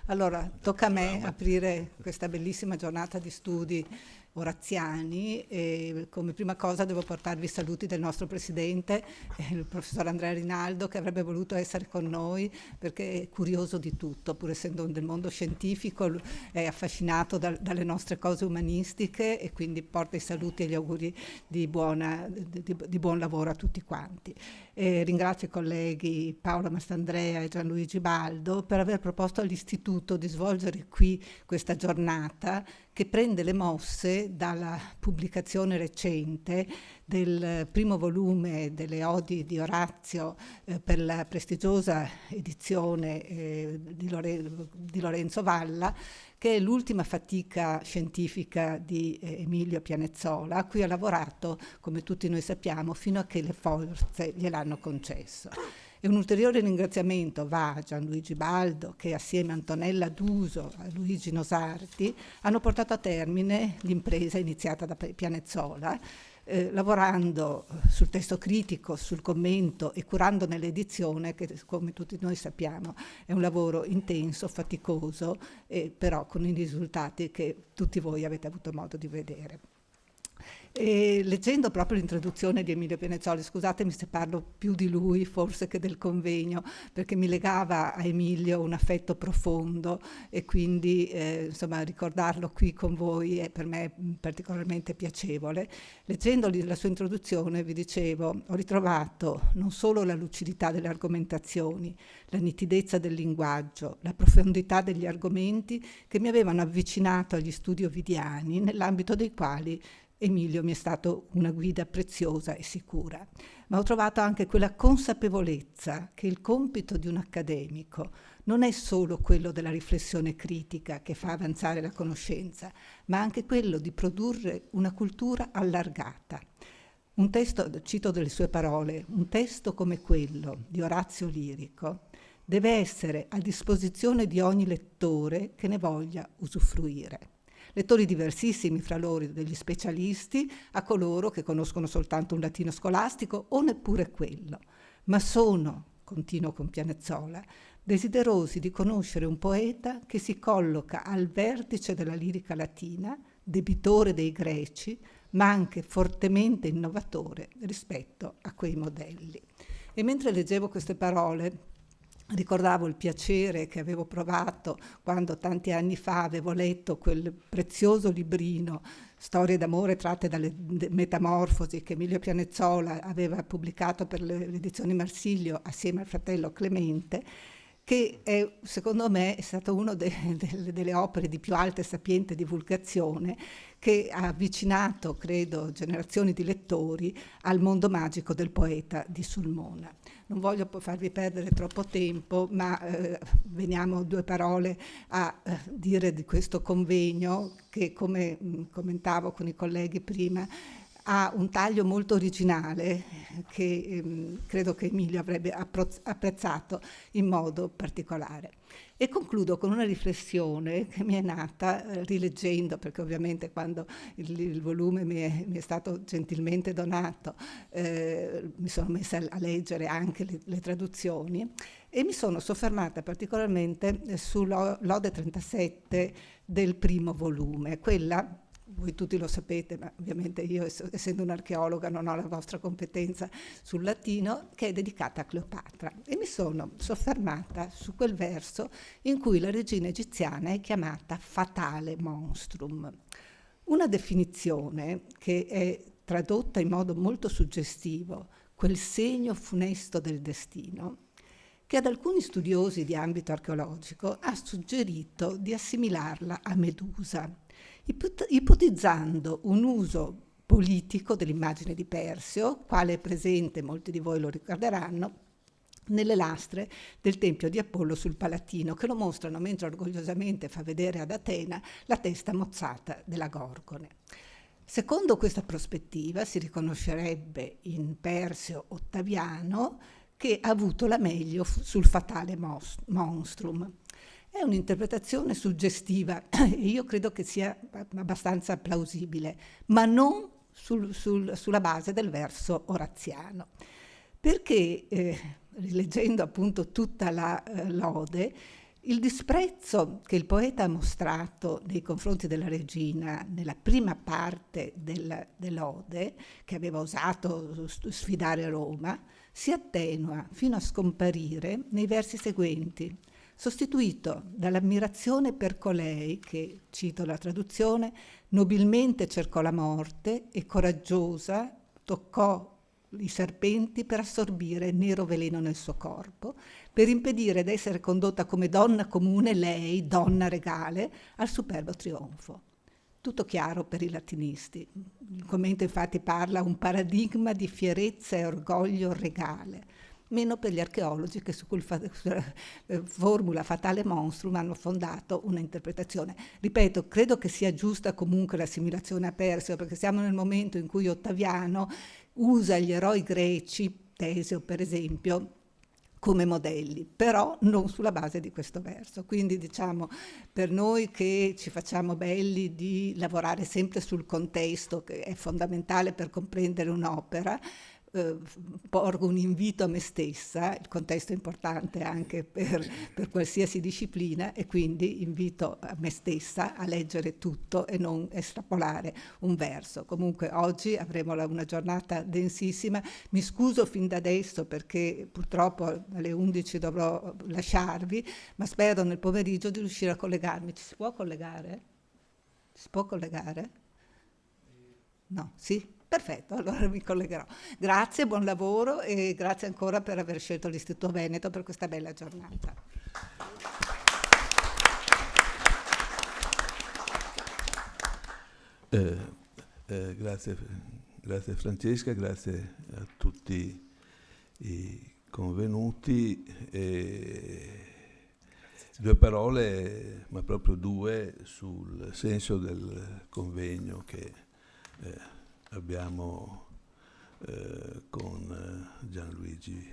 Allora, tocca a me aprire questa bellissima giornata di studi oraziani e come prima cosa devo portarvi i saluti del nostro presidente, il professor Andrea Rinaldo, che avrebbe voluto essere con noi perché è curioso di tutto, pur essendo del mondo scientifico, è affascinato dalle nostre cose umanistiche e quindi porta i saluti e gli auguri di buon lavoro a tutti quanti. Ringrazio i colleghi Paola Mastandrea e Gianluigi Baldo per aver proposto all'Istituto di svolgere qui questa giornata che prende le mosse dalla pubblicazione recente del primo volume delle Odi di Orazio per la prestigiosa edizione di Lorenzo Valla, che è l'ultima fatica scientifica di Emilio Pianezzola, a cui ha lavorato, come tutti noi sappiamo, fino a che le forze gliel'hanno concesso. E un ulteriore ringraziamento va a Gianluigi Baldo, che assieme a Antonella Duso e a Luigi Nosarti hanno portato a termine l'impresa iniziata da Pianezzola, lavorando sul testo critico, sul commento e curando nell'edizione, che come tutti noi sappiamo è un lavoro intenso, faticoso, però con i risultati che tutti voi avete avuto modo di vedere. E leggendo proprio l'introduzione di Emilio Pianezzola, scusatemi se parlo più di lui forse che del convegno, perché mi legava a Emilio un affetto profondo e quindi insomma ricordarlo qui con voi è per me particolarmente piacevole. Leggendo la sua introduzione vi dicevo, ho ritrovato non solo la lucidità delle argomentazioni, la nitidezza del linguaggio, la profondità degli argomenti che mi avevano avvicinato agli studi ovidiani, nell'ambito dei quali Emilio mi è stato una guida preziosa e sicura, ma ho trovato anche quella consapevolezza che il compito di un accademico non è solo quello della riflessione critica che fa avanzare la conoscenza, ma anche quello di produrre una cultura allargata. Un testo, cito delle sue parole, un testo come quello di Orazio Lirico deve essere a disposizione di ogni lettore che ne voglia usufruire. Lettori diversissimi fra loro, degli specialisti a coloro che conoscono soltanto un latino scolastico o neppure quello, ma sono, continuo con Pianezzola, desiderosi di conoscere un poeta che si colloca al vertice della lirica latina, debitore dei greci, ma anche fortemente innovatore rispetto a quei modelli. E mentre leggevo queste parole, ricordavo il piacere che avevo provato quando tanti anni fa avevo letto quel prezioso librino, Storie d'amore tratte dalle Metamorfosi, che Emilio Pianezzola aveva pubblicato per le edizioni Marsilio assieme al fratello Clemente, che è, secondo me è stato una delle opere di più alta e sapiente divulgazione che ha avvicinato, credo, generazioni di lettori al mondo magico del poeta di Sulmona. Non voglio farvi perdere troppo tempo, ma veniamo due parole a dire di questo convegno che, come commentavo con i colleghi prima, ha un taglio molto originale che credo che Emilio avrebbe apprezzato in modo particolare. E concludo con una riflessione che mi è nata rileggendo, perché ovviamente quando il volume mi è stato gentilmente donato mi sono messa a leggere anche le traduzioni e mi sono soffermata particolarmente sull'Ode 37 del primo volume, quella, voi tutti lo sapete, ma ovviamente io, essendo un'archeologa, non ho la vostra competenza sul latino, che è dedicata a Cleopatra. E mi sono soffermata su quel verso in cui la regina egiziana è chiamata fatale monstrum. Una definizione che è tradotta in modo molto suggestivo, quel segno funesto del destino, che ad alcuni studiosi di ambito archeologico ha suggerito di assimilarla a Medusa, ipotizzando un uso politico dell'immagine di Persio, quale è presente, molti di voi lo ricorderanno, nelle lastre del Tempio di Apollo sul Palatino, che lo mostrano mentre orgogliosamente fa vedere ad Atena la testa mozzata della Gorgone. Secondo questa prospettiva si riconoscerebbe in Persio Ottaviano che ha avuto la meglio sul fatale monstrum. È un'interpretazione suggestiva e io credo che sia abbastanza plausibile, ma non sulla base del verso oraziano. Perché, rileggendo appunto tutta la lode, Il disprezzo che il poeta ha mostrato nei confronti della regina nella prima parte dell'Ode, che aveva osato sfidare Roma, si attenua fino a scomparire nei versi seguenti, sostituito dall'ammirazione per colei che, cito la traduzione, nobilmente cercò la morte e coraggiosa toccò i serpenti per assorbire nero veleno nel suo corpo, per impedire d'essere condotta come donna comune lei, donna regale, al superbo trionfo. Tutto chiaro per i latinisti. Il commento infatti parla un paradigma di fierezza e orgoglio regale, meno per gli archeologi che su quella formula fatale monstrum hanno fondato una interpretazione. Ripeto, credo che sia giusta comunque l'assimilazione a Perseo, perché siamo nel momento in cui Ottaviano usa gli eroi greci, Teseo per esempio, come modelli, però non sulla base di questo verso. Quindi diciamo, per noi che ci facciamo belli di lavorare sempre sul contesto, che è fondamentale per comprendere un'opera, porgo un invito a me stessa, il contesto è importante anche per qualsiasi disciplina, e quindi invito a me stessa a leggere tutto e non estrapolare un verso. Comunque oggi avremo una giornata densissima, mi scuso fin da adesso perché purtroppo alle 11 dovrò lasciarvi, ma spero nel pomeriggio di riuscire a collegarmi. Ci si può collegare? Si può collegare? No, sì? Perfetto, allora mi collegherò. Grazie, buon lavoro e grazie ancora per aver scelto l'Istituto Veneto per questa bella giornata. Grazie Francesca, grazie a tutti i convenuti. Due parole, ma proprio due, sul senso del convegno che abbiamo con Gianluigi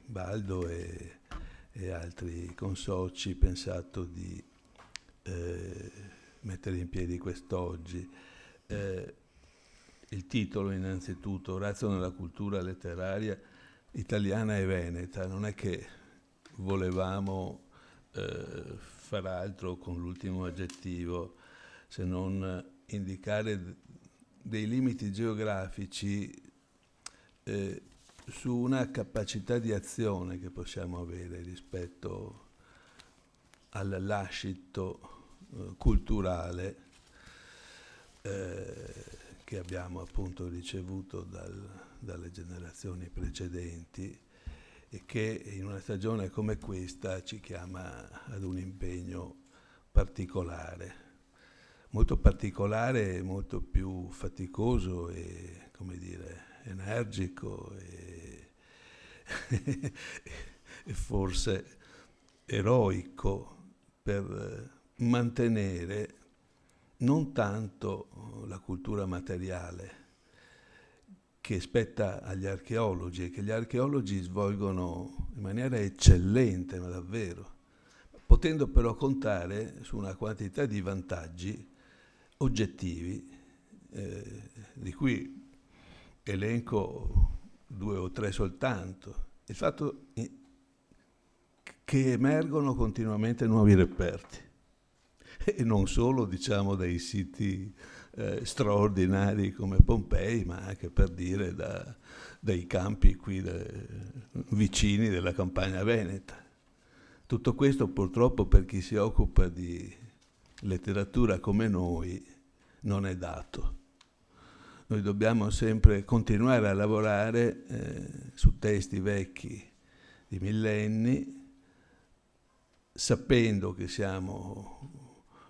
Baldo e altri consoci pensato di mettere in piedi quest'oggi. Il titolo innanzitutto, Orazio nella cultura letteraria italiana e veneta, non è che volevamo far altro con l'ultimo aggettivo se non indicare dei limiti geografici su una capacità di azione che possiamo avere rispetto al lascito culturale che abbiamo appunto ricevuto dalle generazioni precedenti e che in una stagione come questa ci chiama ad un impegno particolare. Molto particolare, molto più faticoso e, come dire, energico e forse eroico per mantenere non tanto la cultura materiale che spetta agli archeologi e che gli archeologi svolgono in maniera eccellente, ma davvero, potendo però contare su una quantità di vantaggi oggettivi, di cui elenco 2 o 3 soltanto. Il fatto che emergono continuamente nuovi reperti, e non solo diciamo dai siti straordinari come Pompei, ma anche per dire dai campi qui vicini della campagna veneta. Tutto questo purtroppo per chi si occupa di letteratura come noi non è dato. Noi dobbiamo sempre continuare a lavorare su testi vecchi di millenni, sapendo che siamo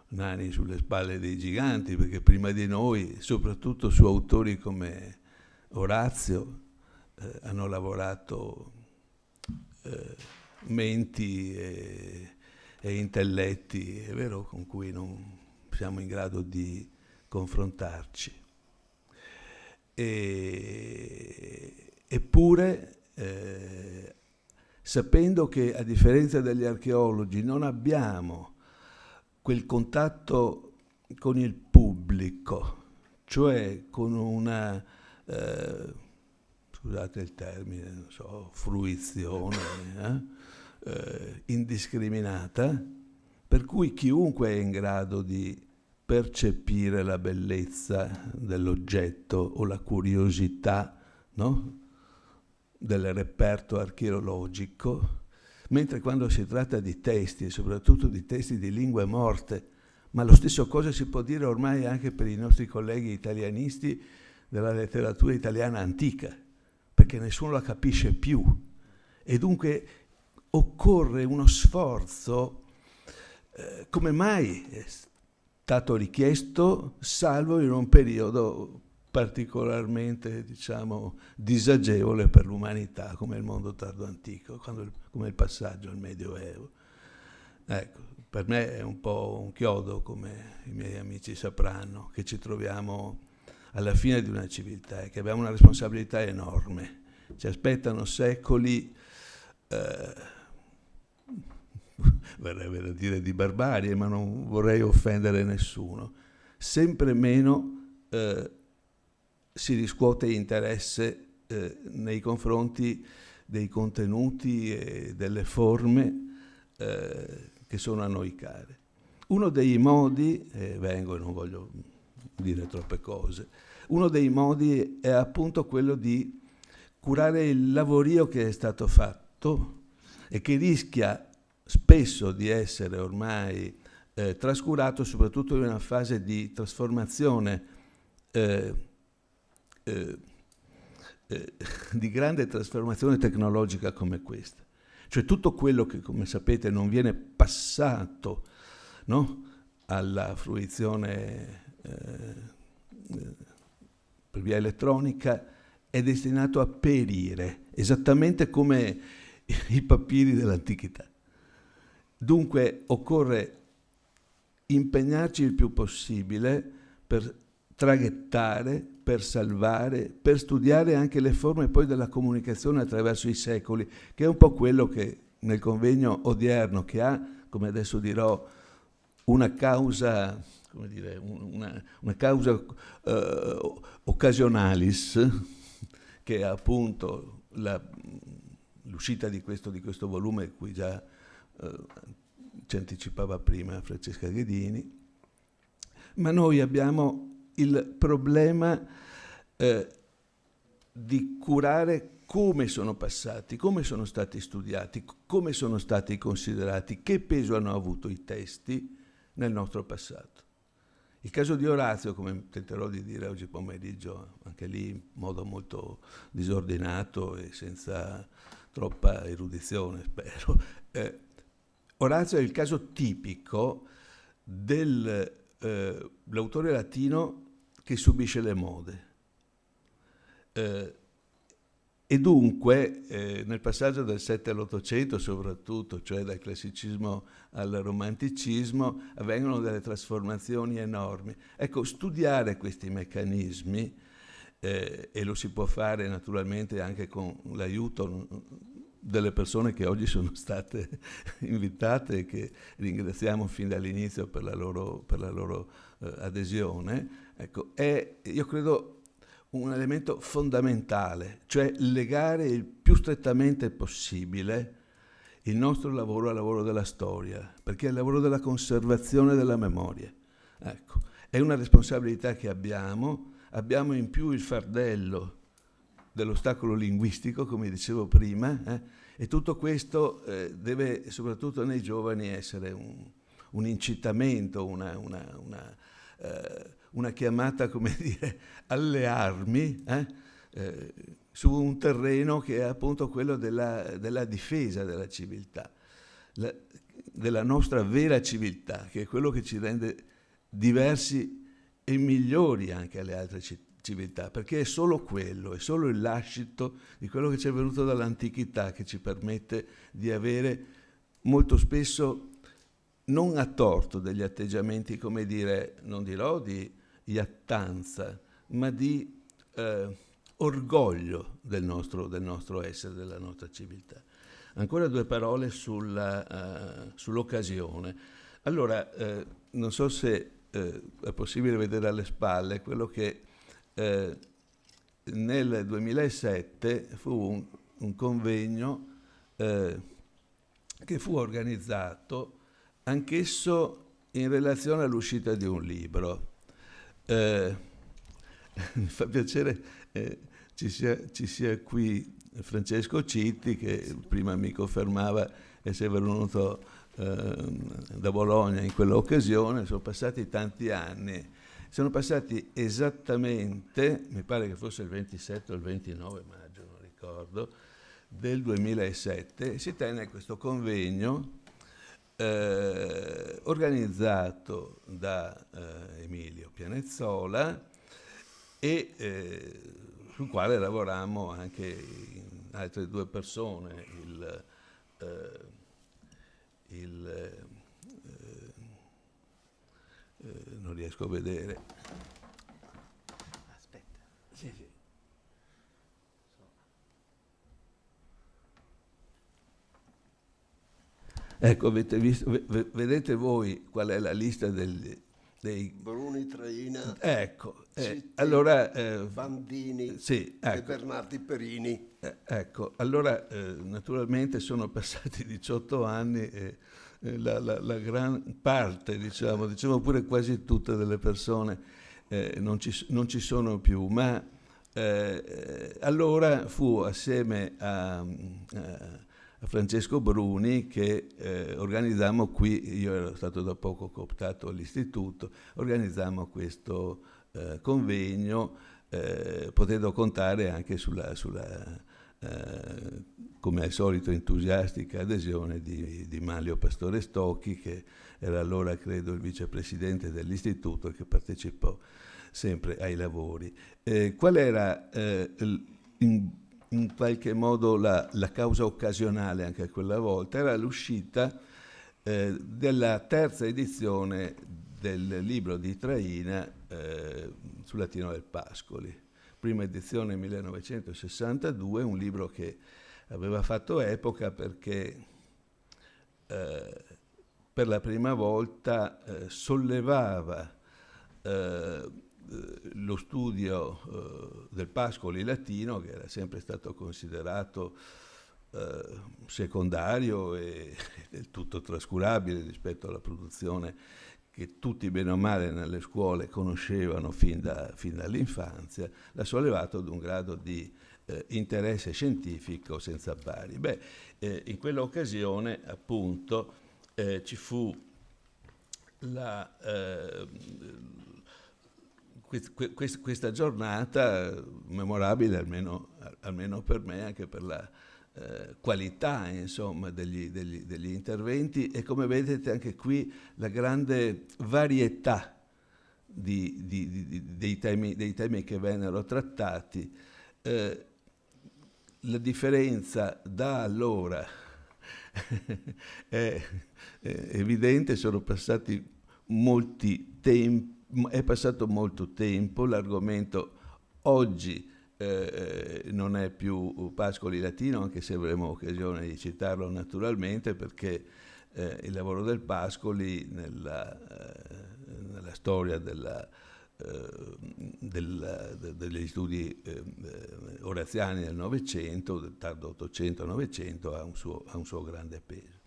nani sulle spalle dei giganti, perché prima di noi, soprattutto su autori come Orazio, hanno lavorato menti e intelletti, è vero, con cui non siamo in grado di confrontarci. Eppure, sapendo che a differenza degli archeologi non abbiamo quel contatto con il pubblico, cioè con una, scusate il termine, non so, fruizione, indiscriminata, per cui chiunque è in grado di percepire la bellezza dell'oggetto o la curiosità, no? Del reperto archeologico, mentre quando si tratta di testi, soprattutto di testi di lingue morte, ma lo stesso cosa si può dire ormai anche per i nostri colleghi italianisti della letteratura italiana antica, perché nessuno la capisce più. E dunque occorre uno sforzo, come mai è stato richiesto, salvo in un periodo particolarmente, diciamo, disagevole per l'umanità, come il mondo tardo antico, come il passaggio al Medioevo. Ecco, per me è un po' un chiodo, come i miei amici sapranno, che ci troviamo alla fine di una civiltà e che abbiamo una responsabilità enorme. Ci aspettano secoli, verrebbe da dire di barbarie, ma non vorrei offendere nessuno. Sempre meno si riscuote interesse nei confronti dei contenuti e delle forme che sono a noi care. Uno dei modi, vengo e non voglio dire troppe cose, uno dei modi è appunto quello di curare il lavorio che è stato fatto e che rischia spesso di essere ormai trascurato, soprattutto in una fase di trasformazione, di grande trasformazione tecnologica come questa. Cioè tutto quello che, come sapete, non viene passato, no, alla fruizione per via elettronica è destinato a perire, esattamente come i papiri dell'antichità. Dunque occorre impegnarci il più possibile per traghettare, per salvare, per studiare anche le forme poi della comunicazione attraverso i secoli, che è un po' quello che nel convegno odierno, che ha, come adesso dirò, una causa, come dire, una causa occasionalis, che è appunto l'uscita di questo volume, cui già ci anticipava prima Francesca Ghedini, ma noi abbiamo il problema di curare come sono passati, come sono stati studiati, come sono stati considerati, che peso hanno avuto i testi nel nostro passato. Il caso di Orazio, come tenterò di dire oggi pomeriggio, anche lì in modo molto disordinato e senza troppa erudizione, spero, Orazio è il caso tipico dell'autore latino che subisce le mode. E dunque nel passaggio dal 7 all'800 soprattutto, cioè dal classicismo al romanticismo, avvengono delle trasformazioni enormi. Ecco, studiare questi meccanismi, e lo si può fare naturalmente anche con l'aiuto delle persone che oggi sono state invitate e che ringraziamo fin dall'inizio per la loro adesione, ecco, è, io credo, un elemento fondamentale, cioè legare il più strettamente possibile il nostro lavoro al lavoro della storia, perché è il lavoro della conservazione della memoria. Ecco, è una responsabilità che abbiamo in più il fardello dell'ostacolo linguistico, come dicevo prima, e tutto questo deve, soprattutto nei giovani, essere un incitamento, una chiamata, come dire, alle armi, su un terreno che è appunto quello della difesa della civiltà, della nostra vera civiltà, che è quello che ci rende diversi e migliori anche alle altre civiltà, perché è solo quello, è solo il lascito di quello che ci è venuto dall'antichità che ci permette di avere molto spesso, non a torto, degli atteggiamenti, come dire, non dirò di iattanza, ma di orgoglio del nostro essere, della nostra civiltà. Ancora due parole sull'occasione. Allora, non so se è possibile vedere alle spalle quello che nel 2007 fu un convegno che fu organizzato anch'esso in relazione all'uscita di un libro. Mi fa piacere ci sia qui Francesco Citti, che prima mi confermava essere venuto da Bologna in quell'occasione. Sono passati tanti anni, sono passati esattamente, mi pare che fosse il 27 o il 29 maggio, non ricordo, del 2007, si tenne questo convegno organizzato da Emilio Pianezzola e sul quale lavorammo anche altre due persone, non riesco a vedere. Aspetta. Sì. Ecco, avete visto, vedete voi qual è la lista dei Bruni, Traina, ecco, Citti, allora Bandini, sì, ecco, e Bernardi Perini. Ecco, allora naturalmente sono passati 18 anni e la gran parte, diciamo pure quasi tutte delle persone non ci sono più, ma allora fu assieme a Francesco Bruni che organizzammo qui, io ero stato da poco cooptato all'istituto, organizzammo questo convegno, potendo contare anche sulla come al solito entusiastica adesione di Manlio Pastore Stocchi, che era allora credo il vicepresidente dell'istituto e che partecipò sempre ai lavori. Qual era in qualche modo la causa occasionale anche quella volta? Era l'uscita della terza edizione del libro di Traina sul Latino del Pascoli. Prima edizione 1962, un libro che aveva fatto epoca perché per la prima volta sollevava lo studio del Pascoli latino, che era sempre stato considerato secondario e del tutto trascurabile rispetto alla produzione che tutti bene o male nelle scuole conoscevano fin dall'infanzia, l'ha sollevato ad un grado di interesse scientifico senza pari. In quell'occasione appunto ci fu questa giornata memorabile almeno per me, anche per la qualità insomma degli interventi, e come vedete anche qui la grande varietà dei temi che vennero trattati. La differenza da allora è evidente, sono passati molti tempi, è passato molto tempo, l'argomento oggi non è più Pascoli latino, anche se avremo occasione di citarlo naturalmente, perché il lavoro del Pascoli nella storia degli studi oraziani del Novecento, del tardo Ottocento-Novecento, ha un suo grande peso.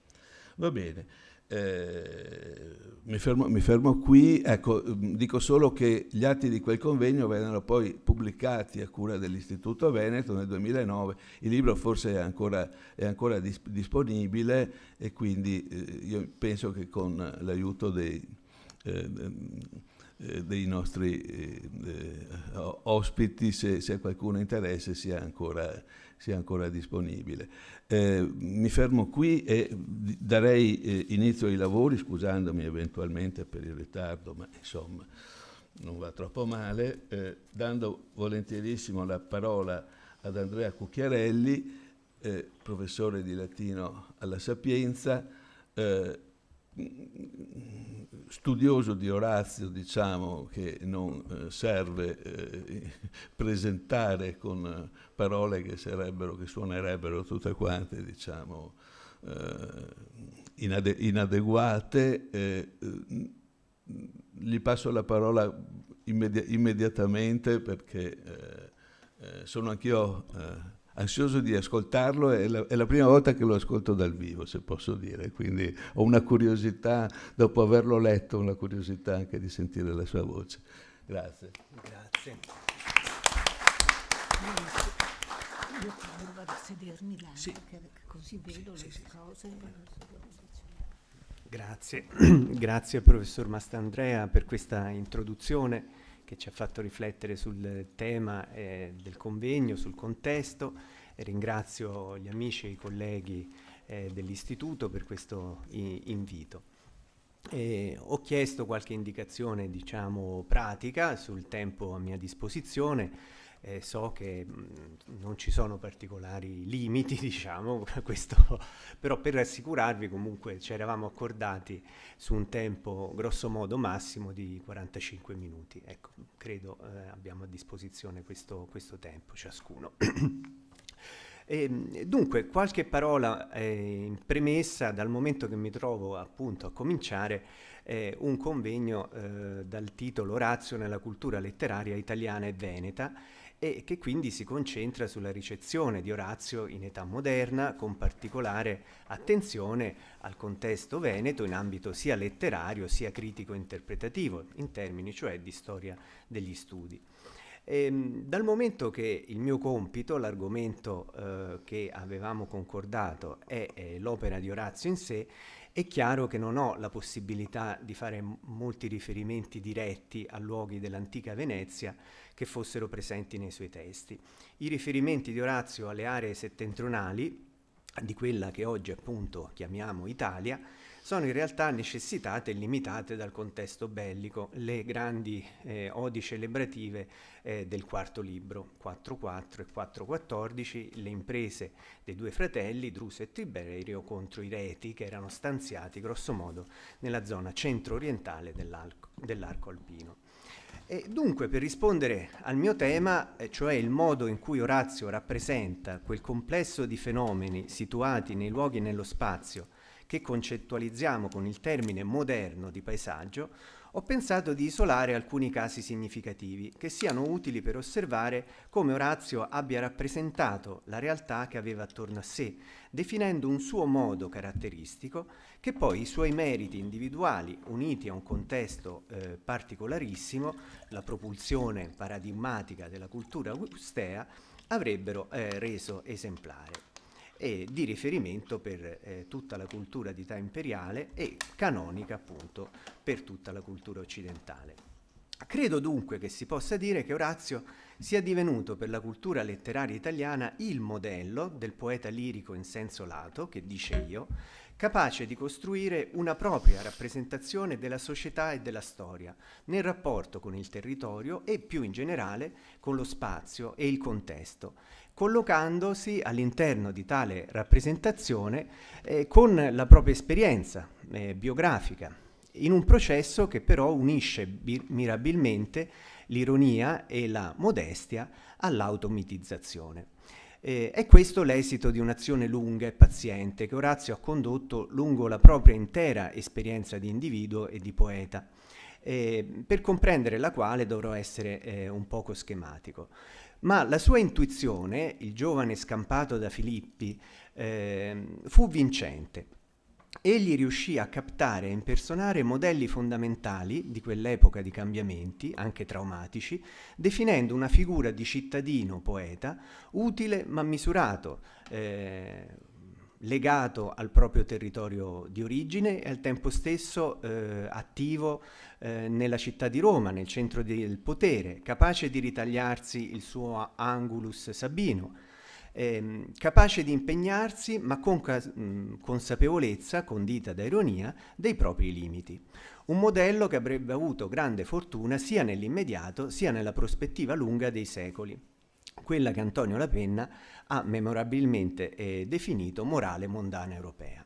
Va bene. Mi fermo qui, ecco, dico solo che gli atti di quel convegno vennero poi pubblicati a cura dell'Istituto Veneto nel 2009, il libro forse è ancora disponibile e quindi io penso che con l'aiuto dei nostri ospiti, se qualcuno interessa, sia ancora disponibile. Mi fermo qui e darei inizio ai lavori, scusandomi eventualmente per il ritardo, ma insomma non va troppo male, dando volentierissimo la parola ad Andrea Cucchiarelli, professore di latino alla Sapienza, studioso di Orazio, diciamo, che non serve presentare con parole che suonerebbero tutte quante, diciamo, inadeguate. Gli passo la parola immediatamente perché sono anch'io ansioso di ascoltarlo, è la prima volta che lo ascolto dal vivo, se posso dire, quindi ho una curiosità, dopo averlo letto, una curiosità anche di sentire la sua voce. Grazie. Grazie. Io vado a sedermi là, Sì. perché così vedo le cose. Grazie. Grazie al professor Mastandrea per questa introduzione che ci ha fatto riflettere sul tema del convegno, sul contesto. E ringrazio gli amici e i colleghi dell'Istituto per questo invito. Ho chiesto qualche indicazione, diciamo, pratica sul tempo a mia disposizione. So che non ci sono particolari limiti, diciamo, questo, però per rassicurarvi comunque ci eravamo accordati su un tempo grosso modo massimo di 45 minuti. Ecco, credo abbiamo a disposizione questo tempo ciascuno. Dunque, qualche parola in premessa, dal momento che mi trovo appunto a cominciare un convegno dal titolo Orazio nella cultura letteraria italiana e veneta, e che quindi si concentra sulla ricezione di Orazio in età moderna, con particolare attenzione al contesto veneto in ambito sia letterario sia critico-interpretativo, in termini cioè di storia degli studi. Dal momento che il mio compito, l'argomento che avevamo concordato è l'opera di Orazio in sé, è chiaro che non ho la possibilità di fare molti riferimenti diretti a luoghi dell'antica Venezia che fossero presenti nei suoi testi. I riferimenti di Orazio alle aree settentrionali, di quella che oggi appunto chiamiamo Italia, sono in realtà necessitate e limitate dal contesto bellico, le grandi odi celebrative del quarto libro, 4.4 e 4.14, le imprese dei due fratelli, Druso e Tiberio, contro i Reti che erano stanziati grossomodo nella zona centro-orientale dell'arco alpino. E dunque, per rispondere al mio tema, cioè il modo in cui Orazio rappresenta quel complesso di fenomeni situati nei luoghi e nello spazio che concettualizziamo con il termine moderno di paesaggio, ho pensato di isolare alcuni casi significativi che siano utili per osservare come Orazio abbia rappresentato la realtà che aveva attorno a sé, definendo un suo modo caratteristico che poi i suoi meriti individuali, uniti a un contesto particolarissimo, la propulsione paradigmatica della cultura augustea, avrebbero reso esemplare e di riferimento per tutta la cultura di età imperiale e canonica appunto per tutta la cultura occidentale. Credo dunque che si possa dire che Orazio sia divenuto per la cultura letteraria italiana il modello del poeta lirico in senso lato, che dice io, capace di costruire una propria rappresentazione della società e della storia nel rapporto con il territorio e più in generale con lo spazio e il contesto, collocandosi all'interno di tale rappresentazione con la propria esperienza biografica, in un processo che però unisce mirabilmente l'ironia e la modestia all'automitizzazione. È questo l'esito di un'azione lunga e paziente che Orazio ha condotto lungo la propria intera esperienza di individuo e di poeta, per comprendere la quale dovrò essere un poco schematico. Ma la sua intuizione, il giovane scampato da Filippi, fu vincente. Egli riuscì a captare e impersonare modelli fondamentali di quell'epoca di cambiamenti, anche traumatici, definendo una figura di cittadino poeta utile ma misurato, legato al proprio territorio di origine e al tempo stesso attivo nella città di Roma, nel centro del potere, capace di ritagliarsi il suo angulus sabino, capace di impegnarsi ma con consapevolezza, condita da ironia, dei propri limiti. Un modello che avrebbe avuto grande fortuna sia nell'immediato sia nella prospettiva lunga dei secoli, quella che Antonio La Penna ha memorabilmente definito morale mondana europea.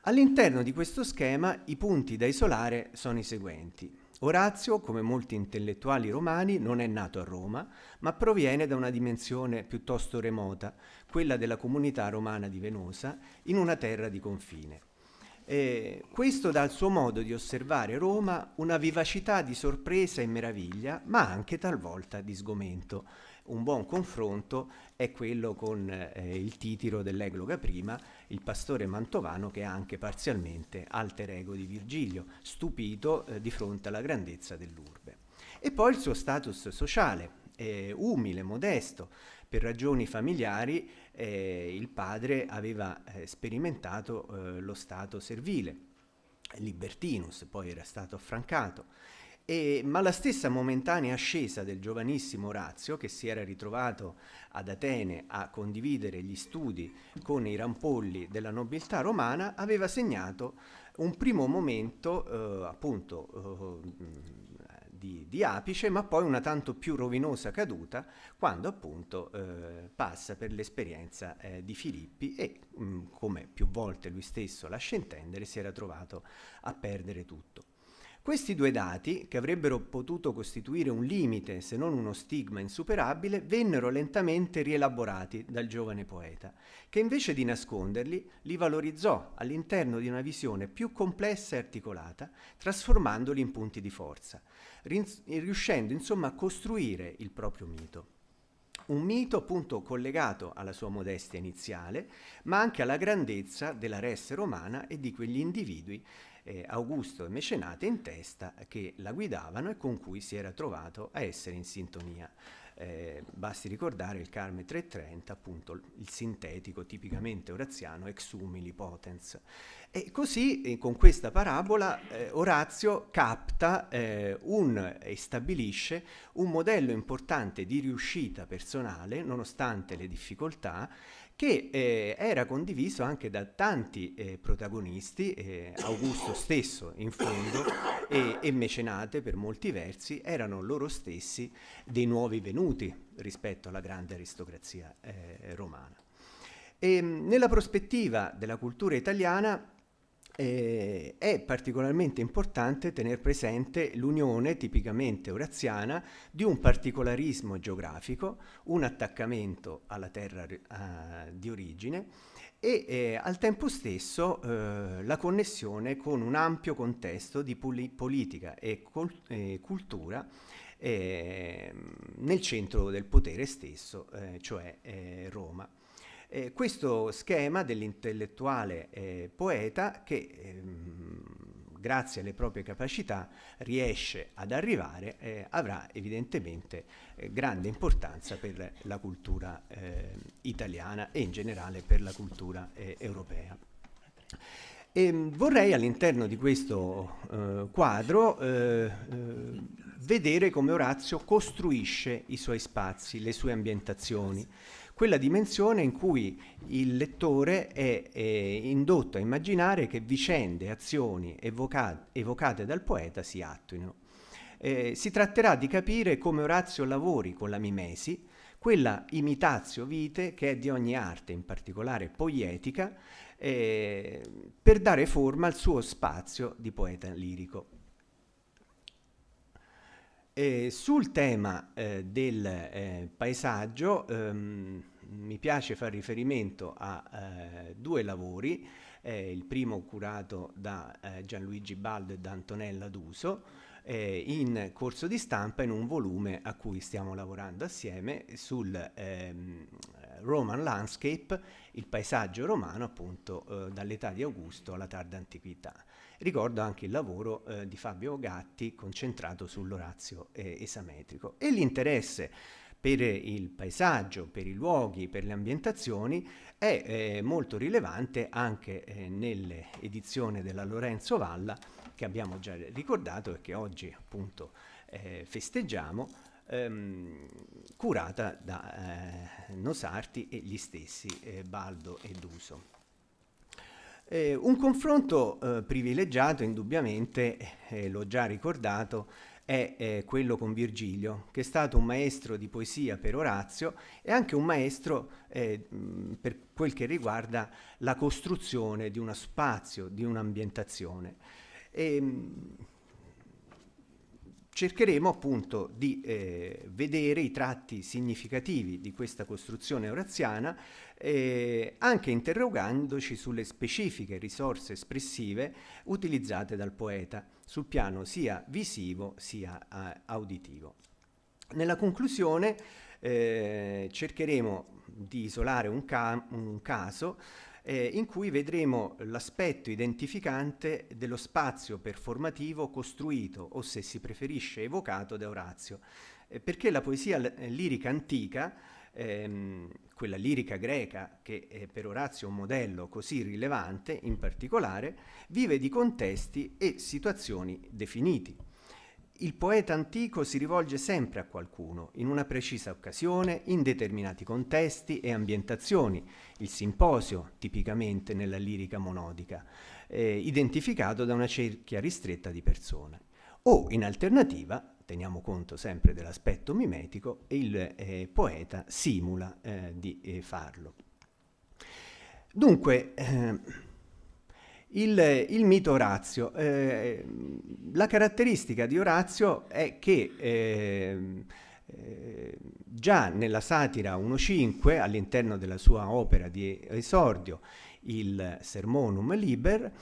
All'interno di questo schema i punti da isolare sono i seguenti. Orazio, come molti intellettuali romani, non è nato a Roma, ma proviene da una dimensione piuttosto remota, quella della comunità romana di Venosa, in una terra di confine. Questo dà al suo modo di osservare Roma una vivacità di sorpresa e meraviglia, ma anche talvolta di sgomento, un buon confronto è quello con il Titiro dell'Egloga prima, il pastore mantovano, che è anche parzialmente alter ego di Virgilio, stupito di fronte alla grandezza dell'urbe. E poi il suo status sociale, umile, modesto. Per ragioni familiari il padre aveva sperimentato lo stato servile, libertinus, poi era stato affrancato. Ma la stessa momentanea ascesa del giovanissimo Orazio, che si era ritrovato ad Atene a condividere gli studi con i rampolli della nobiltà romana, aveva segnato un primo momento di apice, ma poi una tanto più rovinosa caduta, quando appunto passa per l'esperienza di Filippi e, come più volte lui stesso lascia intendere, si era trovato a perdere tutto. Questi due dati, che avrebbero potuto costituire un limite se non uno stigma insuperabile, vennero lentamente rielaborati dal giovane poeta, che invece di nasconderli li valorizzò all'interno di una visione più complessa e articolata, trasformandoli in punti di forza, riuscendo insomma a costruire il proprio mito. Un mito appunto collegato alla sua modestia iniziale, ma anche alla grandezza della res romana e di quegli individui, Augusto e Mecenate in testa, che la guidavano e con cui si era trovato a essere in sintonia. Basti ricordare il Carme 330, appunto il sintetico tipicamente oraziano ex humili potens. E così con questa parabola Orazio capta e stabilisce un modello importante di riuscita personale nonostante le difficoltà, che era condiviso anche da tanti protagonisti, Augusto stesso in fondo e Mecenate per molti versi erano loro stessi dei nuovi venuti rispetto alla grande aristocrazia romana. E, nella prospettiva della cultura italiana è particolarmente importante tenere presente l'unione tipicamente oraziana di un particolarismo geografico, un attaccamento alla terra di origine e al tempo stesso la connessione con un ampio contesto di politica e cultura nel centro del potere stesso, cioè Roma. Questo schema dell'intellettuale poeta che grazie alle proprie capacità riesce ad arrivare avrà evidentemente grande importanza per la cultura italiana e in generale per la cultura europea. E vorrei all'interno di questo quadro vedere come Orazio costruisce i suoi spazi, le sue ambientazioni, quella dimensione in cui il lettore è indotto a immaginare che vicende e azioni evocate dal poeta si attuino. Si tratterà di capire come Orazio lavori con la mimesi, quella imitatio vitae che è di ogni arte, in particolare poietica, per dare forma al suo spazio di poeta lirico. Sul tema del paesaggio mi piace fare riferimento a due lavori, il primo curato da Gianluigi Baldo e da Antonella Duso, in corso di stampa in un volume a cui stiamo lavorando assieme sul Roman Landscape, il paesaggio romano appunto dall'età di Augusto alla tarda antichità. Ricordo anche il lavoro di Fabio Gatti concentrato sull'Orazio esametrico e l'interesse per il paesaggio, per i luoghi, per le ambientazioni è molto rilevante anche nell'edizione della Lorenzo Valla che abbiamo già ricordato e che oggi appunto festeggiamo, curata da Nosarti e gli stessi Baldo e Duso. Un confronto privilegiato indubbiamente, l'ho già ricordato, è quello con Virgilio, che è stato un maestro di poesia per Orazio e anche un maestro per quel che riguarda la costruzione di uno spazio, di un'ambientazione. Cercheremo appunto di vedere i tratti significativi di questa costruzione oraziana, anche interrogandoci sulle specifiche risorse espressive utilizzate dal poeta sul piano sia visivo sia auditivo. Nella conclusione cercheremo di isolare un caso in cui vedremo l'aspetto identificante dello spazio performativo costruito, o se si preferisce evocato, da Orazio. Perché la poesia lirica antica, quella lirica greca, che è per Orazio un modello così rilevante, in particolare, vive di contesti e situazioni definiti. Il poeta antico si rivolge sempre a qualcuno, in una precisa occasione, in determinati contesti e ambientazioni, il simposio tipicamente nella lirica monodica, identificato da una cerchia ristretta di persone. O in alternativa, teniamo conto sempre dell'aspetto mimetico, il poeta simula di farlo. Dunque, il mito Orazio. La caratteristica di Orazio è che già nella satira 1.5, all'interno della sua opera di esordio, il Sermonum Liber,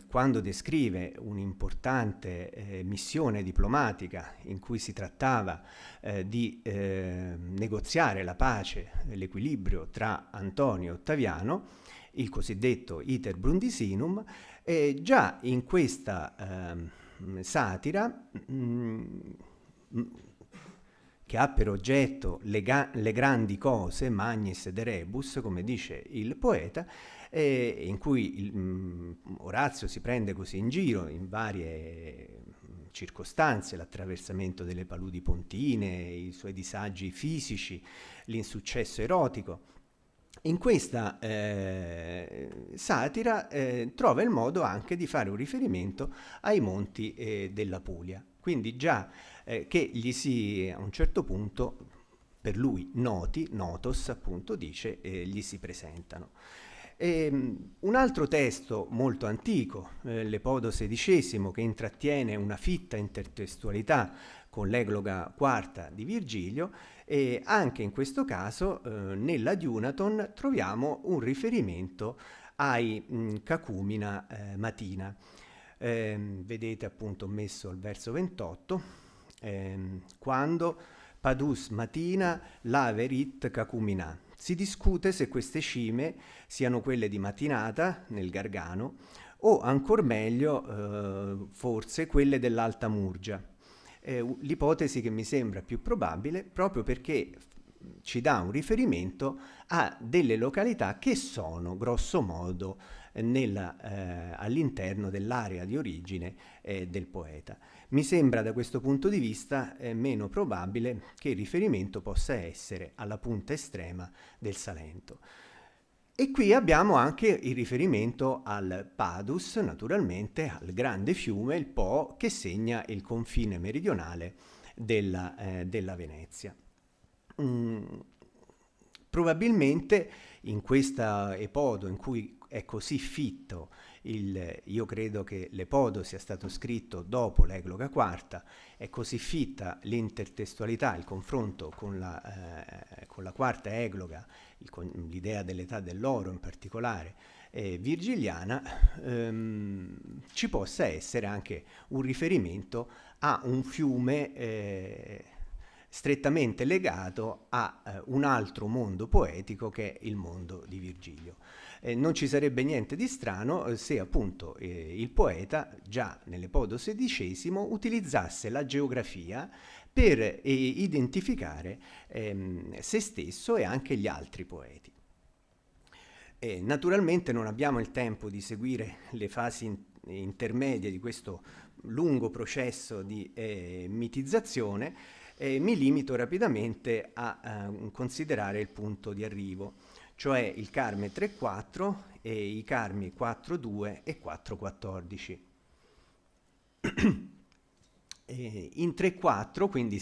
quando descrive un'importante missione diplomatica in cui si trattava di negoziare la pace, l'equilibrio tra Antonio e Ottaviano, il cosiddetto Iter Brundisinum, già in questa satira, che ha per oggetto le grandi cose, magnis de rebus, come dice il poeta, in cui Orazio si prende così in giro in varie circostanze, l'attraversamento delle paludi pontine, i suoi disagi fisici, l'insuccesso erotico. In questa satira trova il modo anche di fare un riferimento ai monti della Puglia, quindi già che gli si, a un certo punto, per lui noti, notos appunto dice, gli si presentano. Un altro testo molto antico, l'Epodo XVI, che intrattiene una fitta intertestualità con l'egloga quarta di Virgilio, e anche in questo caso nella Dunaton troviamo un riferimento ai Cacumina Matina. Vedete appunto messo al verso 28, quando Padus Matina laverit Cacumina. Si discute se queste cime siano quelle di mattinata nel Gargano o ancor meglio forse quelle dell'Alta Murgia. L'ipotesi che mi sembra più probabile, proprio perché ci dà un riferimento a delle località che sono grosso modo all'interno dell'area di origine del poeta. Mi sembra da questo punto di vista meno probabile che il riferimento possa essere alla punta estrema del Salento. E qui abbiamo anche il riferimento al Padus, naturalmente, al grande fiume, il Po, che segna il confine meridionale della Venezia. Probabilmente in questa Epodo in cui è così fitto, io credo che l'Epodo sia stato scritto dopo l'Egloga quarta, è così fitta l'intertestualità, il confronto con la quarta Egloga, l'idea dell'età dell'oro in particolare, virgiliana, ci possa essere anche un riferimento a un fiume strettamente legato a un altro mondo poetico che è il mondo di Virgilio. Non ci sarebbe niente di strano se appunto il poeta già nell'Epodo XVI utilizzasse la geografia per identificare se stesso e anche gli altri poeti. Naturalmente non abbiamo il tempo di seguire le fasi intermedie di questo lungo processo di mitizzazione, mi limito rapidamente a considerare il punto di arrivo, cioè il Carme 3-4 e i Carmi 4-2 e 4-14. In 3-4, quindi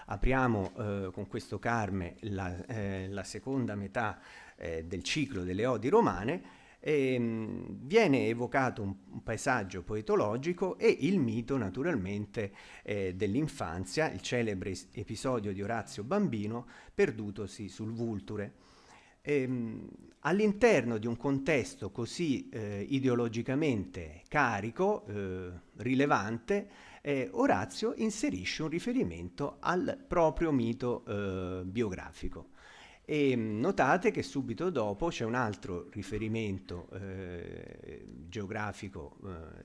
apriamo con questo Carme la seconda metà del ciclo delle odi romane, viene evocato un paesaggio poetologico e il mito naturalmente dell'infanzia, il celebre episodio di Orazio bambino perdutosi sul Vulture. All'interno di un contesto così ideologicamente carico, rilevante, Orazio inserisce un riferimento al proprio mito biografico. E notate che subito dopo c'è un altro riferimento geografico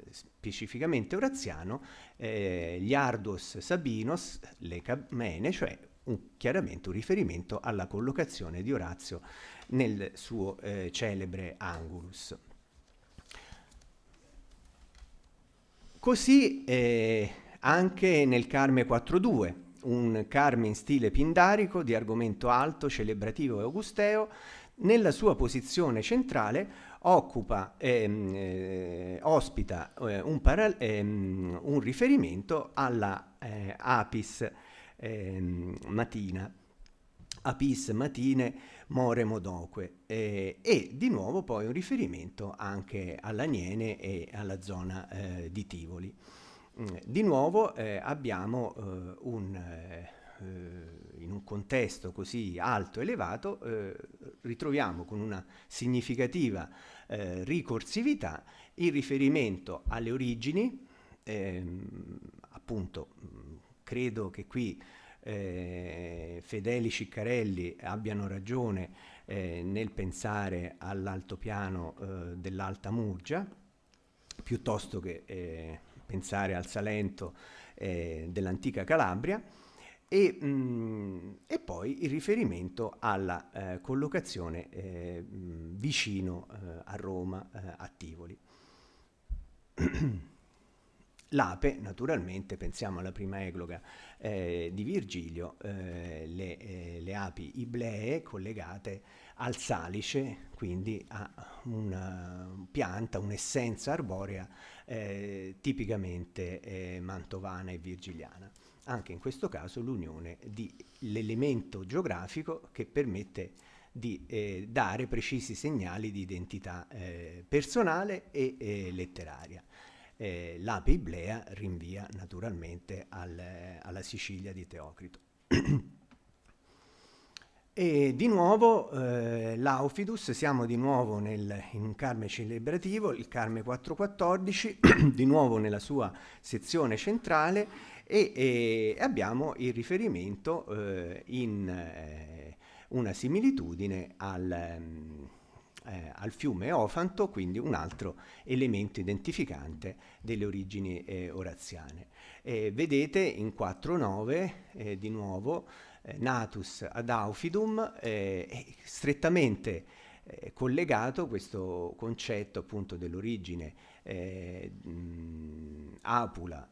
specificamente oraziano, gli Arduos Sabinos, le Camene, cioè chiaramente un riferimento alla collocazione di Orazio nel suo celebre Angulus. Così anche nel Carme 4.2, un carme in stile pindarico di argomento alto, celebrativo e augusteo, nella sua posizione centrale ospita un riferimento alla Apis matine more modoque, e di nuovo poi un riferimento anche all'Aniene e alla zona di Tivoli. Di nuovo abbiamo in un contesto così alto e elevato ritroviamo con una significativa ricorsività il riferimento alle origini, appunto credo che qui Fedeli Ciccarelli abbiano ragione nel pensare all'altopiano dell'Alta Murgia, piuttosto che pensare al Salento dell'antica Calabria, e poi il riferimento alla collocazione vicino a Roma, a Tivoli. L'ape, naturalmente, pensiamo alla prima egloga di Virgilio, le api iblee collegate al salice, quindi a una pianta, un'essenza arborea tipicamente mantovana e virgiliana. Anche in questo caso l'unione dell'elemento geografico che permette di dare precisi segnali di identità personale e letteraria. L'ape iblea rinvia naturalmente alla Sicilia di Teocrito. E di nuovo l'Aufidus, siamo di nuovo in un carme celebrativo, il Carme 4.14, di nuovo nella sua sezione centrale, e abbiamo il riferimento in una similitudine al fiume Ofanto, quindi un altro elemento identificante delle origini oraziane. Vedete in 4.9 di nuovo natus ad Aufidum, strettamente collegato questo concetto appunto dell'origine Apula,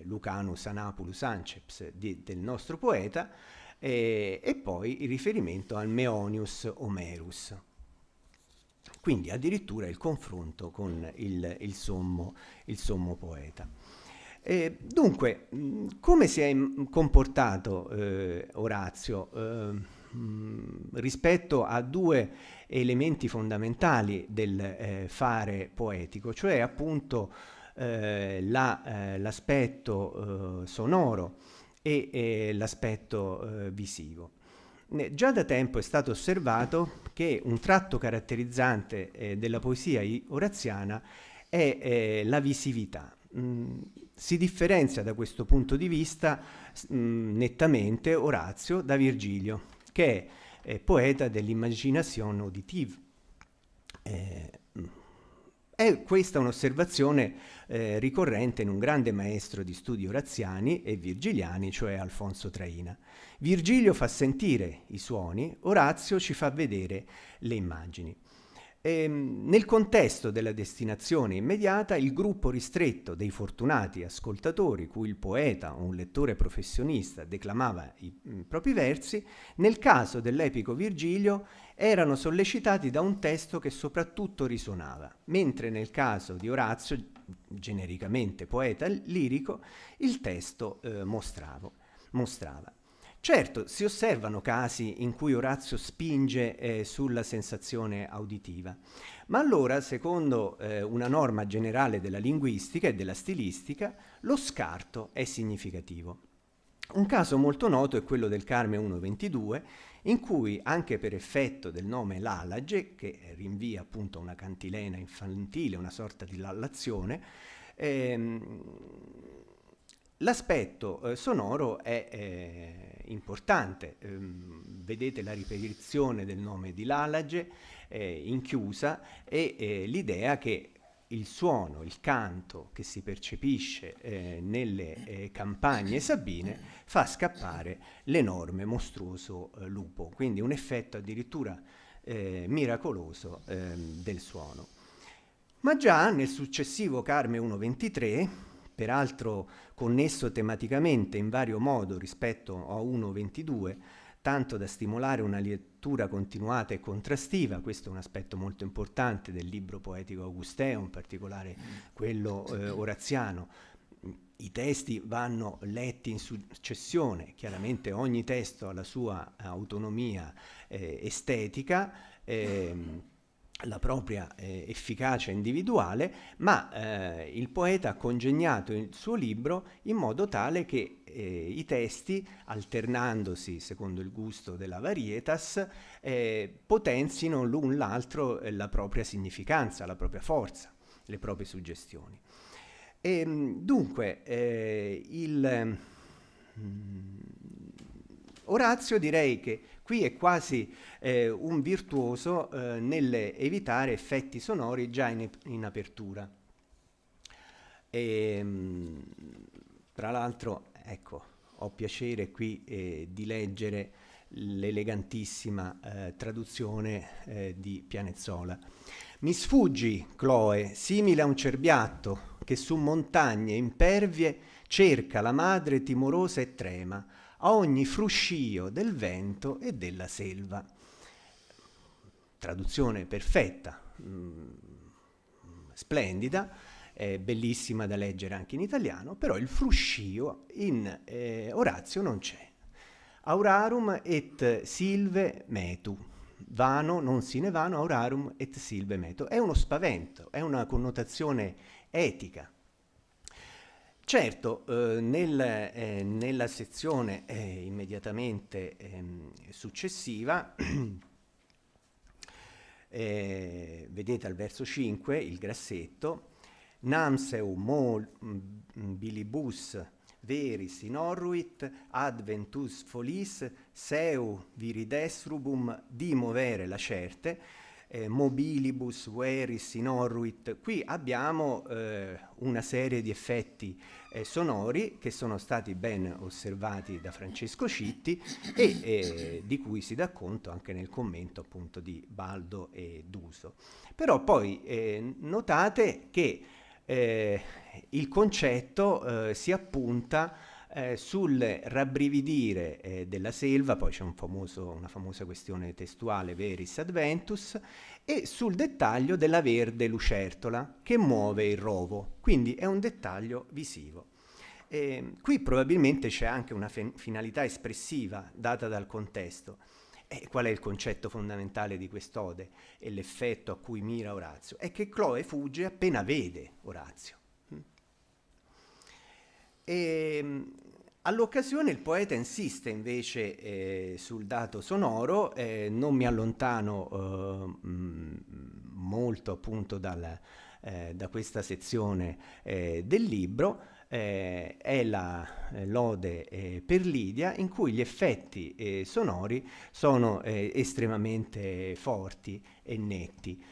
Lucanus Anapulus Anceps del nostro poeta, e poi il riferimento al Meonius Homerus. Quindi addirittura il confronto con il sommo poeta. Dunque, come si è comportato Orazio rispetto a due elementi fondamentali del fare poetico, cioè appunto l'aspetto sonoro e l'aspetto visivo? Già da tempo è stato osservato che un tratto caratterizzante della poesia oraziana è la visività. Si differenzia da questo punto di vista nettamente Orazio da Virgilio, che è poeta dell'immaginazione uditive. È questa un'osservazione ricorrente in un grande maestro di studi oraziani e virgiliani, cioè Alfonso Traina. Virgilio fa sentire i suoni, Orazio ci fa vedere le immagini. Nel contesto della destinazione immediata, il gruppo ristretto dei fortunati ascoltatori cui il poeta o un lettore professionista declamava i propri versi, nel caso dell'epico Virgilio erano sollecitati da un testo che soprattutto risuonava, mentre nel caso di Orazio, genericamente poeta lirico, il testo mostrava. Certo, si osservano casi in cui Orazio spinge sulla sensazione uditiva, ma allora, secondo una norma generale della linguistica e della stilistica, lo scarto è significativo. Un caso molto noto è quello del Carme 1.22, in cui anche per effetto del nome Lalage, che rinvia appunto a una cantilena infantile, una sorta di lallazione, l'aspetto sonoro è importante. Vedete la ripetizione del nome di Lalage in chiusa e l'idea che il suono, il canto che si percepisce nelle campagne sabine fa scappare l'enorme, mostruoso lupo. Quindi un effetto addirittura miracoloso del suono. Ma già nel successivo Carme 1.23, peraltro connesso tematicamente in vario modo rispetto a 1.22, tanto da stimolare una lettura continuata e contrastiva. Questo è un aspetto molto importante del libro poetico augusteo, in particolare quello oraziano. I testi vanno letti in successione, chiaramente ogni testo ha la sua autonomia estetica, la propria efficacia individuale, ma il poeta ha congegnato il suo libro in modo tale che i testi, alternandosi secondo il gusto della varietas, potenzino l'un l'altro la propria significanza, la propria forza, le proprie suggestioni. Dunque, Orazio direi che qui è quasi un virtuoso nell'evitare effetti sonori già in apertura. Tra l'altro, ecco, ho piacere qui di leggere l'elegantissima traduzione di Pianezzola. Mi sfuggi, Chloe, simile a un cerbiatto che su montagne impervie cerca la madre timorosa e trema a ogni fruscio del vento e della selva. Traduzione perfetta, splendida, bellissima da leggere anche in italiano, però il fruscio in Orazio non c'è. Aurarum et silve metu, vano non sine vano, aurarum et silve metu. È uno spavento, è una connotazione etica. Certo, nella sezione immediatamente successiva, vedete al verso 5 il grassetto, Namseu bilibus veris in orruit adventus folis seu virides rubum dimovere lacerte, mobilibus veris in orruit. Qui abbiamo una serie di effetti sonori che sono stati ben osservati da Francesco Citti e di cui si dà conto anche nel commento appunto di Baldo e Duso. Però poi notate che il concetto si appunta sul rabbrividire della selva, poi c'è una famosa questione testuale veris adventus, e sul dettaglio della verde lucertola che muove il rovo, quindi è un dettaglio visivo. Qui probabilmente c'è anche una finalità espressiva data dal contesto. Qual è il concetto fondamentale di quest'ode e l'effetto a cui mira Orazio? È che Chloe fugge appena vede Orazio. All'occasione il poeta insiste invece sul dato sonoro, non mi allontano molto appunto da questa sezione del libro. È la lode per Lidia, in cui gli effetti sonori sono estremamente forti e netti.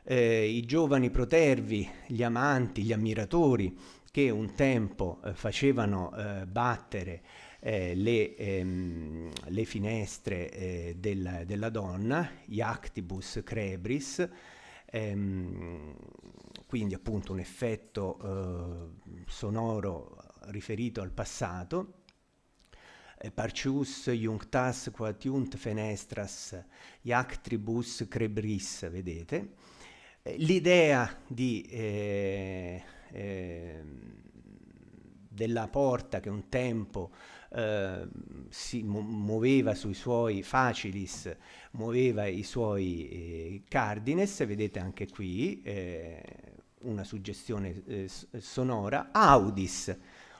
I giovani protervi, gli amanti, gli ammiratori che un tempo facevano battere le finestre della donna, iactibus crebris, quindi appunto un effetto sonoro riferito al passato. Parcius iunctas quatiunt fenestras iactribus crebris, vedete. L'idea della porta che un tempo si muoveva sui suoi facilis, muoveva i suoi cardines, vedete anche qui una suggestione sonora. Audis,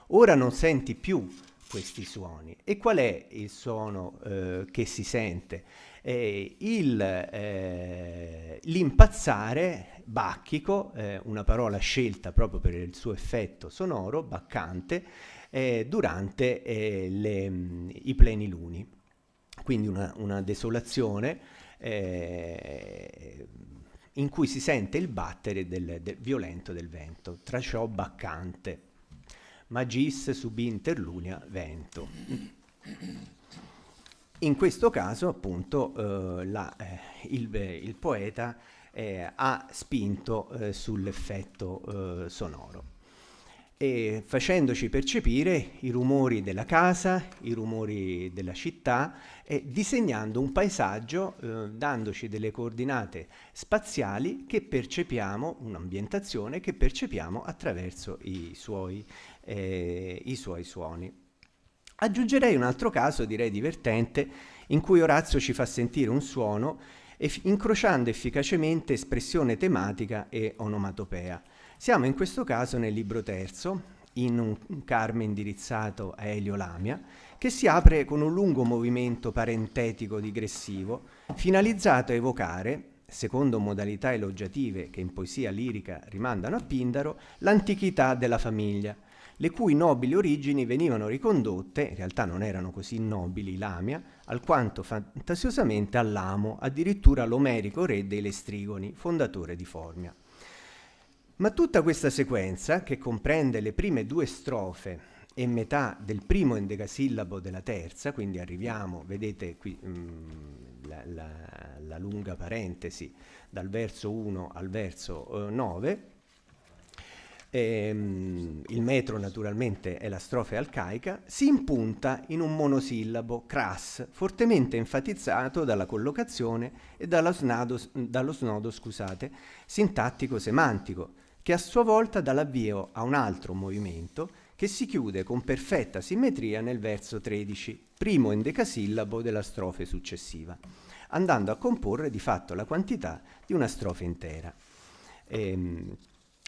ora non senti più questi suoni. E qual è il suono che si sente? L'impazzare bacchico, una parola scelta proprio per il suo effetto sonoro, baccante, durante i pleniluni. Quindi una desolazione in cui si sente il battere del violento del vento, tra ciò baccante. Magis sub interlunia vento. In questo caso, appunto, il poeta ha spinto sull'effetto sonoro, e facendoci percepire i rumori della casa, i rumori della città, e disegnando un paesaggio, dandoci delle coordinate spaziali che percepiamo, un'ambientazione che percepiamo attraverso i suoi suoni. Aggiungerei un altro caso, direi divertente, in cui Orazio ci fa sentire un suono incrociando efficacemente espressione tematica e onomatopea. Siamo in questo caso nel libro terzo, in un Carme indirizzato a Elio Lamia, che si apre con un lungo movimento parentetico digressivo, finalizzato a evocare, secondo modalità elogiative che in poesia lirica rimandano a Pindaro, l'antichità della famiglia, le cui nobili origini venivano ricondotte, in realtà non erano così nobili Lamia, alquanto fantasiosamente all'Amo, addirittura l'omerico re dei Lestrigoni, fondatore di Formia. Ma tutta questa sequenza, che comprende le prime 2 strofe e metà del primo endecasillabo della terza, quindi arriviamo, vedete qui la lunga parentesi dal verso 1 al verso 9, il metro naturalmente è la strofe alcaica, si impunta in un monosillabo, cras, fortemente enfatizzato dalla collocazione e dallo snodo sintattico-semantico, che a sua volta dà l'avvio a un altro movimento che si chiude con perfetta simmetria nel verso 13, primo endecasillabo della strofe successiva, andando a comporre di fatto la quantità di una strofe intera.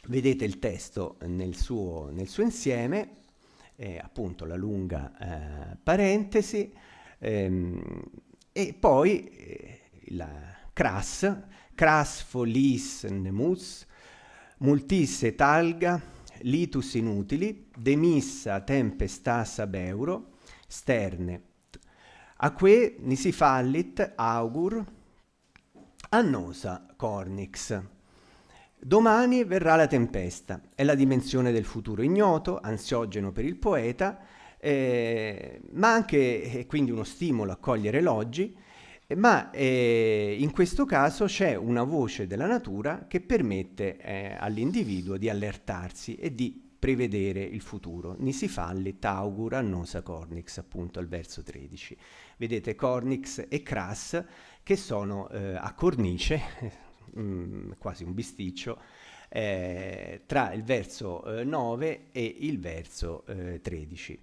Vedete il testo nel suo insieme, appunto la lunga parentesi, e poi la cras folis nemus, multisse talga, litus inutili, demissa tempestas ab euro, sterne, aque nisi fallit augur, annosa cornix. Domani verrà la tempesta, è la dimensione del futuro ignoto, ansiogeno per il poeta, ma anche quindi uno stimolo a cogliere elogi, ma in questo caso c'è una voce della natura che permette all'individuo di allertarsi e di prevedere il futuro. Nisi fallit augur annosa cornix, appunto al verso 13. Vedete cornix e cras che sono a cornice, quasi un bisticcio, tra il verso 9 e il verso 13.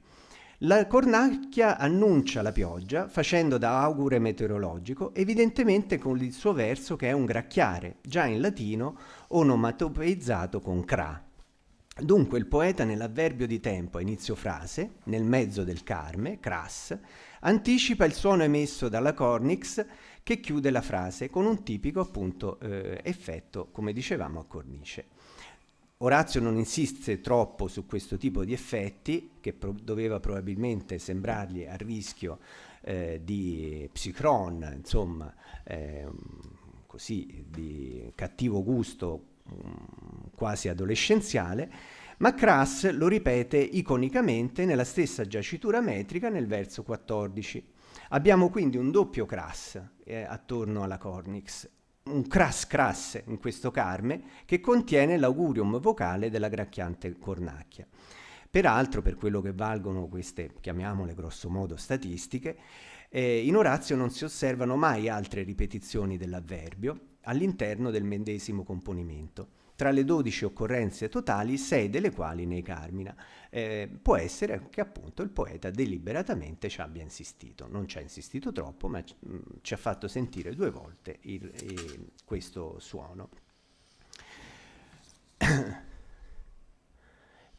La cornacchia annuncia la pioggia facendo da augure meteorologico, evidentemente con il suo verso che è un gracchiare, già in latino onomatopeizzato con cra. Dunque il poeta nell'avverbio di tempo a inizio frase, nel mezzo del Carme, cras, anticipa il suono emesso dalla cornix che chiude la frase con un tipico appunto effetto, come dicevamo, a cornice. Orazio non insiste troppo su questo tipo di effetti, che doveva probabilmente sembrargli a rischio di psichron, insomma, così di cattivo gusto quasi adolescenziale, ma Cras lo ripete iconicamente nella stessa giacitura metrica nel verso 14. Abbiamo quindi un doppio cras attorno alla cornix, un cras in questo Carme che contiene l'augurium vocale della gracchiante cornacchia. Peraltro, per quello che valgono queste, chiamiamole grosso modo, statistiche, in Orazio non si osservano mai altre ripetizioni dell'avverbio all'interno del medesimo componimento. Tra le 12 occorrenze totali, 6 delle quali nei Carmina. Può essere che appunto il poeta deliberatamente ci abbia insistito. Non ci ha insistito troppo, ma ci ha fatto sentire 2 volte questo suono.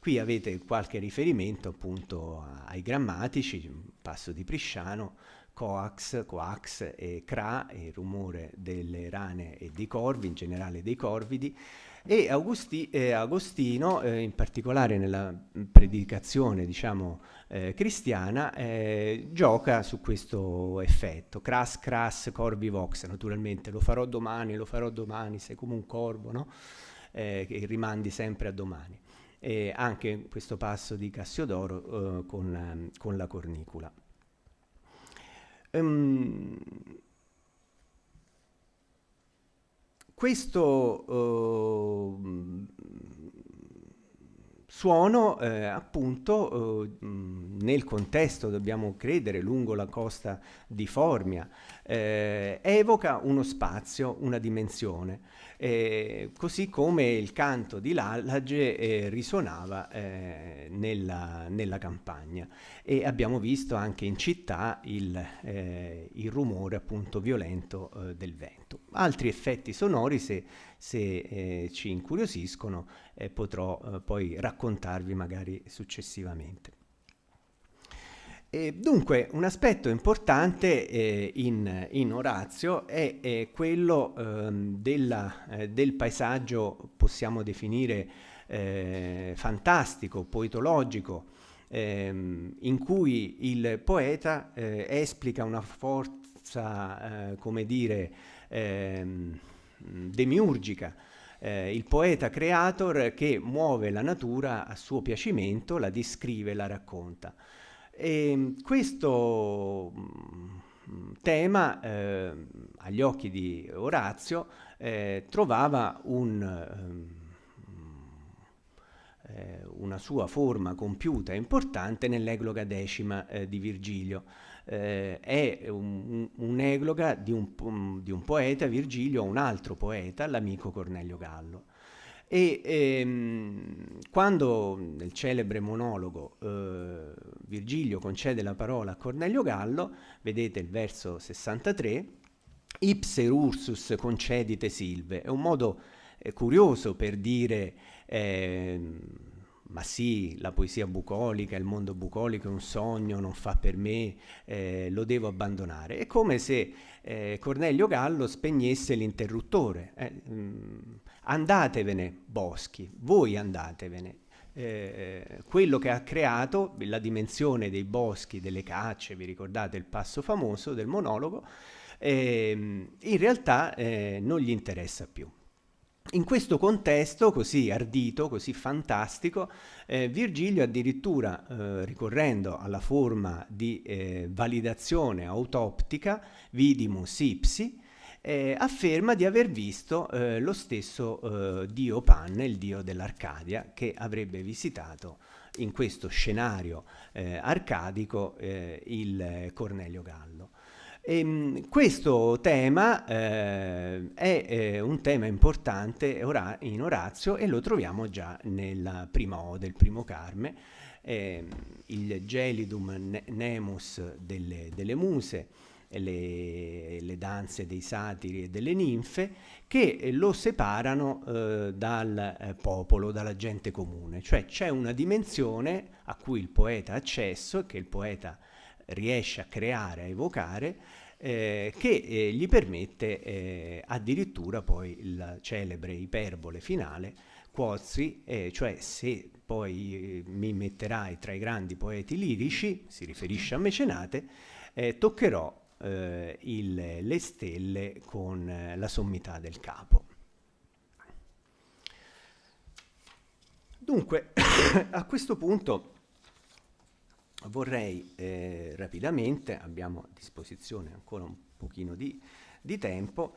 Qui avete qualche riferimento appunto ai grammatici, passo di Prisciano, coax, coax e cra, il rumore delle rane e dei corvi, in generale dei corvidi, e Agostino, in particolare nella predicazione, diciamo, cristiana, gioca su questo effetto, cras, cras, corvi vox, naturalmente lo farò domani, sei come un corvo, no? Che rimandi sempre a domani. E anche questo passo di Cassiodoro con la cornicula. Questo suono, appunto, nel contesto, dobbiamo credere, lungo la costa di Formia, evoca uno spazio, una dimensione, così come il canto di Lallage risuonava nella campagna, e abbiamo visto anche in città il rumore appunto violento del vento. Altri effetti sonori, se ci incuriosiscono, potrò poi raccontarvi magari successivamente. Dunque, un aspetto importante in Orazio è quello del paesaggio, possiamo definire fantastico, poetologico, in cui il poeta esplica una forza, come dire, demiurgica, il poeta creator che muove la natura a suo piacimento, la descrive, la racconta. E questo tema, agli occhi di Orazio, trovava una sua forma compiuta e importante nell'egloga decima di Virgilio. È un'egloga di un poeta, Virgilio, a un altro poeta, l'amico Cornelio Gallo. E quando nel celebre monologo Virgilio concede la parola a Cornelio Gallo, vedete il verso 63, ipse ursus concedite silve, è un modo curioso per dire ma sì, la poesia bucolica, il mondo bucolico è un sogno, non fa per me, lo devo abbandonare. È come se Cornelio Gallo spegnesse l'interruttore. Andatevene, boschi, voi andatevene. Quello che ha creato la dimensione dei boschi, delle cacce, vi ricordate il passo famoso del monologo, in realtà non gli interessa più. In questo contesto così ardito, così fantastico, Virgilio addirittura, ricorrendo alla forma di validazione autoptica, vidimus ipsi, afferma di aver visto lo stesso dio Pan, il dio dell'Arcadia, che avrebbe visitato in questo scenario arcadico il Cornelio Gallo. Questo tema è un tema importante in Orazio, e lo troviamo già nella prima ode, il primo Carme, il gelidum nemus delle muse, le danze dei satiri e delle ninfe, che lo separano dal popolo, dalla gente comune. Cioè c'è una dimensione a cui il poeta ha accesso e che il poeta riesce a creare, a evocare, che gli permette addirittura poi la celebre iperbole finale, quozi, cioè se poi mi metterai tra i grandi poeti lirici, si riferisce a Mecenate, toccherò le stelle con la sommità del capo. Dunque, a questo punto vorrei rapidamente, abbiamo a disposizione ancora un pochino di tempo,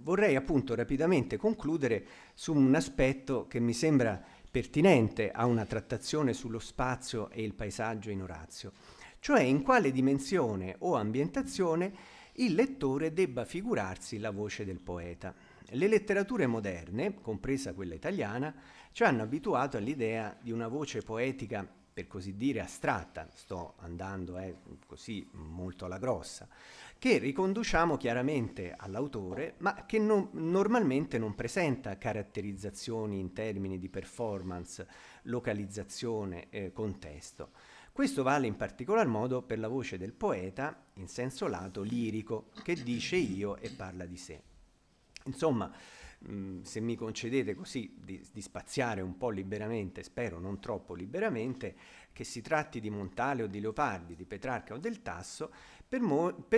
vorrei appunto rapidamente concludere su un aspetto che mi sembra pertinente a una trattazione sullo spazio e il paesaggio in Orazio, cioè in quale dimensione o ambientazione il lettore debba figurarsi la voce del poeta. Le letterature moderne, compresa quella italiana, ci hanno abituato all'idea di una voce poetica per così dire astratta, sto andando così molto alla grossa, che riconduciamo chiaramente all'autore, ma che normalmente non presenta caratterizzazioni in termini di performance, localizzazione, contesto. Questo vale in particolar modo per la voce del poeta, in senso lato lirico, che dice io e parla di sé. Insomma, se mi concedete così di spaziare un po' liberamente, spero non troppo liberamente, che si tratti di Montale o di Leopardi, di Petrarca o del Tasso, per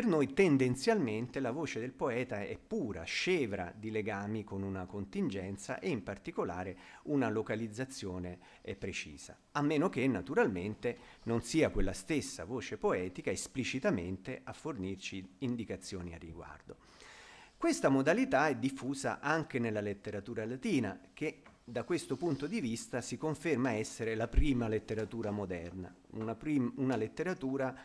noi tendenzialmente la voce del poeta è pura, scevra di legami con una contingenza e in particolare una localizzazione precisa, a meno che naturalmente non sia quella stessa voce poetica esplicitamente a fornirci indicazioni a riguardo. Questa modalità è diffusa anche nella letteratura latina, che da questo punto di vista si conferma essere la prima letteratura moderna, una letteratura,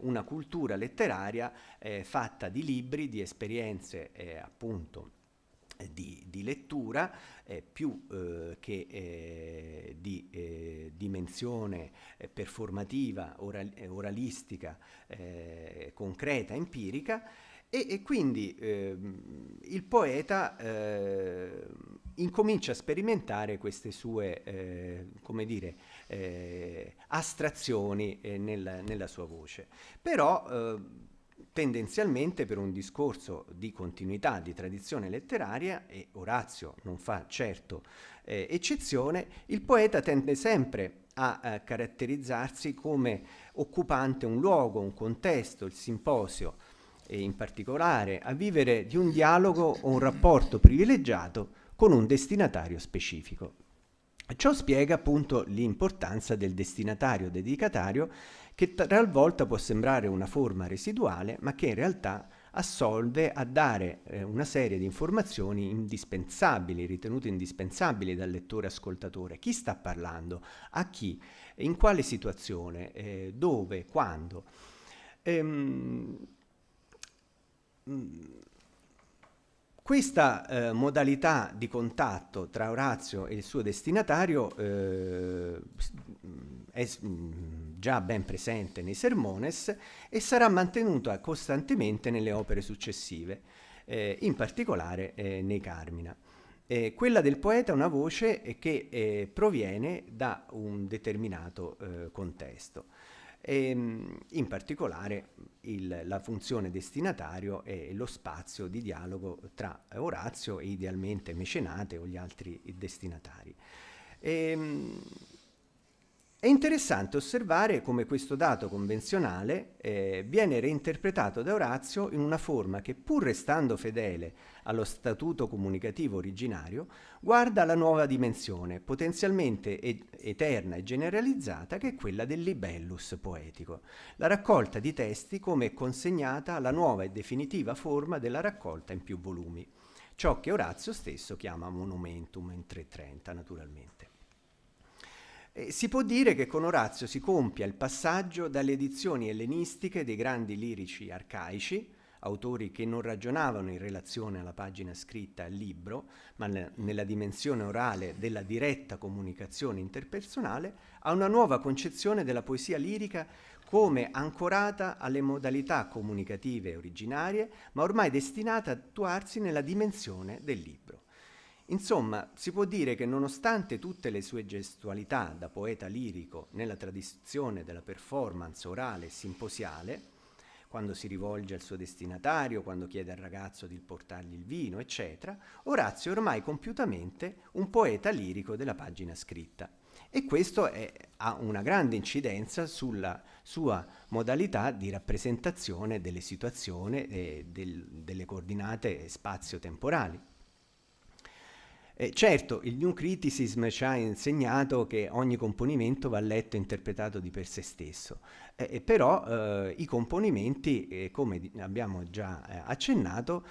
una cultura letteraria fatta di libri, di esperienze appunto di lettura, più che di dimensione performativa, oralistica, concreta, empirica. E quindi il poeta incomincia a sperimentare queste sue, come dire, astrazioni nella sua voce. Però tendenzialmente per un discorso di continuità, di tradizione letteraria, e Orazio non fa certo eccezione, il poeta tende sempre a caratterizzarsi come occupante un luogo, un contesto, il simposio, e in particolare a vivere di un dialogo o un rapporto privilegiato con un destinatario specifico. Ciò spiega appunto l'importanza del destinatario dedicatario, che talvolta può sembrare una forma residuale, ma che in realtà assolve a dare una serie di informazioni indispensabili, ritenute indispensabili dal lettore ascoltatore. Chi sta parlando? A chi? In quale situazione? Dove? Quando? Questa modalità di contatto tra Orazio e il suo destinatario è già ben presente nei Sermones e sarà mantenuta costantemente nelle opere successive, in particolare nei Carmina. Quella del poeta è una voce che proviene da un determinato contesto. In particolare la funzione destinatario è lo spazio di dialogo tra Orazio e idealmente Mecenate o gli altri destinatari. È interessante osservare come questo dato convenzionale viene reinterpretato da Orazio in una forma che, pur restando fedele allo statuto comunicativo originario, guarda alla nuova dimensione, potenzialmente eterna e generalizzata, che è quella del libellus poetico, la raccolta di testi come è consegnata alla nuova e definitiva forma della raccolta in più volumi, ciò che Orazio stesso chiama monumentum in 330, naturalmente. Si può dire che con Orazio si compia il passaggio dalle edizioni ellenistiche dei grandi lirici arcaici, autori che non ragionavano in relazione alla pagina scritta al libro, ma nella dimensione orale della diretta comunicazione interpersonale, a una nuova concezione della poesia lirica come ancorata alle modalità comunicative originarie, ma ormai destinata ad attuarsi nella dimensione del libro. Insomma, si può dire che nonostante tutte le sue gestualità da poeta lirico nella tradizione della performance orale e simposiale, quando si rivolge al suo destinatario, quando chiede al ragazzo di portargli il vino, eccetera, Orazio è ormai compiutamente un poeta lirico della pagina scritta. E questo ha una grande incidenza sulla sua modalità di rappresentazione delle situazioni e delle coordinate spazio-temporali. Certo, il New Criticism ci ha insegnato che ogni componimento va letto e interpretato di per sé stesso, però i componimenti, come abbiamo già accennato,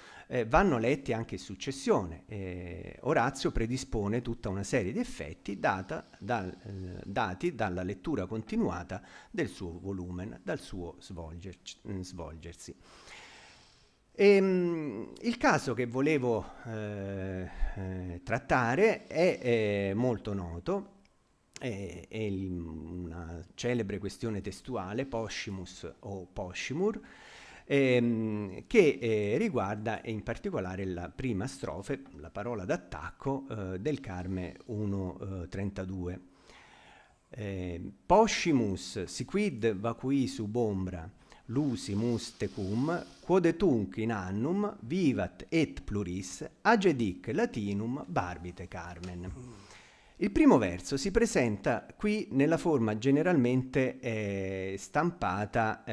vanno letti anche in successione. Orazio predispone tutta una serie di effetti dati dalla lettura continuata del suo volumen, dal suo svolgersi. Il caso che volevo trattare è molto noto una celebre questione testuale, Poscimus o Poscimur, che riguarda in particolare la prima strofe, la parola d'attacco del Carme 1.32. Poscimus siquid vacui sub ombra lusimus tecum quod tunc in annum vivat et pluris agedic latinum barbite Carmen. Il primo verso si presenta qui nella forma generalmente stampata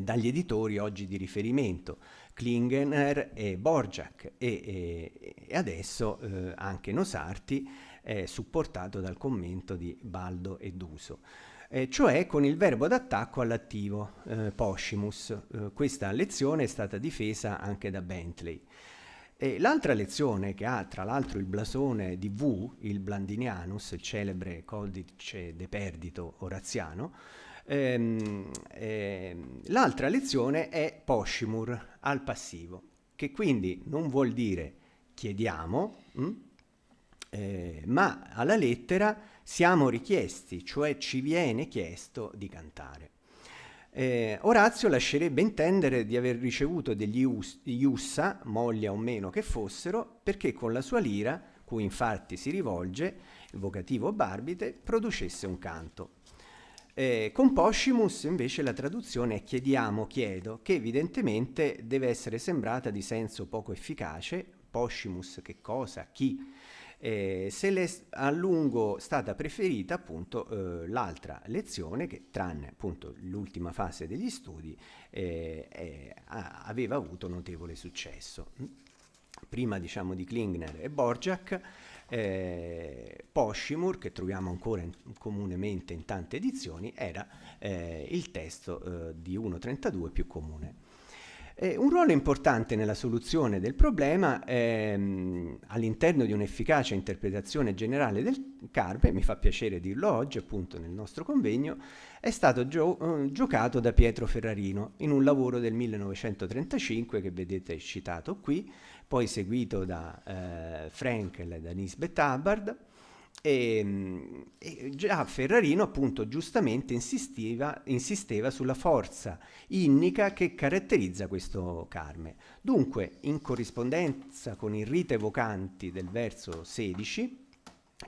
dagli editori oggi di riferimento, Klingener e Borjak, e adesso anche Nosarti, supportato dal commento di Baldo e Duso. Cioè con il verbo d'attacco all'attivo, poscimus. Questa lezione è stata difesa anche da Bentley. L'altra lezione, che ha tra l'altro il blasone di V, il Blandinianus, il celebre codice de perdito oraziano, l'altra lezione è poscimur, al passivo, che quindi non vuol dire chiediamo, ma alla lettera siamo richiesti, cioè ci viene chiesto di cantare. Orazio lascerebbe intendere di aver ricevuto degli iussa, moglia o meno che fossero, perché con la sua lira, cui infatti si rivolge, il vocativo barbite, producesse un canto. Con poscimus invece la traduzione è chiediamo, chiedo, che evidentemente deve essere sembrata di senso poco efficace. Poscimus che cosa, chi? Se le è a lungo stata preferita appunto l'altra lezione, che tranne appunto l'ultima fase degli studi aveva avuto notevole successo. Prima diciamo di Klingner e Borjak, Poscimur, che troviamo ancora comunemente in tante edizioni, era il testo di 1.32 più comune. Un ruolo importante nella soluzione del problema all'interno di un'efficace interpretazione generale del Carme, mi fa piacere dirlo oggi appunto nel nostro convegno, è stato giocato da Pietro Ferrarino in un lavoro del 1935 che vedete citato qui, poi seguito da Frenkel e da Nisbet Hubbard. E già Ferrarino appunto giustamente insisteva sulla forza innica che caratterizza questo Carme. Dunque, in corrispondenza con il rite evocanti del verso 16,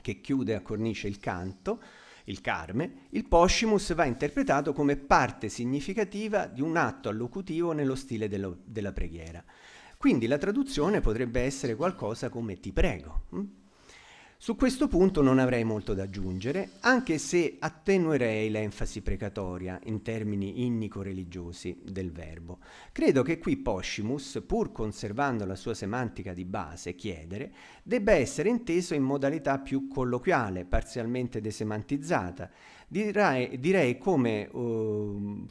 che chiude a cornice il canto, il Carme, il poscimus va interpretato come parte significativa di un atto allocutivo nello stile della preghiera. Quindi la traduzione potrebbe essere qualcosa come ti prego. Su questo punto non avrei molto da aggiungere, anche se attenuerei l'enfasi precatoria in termini innico-religiosi del verbo. Credo che qui poscimus, pur conservando la sua semantica di base, chiedere, debba essere inteso in modalità più colloquiale, parzialmente desemantizzata. Direi come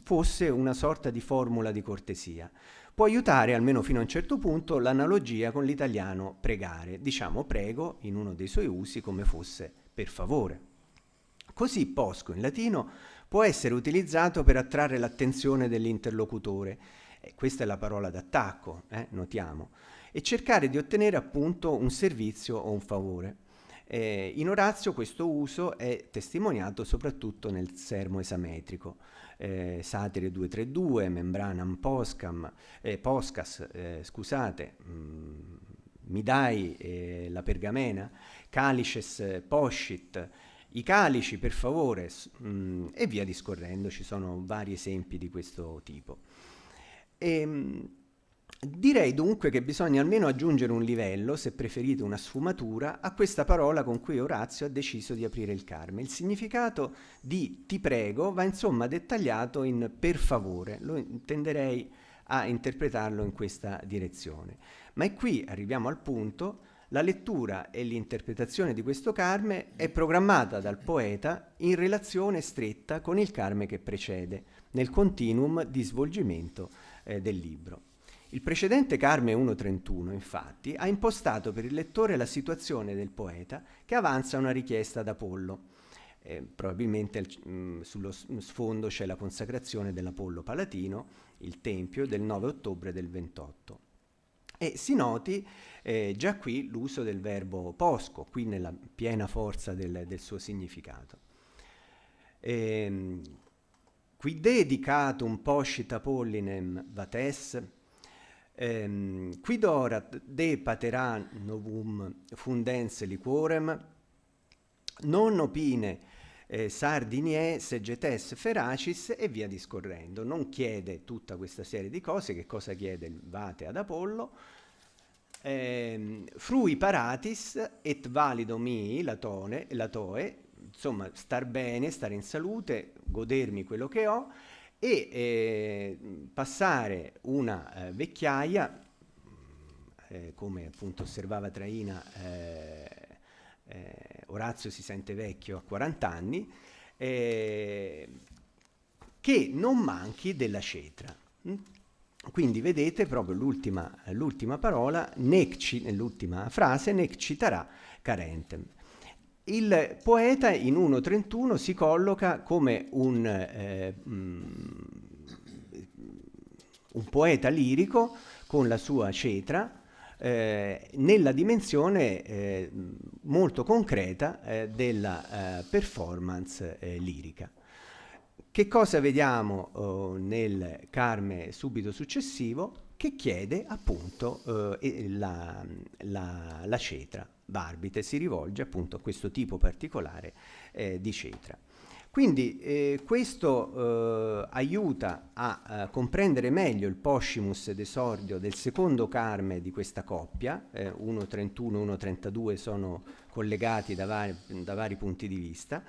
fosse una sorta di formula di cortesia. Può aiutare, almeno fino a un certo punto, l'analogia con l'italiano pregare. Diciamo prego in uno dei suoi usi come fosse per favore. Così posco in latino può essere utilizzato per attrarre l'attenzione dell'interlocutore, questa è la parola d'attacco, notiamo, e cercare di ottenere appunto un servizio o un favore. In Orazio questo uso è testimoniato soprattutto nel sermo esametrico. Satire 232, membranam poscas, mi dai la pergamena, calices poscit, i calici per favore, e via discorrendo, ci sono vari esempi di questo tipo. Direi dunque che bisogna almeno aggiungere un livello, se preferite una sfumatura, a questa parola con cui Orazio ha deciso di aprire il Carme. Il significato di ti prego va insomma dettagliato in per favore, lo intenderei a interpretarlo in questa direzione. Ma qui arriviamo al punto, la lettura e l'interpretazione di questo Carme è programmata dal poeta in relazione stretta con il Carme che precede, nel continuum di svolgimento del libro. Il precedente Carme 1.31, infatti, ha impostato per il lettore la situazione del poeta che avanza una richiesta ad Apollo. Probabilmente sullo sfondo c'è la consacrazione dell'Apollo Palatino, il Tempio, del 9 ottobre del 28. E si noti già qui l'uso del verbo posco, qui nella piena forza del suo significato. Qui dedicatum poscita pollinem vates, quid orat de patera novum fundens liquorem, non opine sardinie segetes feracis, e via discorrendo. Non chiede tutta questa serie di cose. Che cosa chiede il vate ad Apollo? Frui paratis et valido mi latoe, insomma star bene, stare in salute, godermi quello che ho, e passare una vecchiaia, come appunto osservava Traina. Orazio si sente vecchio a 40 anni, che non manchi della cetra. Quindi vedete proprio l'ultima parola, nell'ultima frase, nec citara carentem. Il poeta in 1.31 si colloca come un poeta lirico con la sua cetra, nella dimensione molto concreta della performance lirica. Che cosa vediamo nel Carme subito successivo? Che chiede appunto la cetra. Barbite si rivolge appunto a questo tipo particolare di cetra. Quindi questo aiuta a comprendere meglio il poscimus d'esordio del secondo Carme di questa coppia. 1.31 e 1.32 sono collegati da vari punti di vista.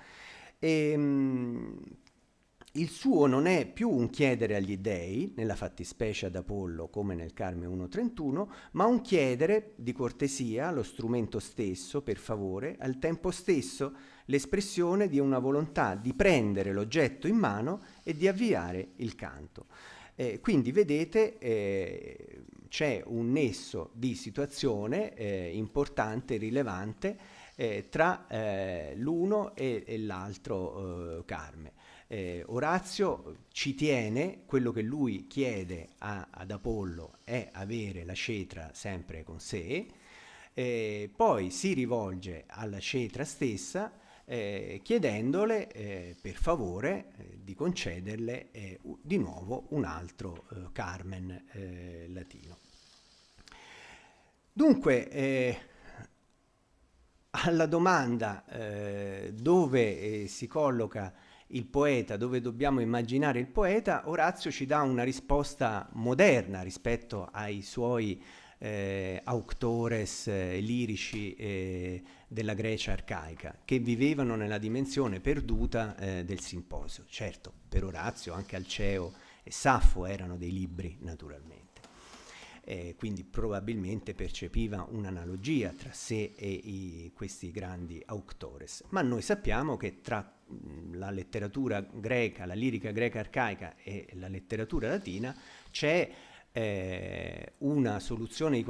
Il suo non è più un chiedere agli dei, nella fattispecie ad Apollo come nel Carme 1.31, ma un chiedere di cortesia allo strumento stesso, per favore, al tempo stesso l'espressione di una volontà di prendere l'oggetto in mano e di avviare il canto. Quindi vedete c'è un nesso di situazione importante, rilevante, tra l'uno e l'altro Carme. Orazio ci tiene, quello che lui chiede ad Apollo è avere la cetra sempre con sé, poi si rivolge alla cetra stessa chiedendole per favore di concederle di nuovo un altro Carmen latino. Dunque, alla domanda dove si colloca il poeta, dove dobbiamo immaginare il poeta, Orazio ci dà una risposta moderna rispetto ai suoi auctores lirici della Grecia arcaica, che vivevano nella dimensione perduta del simposio. Certo, per Orazio anche Alceo e Saffo erano dei libri, naturalmente. Quindi probabilmente percepiva un'analogia tra sé e questi grandi auctores. Ma noi sappiamo che tra la letteratura greca, la lirica greca arcaica e la letteratura latina c'è una soluzione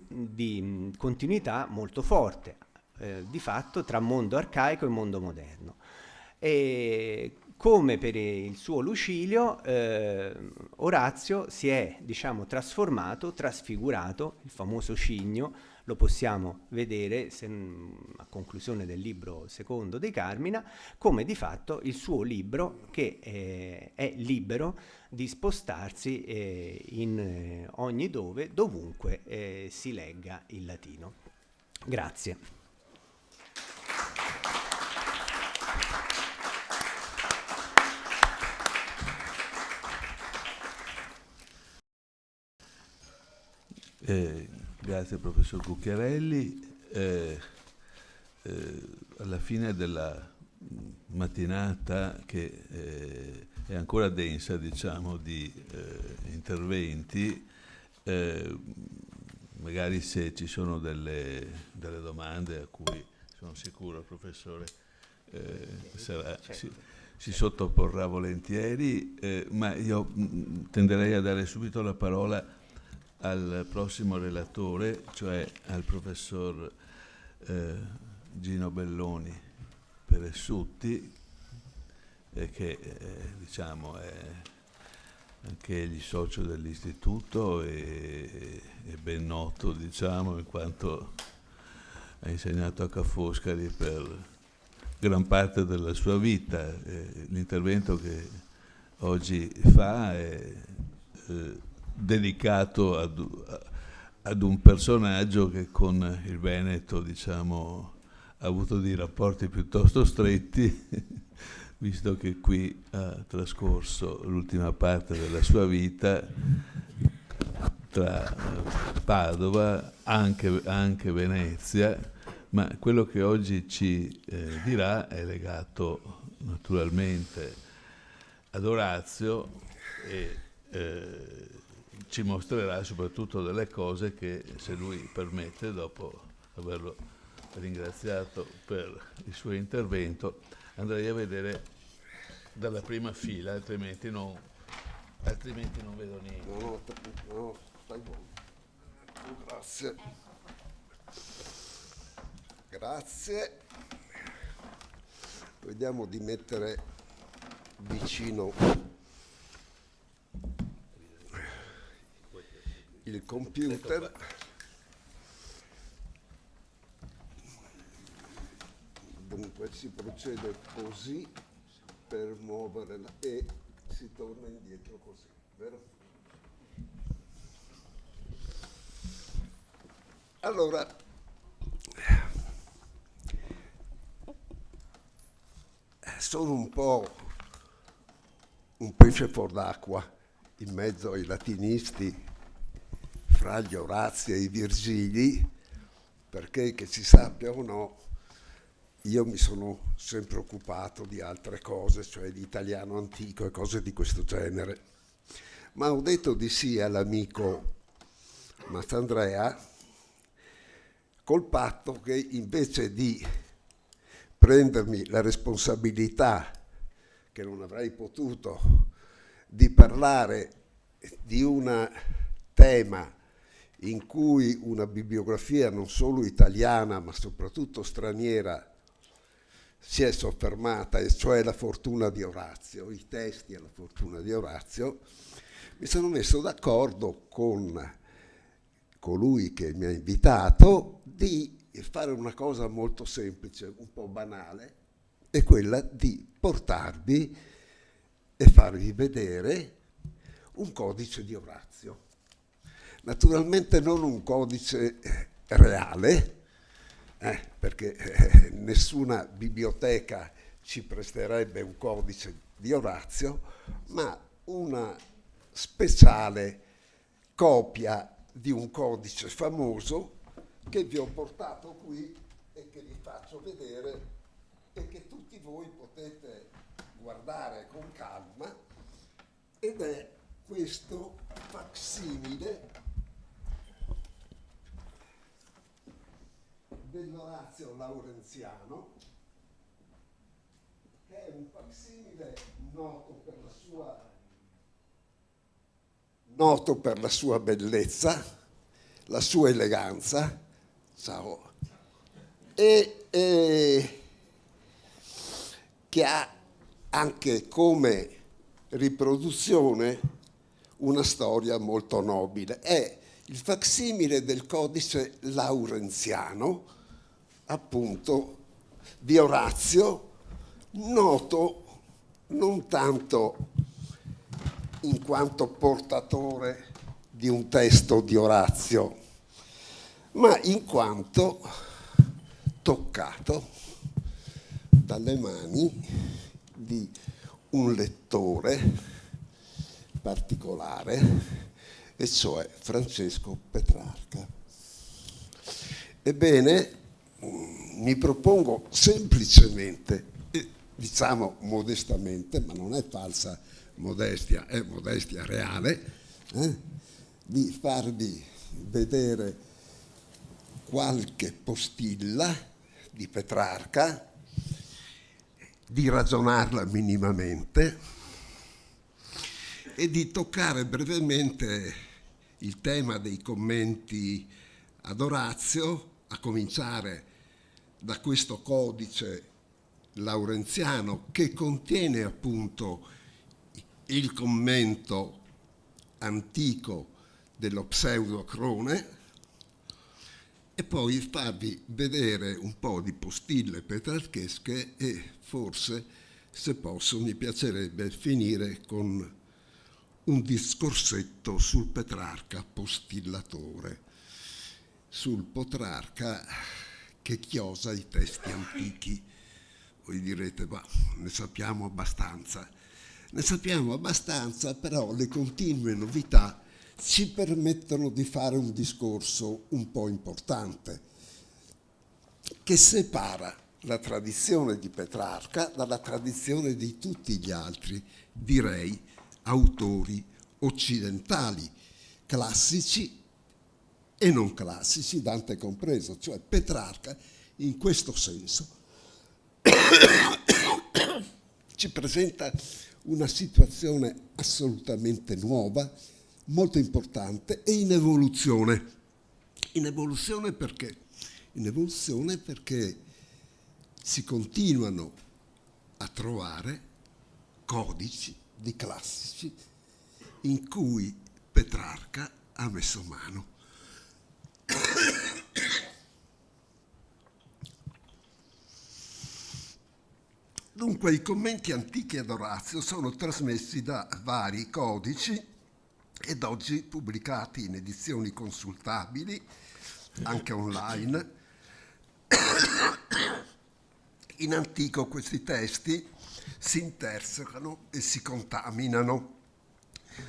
di continuità molto forte, di fatto, tra mondo arcaico e mondo moderno. E come per il suo Lucilio, Orazio si è, diciamo, trasfigurato, il famoso cigno, lo possiamo vedere a conclusione del libro secondo dei Carmina, come di fatto il suo libro che è libero di spostarsi in ogni dovunque si legga il latino. Grazie. Grazie professor Cucchiarelli. Alla fine della mattinata, che è ancora densa, diciamo, di interventi, magari se ci sono delle domande a cui sono sicuro il professore si sottoporrà volentieri, ma io tenderei a dare subito la parola al prossimo relatore, cioè al professor Gino Belloni Peressutti, che diciamo anche egli socio dell'istituto e ben noto, diciamo, in quanto ha insegnato a Ca' Foscari per gran parte della sua vita. L'intervento che oggi fa è dedicato ad un personaggio che con il Veneto, diciamo, ha avuto dei rapporti piuttosto stretti, visto che qui ha trascorso l'ultima parte della sua vita tra Padova, anche Venezia, ma quello che oggi ci dirà è legato naturalmente ad Orazio e ci mostrerà soprattutto delle cose che, se lui permette, dopo averlo ringraziato per il suo intervento, andrei a vedere dalla prima fila, altrimenti non vedo niente. No, stai buono. Grazie. Grazie. Vediamo di mettere vicino il computer. Dunque si procede così per muovere e si torna indietro così, vero? Allora, sono un po' un pesce fuor d'acqua in mezzo ai latinisti, fra gli Orazi e i Virgili, perché, che si sappia o no, io mi sono sempre occupato di altre cose, cioè di italiano antico e cose di questo genere. Ma ho detto di sì all'amico Mastandrea col patto che, invece di prendermi la responsabilità, che non avrei potuto, di parlare di un tema in cui una bibliografia non solo italiana ma soprattutto straniera si è soffermata, e cioè la fortuna di Orazio, i testi e la fortuna di Orazio, mi sono messo d'accordo con colui che mi ha invitato di fare una cosa molto semplice, un po' banale, è quella di portarvi e farvi vedere un codice di Orazio. Naturalmente non un codice reale, perché nessuna biblioteca ci presterebbe un codice di Orazio, ma una speciale copia di un codice famoso che vi ho portato qui e che vi faccio vedere e che tutti voi potete guardare con calma, ed è questo facsimile dell'Orazio Laurenziano, che è un facsimile noto per la sua bellezza, la sua eleganza, ciao, e che ha anche come riproduzione una storia molto nobile. È il facsimile del codice laurenziano, appunto, di Orazio, noto non tanto in quanto portatore di un testo di Orazio, ma in quanto toccato dalle mani di un lettore particolare, e cioè Francesco Petrarca. Ebbene, mi propongo semplicemente, diciamo modestamente, ma non è falsa modestia, è modestia reale, di farvi vedere qualche postilla di Petrarca, di ragionarla minimamente e di toccare brevemente il tema dei commenti ad Orazio, a cominciare da questo codice laurenziano che contiene appunto il commento antico dello pseudo-Acrone, e poi farvi vedere un po' di postille petrarchesche e forse, se posso, mi piacerebbe finire con un discorsetto sul Petrarca postillatore, sul Petrarca che chiosa i testi antichi. Voi direte, ma ne sappiamo abbastanza. Ne sappiamo abbastanza, però le continue novità ci permettono di fare un discorso un po' importante, che separa la tradizione di Petrarca dalla tradizione di tutti gli altri, direi, autori occidentali, classici e non classici, Dante compreso. Cioè Petrarca, in questo senso, ci presenta una situazione assolutamente nuova, molto importante e in evoluzione. In evoluzione perché? In evoluzione perché si continuano a trovare codici di classici in cui Petrarca ha messo mano. Dunque i commenti antichi ad Orazio sono trasmessi da vari codici ed oggi pubblicati in edizioni consultabili, anche online. In antico questi testi si intersecano e si contaminano.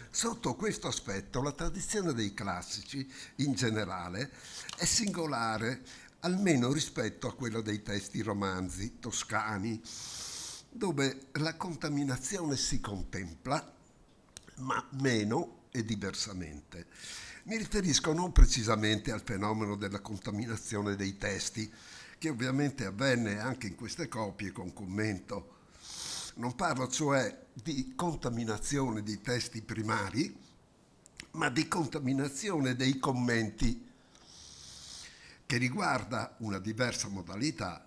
Sotto questo aspetto la tradizione dei classici, in generale, è singolare, almeno rispetto a quella dei testi romanzi toscani, dove la contaminazione si contempla, ma meno e diversamente. Mi riferisco non precisamente al fenomeno della contaminazione dei testi, che ovviamente avvenne anche in queste copie con commento. Non parlo cioè di contaminazione dei testi primari, ma di contaminazione dei commenti, che riguarda una diversa modalità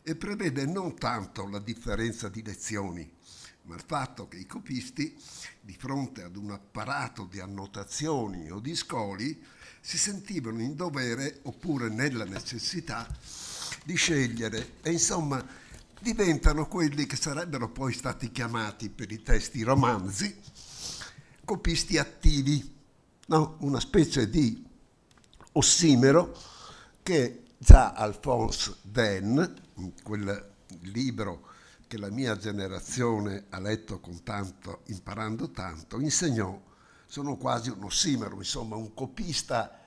e prevede non tanto la differenza di lezioni, ma il fatto che i copisti, di fronte ad un apparato di annotazioni o di scoli, si sentivano in dovere oppure nella necessità di scegliere e insomma diventano quelli che sarebbero poi stati chiamati per i testi romanzi copisti attivi, no? Una specie di ossimero che già Alphonse Daine, in quel libro che la mia generazione ha letto con tanto, imparando tanto, insegnò. Sono quasi un ossimero, insomma un copista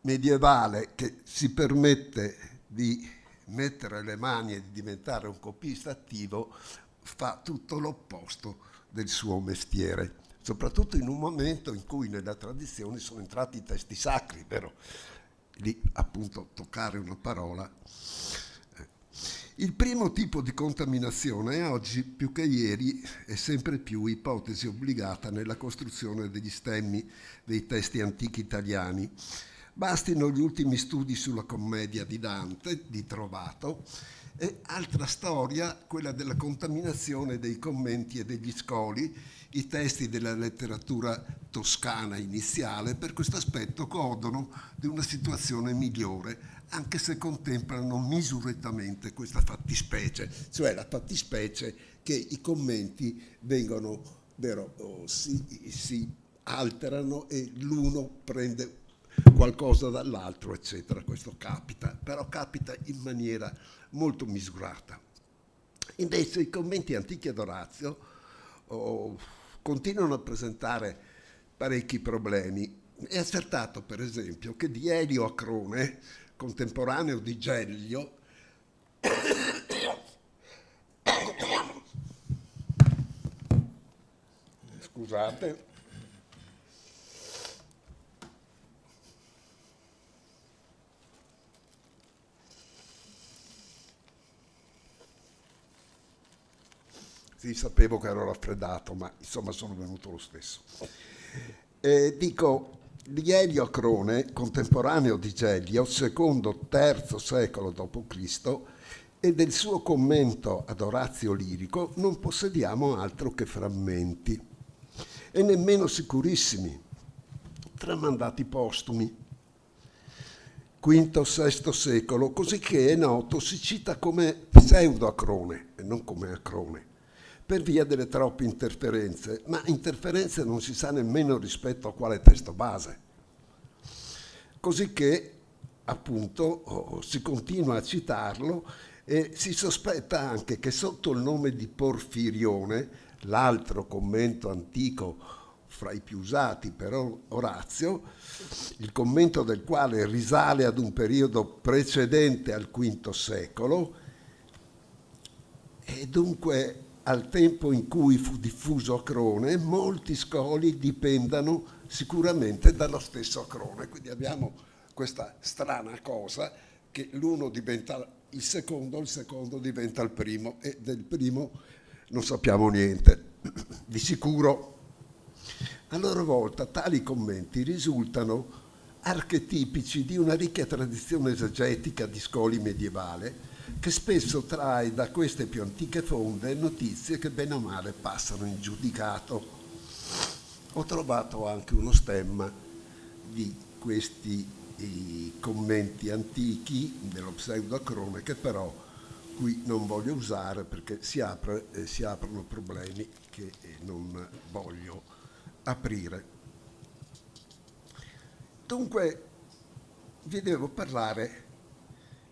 medievale che si permette di mettere le mani e di diventare un copista attivo fa tutto l'opposto del suo mestiere, soprattutto in un momento in cui nella tradizione sono entrati i testi sacri, vero? Lì appunto toccare una parola. Il primo tipo di contaminazione oggi più che ieri è sempre più ipotesi obbligata nella costruzione degli stemmi dei testi antichi italiani. Bastino gli ultimi studi sulla commedia di Dante, di Trovato, e altra storia, quella della contaminazione dei commenti e degli scoli, i testi della letteratura toscana iniziale, per questo aspetto godono di una situazione migliore, anche se contemplano misuratamente questa fattispecie, cioè la fattispecie che i commenti vengono, si alterano e l'uno prende qualcosa dall'altro, eccetera. Questo capita, però capita in maniera molto misurata. Invece i commenti antichi ad Orazio continuano a presentare parecchi problemi. È accertato, per esempio, che di Elio Acrone, contemporaneo di Gellio, scusate, sì, sapevo che ero raffreddato, ma insomma sono venuto lo stesso. Dico, di Elio Acrone, contemporaneo di Gellio, secondo-terzo secolo d.C., e del suo commento ad Orazio Lirico non possediamo altro che frammenti, e nemmeno sicurissimi, tramandati postumi. V-VI secolo, così che è noto, si cita come pseudo-acrone e non come acrone, per via delle troppe interferenze, ma interferenze non si sa nemmeno rispetto a quale testo base. Così che, appunto, si continua a citarlo e si sospetta anche che sotto il nome di Porfirione, l'altro commento antico fra i più usati per Orazio, il commento del quale risale ad un periodo precedente al V secolo e dunque al tempo in cui fu diffuso Acrone, molti scoli dipendano sicuramente dallo stesso Acrone. Quindi abbiamo questa strana cosa che l'uno diventa il secondo diventa il primo e del primo non sappiamo niente. Di sicuro a loro volta tali commenti risultano archetipici di una ricca tradizione esegetica di scoli medievale che spesso trae da queste più antiche fonti notizie che bene o male passano in giudicato. Ho trovato anche uno stemma di questi commenti antichi dello pseudoacrone che però qui non voglio usare perché si aprono problemi che non voglio aprire. Dunque vi devo parlare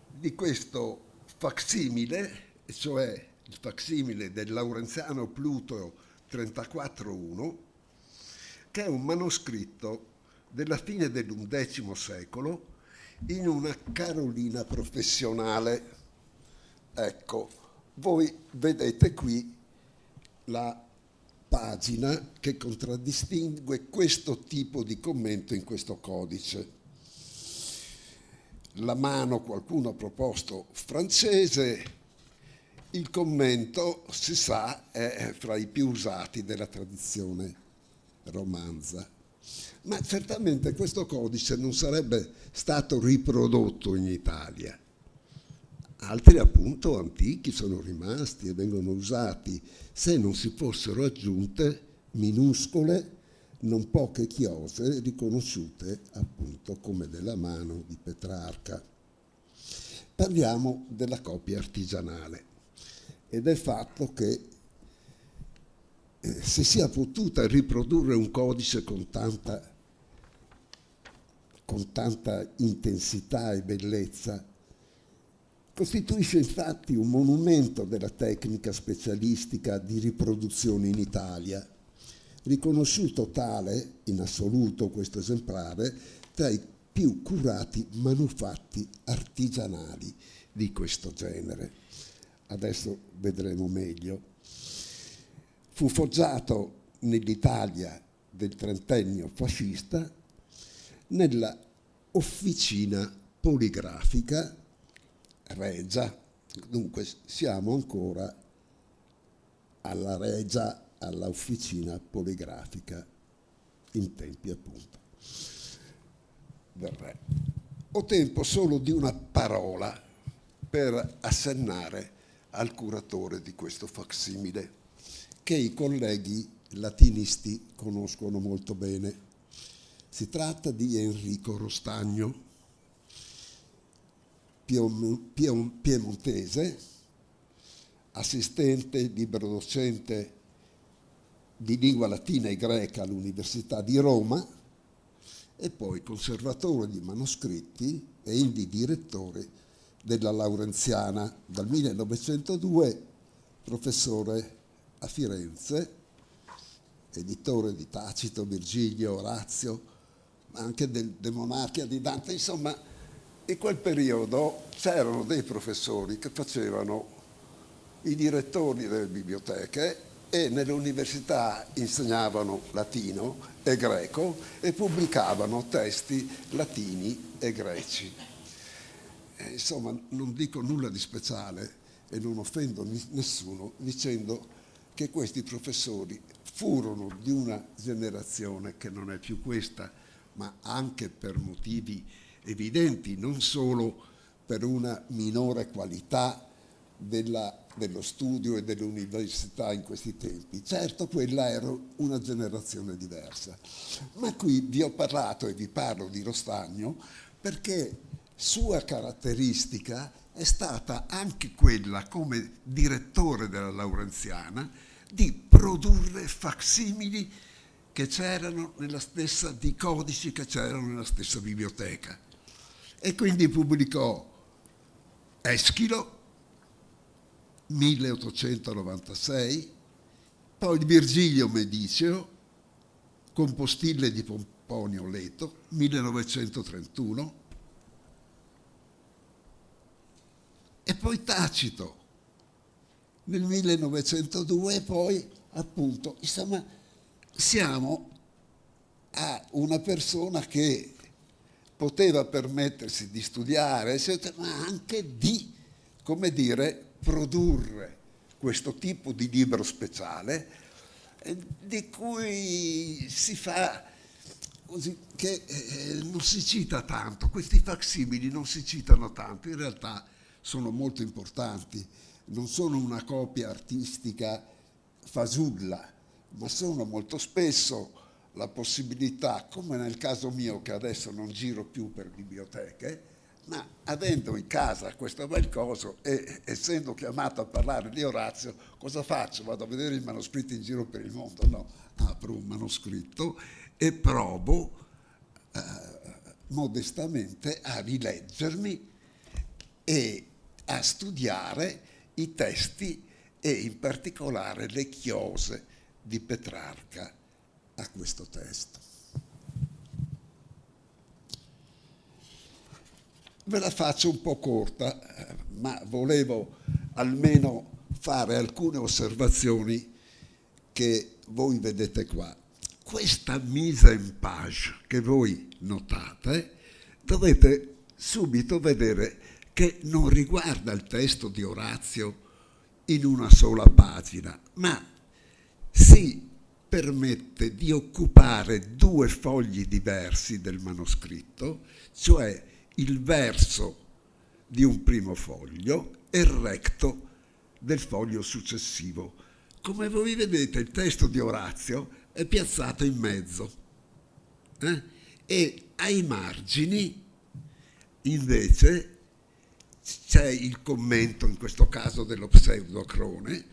di questo facsimile, cioè il facsimile del Laurenziano Pluteo 34.1, che è un manoscritto della fine dell'XI secolo in una carolina professionale. Ecco, voi vedete qui la pagina che contraddistingue questo tipo di commento in questo codice. La mano qualcuno ha proposto francese, il commento si sa è fra i più usati della tradizione romanza. Ma certamente questo codice non sarebbe stato riprodotto in Italia. Altri appunto antichi sono rimasti e vengono usati se non si fossero aggiunte minuscole, non poche chiose riconosciute appunto come della mano di Petrarca. Parliamo della copia artigianale e del fatto che si sia potuta riprodurre un codice con tanta intensità e bellezza costituisce infatti un monumento della tecnica specialistica di riproduzione in Italia, riconosciuto tale in assoluto questo esemplare tra i più curati manufatti artigianali di questo genere. Adesso vedremo meglio. Fu forgiato nell'Italia del trentennio fascista nella officina poligrafica Regia, dunque siamo ancora alla Regia, alla officina poligrafica in tempi appunto del re. Ho tempo solo di una parola per assennare al curatore di questo facsimile che i colleghi latinisti conoscono molto bene. Si tratta di Enrico Rostagno, piemontese, assistente, libero docente di lingua latina e greca all'Università di Roma e poi conservatore di manoscritti e indi direttore della Laurenziana. Dal 1902 professore a Firenze, editore di Tacito, Virgilio, Orazio, ma anche De Monarchia di Dante. Insomma, in quel periodo c'erano dei professori che facevano i direttori delle biblioteche e nelle università insegnavano latino e greco e pubblicavano testi latini e greci. Insomma, non dico nulla di speciale e non offendo nessuno dicendo che questi professori furono di una generazione che non è più questa, ma anche per motivi evidenti, non solo per una minore qualità della dello studio e dell'università in questi tempi. Certo, quella era una generazione diversa. Ma qui vi ho parlato e vi parlo di Rostagno perché sua caratteristica è stata anche quella, come direttore della Laurenziana, di produrre facsimili che c'erano nella stessa, di codici che c'erano nella stessa biblioteca. E quindi pubblicò Eschilo, 1896, poi il Virgilio Mediceo, con postille di Pomponio Leto, 1931, e poi Tacito, nel 1902, e poi appunto, insomma, siamo a una persona che poteva permettersi di studiare, ma anche di, come dire, produrre questo tipo di libro speciale di cui si fa così che non si cita tanto, questi facsimili non si citano tanto, in realtà sono molto importanti, non sono una copia artistica fasulla, ma sono molto spesso la possibilità, come nel caso mio che adesso non giro più per biblioteche, ma avendo in casa questo bel coso e essendo chiamato a parlare di Orazio, cosa faccio? Vado a vedere i manoscritti in giro per il mondo? No, apro un manoscritto e provo modestamente a rileggermi e a studiare i testi e in particolare le chiose di Petrarca a questo testo. Ve la faccio un po' corta, ma volevo almeno fare alcune osservazioni che voi vedete qua. Questa mise en page che voi notate, dovete subito vedere che non riguarda il testo di Orazio in una sola pagina, ma si permette di occupare due fogli diversi del manoscritto, cioè il verso di un primo foglio e il recto del foglio successivo. Come voi vedete, il testo di Orazio è piazzato in mezzo e ai margini invece c'è il commento, in questo caso dello pseudocrone,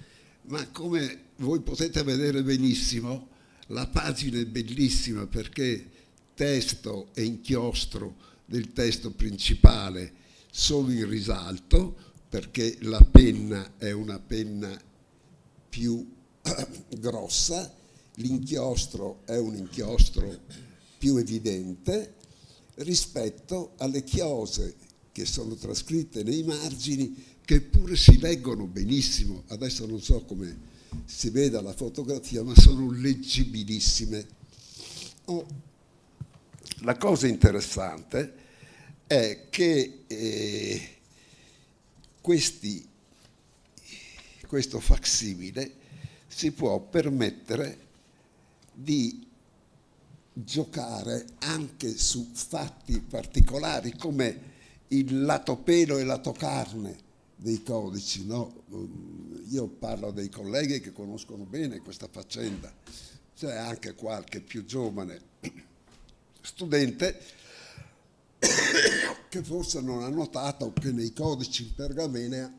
ma come voi potete vedere benissimo, la pagina è bellissima perché testo e inchiostro del testo principale sono in risalto, perché la penna è una penna più grossa, l'inchiostro è un inchiostro più evidente rispetto alle chiose che sono trascritte nei margini, che pure si leggono benissimo. Adesso non so come si veda la fotografia, ma sono leggibilissime. La cosa interessante è che questo facsimile si può permettere di giocare anche su fatti particolari come il lato pelo e lato carne dei codici, no? Io parlo dei colleghi che conoscono bene questa faccenda, c'è anche qualche più giovane studente che forse non ha notato che nei codici in pergamena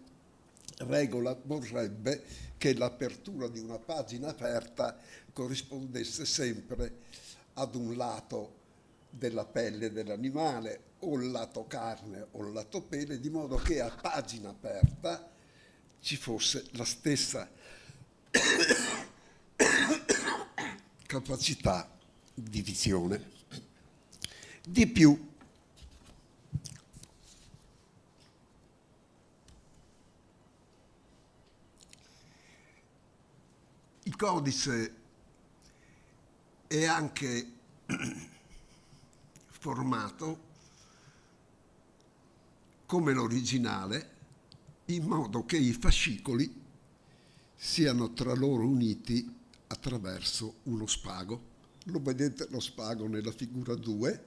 regola vorrebbe che l'apertura di una pagina aperta corrispondesse sempre ad un lato della pelle dell'animale, o il lato carne o il lato pelle, di modo che a pagina aperta ci fosse la stessa capacità di visione. Di più, il codice è anche formato come l'originale, in modo che i fascicoli siano tra loro uniti attraverso uno spago. Lo vedete lo spago nella figura 2,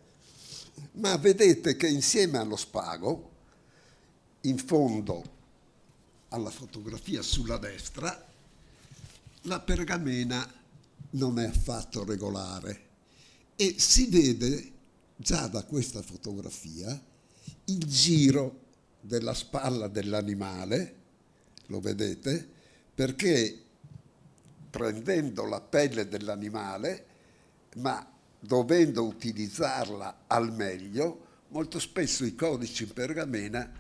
ma vedete che insieme allo spago, in fondo alla fotografia sulla destra, la pergamena non è affatto regolare e si vede già da questa fotografia il giro della spalla dell'animale, lo vedete, perché prendendo la pelle dell'animale, ma dovendo utilizzarla al meglio, molto spesso i codici in pergamena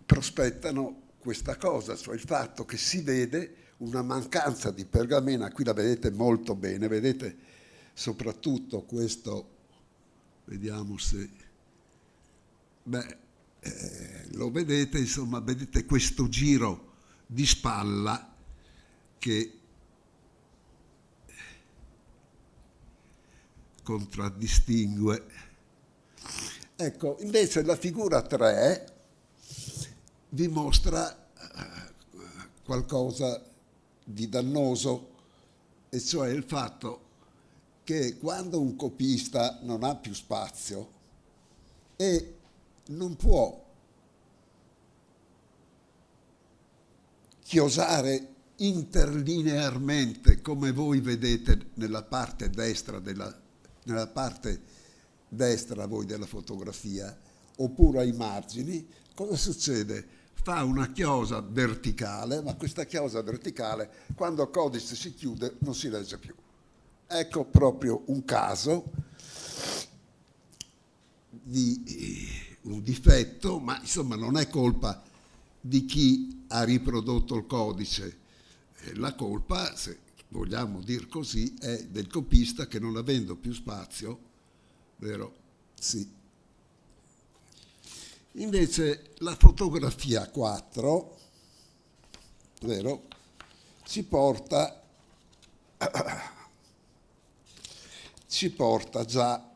prospettano questa cosa, cioè il fatto che si vede una mancanza di pergamena. Qui la vedete molto bene, vedete soprattutto questo, vediamo se, lo vedete, insomma, vedete questo giro di spalla che contraddistingue. Ecco, invece la figura 3 vi mostra qualcosa di dannoso, e cioè il fatto che quando un copista non ha più spazio e non può chiosare interlinearmente, come voi vedete nella parte destra voi della fotografia, oppure ai margini, cosa succede? Fa una chiosa verticale, ma questa chiosa verticale, quando il codice si chiude, non si legge più. Ecco proprio un caso di un difetto, ma insomma non è colpa di chi ha riprodotto il codice. La colpa, se vogliamo dir così, è del copista che, non avendo più spazio, vero? Sì. Invece la fotografia 4, vero, ci porta già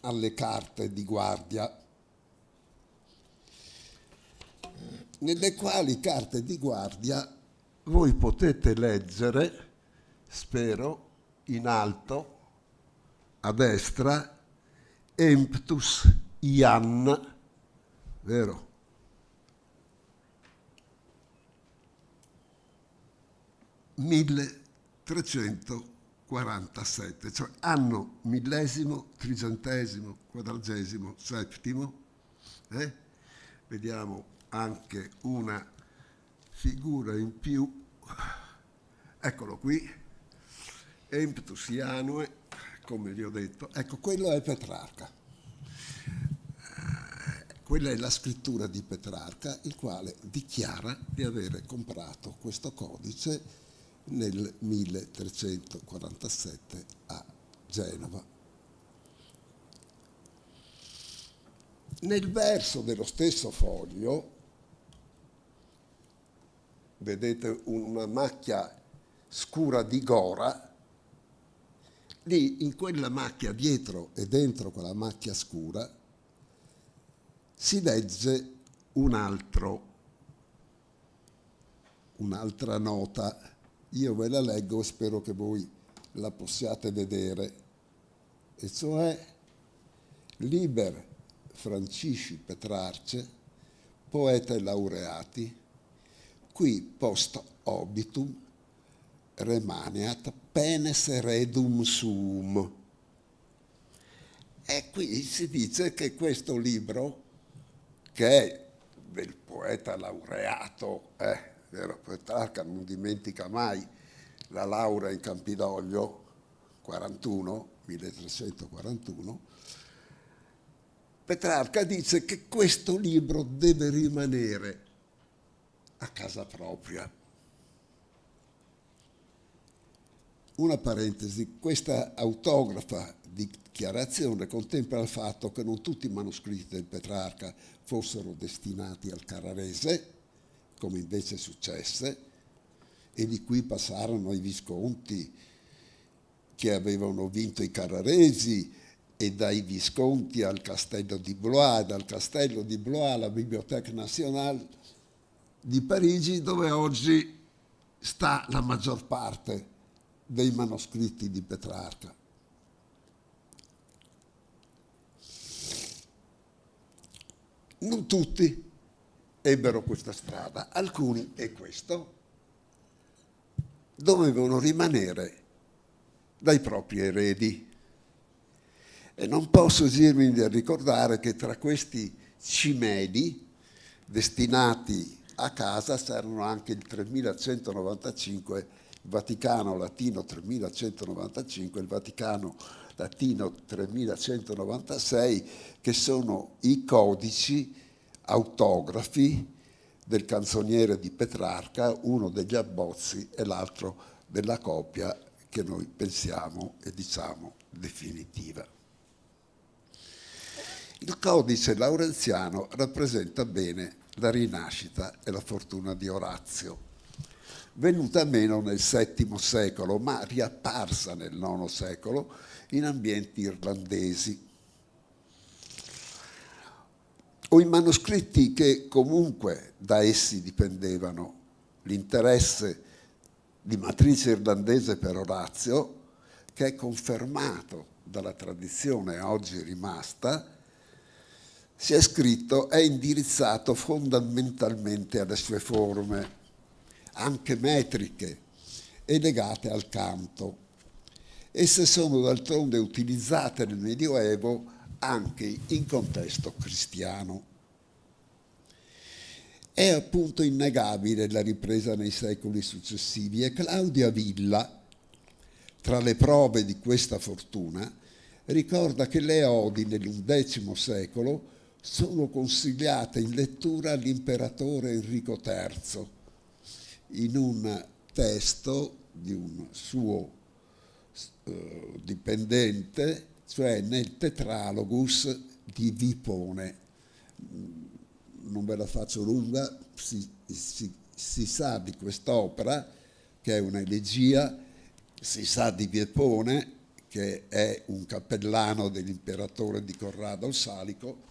alle carte di guardia, nelle quali carte di guardia voi potete leggere, spero, in alto, a destra, Emptus Ian, vero? (1347), cioè anno millesimo, trigentesimo, quadragesimo, settimo. Vediamo anche una figura in più, eccolo qui, Emptus Ianue, come vi ho detto. Ecco, quello è Petrarca. Quella è la scrittura di Petrarca, il quale dichiara di avere comprato questo codice nel 1347 a Genova. Nel verso dello stesso foglio vedete una macchia scura di Gora. Lì, in quella macchia, dietro e dentro quella macchia scura, si legge un'altra nota. Io ve la leggo e spero che voi la possiate vedere, e cioè: Liber Francisci Petrarce, poeta e laureati, qui post obitum remaneat penes redum suum. E qui si dice che questo libro, che è del poeta laureato, vero? Petrarca non dimentica mai la laurea in Campidoglio, 1341, Petrarca dice che questo libro deve rimanere a casa propria. Una parentesi: questa autografa dichiarazione contempla il fatto che non tutti i manoscritti del Petrarca fossero destinati al Carrarese, come invece successe, e di cui passarono ai Visconti che avevano vinto i Carraresi, e dai Visconti al Castello di Blois, dal Castello di Blois alla Bibliothèque Nationale di Parigi, dove oggi sta la maggior parte dei manoscritti di Petrarca. Non tutti, ebbero questa strada. Alcuni, e questo, dovevano rimanere dai propri eredi. E non posso esirmi di ricordare che tra questi cimeli destinati a casa c'erano anche il 3195, il Vaticano Latino 3195, il Vaticano Latino 3196, che sono i codici autografi del canzoniere di Petrarca, uno degli abbozzi e l'altro della copia che noi pensiamo e diciamo definitiva. Il codice laurenziano rappresenta bene la rinascita e la fortuna di Orazio, venuta meno nel VII secolo, ma riapparsa nel IX secolo in ambienti irlandesi, o in manoscritti che comunque da essi dipendevano. L'interesse di matrice irlandese per Orazio, che è confermato dalla tradizione oggi rimasta, si è scritto, è indirizzato fondamentalmente alle sue forme, anche metriche e legate al canto. Esse sono d'altronde utilizzate nel Medioevo anche in contesto cristiano. È appunto innegabile la ripresa nei secoli successivi e Claudia Villa, tra le prove di questa fortuna, ricorda che le odi nell'undecimo secolo sono consigliate in lettura all'imperatore Enrico III in un testo di un suo dipendente, cioè nel Tetralogus di Vipone. Non ve la faccio lunga, si sa di quest'opera, che è un'elegia, si sa di Vipone, che è un cappellano dell'imperatore di Corrado il Salico.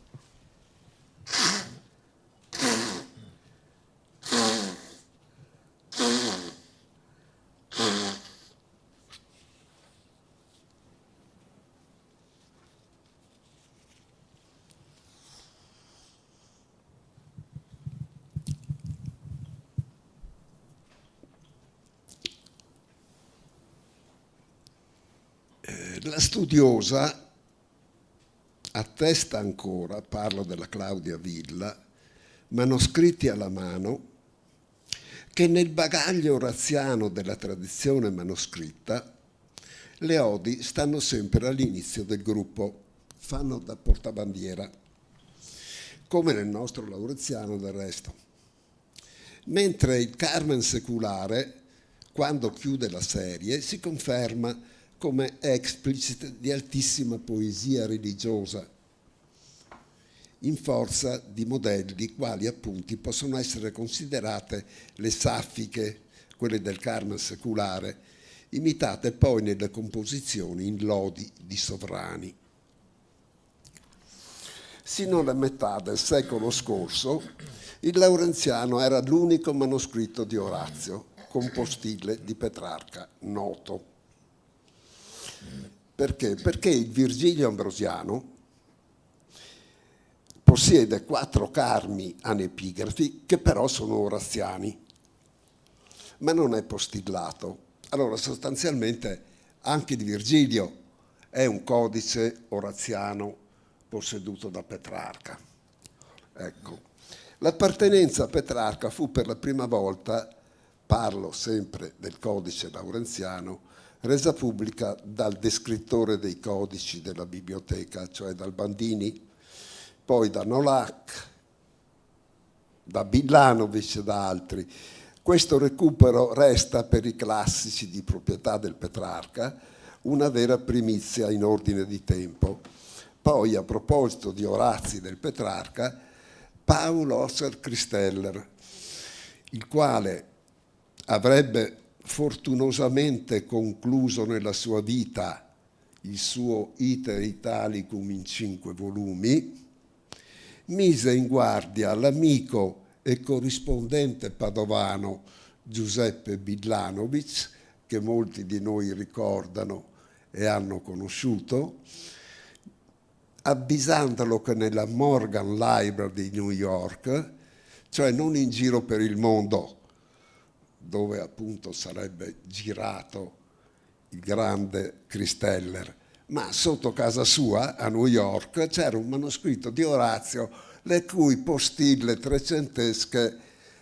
La studiosa attesta ancora, parlo della Claudia Villa, manoscritti alla mano, che nel bagaglio oraziano della tradizione manoscritta le odi stanno sempre all'inizio del gruppo, fanno da portabandiera, come nel nostro laureziano del resto. Mentre il Carmen seculare, quando chiude la serie, si conferma come explicit di altissima poesia religiosa, in forza di modelli quali appunti possono essere considerate le saffiche, quelle del Carmen seculare, imitate poi nelle composizioni in lodi di sovrani. Sino alla metà del secolo scorso, il laurenziano era l'unico manoscritto di Orazio, compostile di Petrarca, noto. Perché? Perché il Virgilio Ambrosiano possiede 4 carmi anepigrafi che però sono oraziani, ma non è postillato. Allora sostanzialmente anche di Virgilio è un codice oraziano posseduto da Petrarca. Ecco. L'appartenenza a Petrarca fu per la prima volta, parlo sempre del codice laurenziano, resa pubblica dal descrittore dei codici della biblioteca, cioè dal Bandini, poi da Nolac, da Billanovic e da altri. Questo recupero resta per i classici di proprietà del Petrarca una vera primizia in ordine di tempo. Poi, a proposito di Orazi del Petrarca, Paul Osser Christeller, il quale avrebbe fortunosamente concluso nella sua vita il suo Iter Italicum in 5 volumi, mise in guardia l'amico e corrispondente padovano Giuseppe Billanovic, che molti di noi ricordano e hanno conosciuto, avvisandolo che nella Morgan Library di New York cioè non in giro per il mondo, dove appunto sarebbe girato il grande Christeller, ma sotto casa sua, a New York, c'era un manoscritto di Orazio le cui postille trecentesche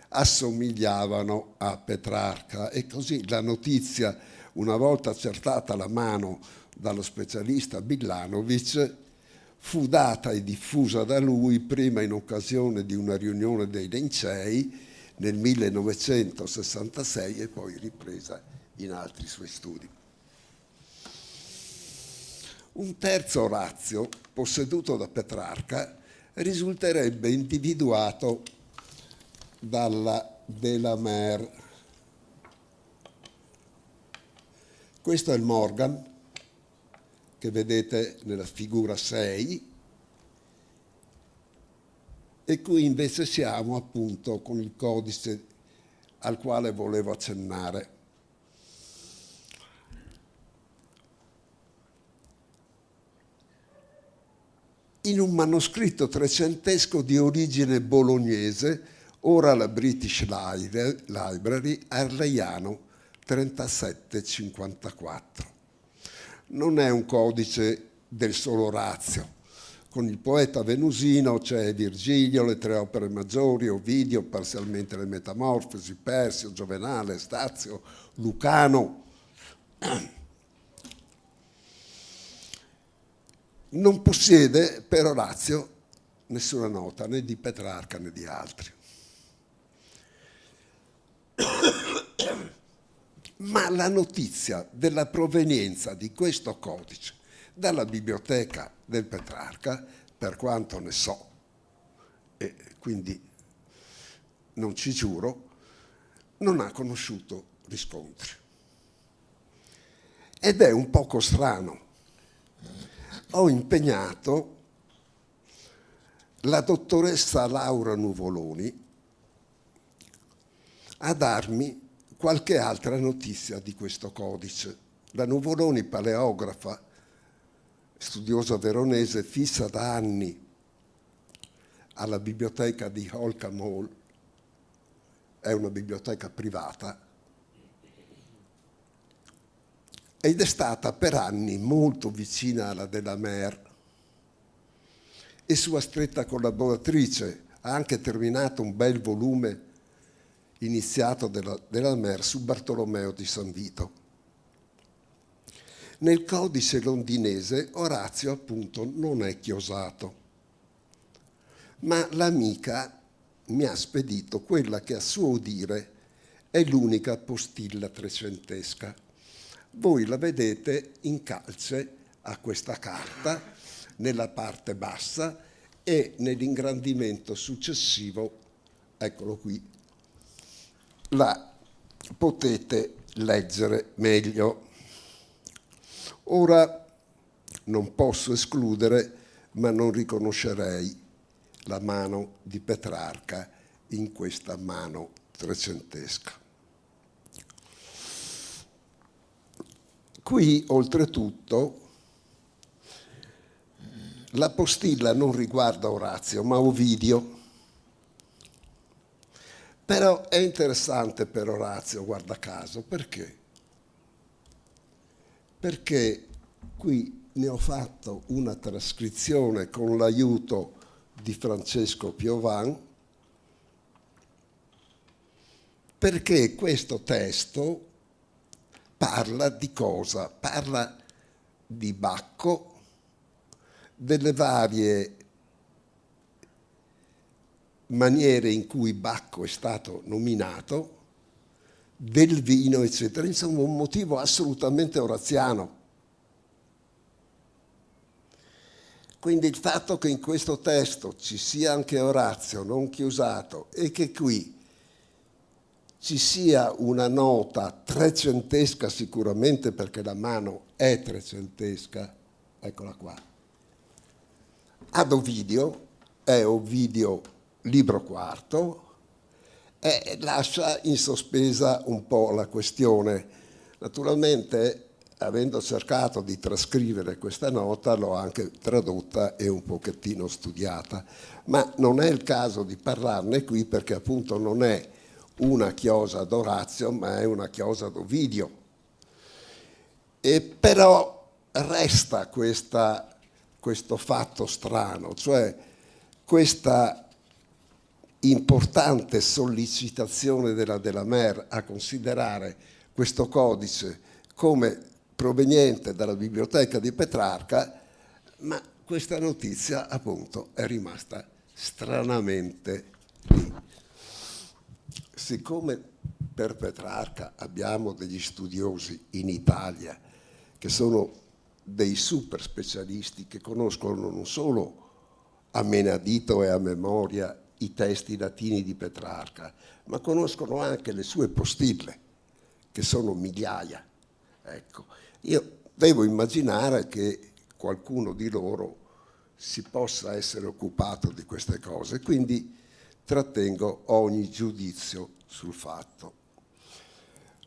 assomigliavano a Petrarca, e così la notizia, una volta accertata la mano dallo specialista Billanovic, fu data e diffusa da lui prima in occasione di una riunione dei Lincei nel 1966 e poi ripresa in altri suoi studi. Un terzo Orazio, posseduto da Petrarca, risulterebbe individuato dalla Delamere. Questo è il Morgan, che vedete nella figura 6, e qui invece siamo appunto con il codice al quale volevo accennare. In un manoscritto trecentesco di origine bolognese, ora la British Library, Arleiano 3754. Non è un codice del solo Orazio. Con il poeta venusino c'è Virgilio, le tre opere maggiori, Ovidio, parzialmente le Metamorfosi, Persio, Giovenale, Stazio, Lucano. Non possiede per Orazio nessuna nota né di Petrarca né di altri. Ma la notizia della provenienza di questo codice dalla biblioteca del Petrarca, per quanto ne so, e quindi non ci giuro, non ha conosciuto riscontri. Ed è un poco strano. Ho impegnato la dottoressa Laura Nuvoloni a darmi qualche altra notizia di questo codice. La Nuvoloni, paleografa, studiosa veronese, fissa da anni alla biblioteca di Holkham Hall, è una biblioteca privata, ed è stata per anni molto vicina alla Delamere e sua stretta collaboratrice. Ha anche terminato un bel volume iniziato della Delamere su Bartolomeo di San Vito. Nel codice londinese Orazio appunto non è chiosato, ma l'amica mi ha spedito quella che a suo dire è l'unica postilla trecentesca. Voi la vedete in calce a questa carta, nella parte bassa, e nell'ingrandimento successivo, eccolo qui, la potete leggere meglio. Ora non posso escludere, ma non riconoscerei la mano di Petrarca in questa mano trecentesca. Qui, oltretutto, la postilla non riguarda Orazio, ma Ovidio. Però è interessante per Orazio, guarda caso, perché? Perché qui ne ho fatto una trascrizione con l'aiuto di Francesco Piovan, perché questo testo parla di cosa? Parla di Bacco, delle varie maniere in cui Bacco è stato nominato, del vino, eccetera. Insomma, un motivo assolutamente oraziano. Quindi il fatto che in questo testo ci sia anche Orazio non chiosato e che qui ci sia una nota trecentesca sicuramente, perché la mano è trecentesca, eccola qua, ad Ovidio, è Ovidio libro quarto, e lascia in sospesa un po' la questione. Naturalmente avendo cercato di trascrivere questa nota, l'ho anche tradotta e un pochettino studiata, ma non è il caso di parlarne qui perché appunto non è una chiosa d'Orazio, ma è una chiosa d'Ovidio. E però resta questo fatto strano, cioè questa importante sollecitazione della Delamer a considerare questo codice come proveniente dalla biblioteca di Petrarca, ma questa notizia appunto è rimasta stranamente lì. Siccome per Petrarca abbiamo degli studiosi in Italia che sono dei super specialisti che conoscono non solo a menadito e a memoria i testi latini di Petrarca, ma conoscono anche le sue postille, che sono migliaia. Ecco, io devo immaginare che qualcuno di loro si possa essere occupato di queste cose, quindi trattengo ogni giudizio sul fatto.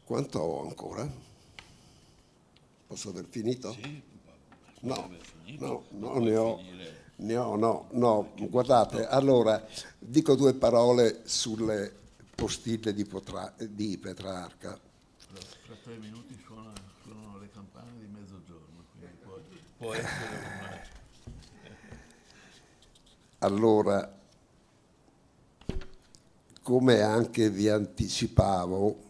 Quanto ho ancora? Posso aver finito? Sì, No, no, guardate, allora dico due parole sulle postille di Petrarca. Fra 3 minuti suonano le campane di mezzogiorno, quindi può essere una... Allora, come anche vi anticipavo,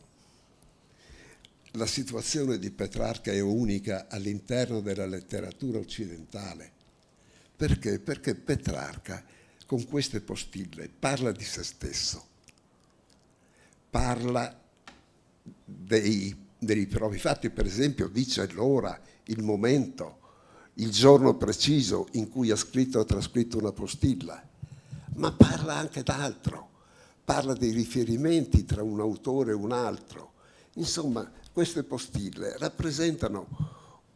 la situazione di Petrarca è unica all'interno della letteratura occidentale. Perché? Perché Petrarca con queste postille parla di se stesso, parla dei propri fatti, per esempio dice l'ora, il momento, il giorno preciso in cui ha scritto o trascritto una postilla, ma parla anche d'altro, parla dei riferimenti tra un autore e un altro. Insomma, queste postille rappresentano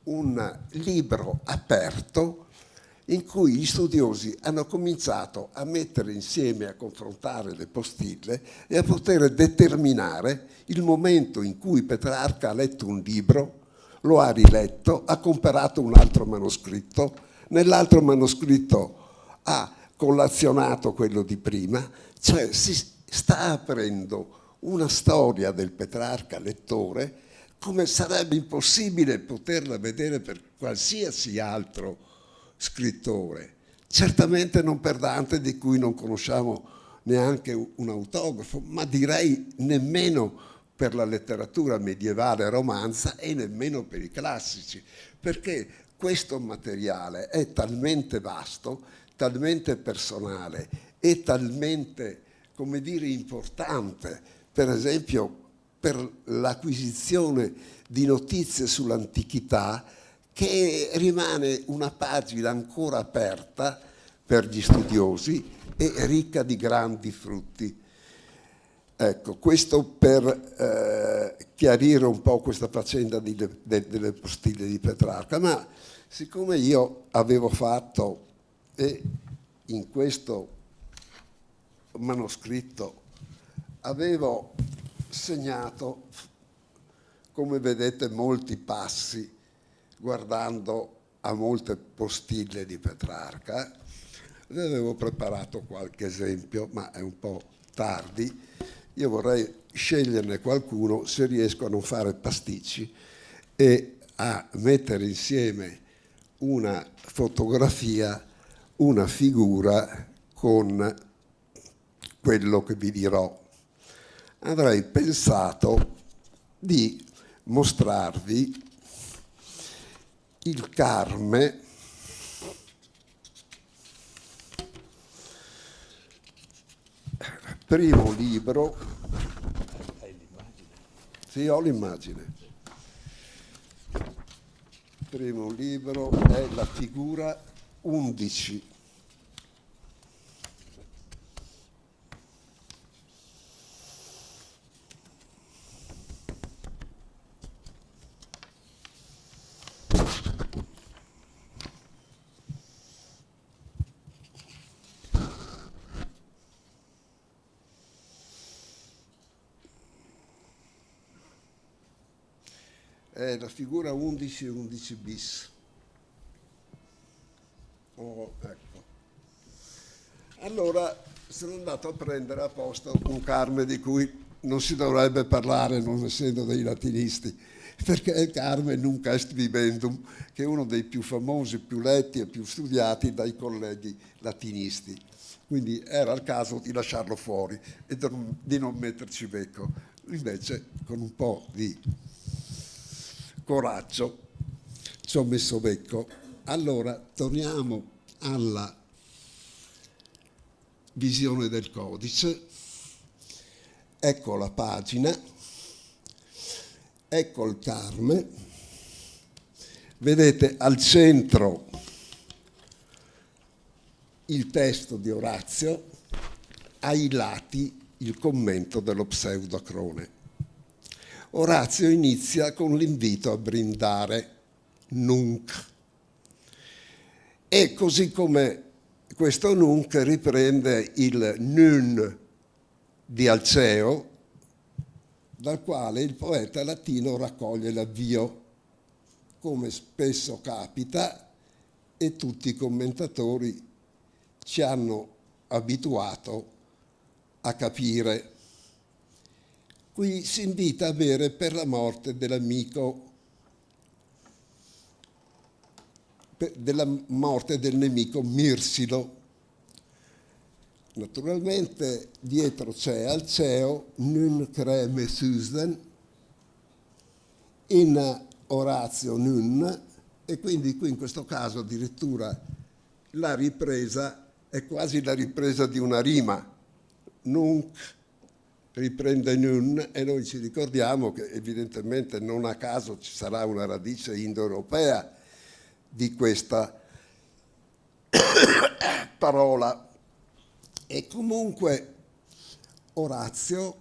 un libro aperto in cui gli studiosi hanno cominciato a mettere insieme, a confrontare le postille e a poter determinare il momento in cui Petrarca ha letto un libro, lo ha riletto, ha comparato un altro manoscritto, nell'altro manoscritto ha collazionato quello di prima, cioè si sta aprendo una storia del Petrarca lettore come sarebbe impossibile poterla vedere per qualsiasi altro scrittore, certamente non per Dante, di cui non conosciamo neanche un autografo, ma direi nemmeno per la letteratura medievale romanza e nemmeno per i classici, perché questo materiale è talmente vasto, talmente personale e talmente, come dire, importante, per esempio per l'acquisizione di notizie sull'antichità, che rimane una pagina ancora aperta per gli studiosi e ricca di grandi frutti. Ecco, questo per chiarire un po' questa faccenda delle postille di Petrarca, ma siccome io avevo fatto, e in questo manoscritto avevo segnato, come vedete, molti passi, guardando a molte postille di Petrarca. Ne avevo preparato qualche esempio, ma è un po' tardi. Io vorrei sceglierne qualcuno, se riesco a non fare pasticci, e a mettere insieme una fotografia, una figura con quello che vi dirò. Avrei pensato di mostrarvi il Carme primo libro. Hai l'immagine? Sì, ho l'immagine. Primo libro è la figura 11. è la figura 11 e 11 bis. Oh, ecco. Allora sono andato a prendere apposta un Carme di cui non si dovrebbe parlare, non essendo dei latinisti, perché è il Carme Nunc est vivendum, che è uno dei più famosi, più letti e più studiati dai colleghi latinisti. Quindi era il caso di lasciarlo fuori e di non metterci becco. Invece, con un po' di coraggio, ci ho messo becco. Allora, torniamo alla visione del codice. Ecco la pagina, ecco il Carme. Vedete al centro il testo di Orazio, ai lati il commento dello Pseudocrone. Orazio inizia con l'invito a brindare nunc, e così come questo nunc riprende il nun di Alceo, dal quale il poeta latino raccoglie l'avvio, come spesso capita, e tutti i commentatori ci hanno abituato a capire. Qui si invita a bere per la morte dell'amico, della morte del nemico Mirsilo. Naturalmente dietro c'è Alceo, nun creme Susan, in Orazio nun, e quindi qui in questo caso addirittura la ripresa è quasi la ripresa di una rima. Nunc riprende nun, e noi ci ricordiamo che evidentemente non a caso ci sarà una radice indoeuropea di questa parola. E comunque Orazio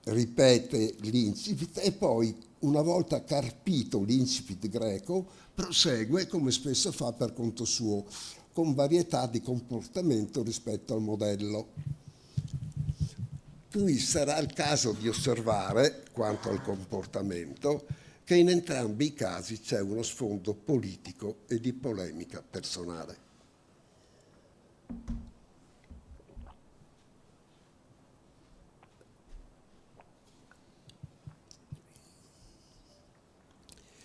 ripete l'incipit e poi, una volta carpito l'incipit greco, prosegue come spesso fa per conto suo, con varietà di comportamento rispetto al modello. Qui sarà il caso di osservare, quanto al comportamento, che in entrambi i casi c'è uno sfondo politico e di polemica personale.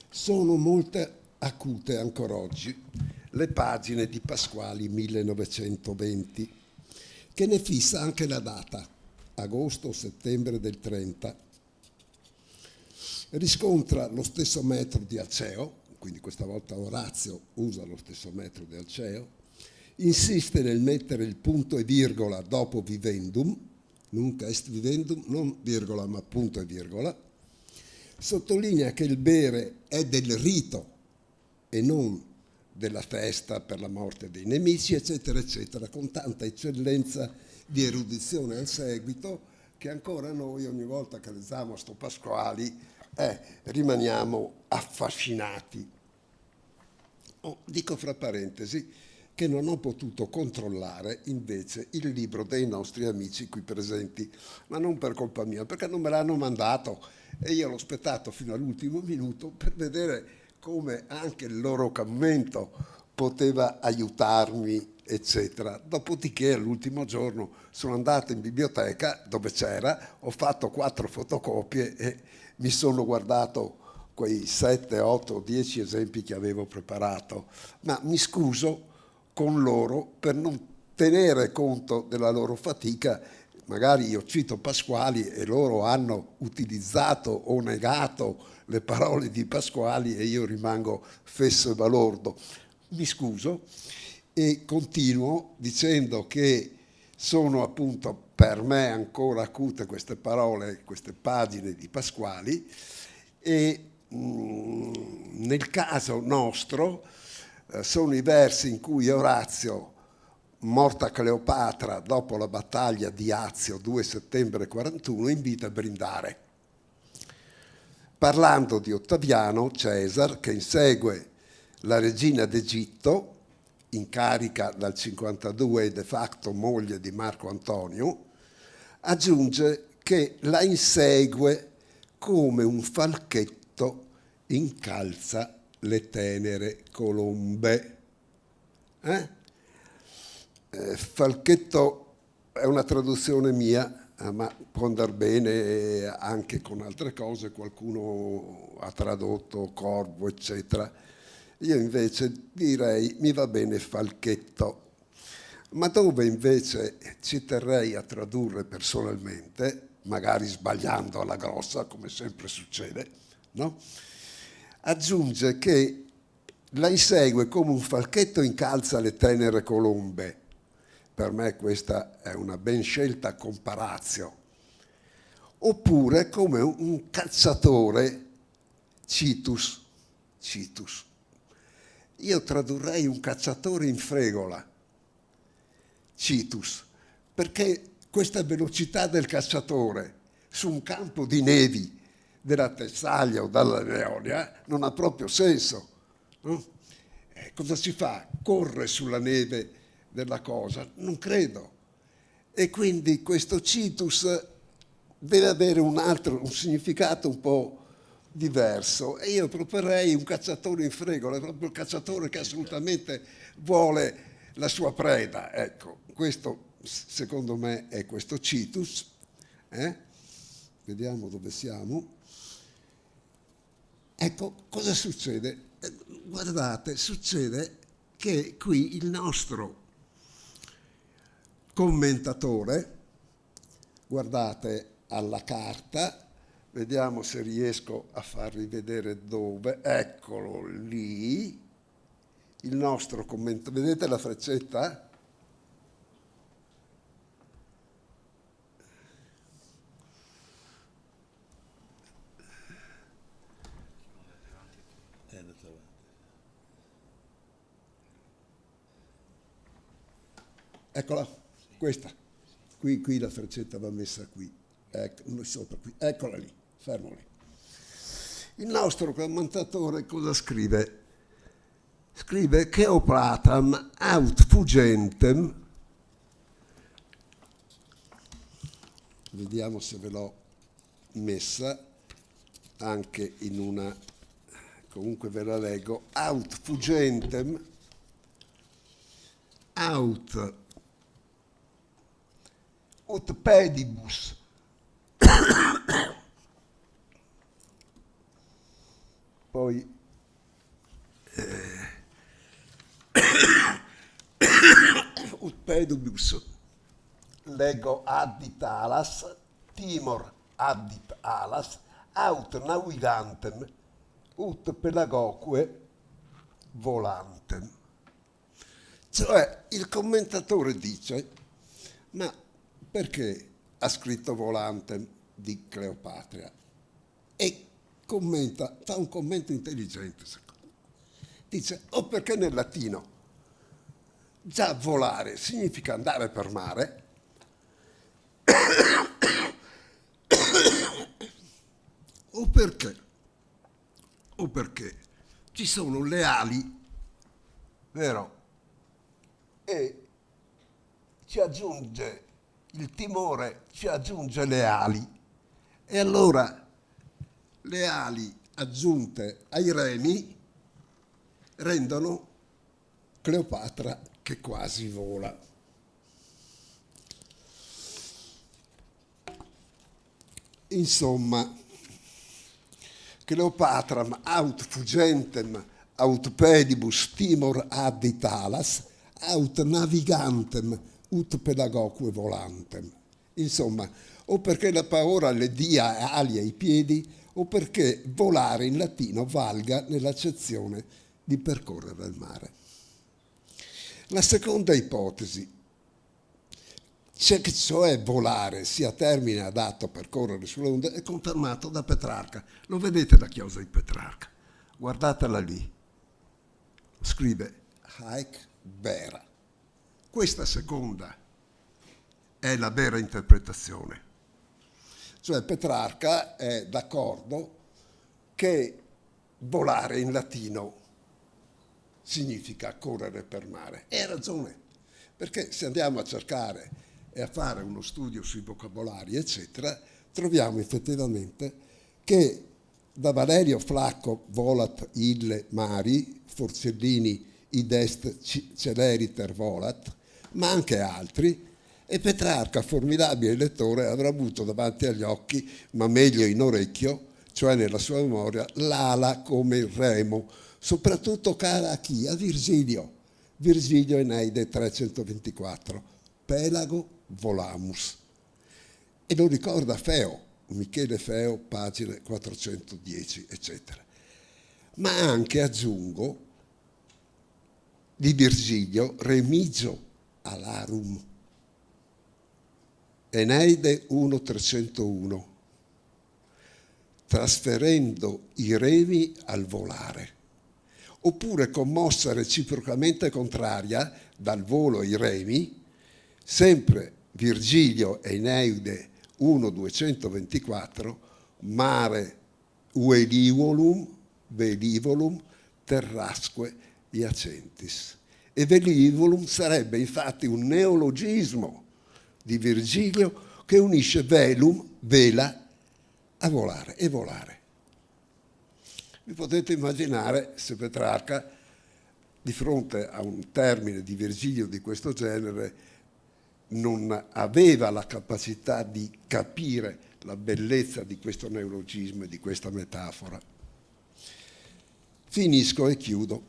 Sono molte acute ancora oggi le pagine di Pasquali 1920, che ne fissa anche la data, agosto o settembre del 30. Riscontra lo stesso metro di Alceo, quindi questa volta Orazio usa lo stesso metro di Alceo, insiste nel mettere il punto e virgola dopo vivendum, nunc est vivendum, non virgola ma punto e virgola, sottolinea che il bere è del rito e non della festa per la morte dei nemici, eccetera, eccetera, con tanta eccellenza di erudizione al seguito che ancora noi, ogni volta che leggiamo sto Pasquali, rimaniamo affascinati. Dico fra parentesi che non ho potuto controllare invece il libro dei nostri amici qui presenti, ma non per colpa mia, perché non me l'hanno mandato e io l'ho aspettato fino all'ultimo minuto per vedere come anche il loro commento poteva aiutarmi, eccetera. Dopodiché all'ultimo giorno sono andato in biblioteca dove c'era, ho fatto 4 fotocopie e mi sono guardato quei 7, 8, 10 esempi che avevo preparato, ma mi scuso con loro per non tenere conto della loro fatica. Magari io cito Pasquali e loro hanno utilizzato o negato le parole di Pasquali e io rimango fesso e balordo. Mi scuso e continuo dicendo che sono appunto per me ancora acute queste parole, queste pagine di Pasquali, e nel caso nostro sono i versi in cui Orazio, morta Cleopatra dopo la battaglia di Azio 2 settembre 41, invita a brindare, parlando di Ottaviano Cesar che insegue la regina d'Egitto, in carica dal 52 e de facto moglie di Marco Antonio, aggiunge che la insegue come un falchetto incalza le tenere colombe. Falchetto è una traduzione mia, ma può andare bene anche con altre cose, qualcuno ha tradotto corvo, eccetera. Io invece direi mi va bene falchetto, ma dove invece ci terrei a tradurre personalmente, magari sbagliando alla grossa, come sempre succede, no? Aggiunge che la insegue come un falchetto incalza le tenere colombe. Per me questa è una ben scelta comparatio. Oppure come un cacciatore citus. Io tradurrei un cacciatore in fregola, citus, perché questa velocità del cacciatore su un campo di nevi della Tessaglia o della Leonia non ha proprio senso. No? Cosa si fa? Corre sulla neve della cosa? Non credo. E quindi questo citus deve avere un significato un po' diverso. E io proporrei un cacciatore in fregola, proprio il cacciatore che assolutamente vuole la sua preda. Ecco, questo secondo me è questo citus. Vediamo dove siamo. Ecco, cosa succede? Guardate, succede che qui il nostro commentatore, guardate alla carta, vediamo se riesco a farvi vedere dove, eccolo lì, il nostro commentatore, vedete la freccetta? Eccola, questa. Qui la freccetta va messa qui. Ecco, sopra qui. Eccola lì, fermo lì. Il nostro commentatore cosa scrive? Scrive Cheopatam aut fugentem. Vediamo se ve l'ho messa anche in una, comunque ve la leggo. Aut fugentem, aut ut pedibus poi ut pedibus lego addit alas timor addit alas aut navigantem ut pelagoque volantem. Cioè il commentatore dice, ma perché ha scritto Volantem di Cleopatra? E commenta, fa un commento intelligente, secondo me. Dice, o perché nel latino già volare significa andare per mare, o perché ci sono le ali, vero? E ci aggiunge il timore, ci aggiunge le ali, e allora le ali aggiunte ai remi rendono Cleopatra che quasi vola. Insomma, Cleopatram aut fugentem aut pedibus timor addit alas aut navigantem ut pedagoque volantem. Insomma, o perché la paura le dia ali ai piedi, o perché volare in latino valga nell'accezione di percorrere il mare. La seconda ipotesi, cioè volare sia termine adatto a percorrere sulle onde, è confermato da Petrarca. Lo vedete la chiosa di Petrarca? Guardatela lì. Scrive haec vera. Questa seconda è la vera interpretazione. Cioè Petrarca è d'accordo che volare in latino significa correre per mare. E ha ragione, perché se andiamo a cercare e a fare uno studio sui vocabolari, eccetera, troviamo effettivamente che da Valerio Flacco volat ille mari, Forcellini id est celeriter volat, ma anche altri, e Petrarca, formidabile lettore, avrà avuto davanti agli occhi, ma meglio in orecchio, cioè nella sua memoria, l'ala come il remo, soprattutto cara a chi? A Virgilio. Virgilio Eneide 324, Pelago volamus. E lo ricorda Feo, Michele Feo, pagine 410, eccetera. Ma anche, aggiungo, di Virgilio, Remigio alarum. Eneide 1.301, trasferendo i remi al volare. Oppure, commossa reciprocamente contraria dal volo ai remi, sempre Virgilio Eneide 1.224, mare velivolum terrasque iacentis. E velivolum sarebbe infatti un neologismo di Virgilio che unisce velum, vela, a volare e volare. Vi potete immaginare se Petrarca, di fronte a un termine di Virgilio di questo genere, non aveva la capacità di capire la bellezza di questo neologismo e di questa metafora. Finisco e chiudo.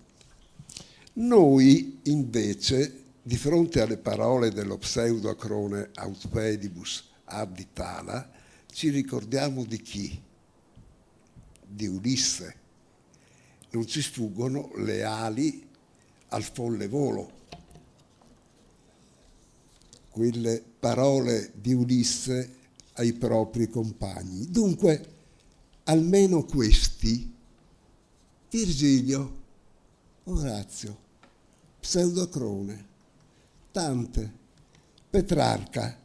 Noi, invece, di fronte alle parole dello pseudo-acrone aut pedibus abditala, ci ricordiamo di chi? Di Ulisse. Non ci sfuggono le ali al folle volo. Quelle parole di Ulisse ai propri compagni. Dunque, almeno questi, Virgilio, Orazio, pseudocrone, Dante, Petrarca,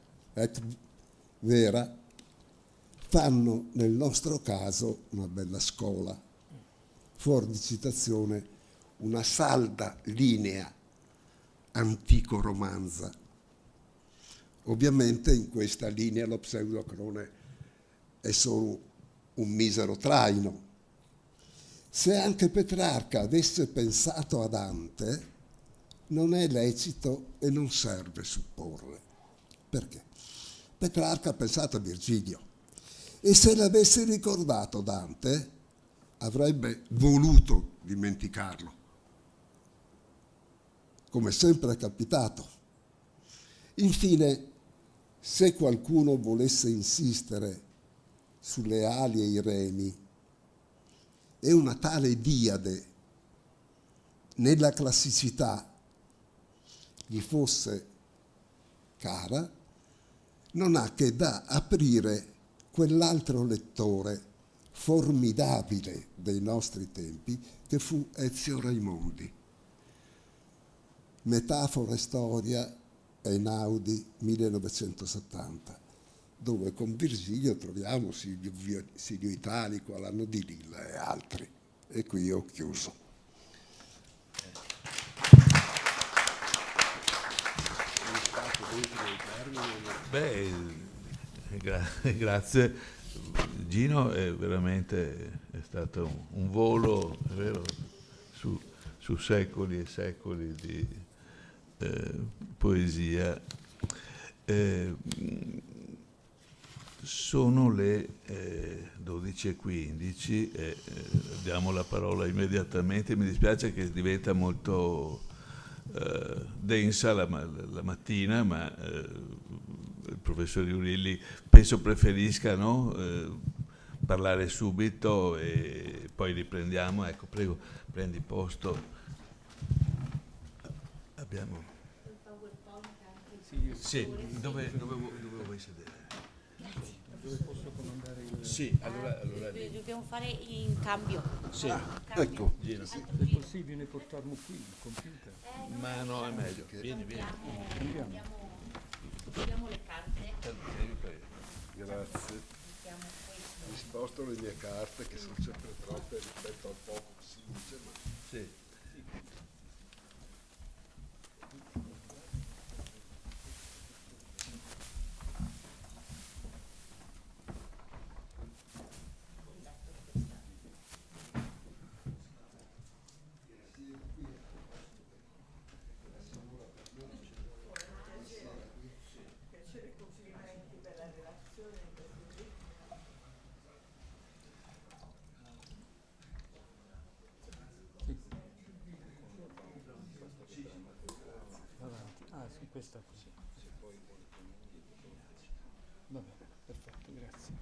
Vera, fanno nel nostro caso una bella scuola. Fuori di citazione, una salda linea antico-romanza. Ovviamente in questa linea lo pseudocrone è solo un misero traino. Se anche Petrarca avesse pensato a Dante, non è lecito e non serve supporre. Perché? Petrarca ha pensato a Virgilio e se l'avesse ricordato Dante avrebbe voluto dimenticarlo, come sempre è capitato. Infine, se qualcuno volesse insistere sulle ali e i remi e una tale diade nella classicità gli fosse cara, non ha che da aprire quell'altro lettore formidabile dei nostri tempi che fu Ezio Raimondi. Metafora e storia, Einaudi, 1970, dove con Virgilio troviamo Silio Italico, Alano di Lilla e altri. E qui ho chiuso. Grazie Gino, è stato un volo, è vero, su secoli e secoli di poesia. Sono le 12:15 diamo la parola immediatamente. Mi dispiace che diventa molto densa la mattina, ma il professor Iurilli penso preferisca, no? Parlare subito e poi riprendiamo. Ecco, prego, prendi posto. Abbiamo... Sì, dove vuoi sedere? Dove posso comandare il... Sì, allora dobbiamo fare in cambio. sì, Ecco. Gino. È possibile portarlo qui, il computer? Ma no, è meglio. Vieni. Abbiamo le carte. Grazie. Mi sposto le mie carte che sono sempre troppe rispetto al poco che si dice, ma... Sì. Va bene, perfetto, grazie.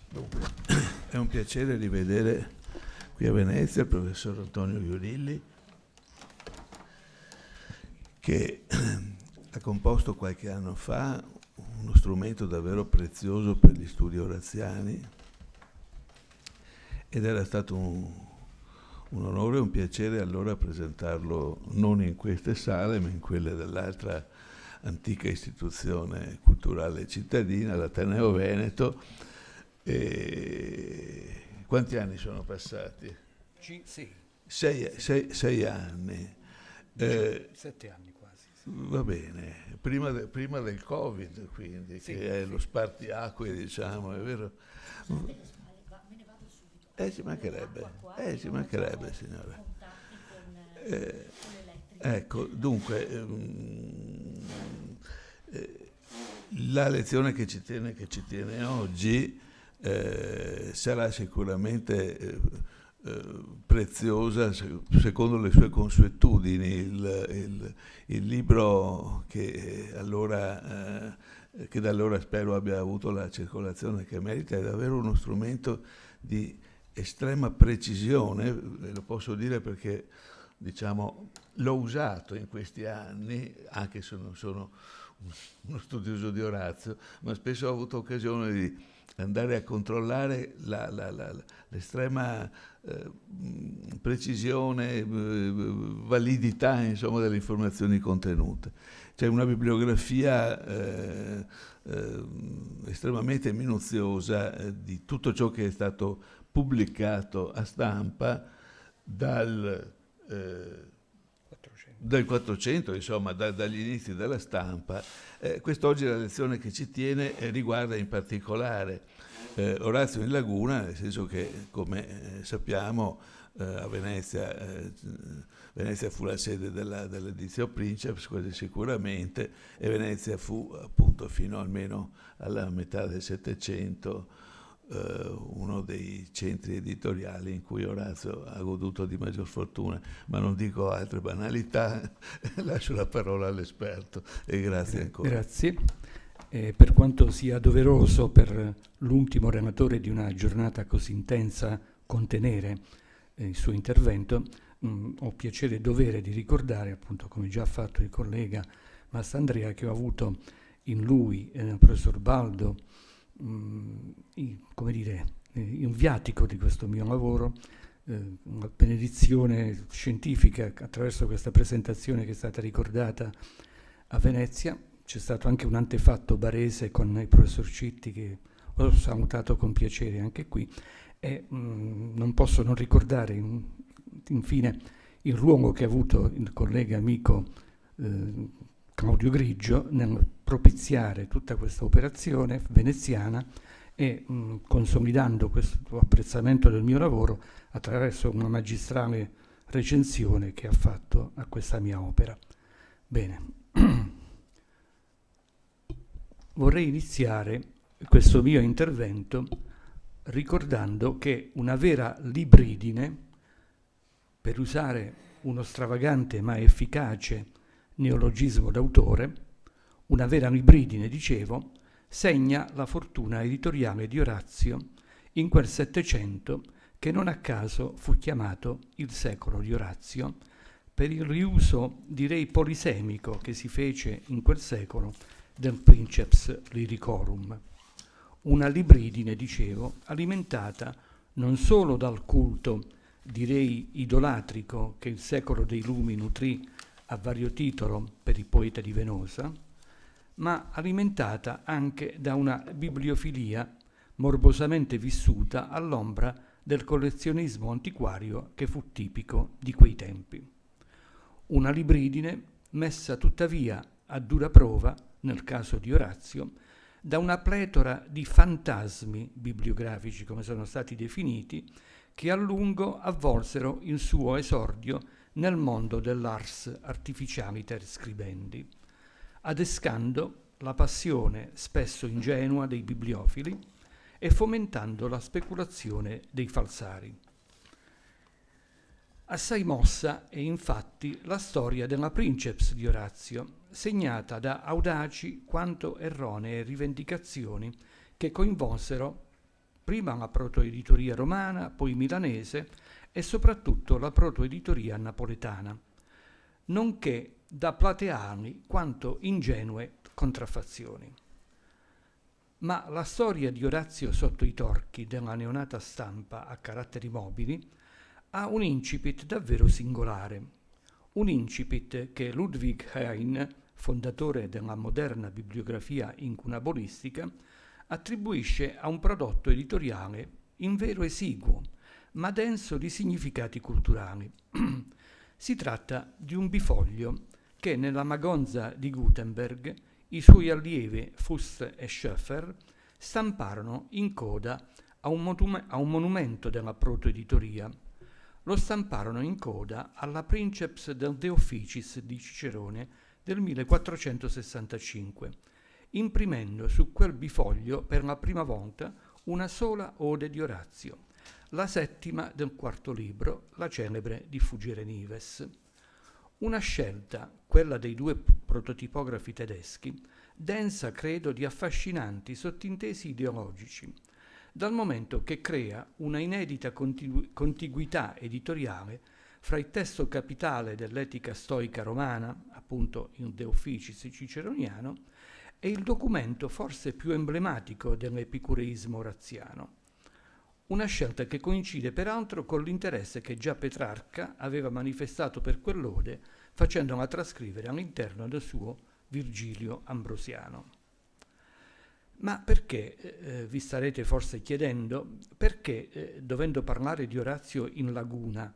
Dunque, è un piacere rivedere qui a Venezia il professor Antonio Iurilli, che ha composto qualche anno fa uno strumento davvero prezioso per gli studi oraziani, ed era stato un onore e un piacere allora presentarlo non in queste sale ma in quelle dell'altra antica istituzione culturale cittadina, l'Ateneo Veneto. E quanti anni sono passati? Sì. 6 anni. 7 anni quasi. Sì. Va bene, prima del Covid, quindi, Sì, che è sì. lo spartiacque, diciamo, è vero? Me ne vado subito. Ci mancherebbe, signora. Contatti con l'elettrico. Ecco, dunque, la lezione che ci tiene oggi sarà sicuramente preziosa secondo le sue consuetudini. Il libro che da allora spero abbia avuto la circolazione che merita è davvero uno strumento di estrema precisione, ve lo posso dire perché, diciamo, l'ho usato in questi anni, anche se non sono uno studioso di Orazio, ma spesso ho avuto occasione di andare a controllare l'estrema precisione, validità, insomma, delle informazioni contenute. C'è una bibliografia estremamente minuziosa di tutto ciò che è stato pubblicato a stampa dal 400, insomma, dagli inizi della stampa. Quest'oggi la lezione che ci tiene riguarda in particolare Orazio in Laguna, nel senso che, come sappiamo, a Venezia fu la sede dell'Editio Princeps, quasi sicuramente, e Venezia fu appunto fino almeno alla metà del Settecento uno dei centri editoriali in cui Orazio ha goduto di maggior fortuna, ma non dico altre banalità, lascio la parola all'esperto e grazie ancora. Grazie. Per quanto sia doveroso per l'ultimo relatore di una giornata così intensa contenere il suo intervento, ho piacere e dovere di ricordare, appunto, come già ha fatto il collega Mastandrea, che ho avuto in lui, nel professor Baldo, come dire, un viatico di questo mio lavoro, una benedizione scientifica attraverso questa presentazione che è stata ricordata a Venezia. C'è stato anche un antefatto barese con il professor Citti, che ho salutato con piacere anche qui, e non posso non ricordare infine il ruolo che ha avuto il collega amico Claudio Grigio nel propiziare tutta questa operazione veneziana e consolidando questo apprezzamento del mio lavoro attraverso una magistrale recensione che ha fatto a questa mia opera. Bene, vorrei iniziare questo mio intervento ricordando che una vera libridine, per usare uno stravagante ma efficace neologismo d'autore, una vera libridine, dicevo, segna la fortuna editoriale di Orazio in quel Settecento che non a caso fu chiamato il secolo di Orazio, per il riuso, direi, polisemico che si fece in quel secolo del Princeps Lyricorum. Una libridine, dicevo, alimentata non solo dal culto, direi, idolatrico che il secolo dei Lumi nutrì a vario titolo per il poeta di Venosa, ma alimentata anche da una bibliofilia morbosamente vissuta all'ombra del collezionismo antiquario che fu tipico di quei tempi. Una libridine messa tuttavia a dura prova, nel caso di Orazio, da una pletora di fantasmi bibliografici, come sono stati definiti, che a lungo avvolsero il suo esordio nel mondo dell'ars artificialiter scribendi, adescando la passione spesso ingenua dei bibliofili e fomentando la speculazione dei falsari. Assai mossa è infatti la storia della Princeps di Orazio, segnata da audaci quanto erronee rivendicazioni che coinvolsero prima la protoeditoria romana, poi milanese e soprattutto la protoeditoria napoletana, nonché da plateali quanto ingenue contraffazioni. Ma la storia di Orazio sotto i torchi della neonata stampa a caratteri mobili ha un incipit davvero singolare, un incipit che Ludwig Hein, fondatore della moderna bibliografia incunabolistica, attribuisce a un prodotto editoriale invero esiguo, ma denso di significati culturali. Si tratta di un bifoglio che nella Magonza di Gutenberg i suoi allievi Fust e Schoeffer stamparono in coda a un monumento della protoeditoria. Lo stamparono in coda alla Princeps del De Officiis di Cicerone del 1465, imprimendo su quel bifoglio per la prima volta una sola ode di Orazio, la settima del quarto libro, la celebre di Fuggire Nives. Una scelta, quella dei due prototipografi tedeschi, densa credo di affascinanti sottintesi ideologici, dal momento che crea una inedita contiguità editoriale fra il testo capitale dell'etica stoica romana, appunto il De Officiis ciceroniano, e il documento forse più emblematico dell'epicureismo oraziano. Una scelta che coincide peraltro con l'interesse che già Petrarca aveva manifestato per quell'ode, facendola trascrivere all'interno del suo Virgilio Ambrosiano. Ma perché, vi starete forse chiedendo, perché dovendo parlare di Orazio in laguna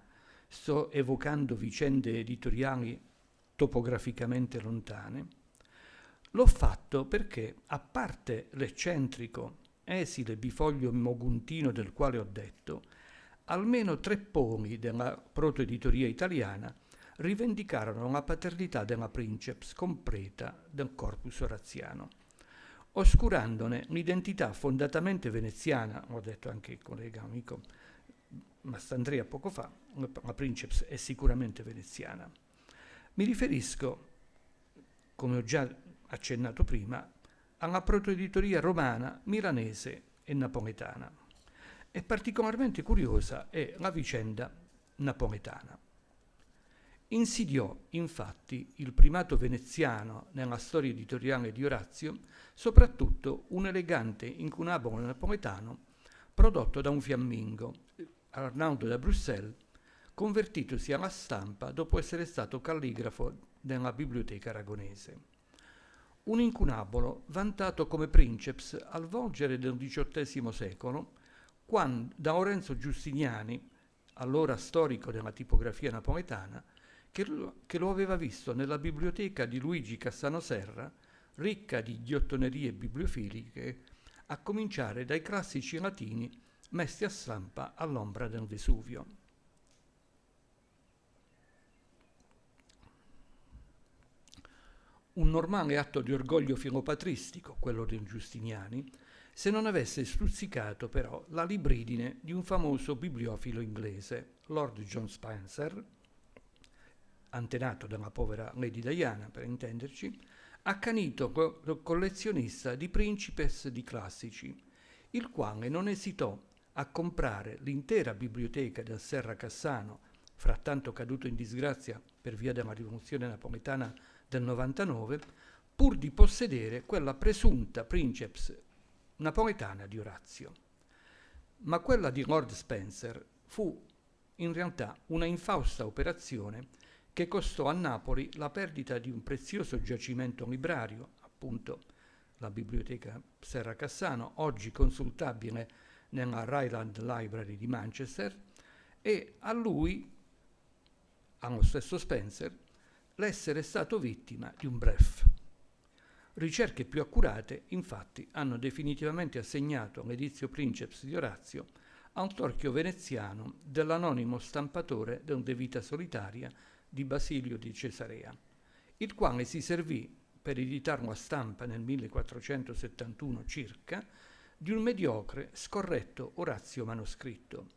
sto evocando vicende editoriali topograficamente lontane? L'ho fatto perché, a parte l'eccentrico, esile bifoglio moguntino del quale ho detto, almeno 3 poli della protoeditoria italiana rivendicarono la paternità della Princeps completa del corpus oraziano, oscurandone l'identità fondatamente veneziana. L'ho detto anche il collega amico Mastandrea poco fa, la Princeps è sicuramente veneziana. Mi riferisco, come ho già accennato prima, alla protoeditoria romana, milanese e napoletana. E particolarmente curiosa è la vicenda napoletana. Insidiò infatti il primato veneziano nella storia editoriale di Orazio soprattutto un elegante incunabolo napoletano prodotto da un fiammingo, Arnaldo da Bruxelles, convertitosi alla stampa dopo essere stato calligrafo nella biblioteca aragonese. Un incunabolo vantato come princeps al volgere del XVIII secolo, quando da Lorenzo Giustiniani, allora storico della tipografia napoletana, che lo aveva visto nella biblioteca di Luigi Cassano Serra, ricca di ghiottonerie bibliofiliche, a cominciare dai classici latini messi a stampa all'ombra del Vesuvio. Un normale atto di orgoglio filopatristico, quello dei Giustiniani, se non avesse stuzzicato però la libridine di un famoso bibliofilo inglese, Lord John Spencer, antenato della povera Lady Diana, per intenderci, accanito collezionista di principes di classici, il quale non esitò a comprare l'intera biblioteca del Serra Cassano, frattanto caduto in disgrazia per via della rivoluzione napoletana del 99, pur di possedere quella presunta princeps napoletana di Orazio. Ma quella di Lord Spencer fu in realtà una infausta operazione che costò a Napoli la perdita di un prezioso giacimento librario, appunto la biblioteca Serra Cassano, oggi consultabile nella Ryland Library di Manchester, e a lui, allo stesso Spencer, l'essere stato vittima di un bluff. Ricerche più accurate, infatti, hanno definitivamente assegnato l'edizio Princeps di Orazio al torchio veneziano dell'anonimo stampatore del De Vita Solitaria di Basilio di Cesarea, il quale si servì, per editarlo a stampa nel 1471 circa, di un mediocre, scorretto Orazio manoscritto,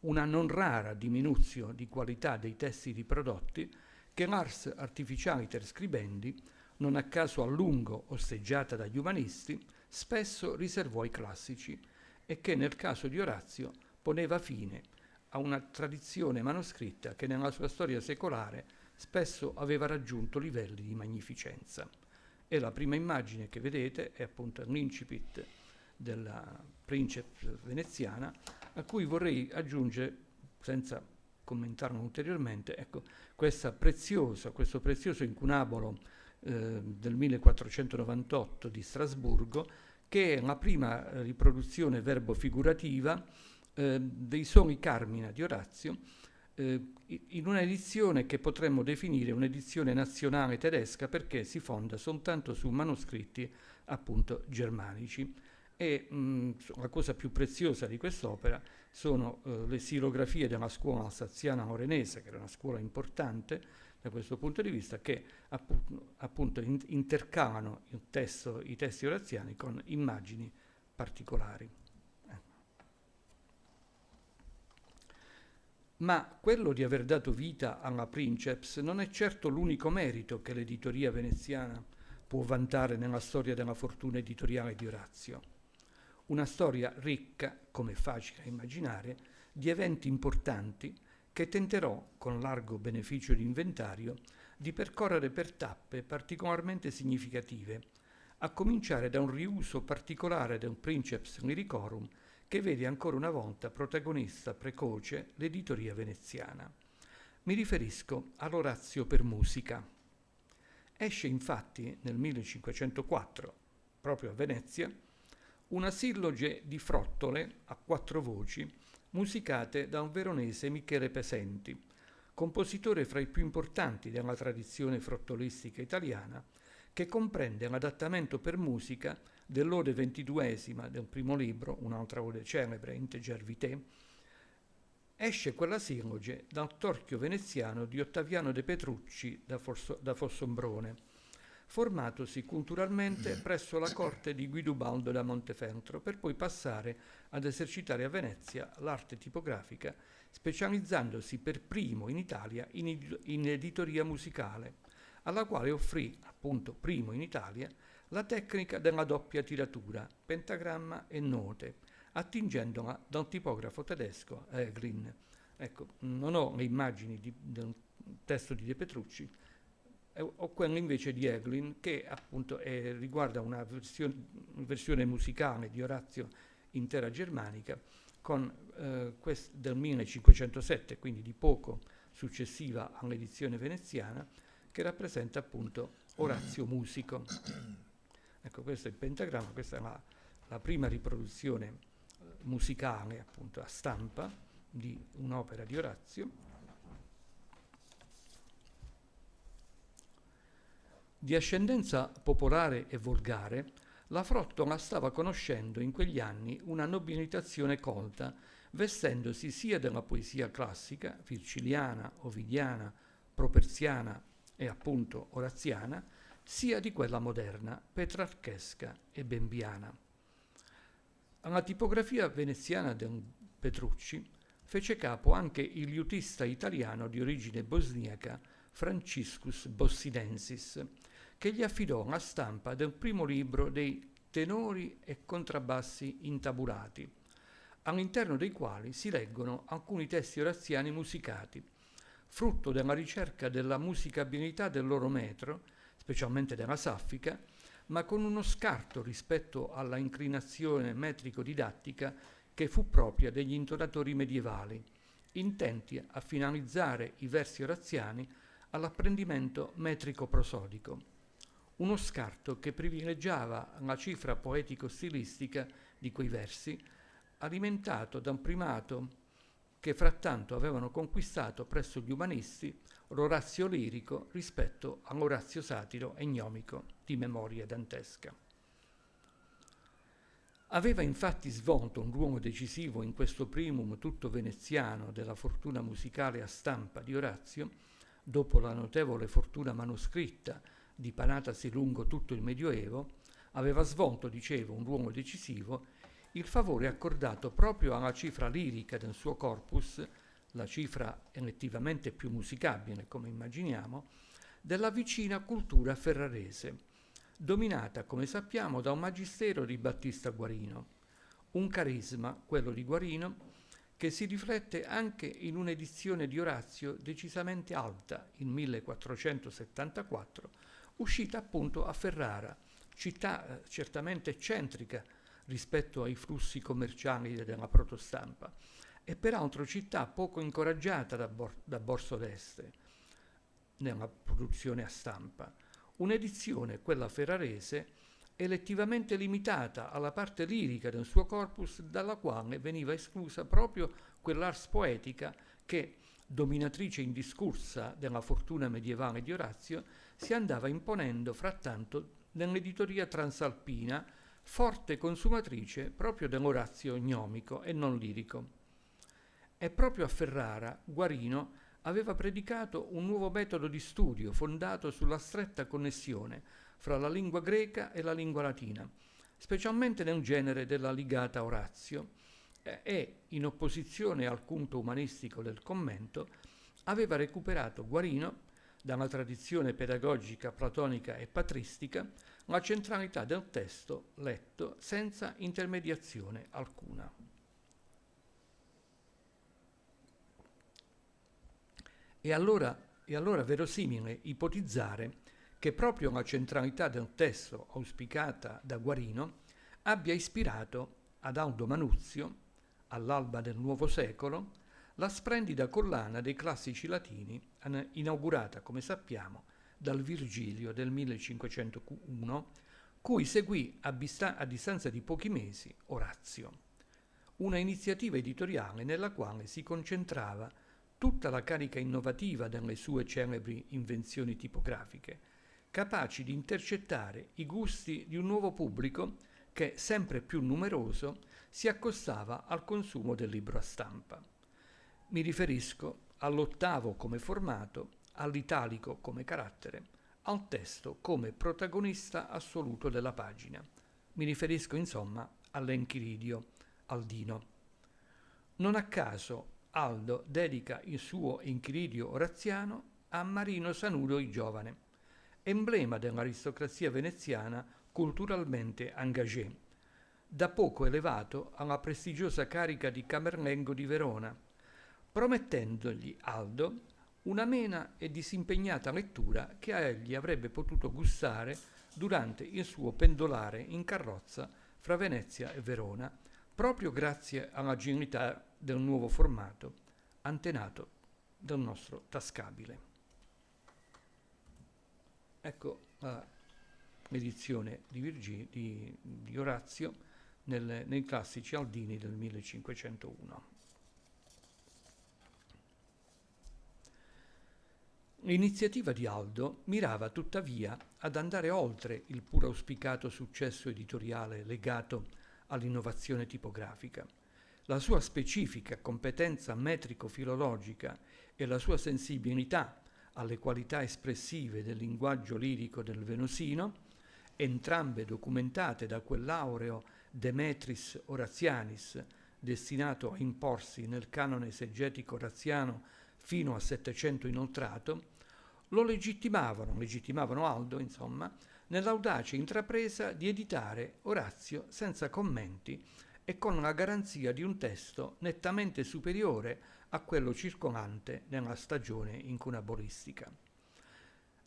una non rara diminuzione di qualità dei testi riprodotti che l'ars artificialiter scribendi, non a caso a lungo osteggiata dagli umanisti, spesso riservò ai classici e che nel caso di Orazio poneva fine a una tradizione manoscritta che nella sua storia secolare spesso aveva raggiunto livelli di magnificenza. E la prima immagine che vedete è appunto l'incipit della Princeps veneziana, a cui vorrei aggiungere, senza commentarlo ulteriormente, ecco, questo prezioso incunabolo del 1498 di Strasburgo, che è la prima riproduzione verbo-figurativa dei Soli Carmina di Orazio, in un'edizione che potremmo definire un'edizione nazionale tedesca, perché si fonda soltanto su manoscritti appunto germanici. E la cosa più preziosa di quest'opera sono le xilografie della scuola alsaziana morenese, che era una scuola importante da questo punto di vista, che appunto intercalano i testi oraziani con immagini particolari. Ma quello di aver dato vita alla Princeps non è certo l'unico merito che l'editoria veneziana può vantare nella storia della fortuna editoriale di Orazio. Una storia ricca, come è facile immaginare, di eventi importanti che tenterò, con largo beneficio di inventario, di percorrere per tappe particolarmente significative, a cominciare da un riuso particolare del Princeps Lyricorum che vede ancora una volta protagonista precoce l'editoria veneziana. Mi riferisco all'Orazio per musica. Esce infatti nel 1504, proprio a Venezia, una silloge di frottole a 4 voci musicate da un veronese Michele Pesenti, compositore fra i più importanti della tradizione frottolistica italiana, che comprende l'adattamento per musica dell'Ode 22esima del primo libro, un'altra ode celebre, Integer Vitae. Esce quella silloge dal torchio veneziano di Ottaviano de Petrucci da Fossombrone, formatosi culturalmente presso la corte di Guidubaldo da Montefeltro, per poi passare ad esercitare a Venezia l'arte tipografica, specializzandosi per primo in Italia in editoria musicale, alla quale offrì, appunto primo in Italia, la tecnica della doppia tiratura, pentagramma e note, attingendola dal tipografo tedesco Eglin. Ecco, non ho le immagini del testo di De Petrucci, ho quello invece di Eglin, che appunto riguarda una versione musicale di Orazio intera germanica, del 1507, quindi di poco successiva all'edizione veneziana, che rappresenta appunto Orazio musico. Ecco, questo è il pentagramma, questa è la prima riproduzione musicale appunto a stampa di un'opera di Orazio. Di ascendenza popolare e volgare, la frottola stava conoscendo in quegli anni una nobilitazione colta, vestendosi sia della poesia classica, virgiliana, ovidiana, properziana e appunto oraziana, sia di quella moderna, petrarchesca e bembiana. Alla tipografia veneziana del Petrucci fece capo anche il liutista italiano di origine bosniaca Franciscus Bossinensis, che gli affidò la stampa del primo libro dei tenori e contrabbassi intabulati, all'interno dei quali si leggono alcuni testi oraziani musicati, frutto della ricerca della musicabilità del loro metro, specialmente della saffica, ma con uno scarto rispetto alla inclinazione metrico-didattica che fu propria degli intonatori medievali, intenti a finalizzare i versi oraziani all'apprendimento metrico-prosodico. Uno scarto che privilegiava la cifra poetico-stilistica di quei versi, alimentato da un primato che frattanto avevano conquistato presso gli umanisti l'Orazio lirico rispetto all'Orazio satiro e gnomico di memoria dantesca. Aveva infatti svolto un ruolo decisivo in questo primum tutto veneziano della fortuna musicale a stampa di Orazio, dopo la notevole fortuna manoscritta dipanatasi lungo tutto il Medioevo, aveva svolto, dicevo, un ruolo decisivo il favore accordato proprio alla cifra lirica del suo corpus, la cifra effettivamente più musicabile, come immaginiamo, della vicina cultura ferrarese, dominata, come sappiamo, da un magistero di Battista Guarino, un carisma, quello di Guarino, che si riflette anche in un'edizione di Orazio decisamente alta, il 1474, uscita appunto a Ferrara, città certamente eccentrica rispetto ai flussi commerciali della protostampa, e peraltro città poco incoraggiata da Borso d'Este nella produzione a stampa. Un'edizione, quella ferrarese, elettivamente limitata alla parte lirica del suo corpus, dalla quale veniva esclusa proprio quell'ars poetica che, dominatrice indiscussa della fortuna medievale di Orazio, si andava imponendo frattanto nell'editoria transalpina, forte consumatrice proprio dell'Orazio gnomico e non lirico. E proprio a Ferrara Guarino aveva predicato un nuovo metodo di studio fondato sulla stretta connessione fra la lingua greca e la lingua latina, specialmente nel genere della ligata Orazio, e, in opposizione al culto umanistico del commento, aveva recuperato Guarino, dalla tradizione pedagogica platonica e patristica, la centralità del testo letto senza intermediazione alcuna. E allora verosimile ipotizzare che proprio la centralità del testo auspicata da Guarino abbia ispirato ad Aldo Manuzio, all'alba del nuovo secolo, la splendida collana dei classici latini, inaugurata, come sappiamo, dal Virgilio del 1501, cui seguì a distanza di pochi mesi Orazio. Una iniziativa editoriale nella quale si concentrava tutta la carica innovativa delle sue celebri invenzioni tipografiche, capaci di intercettare i gusti di un nuovo pubblico che, sempre più numeroso, si accostava al consumo del libro a stampa. Mi riferisco all'ottavo come formato, all'italico come carattere, al testo come protagonista assoluto della pagina. Mi riferisco insomma all'Enchiridio aldino. Non a caso Aldo dedica il suo Enchiridio oraziano a Marino Sanudo il Giovane, emblema dell'aristocrazia veneziana culturalmente engagée, da poco elevato alla prestigiosa carica di camerlengo di Verona, promettendogli Aldo un'amena e disimpegnata lettura che a egli avrebbe potuto gustare durante il suo pendolare in carrozza fra Venezia e Verona, proprio grazie all'agilità del nuovo formato, antenato del nostro tascabile. Ecco l'edizione di Orazio nei classici aldini del 1501. L'iniziativa di Aldo mirava tuttavia ad andare oltre il pur auspicato successo editoriale legato all'innovazione tipografica. La sua specifica competenza metrico-filologica e la sua sensibilità alle qualità espressive del linguaggio lirico del Venosino, entrambe documentate da quell'aureo Demetris Oratianis, destinato a imporsi nel canone esegetico oraziano fino a 700 inoltrato, lo legittimavano Aldo, insomma, nell'audace intrapresa di editare Orazio senza commenti e con la garanzia di un testo nettamente superiore a quello circolante nella stagione incunabolistica.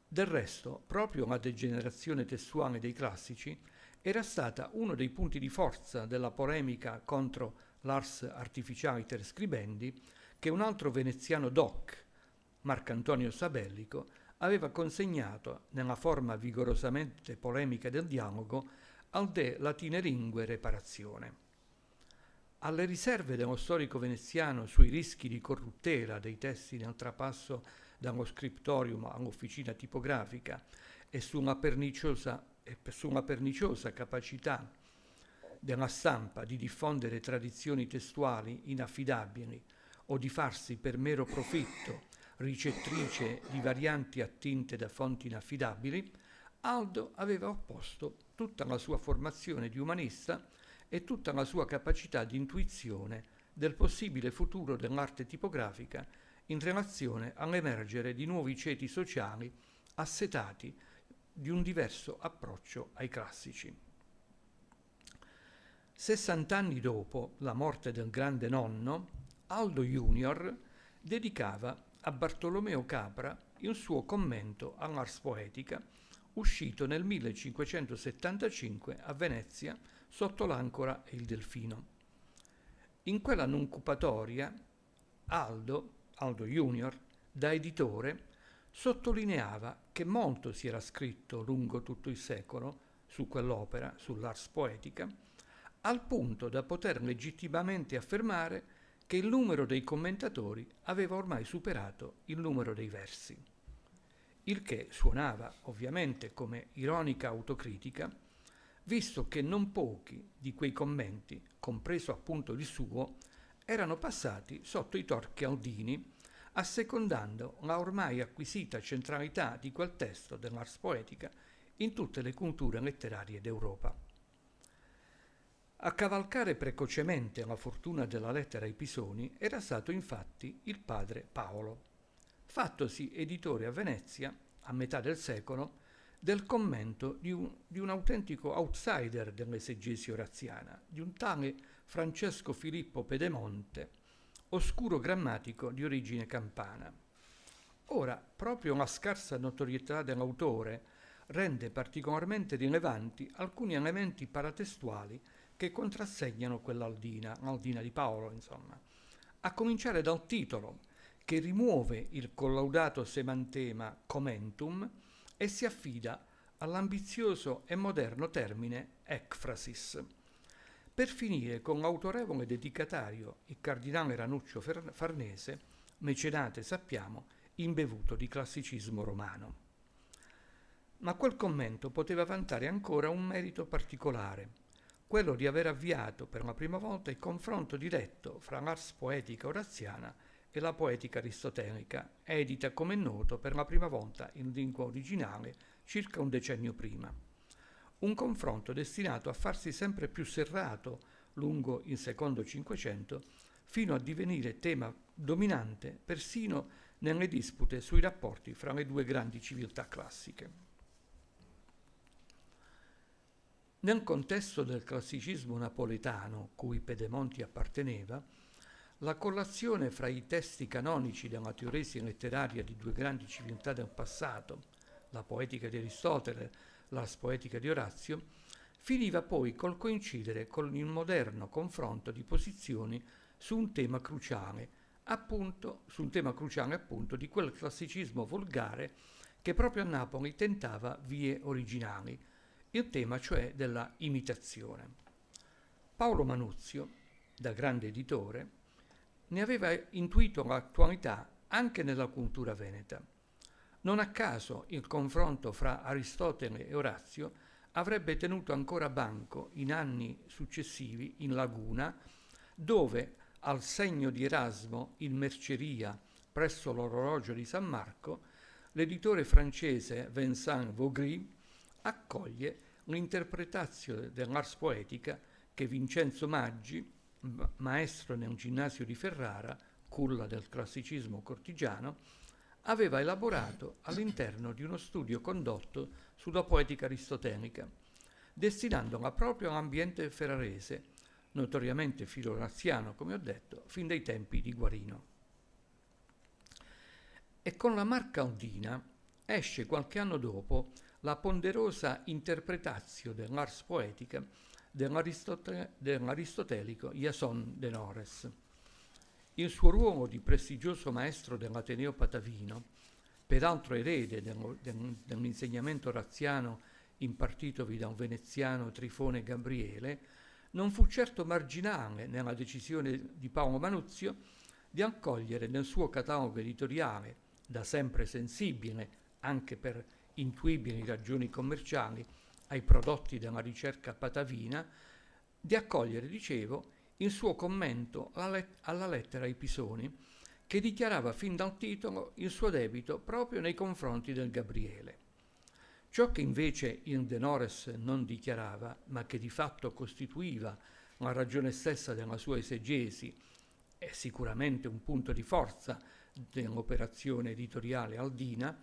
Del resto, proprio la degenerazione testuale dei classici era stata uno dei punti di forza della polemica contro l'ars artificialiter scribendi che un altro veneziano doc, Marcantonio Sabellico, aveva consegnato nella forma vigorosamente polemica del dialogo al De Latine Lingue Reparazione. Alle riserve dello storico veneziano sui rischi di corruttela dei testi nel trapasso dallo scriptorium all'officina tipografica e sulla perniciosa capacità della stampa di diffondere tradizioni testuali inaffidabili o di farsi per mero profitto ricettrice di varianti attinte da fonti inaffidabili, Aldo aveva opposto tutta la sua formazione di umanista e tutta la sua capacità di intuizione del possibile futuro dell'arte tipografica in relazione all'emergere di nuovi ceti sociali assetati di un diverso approccio ai classici. 60 anni dopo la morte del grande nonno, Aldo Junior dedicava a Bartolomeo Capra il suo commento all'Ars Poetica, uscito nel 1575 a Venezia sotto l'Ancora e il Delfino. In quella nuncupatoria Aldo Junior, da editore, sottolineava che molto si era scritto lungo tutto il secolo su quell'opera, sull'Ars Poetica, al punto da poter legittimamente affermare che il numero dei commentatori aveva ormai superato il numero dei versi. Il che suonava ovviamente come ironica autocritica, visto che non pochi di quei commenti, compreso appunto il suo, erano passati sotto i torchi Aldini, assecondando la ormai acquisita centralità di quel testo dell'Ars Poetica in tutte le culture letterarie d'Europa. A cavalcare precocemente la fortuna della lettera ai Pisoni era stato infatti il padre Paolo, fattosi editore a Venezia, a metà del secolo, del commento di un autentico outsider dell'esegesi oraziana, di un tale Francesco Filippo Pedemonte, oscuro grammatico di origine campana. Ora, proprio la scarsa notorietà dell'autore rende particolarmente rilevanti alcuni elementi paratestuali che contrassegnano l'Aldina di Paolo, insomma, a cominciare dal titolo, che rimuove il collaudato semantema commentum e si affida all'ambizioso e moderno termine ekphrasis, per finire con l'autorevole dedicatario, il cardinale Ranuccio Farnese, mecenate, sappiamo, imbevuto di classicismo romano. Ma quel commento poteva vantare ancora un merito particolare, quello di aver avviato per la prima volta il confronto diretto fra l'Ars Poetica oraziana e la Poetica aristotelica, edita come è noto per la prima volta in lingua originale circa un decennio prima. Un confronto destinato a farsi sempre più serrato lungo il secondo Cinquecento, fino a divenire tema dominante persino nelle dispute sui rapporti fra le due grandi civiltà classiche. Nel contesto del classicismo napoletano, cui Pedemonti apparteneva, la collazione fra i testi canonici della teoresia letteraria di due grandi civiltà del passato, la Poetica di Aristotele, l'Ars Poetica di Orazio, finiva poi col coincidere con il moderno confronto di posizioni su un tema cruciale appunto di quel classicismo volgare che proprio a Napoli tentava vie originali, il tema cioè della imitazione. Paolo Manuzio, da grande editore, ne aveva intuito l'attualità anche nella cultura veneta. Non a caso il confronto fra Aristotele e Orazio avrebbe tenuto ancora banco in anni successivi in Laguna, dove al segno di Erasmo in merceria presso l'orologio di San Marco, l'editore francese Vincent Vaugry accoglie l'interpretazione dell'Ars Poetica che Vincenzo Maggi, maestro nel ginnasio di Ferrara, culla del classicismo cortigiano, aveva elaborato all'interno di uno studio condotto sulla poetica aristotelica, destinandola proprio all'ambiente ferrarese, notoriamente filo-oraziano, come ho detto, fin dai tempi di Guarino. E con la Marca Aldina esce qualche anno dopo la ponderosa interpretatio dell'Ars Poetica dell'aristotelico Iason de Nores. Il suo ruolo di prestigioso maestro dell'Ateneo Patavino, peraltro erede dell'insegnamento oraziano impartitovi da un veneziano Trifone Gabriele, non fu certo marginale nella decisione di Paolo Manuzio di accogliere nel suo catalogo editoriale, da sempre sensibile anche per intuibili ragioni commerciali ai prodotti della ricerca patavina, di accogliere, dicevo, il suo commento alla lettera ai Pisoni, che dichiarava fin dal titolo il suo debito proprio nei confronti del Gabriele. Ciò che invece il De Nores non dichiarava, ma che di fatto costituiva la ragione stessa della sua esegesi è sicuramente un punto di forza dell'operazione editoriale Aldina,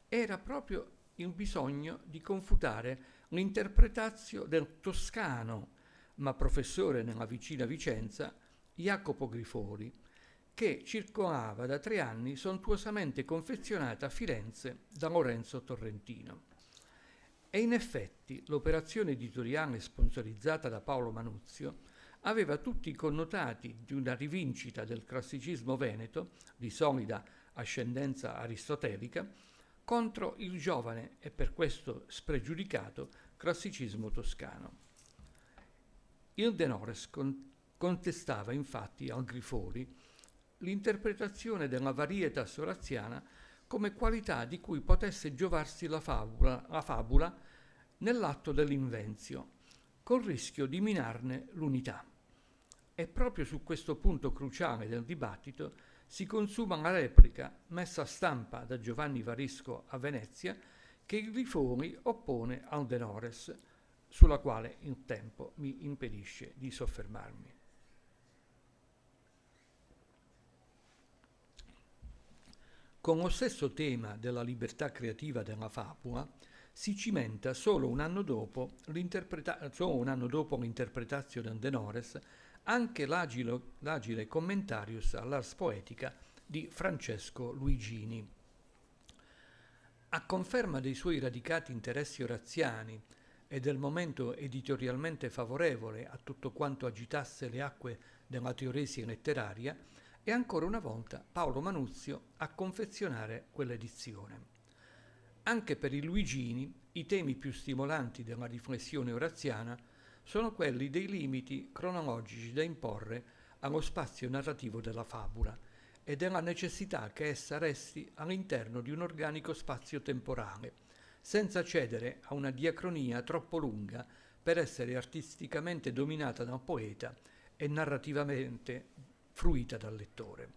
era proprio il bisogno di confutare l'interpretatio del toscano, ma professore nella vicina Vicenza, Jacopo Grifori, che circolava da 3 anni sontuosamente confezionata a Firenze da Lorenzo Torrentino. E in effetti l'operazione editoriale sponsorizzata da Paolo Manuzio aveva tutti i connotati di una rivincita del classicismo veneto, di solida ascendenza aristotelica, contro il giovane e per questo spregiudicato classicismo toscano. Il De Nores contestava infatti al Grifori l'interpretazione della varietas oraziana come qualità di cui potesse giovarsi la fabula nell'atto dell'invenzio, col rischio di minarne l'unità. E proprio su questo punto cruciale del dibattito si consuma la replica messa a stampa da Giovanni Varesco a Venezia che il Grifori oppone al De Nores, sulla quale il tempo mi impedisce di soffermarmi. Con lo stesso tema della libertà creativa della fabula si cimenta solo un anno dopo l'interpretazione del De Nores anche l'agile commentarius all'Ars Poetica di Francesco Luigini. A conferma dei suoi radicati interessi oraziani e del momento editorialmente favorevole a tutto quanto agitasse le acque della teoresia letteraria, è ancora una volta Paolo Manuzio a confezionare quell'edizione. Anche per i Luigini i temi più stimolanti della riflessione oraziana sono quelli dei limiti cronologici da imporre allo spazio narrativo della fabula e della necessità che essa resti all'interno di un organico spazio temporale, senza cedere a una diacronia troppo lunga per essere artisticamente dominata dal poeta e narrativamente fruita dal lettore.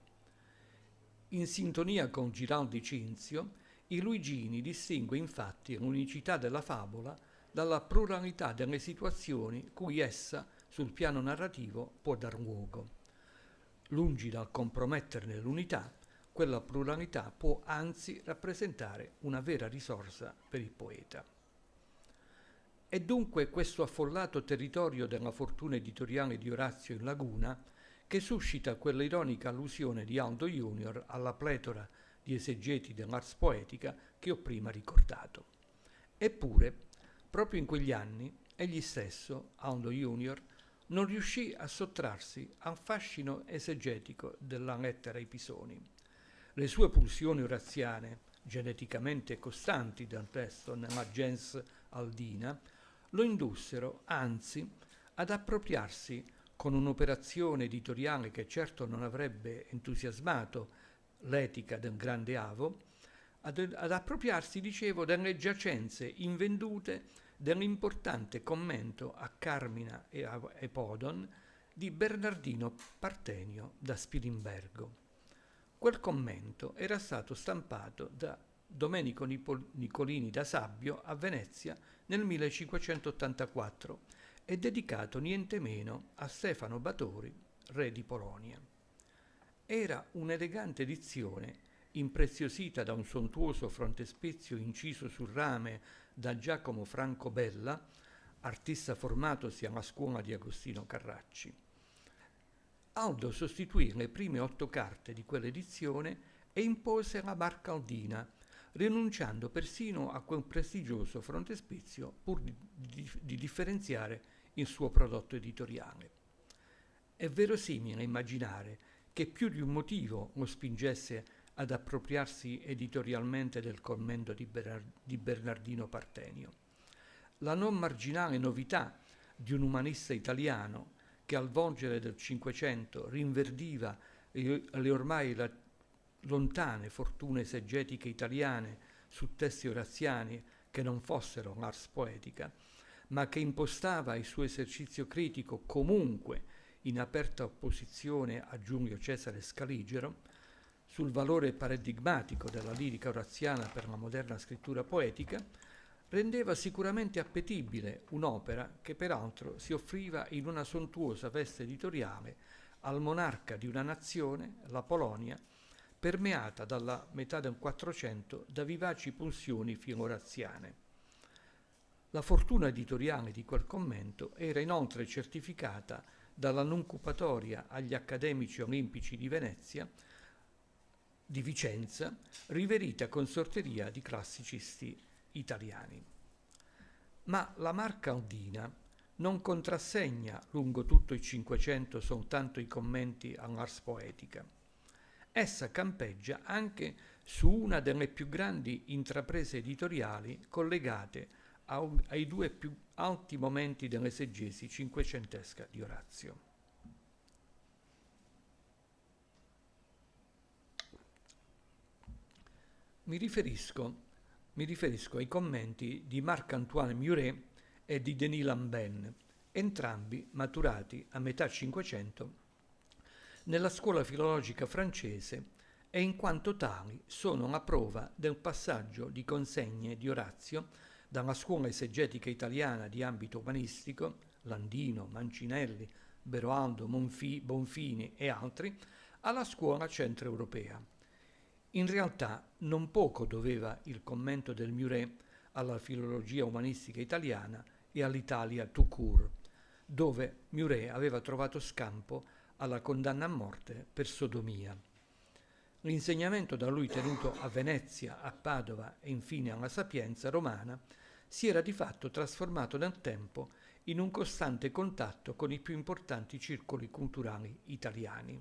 In sintonia con Giraldi Cinzio, i Luigini distingue infatti l'unicità della favola dalla pluralità delle situazioni cui essa, sul piano narrativo, può dar luogo. Lungi dal comprometterne l'unità, quella pluralità può anzi rappresentare una vera risorsa per il poeta. È dunque questo affollato territorio della fortuna editoriale di Orazio in Laguna che suscita quella ironica allusione di Aldo Junior alla pletora di esegeti dell'Ars Poetica che ho prima ricordato. Eppure, proprio in quegli anni, egli stesso, Aldo Junior, non riuscì a sottrarsi al fascino esegetico della lettera ai Pisoni. Le sue pulsioni oraziane, geneticamente costanti dal testo nella gens aldina, lo indussero, anzi, ad appropriarsi, con un'operazione editoriale che certo non avrebbe entusiasmato l'etica del grande Avo, ad appropriarsi, dicevo, delle giacenze invendute dell'importante commento a Carmina e a Epodon di Bernardino Partenio da Spilimbergo. Quel commento era stato stampato da Domenico Nicolini da Sabbio a Venezia nel 1584 e dedicato niente meno a Stefano Batori, re di Polonia. Era un'elegante edizione impreziosita da un sontuoso frontespizio inciso sul rame da Giacomo Franco Bella, artista formatosi alla scuola di Agostino Carracci. Aldo sostituì le prime 8 carte di quell'edizione e impose la marca aldina, rinunciando persino a quel prestigioso frontespizio pur di differenziare il suo prodotto editoriale. È verosimile immaginare che più di un motivo lo spingesse ad appropriarsi editorialmente del commento di Bernardino Partenio. La non marginale novità di un umanista italiano che al volgere del Cinquecento rinverdiva le ormai lontane fortune esegetiche italiane su testi oraziani che non fossero l'Ars Poetica, ma che impostava il suo esercizio critico comunque in aperta opposizione a Giulio Cesare Scaligero, sul valore paradigmatico della lirica oraziana per la moderna scrittura poetica, rendeva sicuramente appetibile un'opera che peraltro si offriva in una sontuosa veste editoriale al monarca di una nazione, la Polonia, permeata dalla metà del Quattrocento da vivaci pulsioni filoraziane. La fortuna editoriale di quel commento era inoltre certificata dalla nuncupatoria agli accademici olimpici di Venezia, di Vicenza, riverita consorteria di classicisti italiani. Ma la marca Aldina non contrassegna lungo tutto il Cinquecento soltanto i commenti all'Ars Poetica. Essa campeggia anche su una delle più grandi intraprese editoriali collegate ai due più alti momenti dell'esegesi cinquecentesca di Orazio. Mi riferisco ai commenti di Marc-Antoine Muret e di Denis Lambaine, entrambi maturati a metà Cinquecento nella scuola filologica francese e in quanto tali sono la prova del passaggio di consegne di Orazio dalla scuola esegetica italiana di ambito umanistico, Landino, Mancinelli, Beroaldo, Bonfini e altri, alla scuola centroeuropea. In realtà non poco doveva il commento del Muret alla filologia umanistica italiana e all'Italia tout court, dove Muret aveva trovato scampo alla condanna a morte per sodomia. L'insegnamento da lui tenuto a Venezia, a Padova e infine alla Sapienza romana si era di fatto trasformato nel tempo in un costante contatto con i più importanti circoli culturali italiani.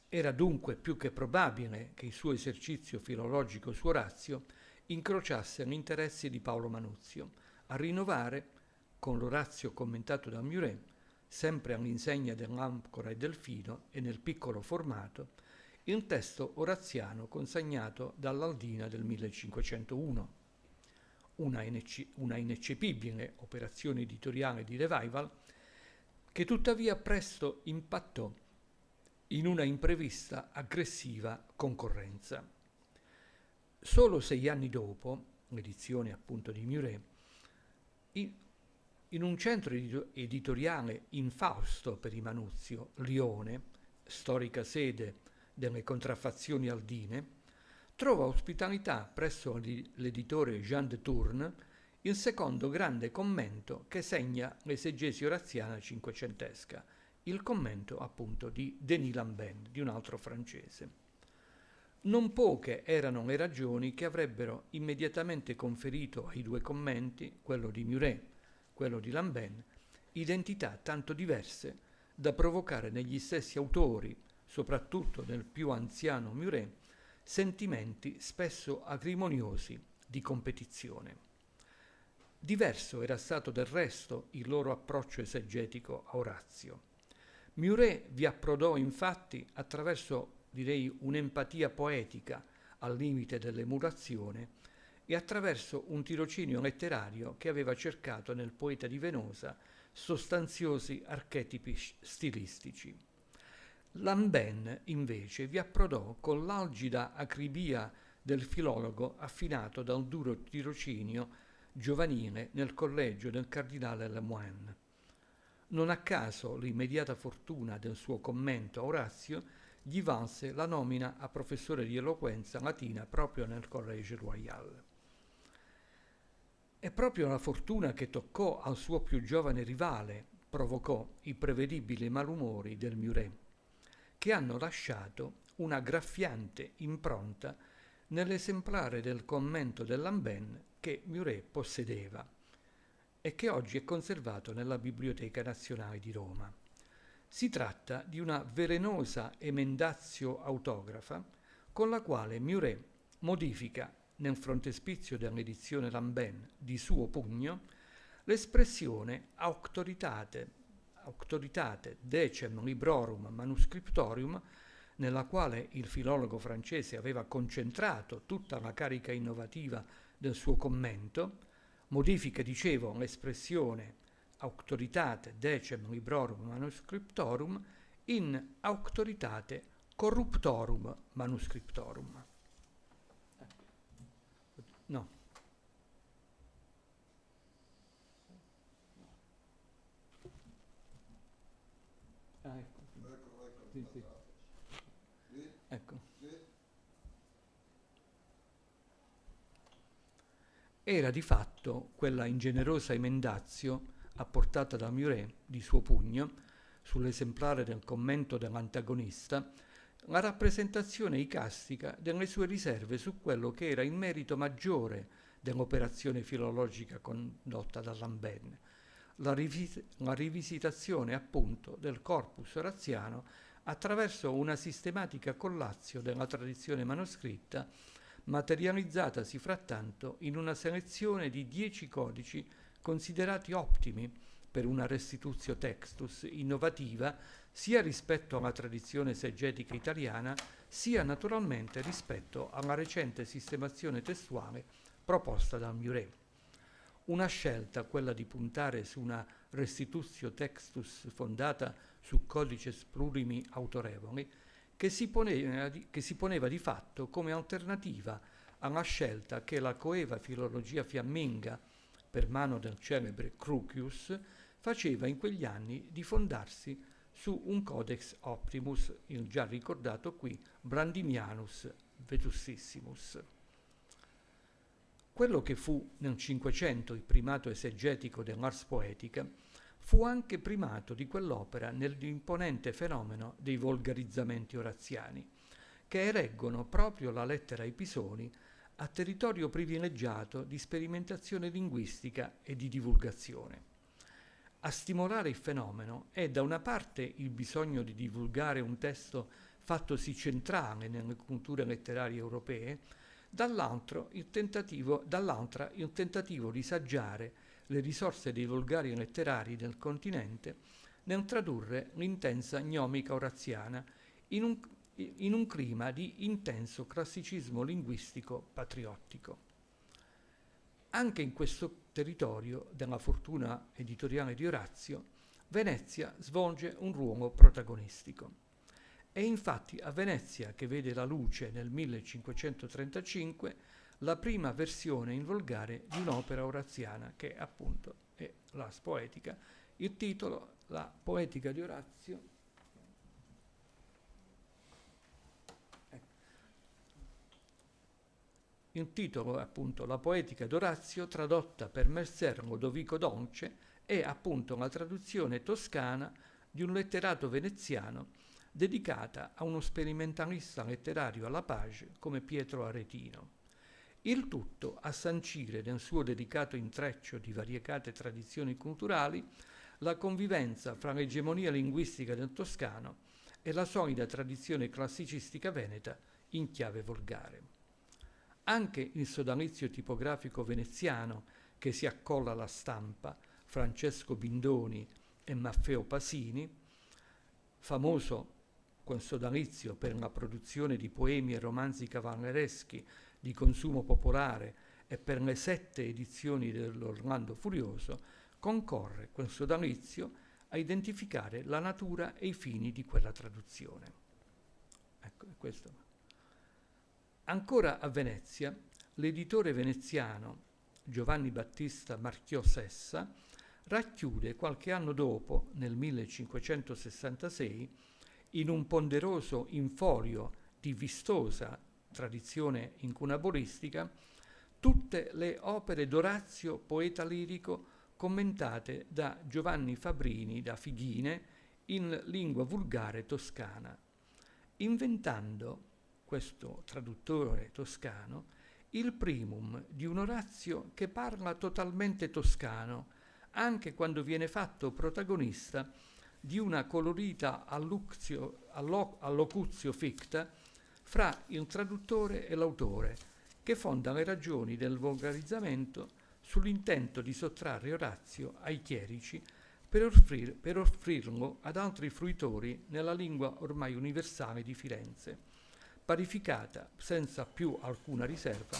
Era dunque più che probabile che il suo esercizio filologico su Orazio incrociasse gli interessi di Paolo Manuzio, a rinnovare, con l'Orazio commentato da Muret, sempre all'insegna dell'Ancora e del Filo e nel piccolo formato, il testo oraziano consegnato dall'Aldina del 1501. Una ineccepibile operazione editoriale di revival che tuttavia presto impattò in una imprevista aggressiva concorrenza. Solo 6 anni dopo, l'edizione appunto di Muret, in un centro editoriale infausto per i Manuzio, Lione, storica sede delle contraffazioni aldine, trova ospitalità presso l'editore Jean de Tourne il secondo grande commento che segna l'esegesi oraziana cinquecentesca, il commento appunto di Denis Lambaine, di un altro francese. Non poche erano le ragioni che avrebbero immediatamente conferito ai due commenti, quello di Muret, quello di Lambaine, identità tanto diverse da provocare negli stessi autori, soprattutto nel più anziano Muret, sentimenti spesso acrimoniosi di competizione. Diverso era stato del resto il loro approccio esegetico a Orazio. Muret vi approdò infatti attraverso, direi, un'empatia poetica al limite dell'emulazione e attraverso un tirocinio letterario che aveva cercato nel poeta di Venosa sostanziosi archetipi stilistici. Lambaine, invece, vi approdò con l'algida acribia del filologo affinato dal duro tirocinio giovanile nel collegio del cardinale Lemoine. Non a caso l'immediata fortuna del suo commento a Orazio gli valse la nomina a professore di eloquenza latina proprio nel Collège Royal. E proprio la fortuna che toccò al suo più giovane rivale provocò i prevedibili malumori del Muret, che hanno lasciato una graffiante impronta nell'esemplare del commento del Lambaine che Muret possedeva e che oggi è conservato nella Biblioteca Nazionale di Roma. Si tratta di una velenosa emendatio autografa con la quale Muret modifica, nel frontespizio dell'edizione Lambaine di suo pugno, l'espressione auctoritate decem librorum manuscriptorium, nella quale il filologo francese aveva concentrato tutta la carica innovativa del suo commento, modifica, dicevo, l'espressione auctoritate decem librorum manuscriptorum in auctoritate corruptorum manuscriptorum. No. Sì, sì. Ecco. Era di fatto quella ingenerosa emendazio apportata da Muret di suo pugno sull'esemplare del commento dell'antagonista, la rappresentazione icastica delle sue riserve su quello che era il merito maggiore dell'operazione filologica condotta da Lamberti, la rivisitazione appunto del corpus oraziano attraverso una sistematica collazio della tradizione manoscritta, materializzatasi frattanto in una selezione di 10 codici considerati ottimi per una restitutio textus innovativa sia rispetto alla tradizione eseggetica italiana, sia naturalmente rispetto alla recente sistemazione testuale proposta da Muret. Una scelta, quella di puntare su una restitutio textus fondata su codices plurimi autorevoli, che si poneva di fatto come alternativa alla scelta che la coeva filologia fiamminga, per mano del celebre Crucius, faceva in quegli anni di fondarsi su un codex optimus, il già ricordato qui Brandimianus Vetussissimus. Quello che fu nel Cinquecento il primato esegetico dell'ars poetica fu anche primato di quell'opera nell'imponente fenomeno dei volgarizzamenti oraziani, che ereggono proprio la lettera ai Pisoni a territorio privilegiato di sperimentazione linguistica e di divulgazione. A stimolare il fenomeno è da una parte il bisogno di divulgare un testo fattosi centrale nelle culture letterarie europee, dall'altra il tentativo di saggiare le risorse dei volgari letterari del continente nel tradurre l'intensa gnomica oraziana in un clima di intenso classicismo linguistico patriottico. Anche in questo territorio della fortuna editoriale di Orazio, Venezia svolge un ruolo protagonistico. È infatti a Venezia che vede la luce nel 1535 la prima versione in volgare di un'opera oraziana che appunto è l'Ars Poetica. Il titolo, La Poetica di Orazio, il titolo è appunto La Poetica d'Orazio, tradotta per Messer Lodovico Dolce, è appunto la traduzione toscana di un letterato veneziano dedicata a uno sperimentalista letterario alla page come Pietro Aretino. Il tutto a sancire nel suo dedicato intreccio di variegate tradizioni culturali la convivenza fra l'egemonia linguistica del toscano e la solida tradizione classicistica veneta in chiave volgare. Anche il sodalizio tipografico veneziano che si accolla alla stampa, Francesco Bindoni e Maffeo Pasini, famoso con sodalizio per la produzione di poemi e romanzi cavallereschi di consumo popolare e per le 7 edizioni dell'Orlando Furioso, concorre con sodalizio a identificare la natura e i fini di quella traduzione. Ecco, è questo. Ancora a Venezia, l'editore veneziano Giovanni Battista Marchiò Sessa racchiude qualche anno dopo, nel 1566, in un ponderoso infolio di vistosa tradizione incunabolistica, tutte le opere d'Orazio, poeta lirico, commentate da Giovanni Fabrini da Fighine in lingua vulgare toscana, inventando questo traduttore toscano il primum di un Orazio che parla totalmente toscano, anche quando viene fatto protagonista di una colorita allocuzio ficta fra il traduttore e l'autore, che fonda le ragioni del volgarizzamento sull'intento di sottrarre Orazio ai chierici per offrirlo ad altri fruitori nella lingua ormai universale di Firenze, parificata senza più alcuna riserva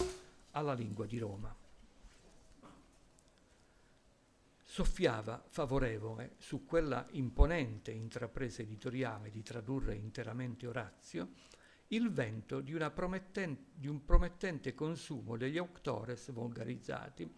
alla lingua di Roma. Soffiava favorevole su quella imponente intrapresa editoriale di tradurre interamente Orazio il vento di un promettente consumo degli auctores volgarizzati,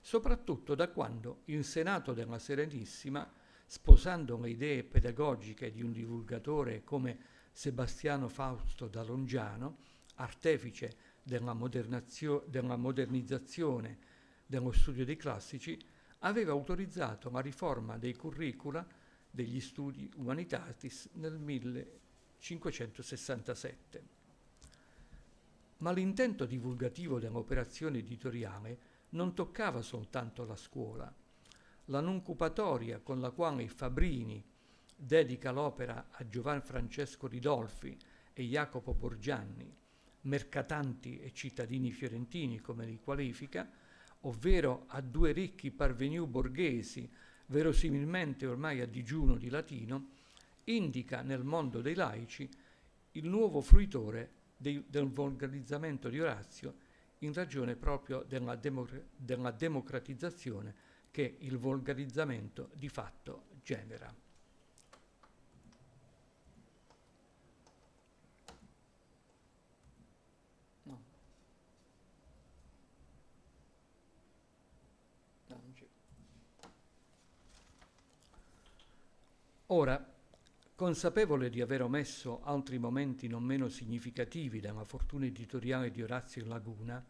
soprattutto da quando il Senato della Serenissima sposando le idee pedagogiche di un divulgatore come Sebastiano Fausto da Longiano, artefice della modernizzazione dello studio dei classici, aveva autorizzato la riforma dei curricula degli studi umanitatis nel 1567. Ma l'intento divulgativo dell'operazione editoriale non toccava soltanto la scuola. La nuncupatoria con la quale Fabrini dedica l'opera a Giovan Francesco Ridolfi e Jacopo Borgianni, mercatanti e cittadini fiorentini come li qualifica, ovvero a due ricchi parvenu borghesi, verosimilmente ormai a digiuno di latino, indica nel mondo dei laici il nuovo fruitore del volgarizzamento di Orazio in ragione proprio della democratizzazione che il volgarizzamento di fatto genera. Ora, consapevole di aver omesso altri momenti non meno significativi della fortuna editoriale di Orazio Laguna,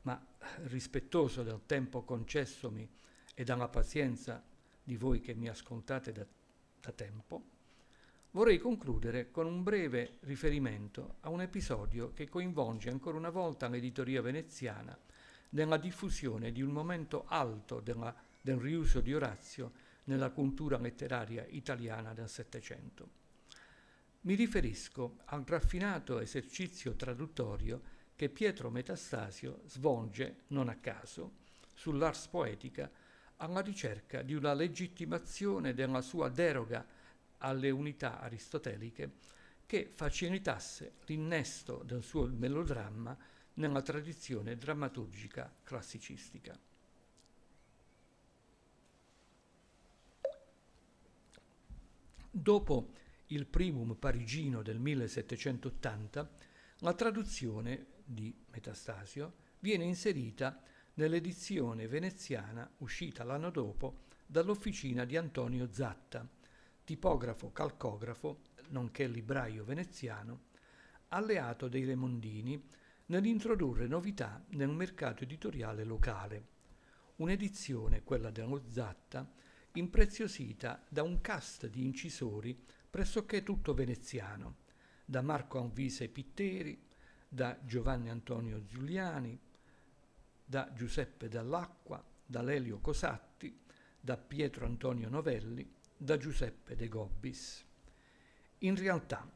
ma rispettoso del tempo concessomi e della pazienza di voi che mi ascoltate da tempo, vorrei concludere con un breve riferimento a un episodio che coinvolge ancora una volta l'editoria veneziana nella diffusione di un momento alto del riuso di Orazio nella cultura letteraria italiana del Settecento. Mi riferisco al raffinato esercizio traduttorio che Pietro Metastasio svolge, non a caso, sull'ars poetica alla ricerca di una legittimazione della sua deroga alle unità aristoteliche che facilitasse l'innesto del suo melodramma nella tradizione drammaturgica classicistica. Dopo il primum parigino del 1780, la traduzione di Metastasio viene inserita nell'edizione veneziana uscita l'anno dopo dall'officina di Antonio Zatta, tipografo calcografo, nonché libraio veneziano, alleato dei Remondini nell'introdurre novità nel mercato editoriale locale. Un'edizione, quella dello Zatta, impreziosita da un cast di incisori pressoché tutto veneziano, da Marco Alvise Pitteri, da Giovanni Antonio Giuliani, da Giuseppe Dall'Acqua, da Lelio Cosatti, da Pietro Antonio Novelli, da Giuseppe De Gobbis. In realtà,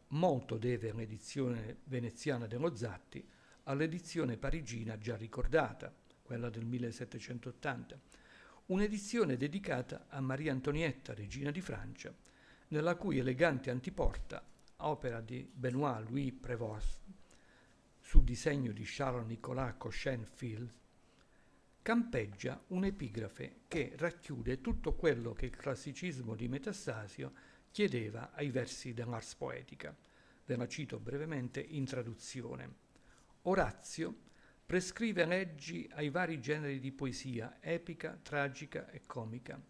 molto deve l'edizione veneziana dello Zatti all'edizione parigina già ricordata, quella del 1780, un'edizione dedicata a Maria Antonietta, regina di Francia, nella cui elegante antiporta, opera di Benoît-Louis Prévost, su disegno di Charles-Nicolas Cochin-Fils, campeggia un'epigrafe che racchiude tutto quello che il classicismo di Metastasio chiedeva ai versi dell'ars poetica. Ve la cito brevemente in traduzione. Orazio prescrive leggi ai vari generi di poesia, epica, tragica e comica.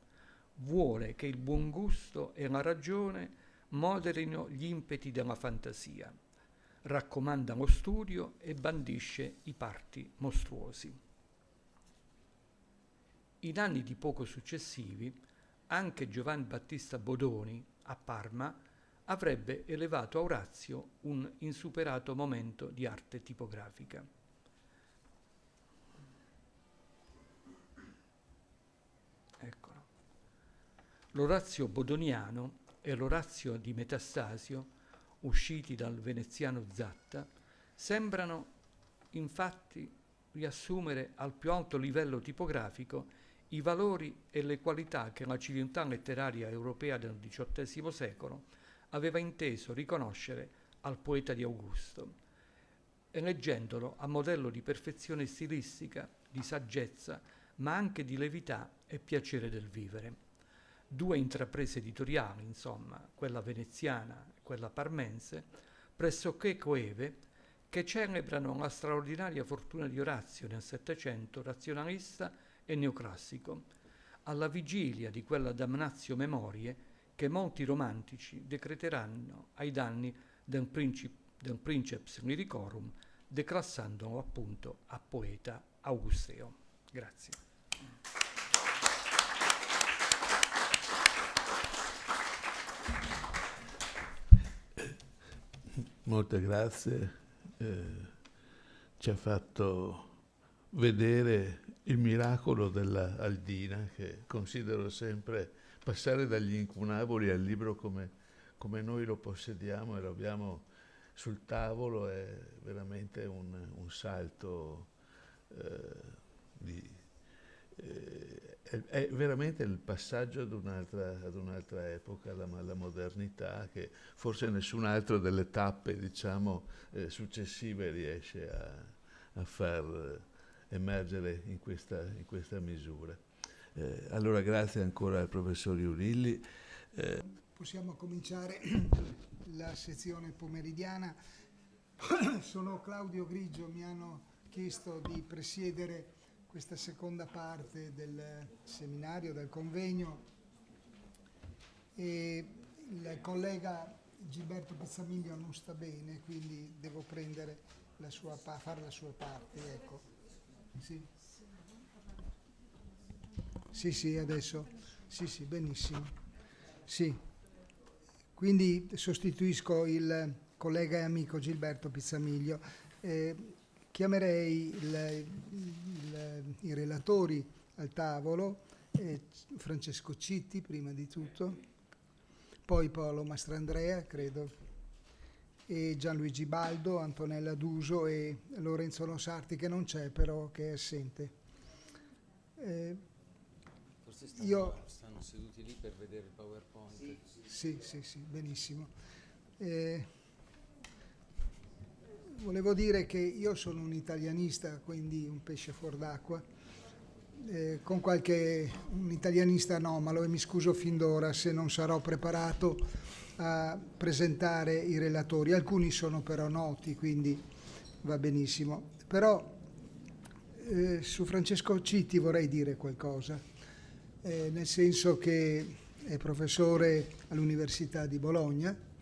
Vuole che il buon gusto e la ragione moderino gli impeti della fantasia. Raccomanda lo studio e bandisce i parti mostruosi. In anni di poco successivi, anche Giovanni Battista Bodoni, a Parma, avrebbe elevato a Orazio un insuperato momento di arte tipografica. Eccolo. L'Orazio bodoniano e l'Orazio di Metastasio, usciti dal veneziano Zatta, sembrano infatti riassumere al più alto livello tipografico i valori e le qualità che la civiltà letteraria europea del XVIII secolo aveva inteso riconoscere al poeta di Augusto, eleggendolo a modello di perfezione stilistica, di saggezza, ma anche di levità e piacere del vivere. Due intraprese editoriali, insomma, quella veneziana e quella parmense, pressoché coeve, che celebrano la straordinaria fortuna di Orazio nel Settecento razionalista e neoclassico, alla vigilia di quella damnatio memoriae che molti romantici decreteranno ai danni del princeps liricorum, declassandolo appunto a poeta augusteo. Grazie. Molte grazie. Ci ha fatto vedere il miracolo della Aldina, che considero sempre passare dagli incunaboli al libro come noi lo possediamo e lo abbiamo sul tavolo, è veramente un salto è veramente il passaggio ad un'altra epoca, alla modernità, che forse nessun altro delle tappe, diciamo, successive riesce a far emergere in questa misura. Allora grazie ancora al professor Iurilli. Possiamo cominciare la sezione pomeridiana. Sono Claudio Grigio, mi hanno chiesto di presiedere questa seconda parte del seminario, del convegno, e il collega Gilberto Pizzamiglio non sta bene, quindi devo prendere fare la sua parte, ecco. Sì, adesso. Sì, benissimo. Sì. Quindi sostituisco il collega e amico Gilberto Pizzamiglio. Chiamerei i relatori al tavolo, Francesco Citti prima di tutto, poi Paolo Mastrandrea, credo, e Gianluigi Baldo, Antonella Duso e Lorenzo Nosarti, che non c'è però, che è assente. Forse stanno seduti lì per vedere il PowerPoint. Sì, benissimo. Volevo dire che io sono un italianista, quindi un pesce fuor d'acqua, un italianista anomalo, e mi scuso fin d'ora se non sarò preparato a presentare i relatori. Alcuni sono però noti, quindi va benissimo. Però su Francesco Citti vorrei dire qualcosa, nel senso che è professore all'Università di Bologna.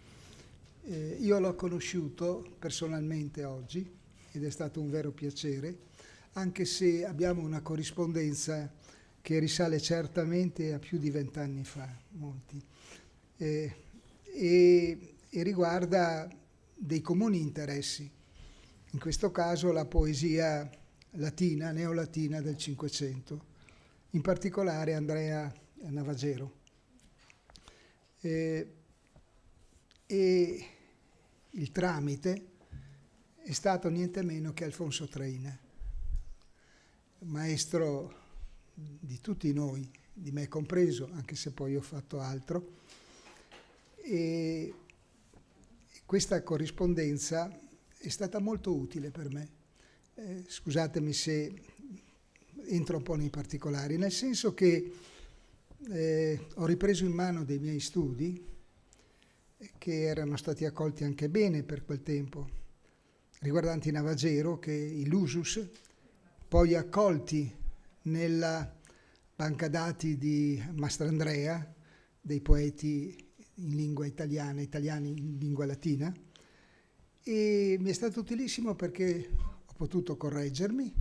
Io l'ho conosciuto personalmente oggi ed è stato un vero piacere, anche se abbiamo una corrispondenza che risale certamente a più di 20 anni fa, molti, e riguarda dei comuni interessi, in questo caso la poesia latina, neolatina del Cinquecento, in particolare Andrea Navagero. E il tramite è stato niente meno che Alfonso Traina, maestro di tutti noi, di me compreso, anche se poi ho fatto altro. E questa corrispondenza è stata molto utile per me. Scusatemi se entro un po' nei particolari, nel senso che ho ripreso in mano dei miei studi che erano stati accolti anche bene per quel tempo, riguardanti Navagero, che l'usus, poi accolti nella banca dati di Mastrandrea, dei poeti in lingua italiana, italiani in lingua latina, e mi è stato utilissimo perché ho potuto correggermi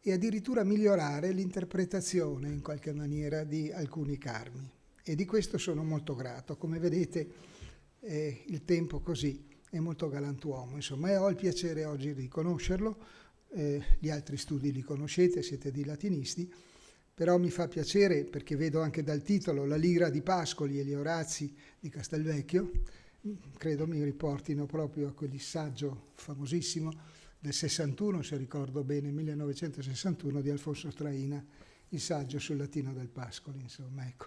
e addirittura migliorare l'interpretazione in qualche maniera di alcuni carmi, e di questo sono molto grato. Come vedete il tempo così è molto galantuomo, insomma, e ho il piacere oggi di conoscerlo. Gli altri studi li conoscete, siete di latinisti, però mi fa piacere perché vedo anche dal titolo La Lira di Pascoli e gli Orazi di Castelvecchio, credo mi riportino proprio a quel saggio famosissimo del 61, se ricordo bene, 1961, di Alfonso Traina, il saggio sul latino del Pascoli, insomma, ecco.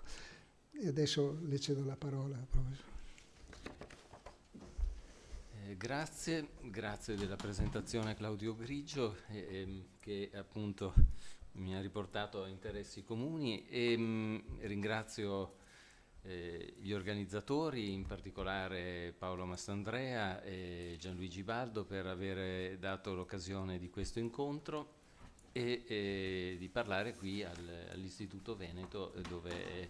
E adesso le cedo la parola, professore. Grazie della presentazione Claudio Grigio, che appunto mi ha riportato a interessi comuni, e ringrazio gli organizzatori, in particolare Paolo Mastandrea e Gianluigi Baldo, per aver dato l'occasione di questo incontro, e di parlare qui all'Istituto Veneto, dove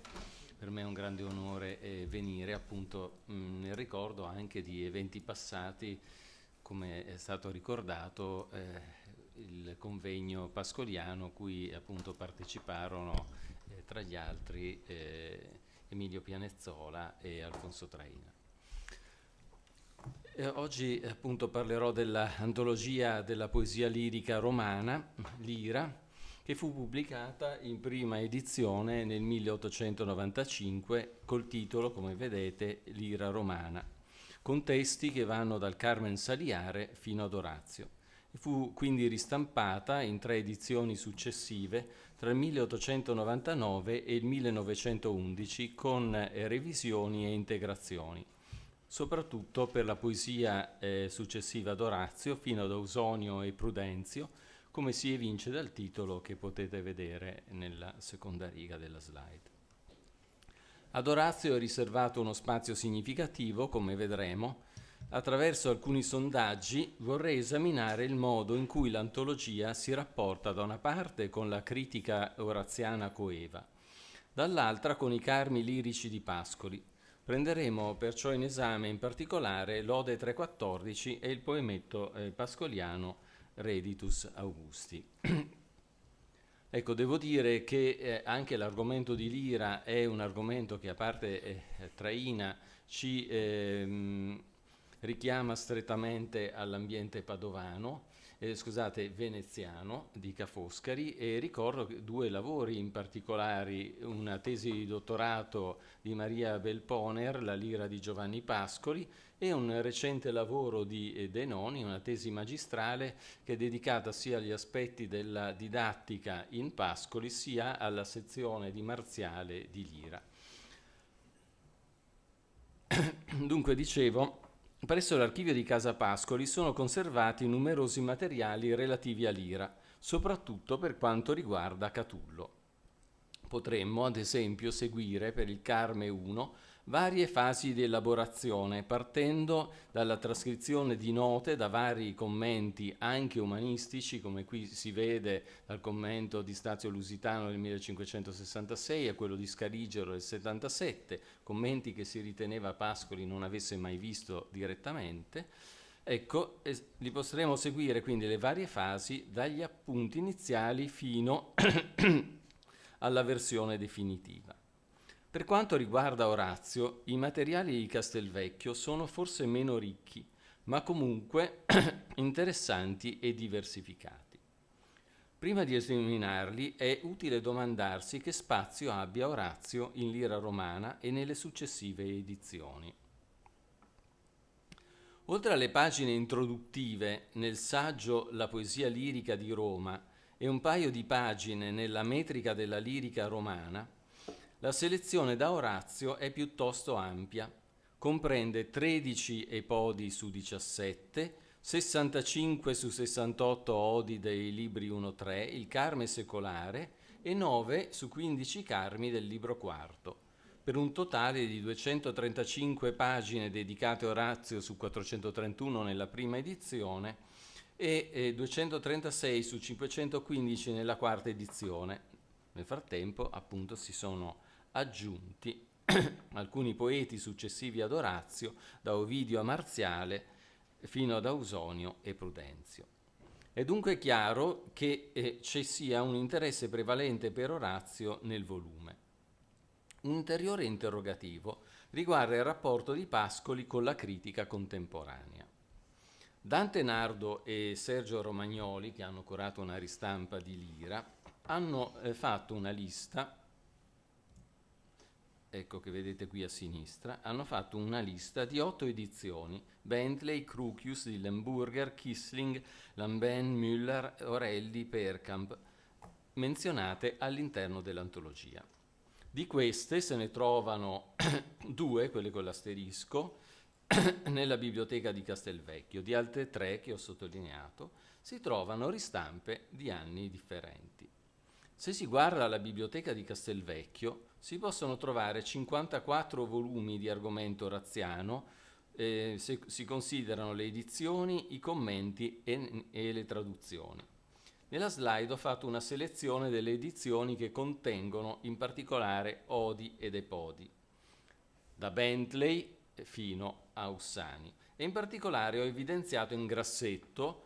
per me è un grande onore venire, appunto nel ricordo anche di eventi passati, come è stato ricordato il convegno pascoliano, cui appunto parteciparono tra gli altri Emilio Pianezzola e Alfonso Traina. Oggi appunto parlerò dell'antologia della poesia lirica romana, Lira, che fu pubblicata in prima edizione nel 1895 col titolo, come vedete, Lira romana, con testi che vanno dal Carmen Saliare fino ad Orazio. Fu quindi ristampata in 3 edizioni successive tra il 1899 e il 1911 con revisioni e integrazioni, soprattutto per la poesia successiva ad Orazio fino ad Ausonio e Prudenzio, come si evince dal titolo che potete vedere nella seconda riga della slide. Ad Orazio è riservato uno spazio significativo, come vedremo. Attraverso alcuni sondaggi vorrei esaminare il modo in cui l'antologia si rapporta da una parte con la critica oraziana coeva, dall'altra con i carmi lirici di Pascoli. Prenderemo perciò in esame in particolare l'Ode 314 e il poemetto pascoliano Reditus Augusti. Ecco, devo dire che anche l'argomento di Lira è un argomento che, a parte Traina, ci richiama strettamente all'ambiente padovano, veneziano di Ca' Foscari, e ricordo 2 lavori in particolare, una tesi di dottorato di Maria Belponer, La Lira di Giovanni Pascoli, e un recente lavoro di Denoni, una tesi magistrale che è dedicata sia agli aspetti della didattica in Pascoli sia alla sezione di Marziale di Lira. Dunque, dicevo, presso l'archivio di Casa Pascoli sono conservati numerosi materiali relativi a Lira, soprattutto per quanto riguarda Catullo. Potremmo, ad esempio, seguire per il Carme 1 varie fasi di elaborazione, partendo dalla trascrizione di note da vari commenti anche umanistici, come qui si vede dal commento di Stazio Lusitano del 1566 a quello di Scarigero del 77, commenti che si riteneva Pascoli non avesse mai visto direttamente. Ecco, li potremo seguire quindi le varie fasi dagli appunti iniziali fino alla versione definitiva. Per quanto riguarda Orazio, i materiali di Castelvecchio sono forse meno ricchi, ma comunque interessanti e diversificati. Prima di esaminarli è utile domandarsi che spazio abbia Orazio in Lira romana e nelle successive edizioni. Oltre alle pagine introduttive nel saggio La poesia lirica di Roma e un paio di pagine nella metrica della lirica romana, la selezione da Orazio è piuttosto ampia, comprende 13 epodi su 17, 65 su 68 odi dei libri 1-3, il Carme secolare, e 9 su 15 carmi del libro quarto, per un totale di 235 pagine dedicate a Orazio su 431 nella prima edizione e 236 su 515 nella quarta edizione. Nel frattempo, appunto, si sono aggiunti alcuni poeti successivi ad Orazio, da Ovidio a Marziale fino ad Ausonio e Prudenzio. È dunque chiaro che ci sia un interesse prevalente per Orazio nel volume. Un ulteriore interrogativo riguarda il rapporto di Pascoli con la critica contemporanea. Dante Nardo e Sergio Romagnoli, che hanno curato una ristampa di Lira, hanno fatto una lista, ecco che vedete qui a sinistra, hanno fatto una lista di 8 edizioni: Bentley, Crucius, Dillenburger, Kissling, Lamben, Müller, Orelli, Perkamp, menzionate all'interno dell'antologia. Di queste se ne trovano 2, quelle con l'asterisco, nella biblioteca di Castelvecchio. Di altre 3 che ho sottolineato si trovano ristampe di anni differenti. Se si guarda la biblioteca di Castelvecchio si possono trovare 54 volumi di argomento oraziano, se si considerano le edizioni, i commenti e le traduzioni. Nella slide ho fatto una selezione delle edizioni che contengono in particolare odi ed epodi, da Bentley fino a Ussani, e in particolare ho evidenziato in grassetto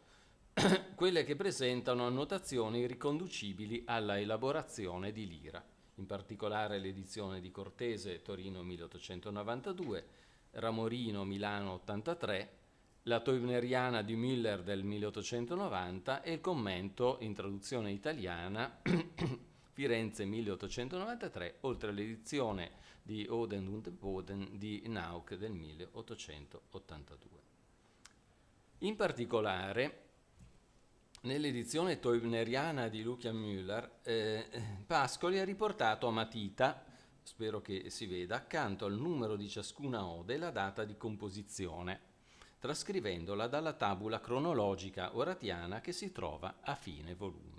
quelle che presentano annotazioni riconducibili alla elaborazione di Lira, in particolare l'edizione di Cortese Torino 1892, Ramorino Milano 83, la Teubneriana di Müller del 1890 e il commento in traduzione italiana Firenze 1893, oltre all'edizione di Oden und Boden di Nauk del 1882. In particolare, nell'edizione teubneriana di Lucian Müller, Pascoli ha riportato a matita, spero che si veda, accanto al numero di ciascuna ode la data di composizione, trascrivendola dalla tabula cronologica oratiana che si trova a fine volume.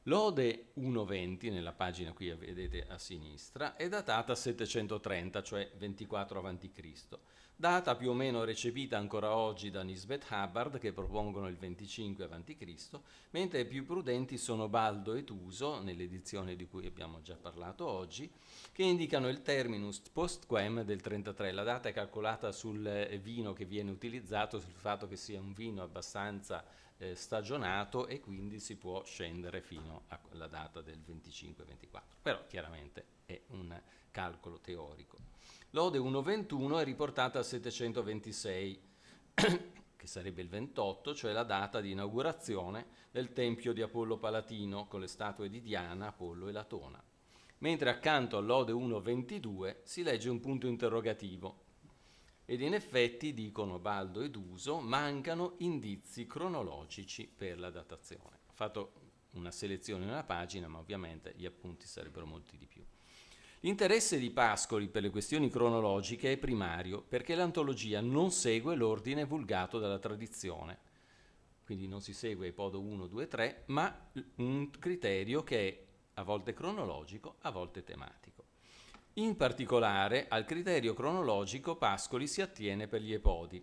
L'ode 1.20, nella pagina qui vedete a sinistra, è datata 730, cioè 24 a.C., data più o meno recepita ancora oggi da Nisbet Hubbard, che propongono il 25 a.C., mentre i più prudenti sono Baldo e Tuso, nell'edizione di cui abbiamo già parlato oggi, che indicano il terminus postquem del 33. La data è calcolata sul vino che viene utilizzato, sul fatto che sia un vino abbastanza stagionato, e quindi si può scendere fino alla data del 25-24. Però chiaramente è un calcolo teorico. L'ode 1.21 è riportata al 726, che sarebbe il 28, cioè la data di inaugurazione del tempio di Apollo Palatino con le statue di Diana, Apollo e Latona. Mentre accanto all'ode 1.22 si legge un punto interrogativo. Ed in effetti, dicono Baldo ed Uso, mancano indizi cronologici per la datazione. Ho fatto una selezione in una pagina, ma ovviamente gli appunti sarebbero molti di più. L'interesse di Pascoli per le questioni cronologiche è primario, perché l'antologia non segue l'ordine vulgato dalla tradizione, quindi non si segue Epodo 1, 2, 3, ma un criterio che è a volte cronologico, a volte tematico. In particolare, al criterio cronologico Pascoli si attiene per gli epodi.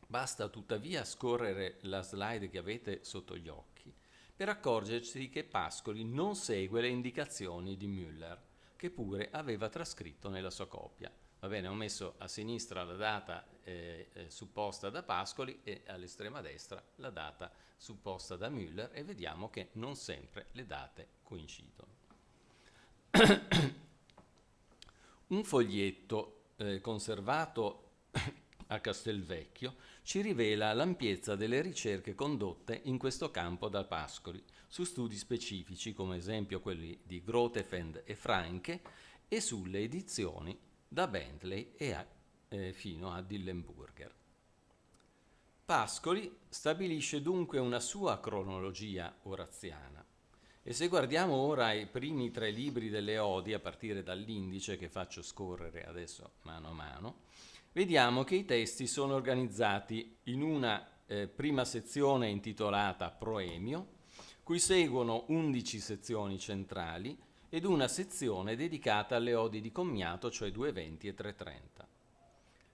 Basta tuttavia scorrere la slide che avete sotto gli occhi per accorgersi che Pascoli non segue le indicazioni di Müller, che pure aveva trascritto nella sua copia. Va bene, ho messo a sinistra la data supposta da Pascoli e all'estrema destra la data supposta da Müller, e vediamo che non sempre le date coincidono. Un foglietto conservato a Castelvecchio ci rivela l'ampiezza delle ricerche condotte in questo campo da Pascoli su studi specifici, come esempio quelli di Grotefend e Franke, e sulle edizioni da Bentley e fino a Dillenburger. Pascoli stabilisce dunque una sua cronologia oraziana, e se guardiamo ora i primi 3 libri delle Odi, a partire dall'indice che faccio scorrere adesso mano a mano, vediamo che i testi sono organizzati in una prima sezione intitolata Proemio, cui seguono 11 sezioni centrali, ed una sezione dedicata alle odi di commiato, cioè 2.20 e 3.30.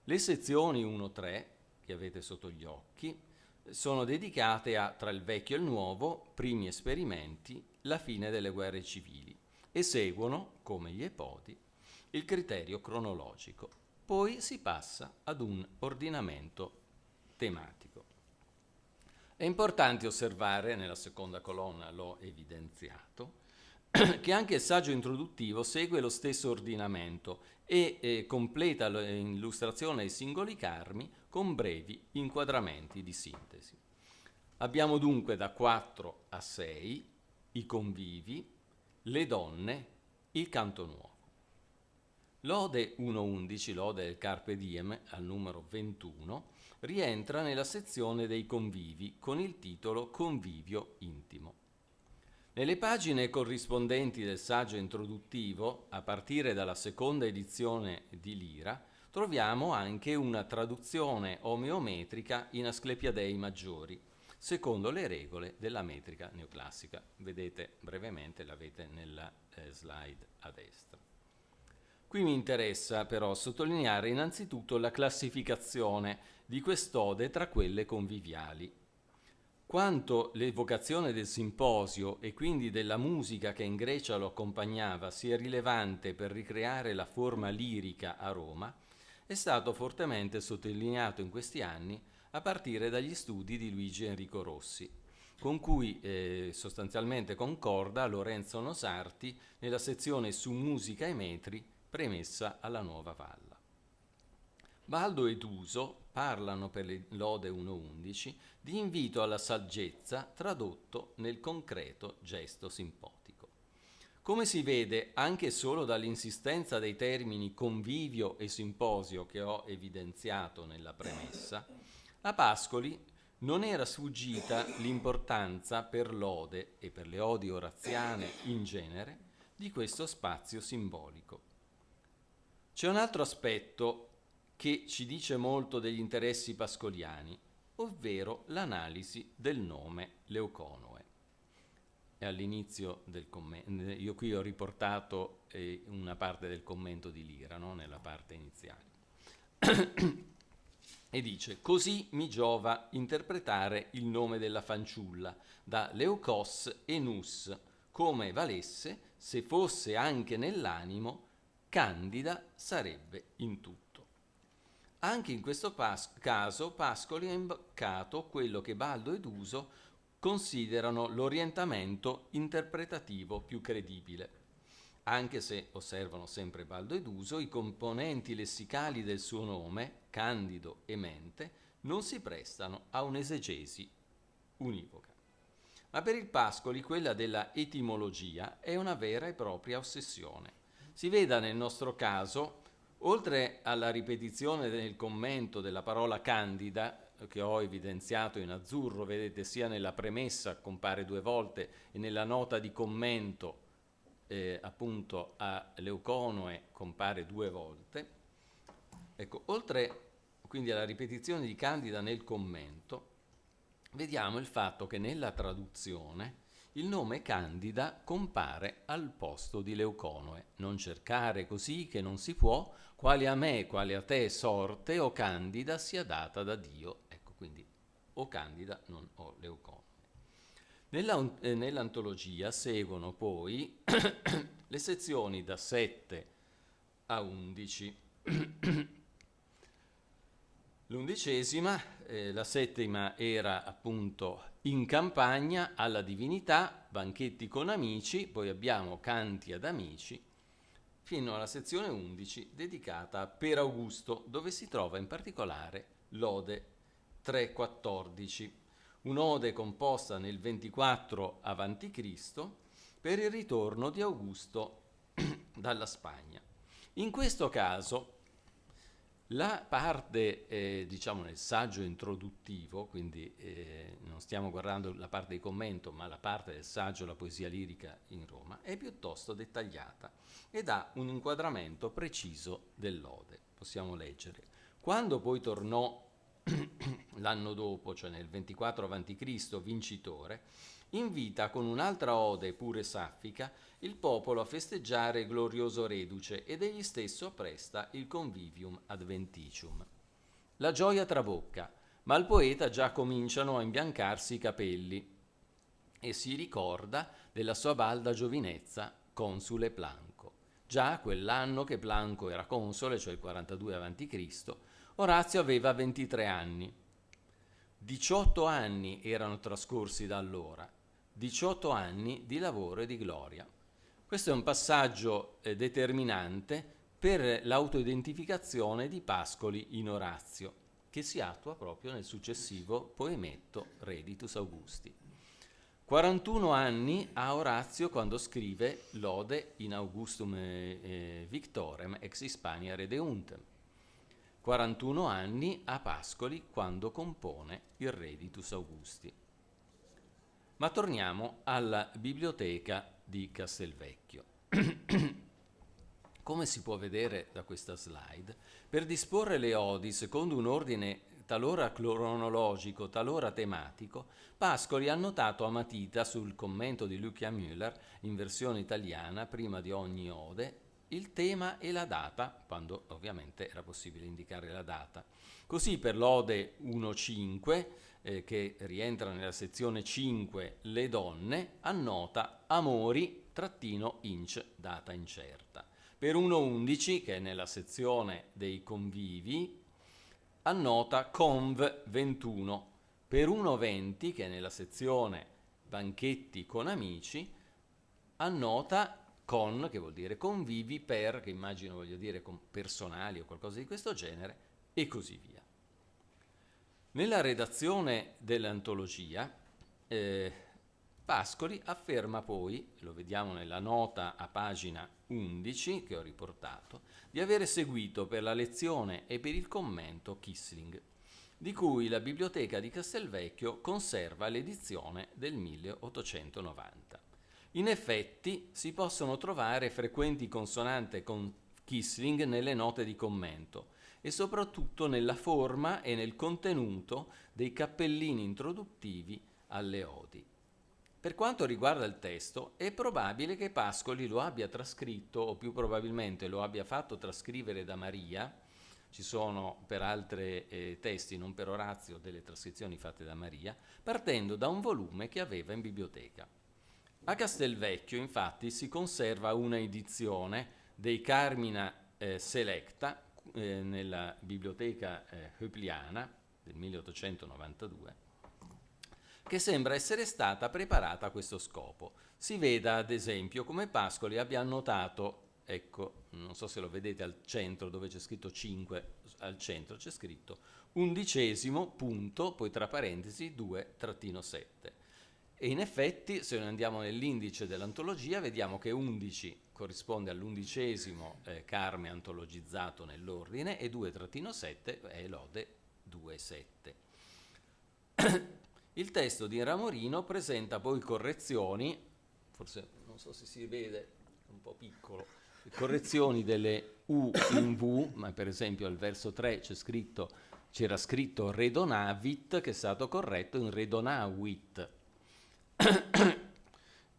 Le sezioni 1-3, che avete sotto gli occhi, sono dedicate a Tra il vecchio e il nuovo, primi esperimenti, la fine delle guerre civili, e seguono, come gli epodi, il criterio cronologico. Poi si passa ad un ordinamento tematico. È importante osservare, nella seconda colonna l'ho evidenziato, che anche il saggio introduttivo segue lo stesso ordinamento e completa l'illustrazione ai singoli carmi con brevi inquadramenti di sintesi. Abbiamo dunque da 4 a 6 i convivi, le donne, il canto nuovo. L'Ode 1.11, l'Ode del Carpe Diem, al numero 21, rientra nella sezione dei convivi con il titolo Convivio intimo. Nelle pagine corrispondenti del saggio introduttivo, a partire dalla seconda edizione di Lira, troviamo anche una traduzione omeometrica in Asclepiadei maggiori, secondo le regole della metrica neoclassica. Vedete brevemente, l'avete nella slide a destra. Qui mi interessa però sottolineare innanzitutto la classificazione di quest'ode tra quelle conviviali. Quanto l'evocazione del simposio e quindi della musica che in Grecia lo accompagnava sia rilevante per ricreare la forma lirica a Roma, è stato fortemente sottolineato in questi anni a partire dagli studi di Luigi Enrico Rossi, con cui sostanzialmente concorda Lorenzo Nosarti nella sezione su musica e metri premessa alla Nuova Valla. Baldo e Duso parlano per le Lode 1.11 di invito alla saggezza tradotto nel concreto gesto simpotico. Come si vede anche solo dall'insistenza dei termini convivio e simposio che ho evidenziato nella premessa, a Pascoli non era sfuggita l'importanza per l'ode e per le odi oraziane in genere di questo spazio simbolico. C'è un altro aspetto che ci dice molto degli interessi pascoliani, ovvero l'analisi del nome Leuconoe. E all'inizio del commento, io qui ho riportato una parte del commento di Lira, no? Nella parte iniziale. E dice: così mi giova interpretare il nome della fanciulla, da Leucos e Nus, come valesse, se fosse anche nell'animo, Candida sarebbe in tutto. Anche in questo caso Pascoli ha imboccato quello che Baldo e Duso considerano l'orientamento interpretativo più credibile, anche se, osservano sempre Baldo e Duso, i componenti lessicali del suo nome, Candido e Mente, non si prestano a un'esegesi univoca. Ma per il Pascoli quella della etimologia è una vera e propria ossessione. Si veda nel nostro caso, oltre alla ripetizione nel commento della parola candida, che ho evidenziato in azzurro, vedete sia nella premessa compare 2 volte e nella nota di commento appunto a Leuconoe compare 2 volte. Ecco, oltre quindi alla ripetizione di candida nel commento, vediamo il fatto che nella traduzione il nome Candida compare al posto di Leuconoe. Non cercare così che non si può, quale a me, quale a te sorte, o Candida sia data da Dio. Ecco, quindi o Candida, non o Leuconoe. Nell'antologia seguono poi le sezioni da 7 a 11. L'11ª, la 7ª era appunto in campagna alla divinità, banchetti con amici, poi abbiamo canti ad amici, fino alla sezione 11 dedicata a Per Augusto, dove si trova in particolare l'Ode 3.14, un'ode composta nel 24 a.C. per il ritorno di Augusto dalla Spagna. In questo caso la parte, diciamo nel saggio introduttivo, quindi non stiamo guardando la parte di commento, ma la parte del saggio, la poesia lirica in Roma, è piuttosto dettagliata ed ha un inquadramento preciso dell'ode. Possiamo leggere. Quando poi tornò l'anno dopo, cioè nel 24 a.C., vincitore, invita con un'altra ode pure saffica il popolo a festeggiare il glorioso reduce ed egli stesso presta il convivium adventicium. La gioia trabocca, ma al poeta già cominciano a imbiancarsi i capelli e si ricorda della sua balda giovinezza, consule Planco. Già quell'anno che Planco era console, cioè il 42 a.C., Orazio aveva 23 anni. 18 anni erano trascorsi da allora, 18 anni di lavoro e di gloria. Questo è un passaggio determinante per l'autoidentificazione di Pascoli in Orazio, che si attua proprio nel successivo poemetto Reditus Augusti. 41 anni ha Orazio quando scrive l'Ode in Augustum Victorem ex Hispania Redeuntem. 41 anni ha Pascoli quando compone il Reditus Augusti. Ma torniamo alla biblioteca di Castelvecchio. Come si può vedere da questa slide, per disporre le odi secondo un ordine talora cronologico, talora tematico, Pascoli ha annotato a matita sul commento di Lucia Müller, in versione italiana, prima di ogni ode, il tema e la data, quando ovviamente era possibile indicare la data. Così per l'Ode 1.5, che rientra nella sezione 5, le donne, annota amori-inc, data incerta. Per 1.11, che è nella sezione dei convivi, annota conv 21. Per 1.20, che è nella sezione banchetti con amici, annota con, che vuol dire convivi, per, che immagino voglia dire con personali o qualcosa di questo genere, e così via. Nella redazione dell'antologia, Pascoli afferma poi, lo vediamo nella nota a pagina 11 che ho riportato, di avere seguito per la lezione e per il commento Kissling, di cui la biblioteca di Castelvecchio conserva l'edizione del 1890. In effetti si possono trovare frequenti consonanze con Kissling nelle note di commento e soprattutto nella forma e nel contenuto dei cappellini introduttivi alle odi. Per quanto riguarda il testo, è probabile che Pascoli lo abbia trascritto, o più probabilmente lo abbia fatto trascrivere da Maria. Ci sono per altri testi, non per Orazio, delle trascrizioni fatte da Maria, partendo da un volume che aveva in biblioteca. A Castelvecchio, infatti, si conserva una edizione dei Carmina Selecta nella biblioteca Höpliana del 1892, che sembra essere stata preparata a questo scopo. Si veda ad esempio come Pascoli abbia annotato, ecco, non so se lo vedete al centro dove c'è scritto 5, al centro c'è scritto 11 punto, poi tra parentesi 2-7. E in effetti, se noi andiamo nell'indice dell'antologia, vediamo che 11 corrisponde all'11° Carme antologizzato nell'ordine e 2-7 è l'Ode 2.7. Il testo di Ramorino presenta poi correzioni, forse non so se si vede, è un po' piccolo, correzioni delle U in V, ma per esempio al verso 3 c'era scritto Redonavit, che è stato corretto in Redonavit.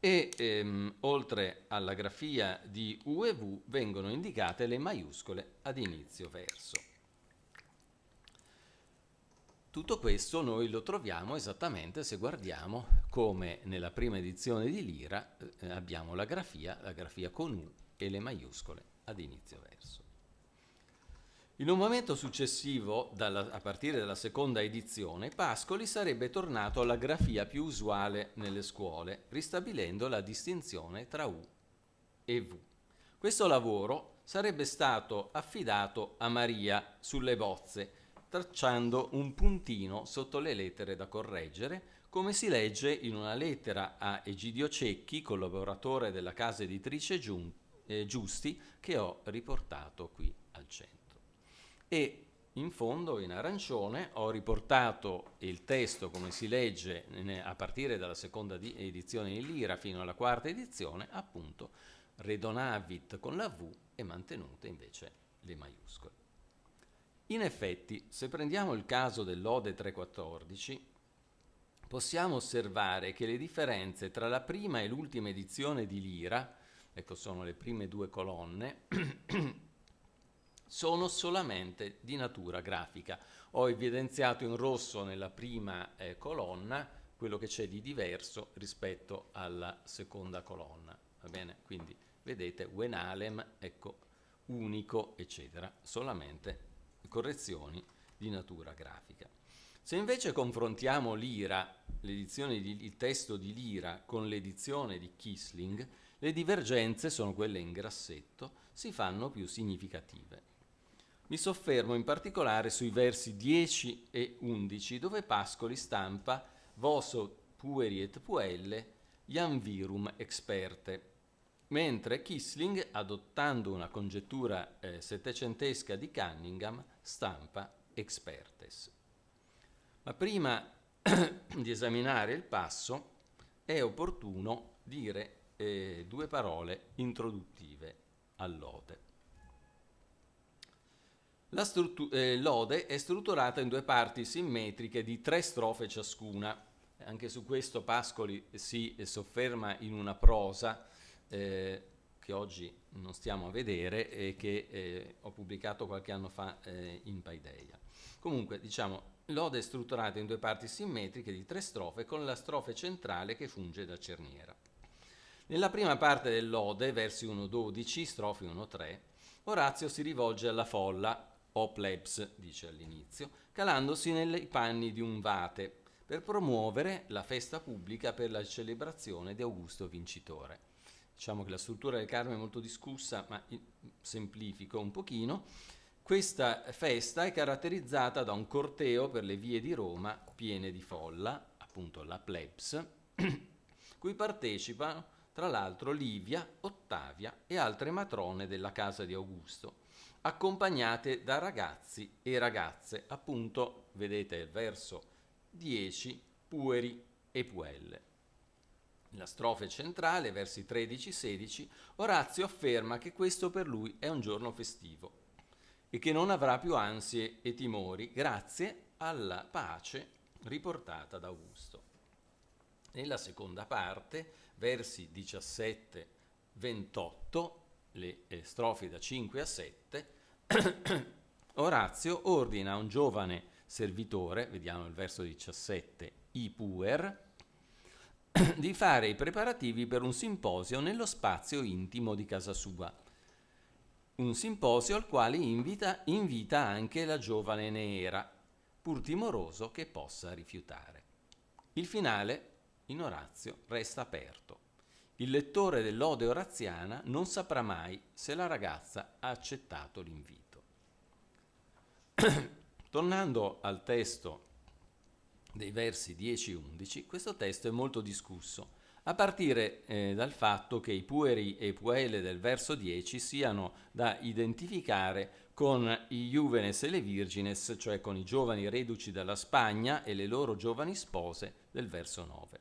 E oltre alla grafia di U e V vengono indicate le maiuscole ad inizio verso. Tutto questo noi lo troviamo esattamente se guardiamo come nella prima edizione di Lira abbiamo la grafia con U e le maiuscole ad inizio verso. In un momento successivo, a partire dalla seconda edizione, Pascoli sarebbe tornato alla grafia più usuale nelle scuole, ristabilendo la distinzione tra U e V. Questo lavoro sarebbe stato affidato a Maria sulle bozze, tracciando un puntino sotto le lettere da correggere, come si legge in una lettera a Egidio Cecchi, collaboratore della casa editrice Giusti, che ho riportato qui al centro. E in fondo, in arancione, ho riportato il testo come si legge a partire dalla seconda edizione di Lira fino alla quarta edizione, appunto Redonavit con la V e mantenute invece le maiuscole. In effetti, se prendiamo il caso dell'Ode 3.14, possiamo osservare che le differenze tra la prima e l'ultima edizione di Lira, ecco sono le prime due colonne, sono solamente di natura grafica. Ho evidenziato in rosso nella prima colonna quello che c'è di diverso rispetto alla seconda colonna, va bene? Quindi vedete Wenalem, ecco, unico, eccetera, solamente correzioni di natura grafica. Se invece confrontiamo Lira, il testo di Lira con l'edizione di Kissling, le divergenze sono quelle in grassetto, si fanno più significative. Mi soffermo in particolare sui versi 10 e 11, dove Pascoli stampa Voso pueriet puelle, iam virum experte, mentre Kissling, adottando una congettura settecentesca di Cunningham, stampa expertes. Ma prima di esaminare il passo è opportuno dire due parole introduttive all'Ode. L'Ode è strutturata in due parti simmetriche di 3 strofe ciascuna. Anche su questo Pascoli si sofferma in una prosa che che oggi non stiamo a vedere e che ho pubblicato qualche anno fa in Paideia. Comunque, diciamo, l'ode è strutturata in 2 parti simmetriche di 3 strofe, con la strofe centrale che funge da cerniera. Nella prima parte dell'ode, versi 1-12, strofe 1-3, Orazio si rivolge alla folla, o plebs, dice all'inizio, calandosi nei panni di un vate, per promuovere la festa pubblica per la celebrazione di Augusto Vincitore. Diciamo che la struttura del Carme è molto discussa, ma semplifico un pochino. Questa festa è caratterizzata da un corteo per le vie di Roma piene di folla, appunto la plebs, cui partecipano tra l'altro Livia, Ottavia e altre matrone della casa di Augusto, accompagnate da ragazzi e ragazze, appunto, vedete il verso 10, pueri e puelle. Nella strofe centrale, versi 13-16, Orazio afferma che questo per lui è un giorno festivo e che non avrà più ansie e timori grazie alla pace riportata da Augusto. Nella seconda parte, versi 17-28, le strofe da 5 a 7, Orazio ordina a un giovane servitore, vediamo il verso 17, i puer, di fare i preparativi per un simposio nello spazio intimo di casa sua. Un simposio al quale invita anche la giovane Neera, pur timoroso che possa rifiutare. Il finale, in Orazio, resta aperto. Il lettore dell'ode oraziana non saprà mai se la ragazza ha accettato l'invito. Tornando al testo dei versi 10-11, questo testo è molto discusso, a partire dal fatto che i pueri e puele del verso 10 siano da identificare con i juvenes e le virgines, cioè con i giovani reduci dalla Spagna e le loro giovani spose del verso 9.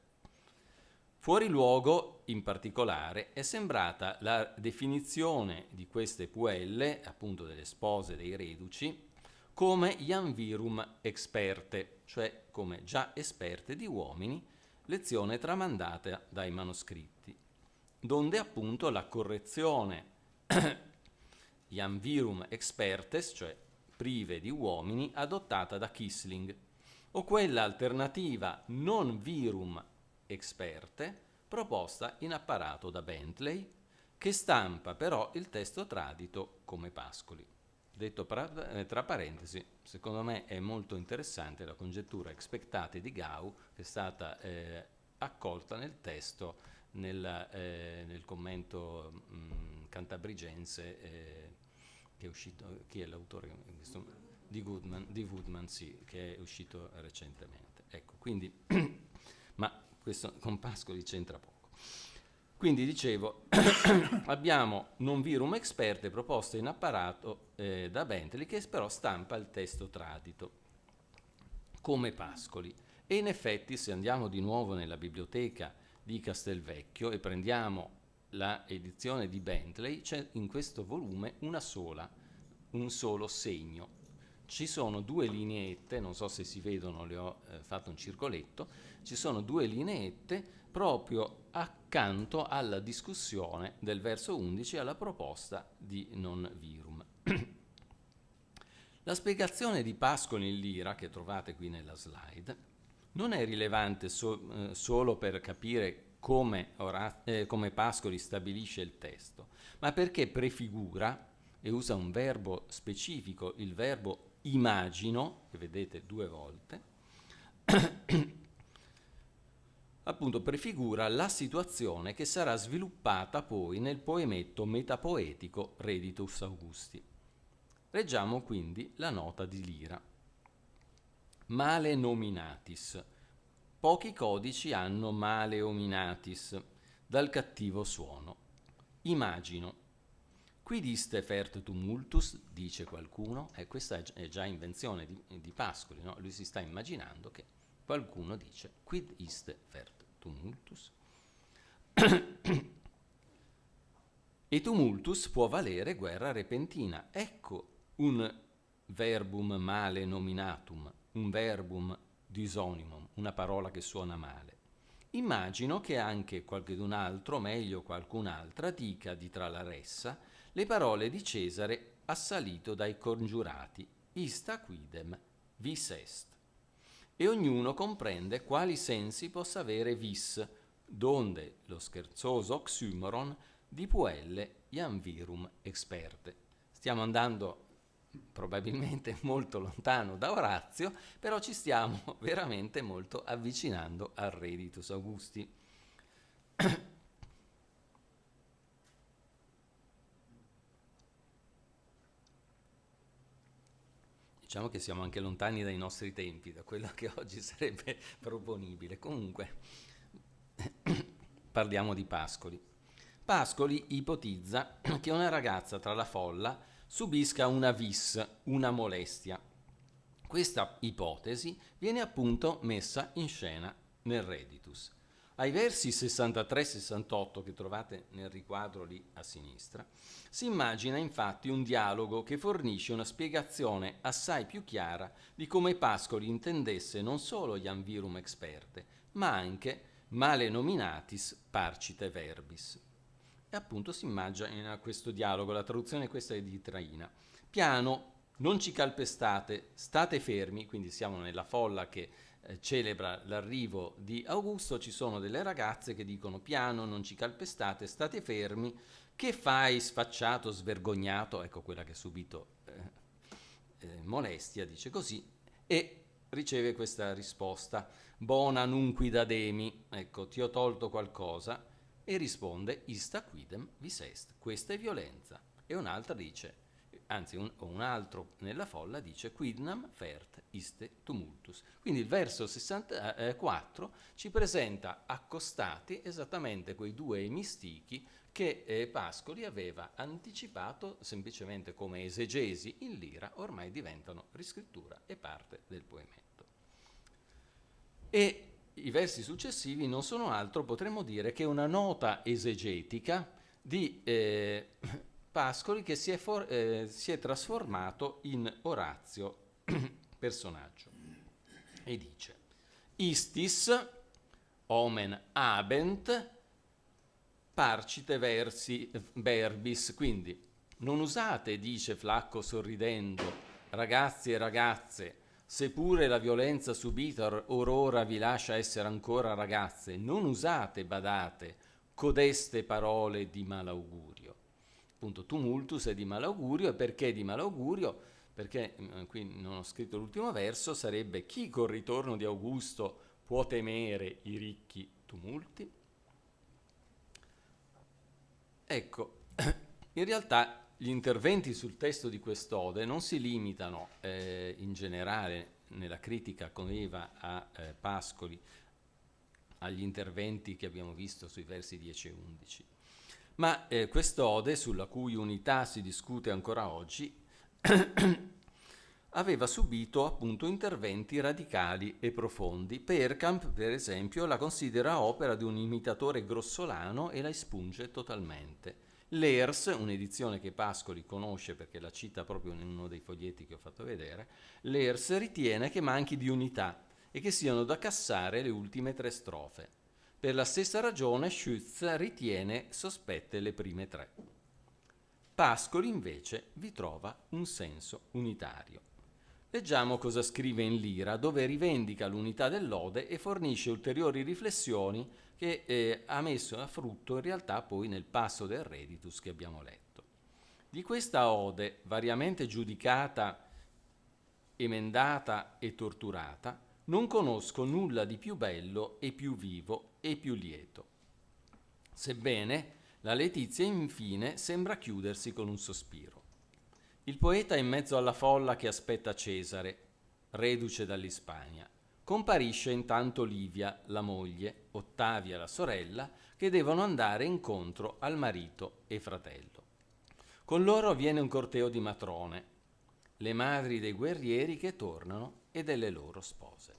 Fuori luogo, in particolare, è sembrata la definizione di queste puelle, appunto delle spose dei reduci, come iam virum experte, cioè come già esperte di uomini, lezione tramandata dai manoscritti, donde appunto la correzione iam virum expertes, cioè prive di uomini, adottata da Kissling, o quella alternativa non virum experte, proposta in apparato da Bentley, che stampa però il testo tradito come Pascoli. Detto tra parentesi, secondo me è molto interessante la congettura expectate di Gau, che è stata accolta nel testo nel commento cantabrigense che è uscito, chi è l'autore? Di Woodman, sì, che è uscito recentemente. Ecco, quindi, ma questo con Pascoli c'entra poco. Quindi dicevo, abbiamo non virum experte proposte in apparato da Bentley, che però stampa il testo tradito come Pascoli. E in effetti, se andiamo di nuovo nella biblioteca di Castelvecchio e prendiamo la edizione di Bentley, c'è in questo volume un solo segno. Ci sono 2 lineette, non so se si vedono, le ho fatto un circoletto, ci sono 2 lineette proprio accanto alla discussione del verso 11 alla proposta di non virum. La spiegazione di Pascoli in lira, che trovate qui nella slide, non è rilevante solo per capire come Pascoli stabilisce il testo, ma perché prefigura e usa un verbo specifico, il verbo immagino, che vedete 2 volte, appunto prefigura la situazione che sarà sviluppata poi nel poemetto metapoetico Reditus Augusti. Leggiamo quindi la nota di Lira. Male nominatis. Pochi codici hanno male ominatis, dal cattivo suono. Immagino. Quid iste fert tumultus, dice qualcuno, e questa è già invenzione di Pascoli, no? Lui si sta immaginando che qualcuno dice quid iste fert tumultus. E tumultus può valere guerra repentina. Ecco un verbum male nominatum, un verbum disonimum, una parola che suona male. immagino che anche qualcun altro, meglio qualcun'altra, dica di tra la ressa le parole di Cesare assalito dai congiurati, ista quidem vis est, e ognuno comprende quali sensi possa avere vis, donde lo scherzoso oxymoron di puelle iam virum experte. Stiamo andando probabilmente molto lontano da Orazio, però ci stiamo veramente molto avvicinando al Reditus Augusti. Diciamo che siamo anche lontani dai nostri tempi, da quello che oggi sarebbe proponibile. Comunque, parliamo di Pascoli. Pascoli ipotizza che una ragazza tra la folla subisca una vis, una molestia. Questa ipotesi viene appunto messa in scena nel Reditus. Ai versi 63-68 che trovate nel riquadro lì a sinistra, si immagina infatti un dialogo che fornisce una spiegazione assai più chiara di come Pascoli intendesse non solo iam virum experte, ma anche male nominatis parcite verbis. E appunto si immagina questo dialogo, la traduzione questa è di Traina. Piano, non ci calpestate, state fermi, quindi siamo nella folla che celebra l'arrivo di Augusto, ci sono delle ragazze che dicono piano, non ci calpestate, state fermi, che fai sfacciato, svergognato, ecco quella che ha subito molestia, dice così, e riceve questa risposta, bona nunqui dademi, ecco ti ho tolto qualcosa, e risponde ista quidem vis est, questa è violenza, e un'altra dice, anzi un altro nella folla dice quidnam fert iste tumultus. Quindi il verso 64 ci presenta accostati esattamente quei due emistichi che Pascoli aveva anticipato semplicemente come esegesi in lira, ormai diventano riscrittura e parte del poemetto. E i versi successivi non sono altro, potremmo dire, che una nota esegetica di Pascoli che si è trasformato in Orazio personaggio, e dice istis omen habent parcite versi verbis, quindi non usate, dice Flacco sorridendo, ragazzi e ragazze, seppure la violenza subita or ora vi lascia essere ancora ragazze, non usate, badate, codeste parole di malaugurio. Appunto tumultus è di malaugurio, e perché di malaugurio? Perché qui non ho scritto l'ultimo verso, sarebbe chi col ritorno di Augusto può temere i ricchi tumulti? Ecco, in realtà gli interventi sul testo di quest'ode non si limitano in generale nella critica coneva a Pascoli agli interventi che abbiamo visto sui versi 10 e 11. Ma quest'ode, sulla cui unità si discute ancora oggi, aveva subito appunto interventi radicali e profondi. Perkamp, per esempio, la considera opera di un imitatore grossolano e la espunge totalmente. L'Ers, un'edizione che Pascoli conosce perché la cita proprio in uno dei foglietti che ho fatto vedere, l'Ers ritiene che manchi di unità e che siano da cassare le ultime 3 strofe. Per la stessa ragione Schütz ritiene sospette le prime 3. Pascoli invece vi trova un senso unitario. Leggiamo cosa scrive in lira, dove rivendica l'unità dell'ode e fornisce ulteriori riflessioni che ha messo a frutto in realtà poi nel passo del Reditus che abbiamo letto. Di questa ode, variamente giudicata, emendata e torturata, non conosco nulla di più bello e più vivo e più lieto. Sebbene la letizia infine sembra chiudersi con un sospiro. Il poeta in mezzo alla folla che aspetta Cesare, reduce dall'Ispagna. Comparisce intanto Livia, la moglie, Ottavia, la sorella, che devono andare incontro al marito e fratello. Con loro viene un corteo di matrone, le madri dei guerrieri che tornano e delle loro spose.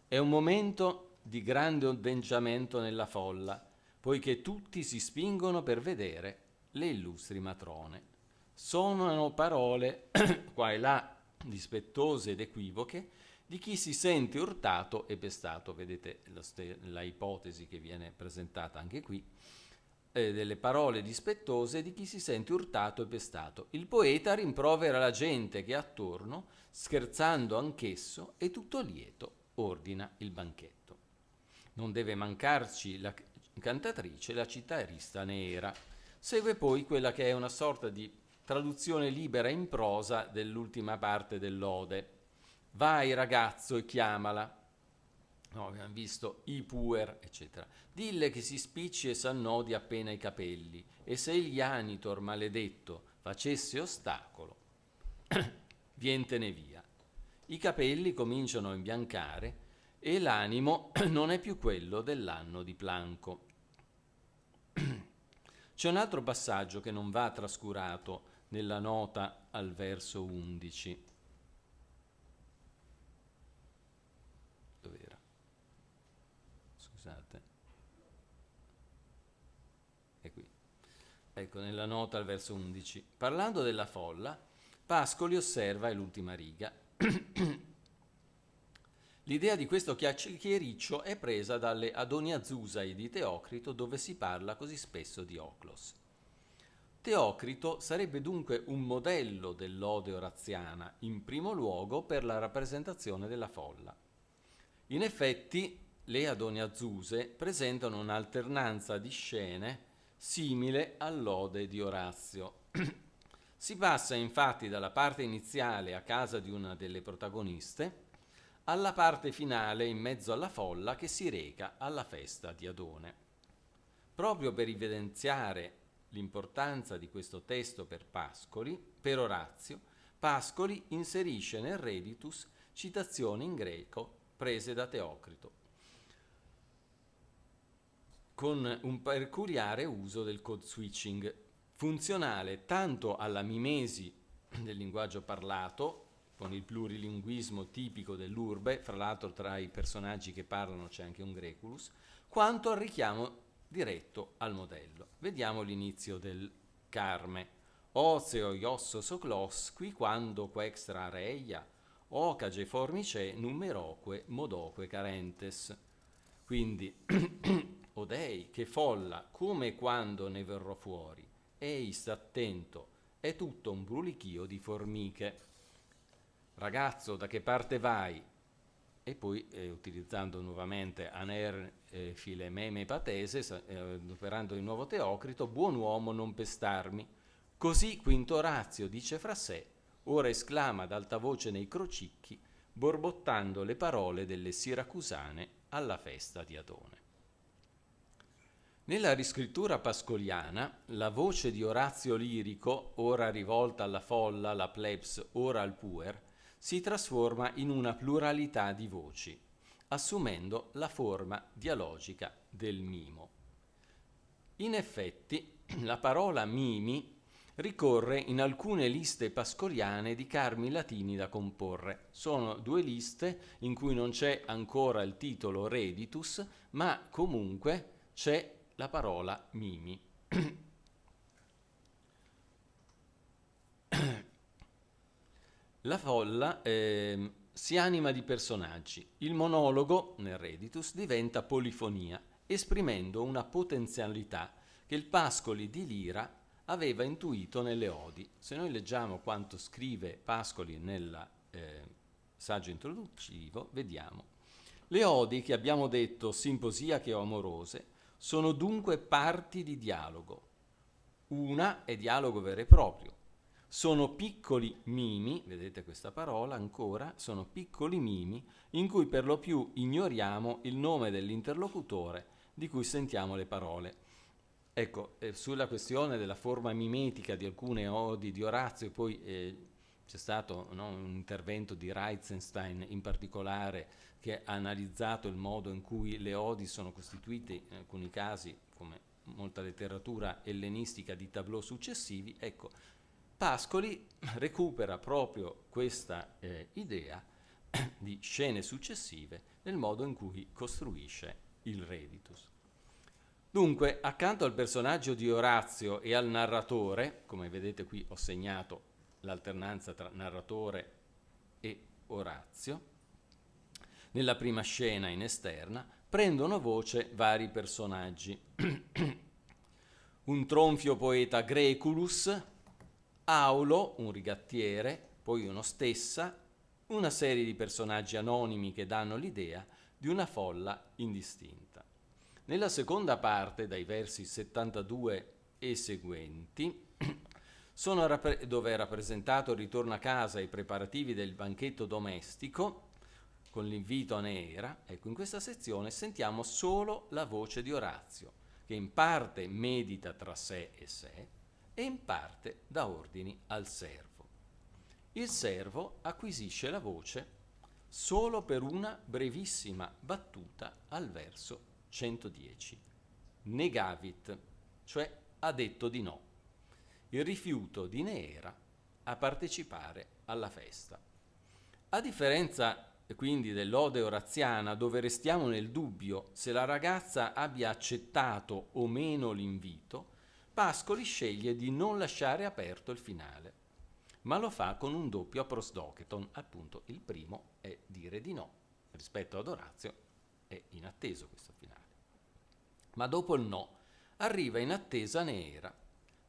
È un momento di grande ondeggiamento nella folla, poiché tutti si spingono per vedere le illustri matrone. Sono parole, qua e là, dispettose ed equivoche, di chi si sente urtato e pestato. Vedete la ipotesi che viene presentata anche qui, delle parole dispettose di chi si sente urtato e pestato. Il poeta rimprovera la gente che è attorno, scherzando anch'esso, e tutto lieto ordina il banchetto. Non deve mancarci la cantatrice, la chitarrista ne era. Segue poi quella che è una sorta di traduzione libera in prosa dell'ultima parte dell'ode. Vai ragazzo e chiamala. No, abbiamo visto i puer, eccetera. Dille che si spicci e s'annodi appena i capelli, e se il janitor maledetto facesse ostacolo, vientene via. I capelli cominciano a imbiancare e l'animo non è più quello dell'anno di Planco. C'è un altro passaggio che non va trascurato nella nota al verso 11. Dov'era? Scusate. È qui. Ecco, nella nota al verso 11. Parlando della folla, Pascoli osserva, è l'ultima riga, l'idea di questo chiacchiericcio è presa dalle Adoniazusai di Teocrito, dove si parla così spesso di Oclos. Teocrito sarebbe dunque un modello dell'ode oraziana, in primo luogo per la rappresentazione della folla. In effetti, le Adoniazuse presentano un'alternanza di scene simile all'ode di Orazio. Si passa infatti dalla parte iniziale a casa di una delle protagoniste alla parte finale in mezzo alla folla che si reca alla festa di Adone. Proprio per evidenziare l'importanza di questo testo per Orazio, Pascoli inserisce nel Reditus citazioni in greco prese da Teocrito, con un peculiare uso del code switching, funzionale tanto alla mimesi del linguaggio parlato, con il plurilinguismo tipico dell'urbe, fra l'altro tra i personaggi che parlano c'è anche un Greculus, quanto al richiamo diretto al modello. Vediamo l'inizio del Carme. Ozeo iosso soclos, qui quando quextra reia, ocage formice numeroque modoque carentes. Quindi, Odei, che folla, come e quando ne verrò fuori, ehi sta attento, è tutto un brulichio di formiche. Ragazzo, da che parte vai? E poi, utilizzando nuovamente aner filememe patese, operando il nuovo Teocrito, buon uomo non pestarmi. Così Quinto Orazio dice fra sé, ora esclama ad alta voce nei crocicchi, borbottando le parole delle siracusane alla festa di Adone. Nella riscrittura pascoliana, la voce di Orazio lirico, ora rivolta alla folla, la plebs, ora al puer, si trasforma in una pluralità di voci, assumendo la forma dialogica del mimo. In effetti, la parola mimi ricorre in alcune liste pascoliane di carmi latini da comporre. Sono 2 liste in cui non c'è ancora il titolo Reditus, ma comunque c'è la parola mimi. La folla si anima di personaggi. Il monologo, nel Reditus, diventa polifonia, esprimendo una potenzialità che il Pascoli di Lira aveva intuito nelle odi. Se noi leggiamo quanto scrive Pascoli nel saggio introduttivo, vediamo. Le odi, che abbiamo detto simposiache o amorose, sono dunque parti di dialogo. Una è dialogo vero e proprio. Sono piccoli mimi, vedete questa parola ancora, sono piccoli mimi in cui per lo più ignoriamo il nome dell'interlocutore di cui sentiamo le parole. Ecco, sulla questione della forma mimetica di alcune odi di Orazio, poi c'è stato un intervento di Reitzenstein in particolare che ha analizzato il modo in cui le odi sono costituite, in alcuni casi, come molta letteratura ellenistica, di tableau successivi. Ecco, Pascoli recupera proprio questa idea di scene successive nel modo in cui costruisce il Reditus. Dunque, accanto al personaggio di Orazio e al narratore, come vedete qui ho segnato l'alternanza tra narratore e Orazio, Nella prima scena in esterna prendono voce vari personaggi. Un tronfio poeta Greculus, Aulo, un rigattiere, poi uno Stessa, una serie di personaggi anonimi che danno l'idea di una folla indistinta. Nella seconda parte, dai versi 72 e seguenti, dove è rappresentato il ritorno a casa e i preparativi del banchetto domestico, con l'invito a Neaera, ecco, in questa sezione sentiamo solo la voce di Orazio, che in parte medita tra sé e in parte dà ordini al servo. Il servo acquisisce la voce solo per una brevissima battuta al verso 110. Negavit, cioè ha detto di no. Il rifiuto di Neaera a partecipare alla festa. A differenza quindi dell'Ode oraziana, dove restiamo nel dubbio se la ragazza abbia accettato o meno l'invito, Pascoli sceglie di non lasciare aperto il finale, ma lo fa con un doppio prosdoketon. Appunto, il primo è dire di no. Rispetto ad Orazio è inatteso questo finale. Ma dopo il no arriva in attesa Neaera,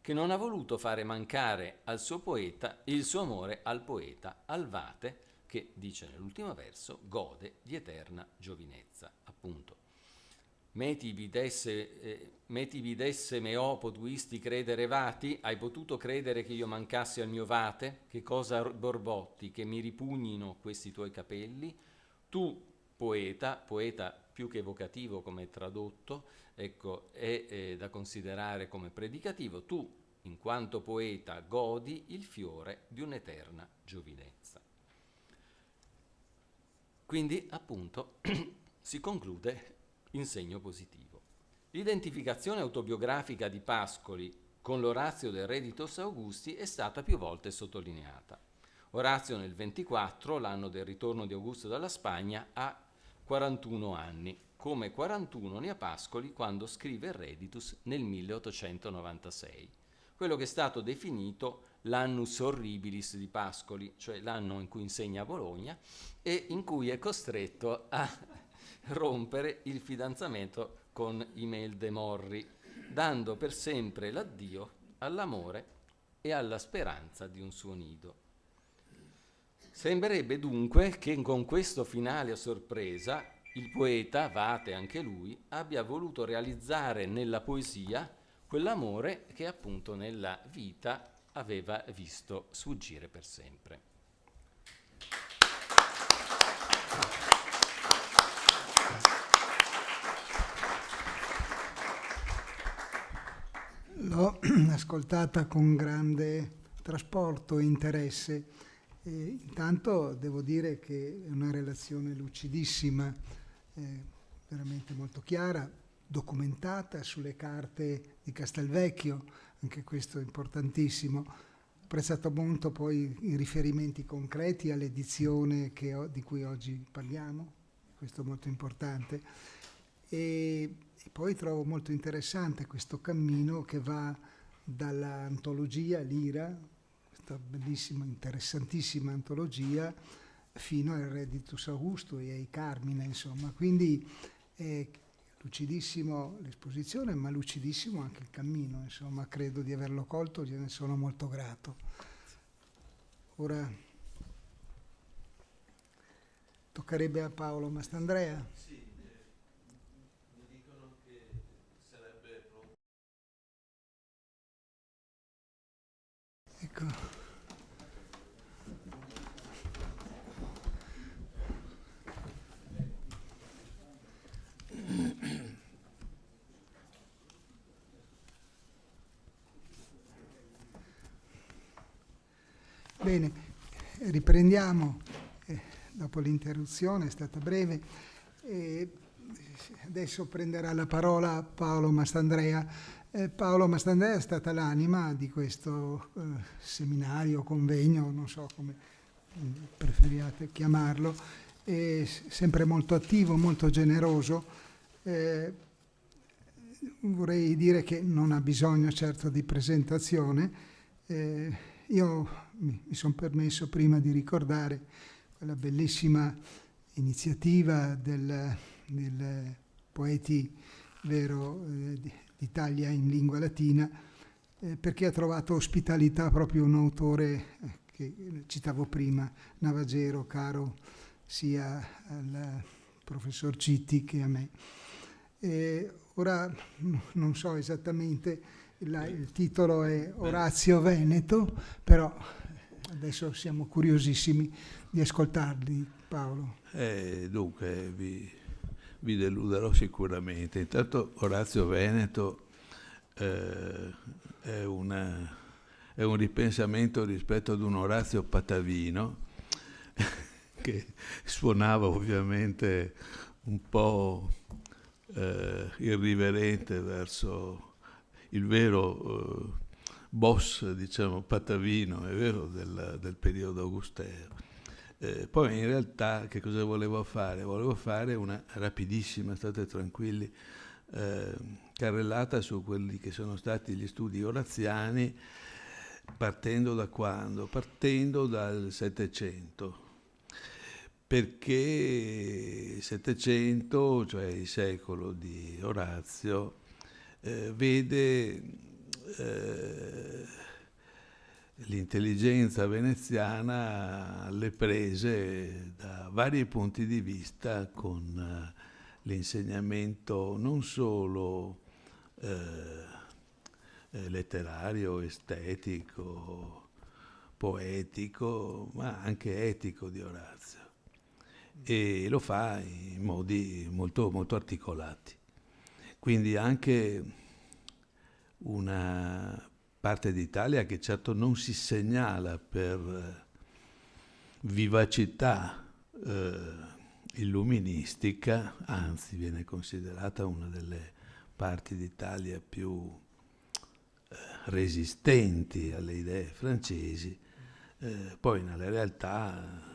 che non ha voluto fare mancare al suo poeta il suo amore al poeta Alvate, che, dice nell'ultimo verso, gode di eterna giovinezza. Appunto, meti videsse meo potuisti credere vati, hai potuto credere che io mancassi al mio vate? Che cosa borbotti, che mi ripugnino questi tuoi capelli? Tu, poeta più che evocativo come tradotto, ecco, è da considerare come predicativo, tu, in quanto poeta, godi il fiore di un'eterna giovinezza. Quindi, appunto, si conclude in segno positivo. L'identificazione autobiografica di Pascoli con l'Orazio del Reditus Augusti è stata più volte sottolineata. Orazio nel 24, l'anno del ritorno di Augusto dalla Spagna, ha 41 anni, come 41 ne ha Pascoli quando scrive il Reditus nel 1896, quello che è stato definito l'annus horribilis di Pascoli, cioè l'anno in cui insegna a Bologna e in cui è costretto a rompere il fidanzamento con Imelda Morri, dando per sempre l'addio all'amore e alla speranza di un suo nido. Sembrerebbe dunque che con questo finale a sorpresa il poeta, Vate anche lui, abbia voluto realizzare nella poesia quell'amore che appunto nella vita aveva visto sfuggire per sempre. L'ho ascoltata con grande trasporto e interesse. Intanto devo dire che è una relazione lucidissima, veramente molto chiara, documentata sulle carte di Castelvecchio, anche questo è importantissimo. Ho apprezzato molto poi i riferimenti concreti all'edizione di cui oggi parliamo, questo è molto importante. E poi trovo molto interessante questo cammino che va dall'antologia Lira, questa bellissima, interessantissima antologia, fino al Reditus Augusto e ai Carmine, insomma. Quindi è lucidissimo l'esposizione, ma lucidissimo anche il cammino, insomma. Credo di averlo colto, gliene sono molto grato. Ora toccherebbe a Paolo Mastandrea. Sì, mi dicono che sarebbe pronto. Ecco. Bene, riprendiamo, dopo l'interruzione, è stata breve, adesso prenderà la parola Paolo Mastandrea. Paolo Mastandrea è stata l'anima di questo seminario, convegno, non so come preferiate chiamarlo, è sempre molto attivo, molto generoso. Vorrei dire che non ha bisogno certo di presentazione. Io mi sono permesso prima di ricordare quella bellissima iniziativa del Poeti Vero d'Italia in lingua latina, perché ha trovato ospitalità proprio un autore che citavo prima, Navagero, caro sia al professor Citti che a me. Ora non so esattamente, il titolo è Orazio Veneto, però adesso siamo curiosissimi di ascoltarli, Paolo. Dunque, vi deluderò sicuramente. Intanto Orazio Veneto è un ripensamento rispetto ad un Orazio Patavino che suonava ovviamente un po' irriverente verso il vero boss, diciamo, patavino, è vero, del periodo augusteo. Poi in realtà che cosa volevo fare? Volevo fare una rapidissima, state tranquilli, carrellata su quelli che sono stati gli studi oraziani, partendo da quando? Partendo dal Settecento, perché il Settecento, cioè il secolo di Orazio, vede l'intelligenza veneziana alle prese da vari punti di vista con l'insegnamento non solo letterario, estetico, poetico, ma anche etico di Orazio. E lo fa in modi molto, molto articolati. Quindi anche una parte d'Italia che certo non si segnala per vivacità illuministica, anzi viene considerata una delle parti d'Italia più resistenti alle idee francesi. Poi nella realtà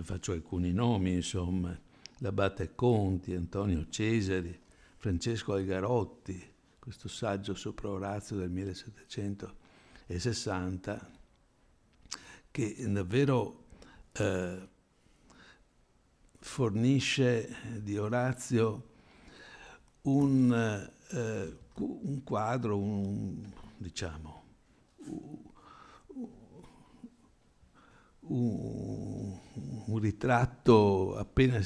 faccio alcuni nomi, insomma, l'Abate Conti, Antonio Cesari, Francesco Algarotti, questo saggio sopra Orazio del 1760, che davvero fornisce di Orazio un quadro, diciamo, un ritratto appena,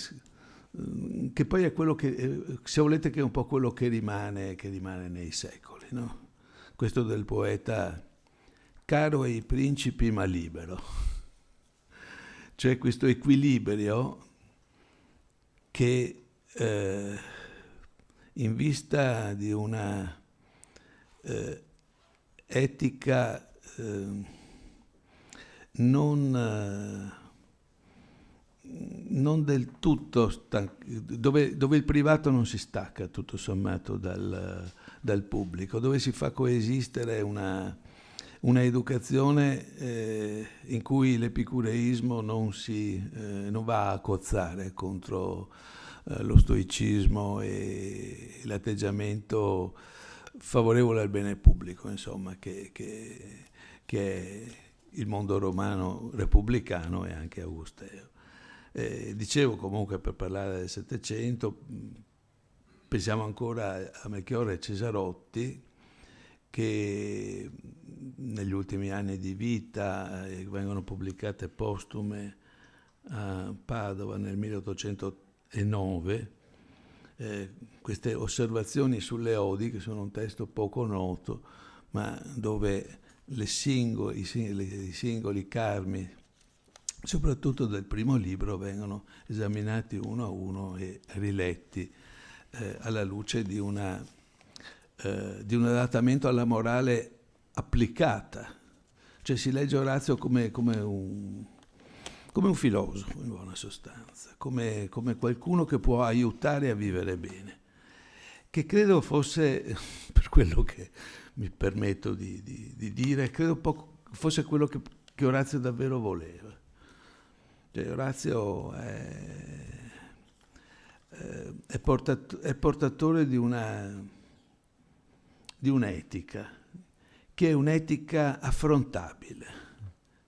che poi è quello che, se volete, che è un po' quello che rimane nei secoli, no? Questo del poeta caro ai principi ma libero, cioè questo equilibrio che in vista di una etica non del tutto dove il privato non si stacca tutto sommato dal pubblico, dove si fa coesistere una educazione in cui l'epicureismo non va a cozzare contro lo stoicismo e l'atteggiamento favorevole al bene pubblico, insomma, che è il mondo romano repubblicano e anche augusteo. Dicevo comunque, per parlare del Settecento, pensiamo ancora a Melchiorre Cesarotti, che negli ultimi anni di vita vengono pubblicate postume a Padova nel 1809, queste osservazioni sulle odi, che sono un testo poco noto, ma dove i singoli carmi, soprattutto del primo libro, vengono esaminati uno a uno e riletti alla luce di un adattamento alla morale applicata. Cioè si legge Orazio come un filosofo, in buona sostanza, come qualcuno che può aiutare a vivere bene, che credo fosse, per quello che mi permetto di dire, credo fosse quello che Orazio davvero voleva. Cioè, Orazio è portatore di un'etica, che è un'etica affrontabile,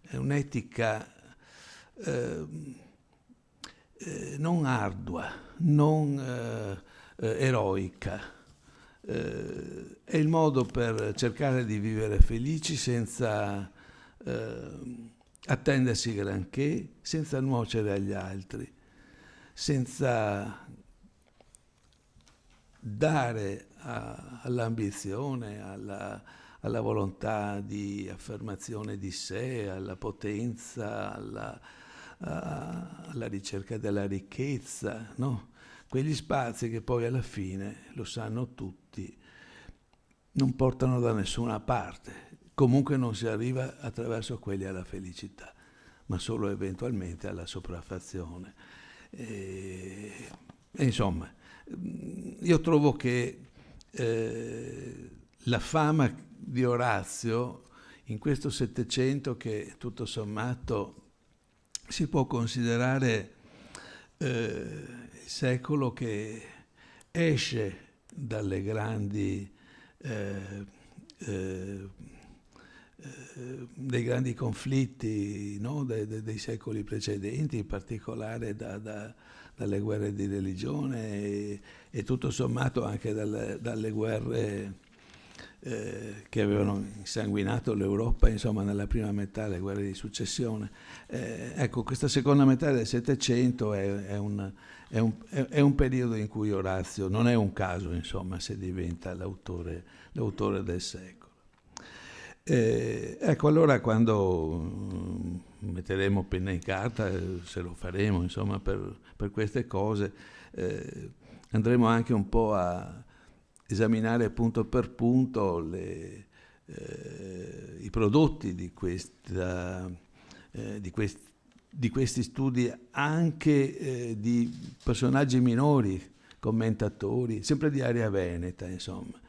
è un'etica non ardua, non eroica. È il modo per cercare di vivere felici senza attendersi granché, senza nuocere agli altri, senza dare all'ambizione, alla volontà di affermazione di sé, alla potenza, alla ricerca della ricchezza, no? Quegli spazi che poi alla fine, lo sanno tutti, non portano da nessuna parte. Comunque non si arriva attraverso quelli alla felicità, ma solo eventualmente alla sopraffazione. Insomma, io trovo che la fama di Orazio in questo Settecento, che tutto sommato si può considerare il secolo che esce dalle grandi dei grandi conflitti, no? dei secoli precedenti, in particolare dalle guerre di religione e tutto sommato anche dalle guerre che avevano insanguinato l'Europa, insomma, nella prima metà, le guerre di successione. Ecco, questa seconda metà del Settecento è un periodo in cui Orazio non è un caso, insomma, se diventa l'autore del secolo. Ecco, allora quando metteremo penna in carta, se lo faremo, insomma, per queste cose, andremo anche un po' a esaminare punto per punto i prodotti di questi studi, anche di personaggi minori, commentatori, sempre di area veneta, insomma.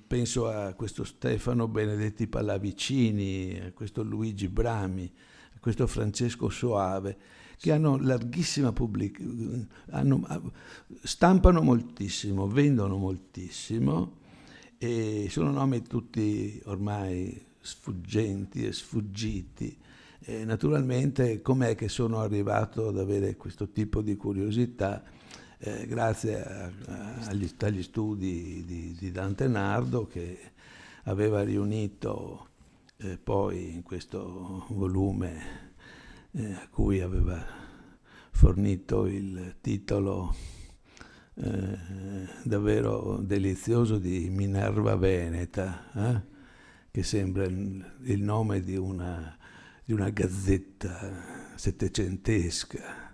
Penso a questo Stefano Benedetti Pallavicini, a questo Luigi Brami, a questo Francesco Soave, che hanno larghissima stampano moltissimo, vendono moltissimo e sono nomi tutti ormai sfuggenti e sfuggiti. Naturalmente, com'è che sono arrivato ad avere questo tipo di curiosità? Grazie agli studi di Dante Nardo, che aveva riunito poi in questo volume a cui aveva fornito il titolo davvero delizioso di Minerva Veneta, che sembra il nome di una gazzetta settecentesca.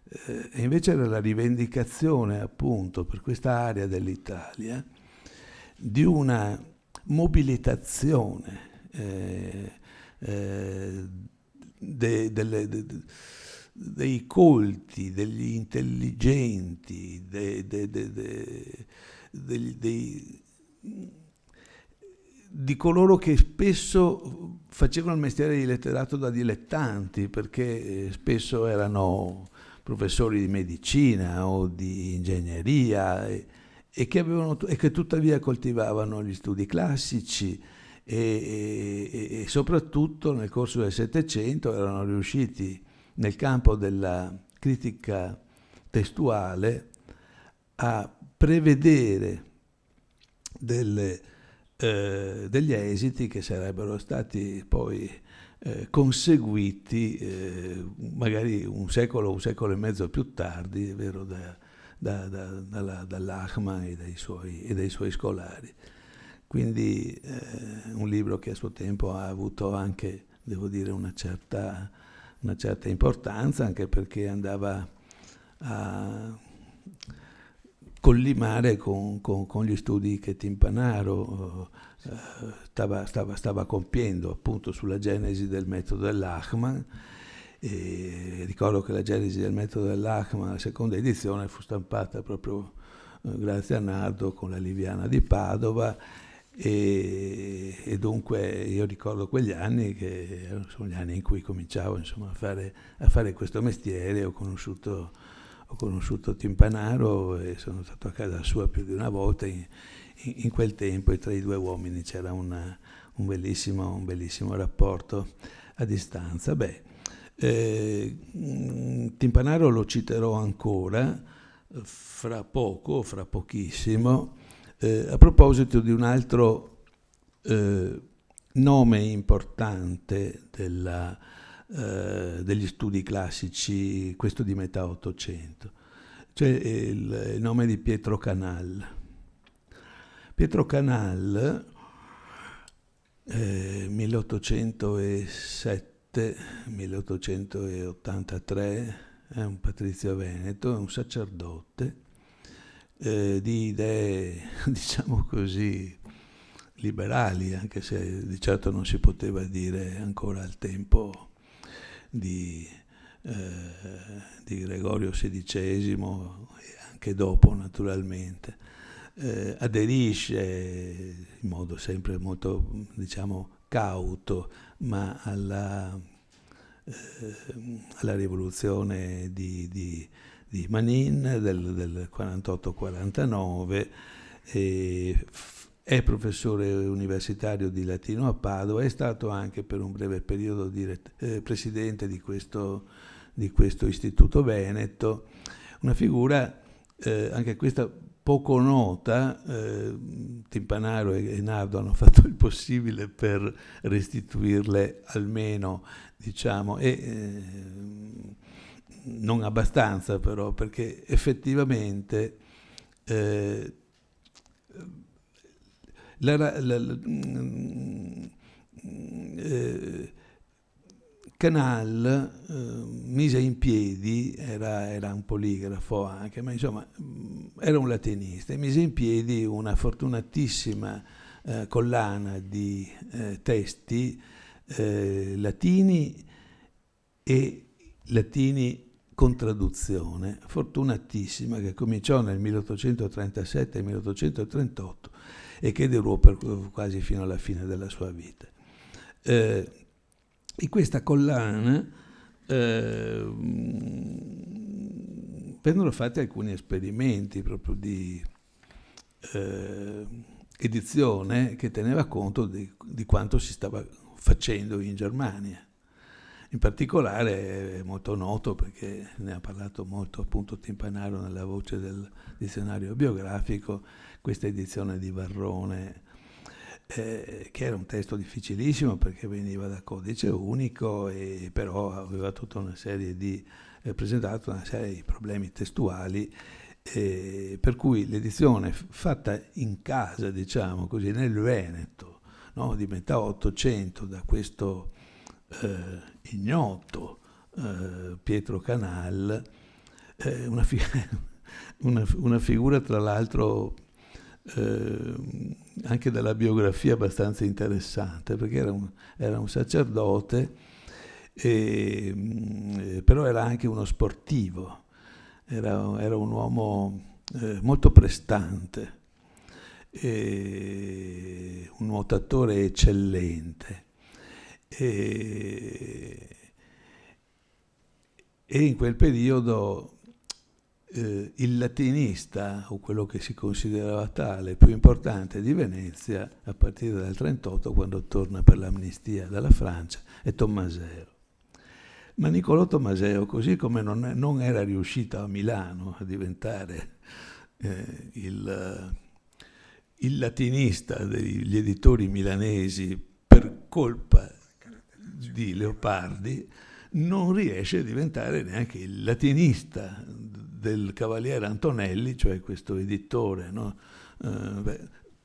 E invece era la rivendicazione, appunto, per questa area dell'Italia di una mobilitazione dei colti, degli intelligenti, di coloro che spesso facevano il mestiere di letterato da dilettanti, perché spesso erano professori di medicina o di ingegneria e che tuttavia coltivavano gli studi classici e soprattutto nel corso del Settecento erano riusciti nel campo della critica testuale a prevedere degli esiti che sarebbero stati poi conseguiti magari un secolo e mezzo più tardi, vero, dall'Achmann e dai suoi scolari. Quindi un libro che a suo tempo ha avuto anche, devo dire, una certa importanza, anche perché andava a collimare con gli studi che Timpanaro stava compiendo, appunto, sulla genesi del metodo dell'Achmann. Ricordo che la genesi del metodo dell'Achmann, la seconda edizione, fu stampata proprio grazie a Nardo con la Liviana di Padova, e dunque io ricordo quegli anni, che sono gli anni in cui cominciavo, insomma, a fare questo mestiere. Ho conosciuto Timpanaro e sono stato a casa sua più di una volta. In quel tempo e tra i due uomini c'era un bellissimo rapporto a distanza. Timpanaro lo citerò ancora fra pochissimo, a proposito di un altro nome importante degli studi classici, questo di metà Ottocento, cioè il nome di Pietro Canal. Pietro Canal, 1807-1883, è un patrizio veneto, è un sacerdote di idee, diciamo così, liberali, anche se di certo non si poteva dire ancora al tempo di Gregorio XVI e anche dopo, naturalmente. Aderisce in modo sempre molto, diciamo, cauto, ma alla rivoluzione di Manin del 48-49, è professore universitario di latino a Padova, è stato anche per un breve periodo presidente di questo istituto veneto, una figura anche questa poco nota. Timpanaro e Nardo hanno fatto il possibile per restituirle almeno, diciamo, e non abbastanza però, perché effettivamente Canal mise in piedi, era un poligrafo anche, ma insomma era un latinista, e mise in piedi una fortunatissima collana di testi latini e latini con traduzione, fortunatissima, che cominciò nel 1837 e 1838 e che durò quasi fino alla fine della sua vita. In questa collana vennero fatti alcuni esperimenti proprio di edizione che teneva conto di quanto si stava facendo in Germania. In particolare è molto noto, perché ne ha parlato molto appunto Timpanaro nella voce del dizionario biografico, questa edizione di Varrone, che era un testo difficilissimo perché veniva da codice unico, e però aveva tutta una serie presentato una serie di problemi testuali, per cui l'edizione fatta in casa, diciamo così, nel Veneto, no, di metà Ottocento, da questo ignoto Pietro Canal, una figura tra l'altro anche dalla biografia abbastanza interessante, perché era un sacerdote, però era anche uno sportivo, era un uomo molto prestante, un nuotatore eccellente, e in quel periodo il latinista, o quello che si considerava tale, più importante di Venezia, a partire dal 1938, quando torna per l'amnistia dalla Francia, è Tommaseo. Ma Niccolò Tommaseo, così come non era riuscito a Milano a diventare il latinista degli editori milanesi per colpa di Leopardi, non riesce a diventare neanche il latinista del Cavaliere Antonelli, cioè questo editore, no?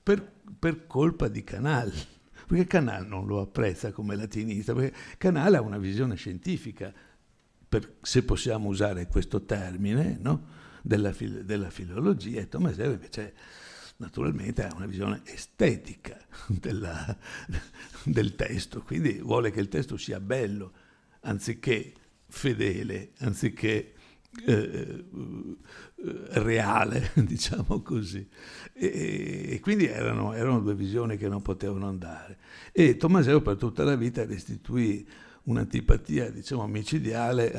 Per colpa di Canal, perché Canal non lo apprezza come latinista, perché Canal ha una visione scientifica, se possiamo usare questo termine, no? della filologia, e Tommaseo invece naturalmente ha una visione estetica del testo, quindi vuole che il testo sia bello, anziché fedele, anziché reale, diciamo così. E quindi erano due visioni che non potevano andare. E Tommaseo per tutta la vita restituì un'antipatia, diciamo, micidiale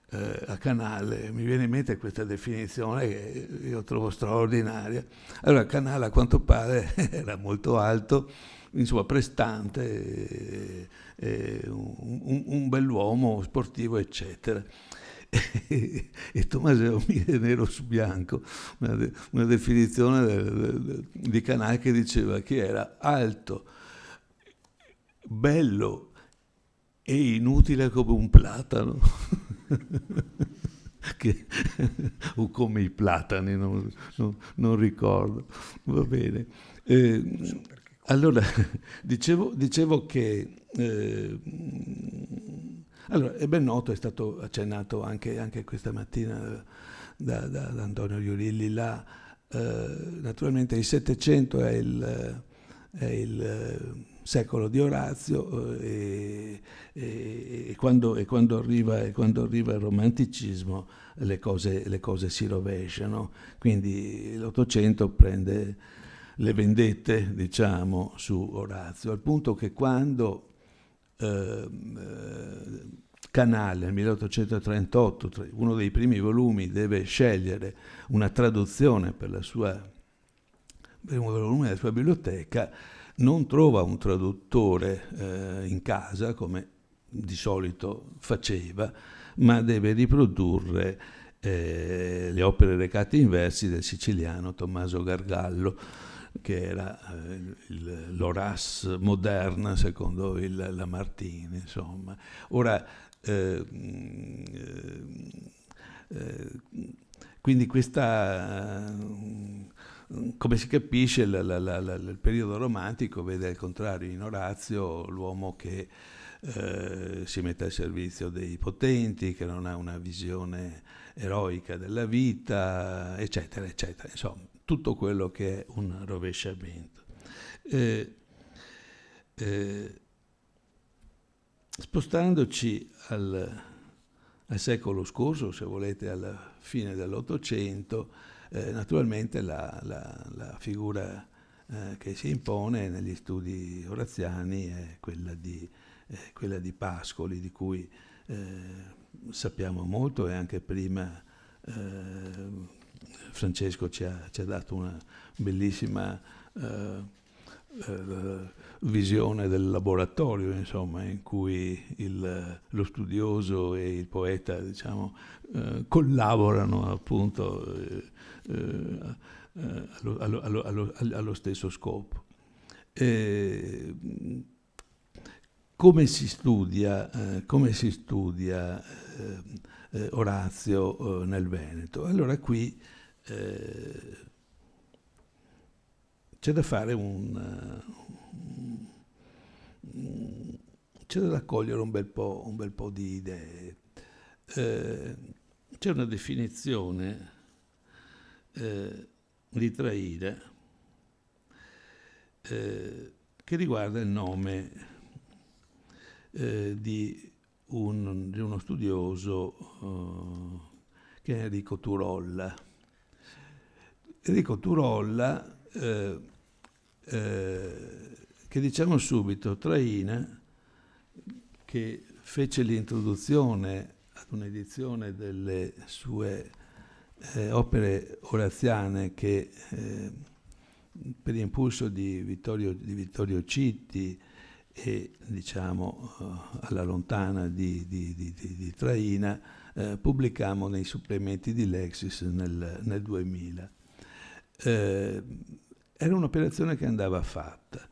a Canale, mi viene in mente questa definizione che io trovo straordinaria. Allora, Canale a quanto pare era molto alto, insomma prestante, un bell'uomo sportivo, eccetera. E Tommaseo mise nero su bianco una definizione di Canale che diceva che era alto, bello e inutile come un platano. O come i platani, non ricordo, va bene. Allora, dicevo che allora, è ben noto, è stato accennato anche questa mattina da Antonio Iurilli, naturalmente il Settecento è il secolo di Orazio, e quando arriva il romanticismo le cose si rovesciano, quindi l'Ottocento prende le vendette, diciamo, su Orazio, al punto che quando Canale nel 1838, uno dei primi volumi, deve scegliere una traduzione per il primo volume della sua biblioteca, non trova un traduttore in casa, come di solito faceva, ma deve riprodurre le opere recate in versi del siciliano Tommaso Gargallo, che era l'Horace moderna, secondo Lamartine, insomma. Ora, quindi questa... come si capisce, il periodo romantico vede al contrario in Orazio l'uomo che si mette al servizio dei potenti, che non ha una visione eroica della vita, eccetera, eccetera. Insomma, tutto quello che è un rovesciamento. Spostandoci al secolo scorso, se volete alla fine dell'Ottocento, naturalmente la figura che si impone negli studi oraziani è quella di Pascoli, di cui sappiamo molto, e anche prima Francesco ci ha dato una bellissima visione del laboratorio, insomma, in cui lo studioso e il poeta, diciamo, collaborano appunto allo stesso scopo. Come si studia Orazio nel Veneto? Allora qui c'è da fare c'è da raccogliere un bel po' di idee. C'è una definizione di Traina che riguarda il nome di uno studioso che è Enrico Turolla. Enrico Turolla, che diciamo subito, Traina, che fece l'introduzione ad un'edizione delle sue opere oraziane che per impulso di Vittorio Citti e, diciamo, alla lontana di Traina, pubblicammo nei supplementi di Lexis nel 2000. Era un'operazione che andava fatta,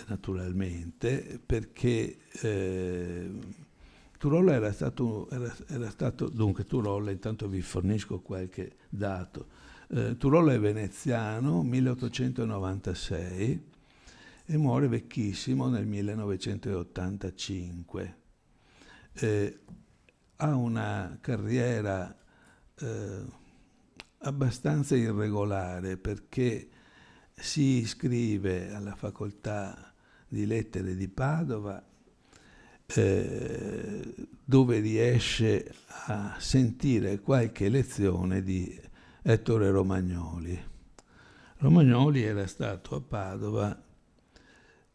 naturalmente, perché Turolla era stato dunque Turolla, intanto vi fornisco qualche dato. Turolla è veneziano, 1896, e muore vecchissimo nel 1985. Ha una carriera abbastanza irregolare, perché si iscrive alla facoltà di lettere di Padova, dove riesce a sentire qualche lezione di Ettore Romagnoli. Romagnoli era stato a Padova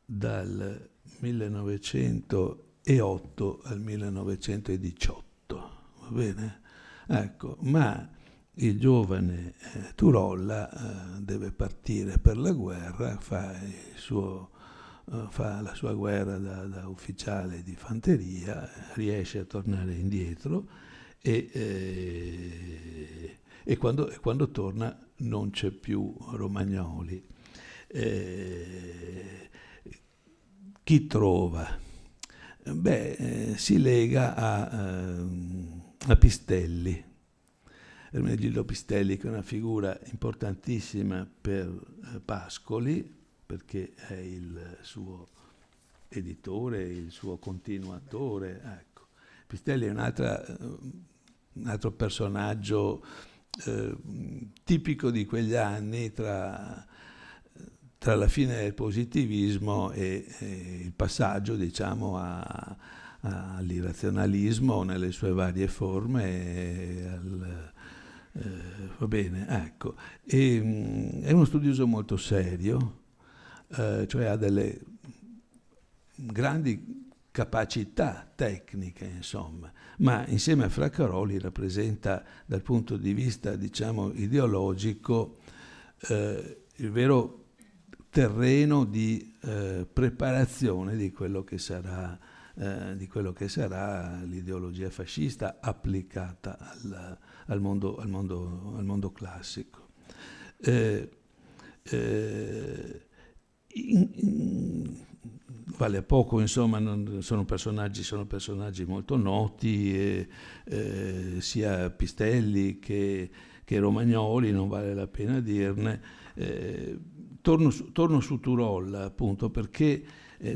dal 1908 al 1918, va bene? Ecco, ma il giovane Turolla deve partire per la guerra, fa la sua guerra da ufficiale di fanteria, riesce a tornare indietro e quando torna non c'è più Romagnoli. Chi trova? Si lega a Pistelli, Ermenegildo Pistelli, che è una figura importantissima per Pascoli, perché è il suo editore, il suo continuatore. Ecco. Pistelli è un altro personaggio tipico di quegli anni tra la fine del positivismo e il passaggio, diciamo, all'irrazionalismo nelle sue varie forme. Va bene, ecco. È uno studioso molto serio, cioè ha delle grandi capacità tecniche, insomma, ma insieme a Fraccaroli rappresenta dal punto di vista, diciamo, ideologico il vero terreno di preparazione di quello che sarà l'ideologia fascista applicata al mondo classico. Vale a poco, insomma, sono personaggi molto noti, sia Pistelli che Romagnoli, non vale la pena dirne. Torno su Turolla, appunto, perché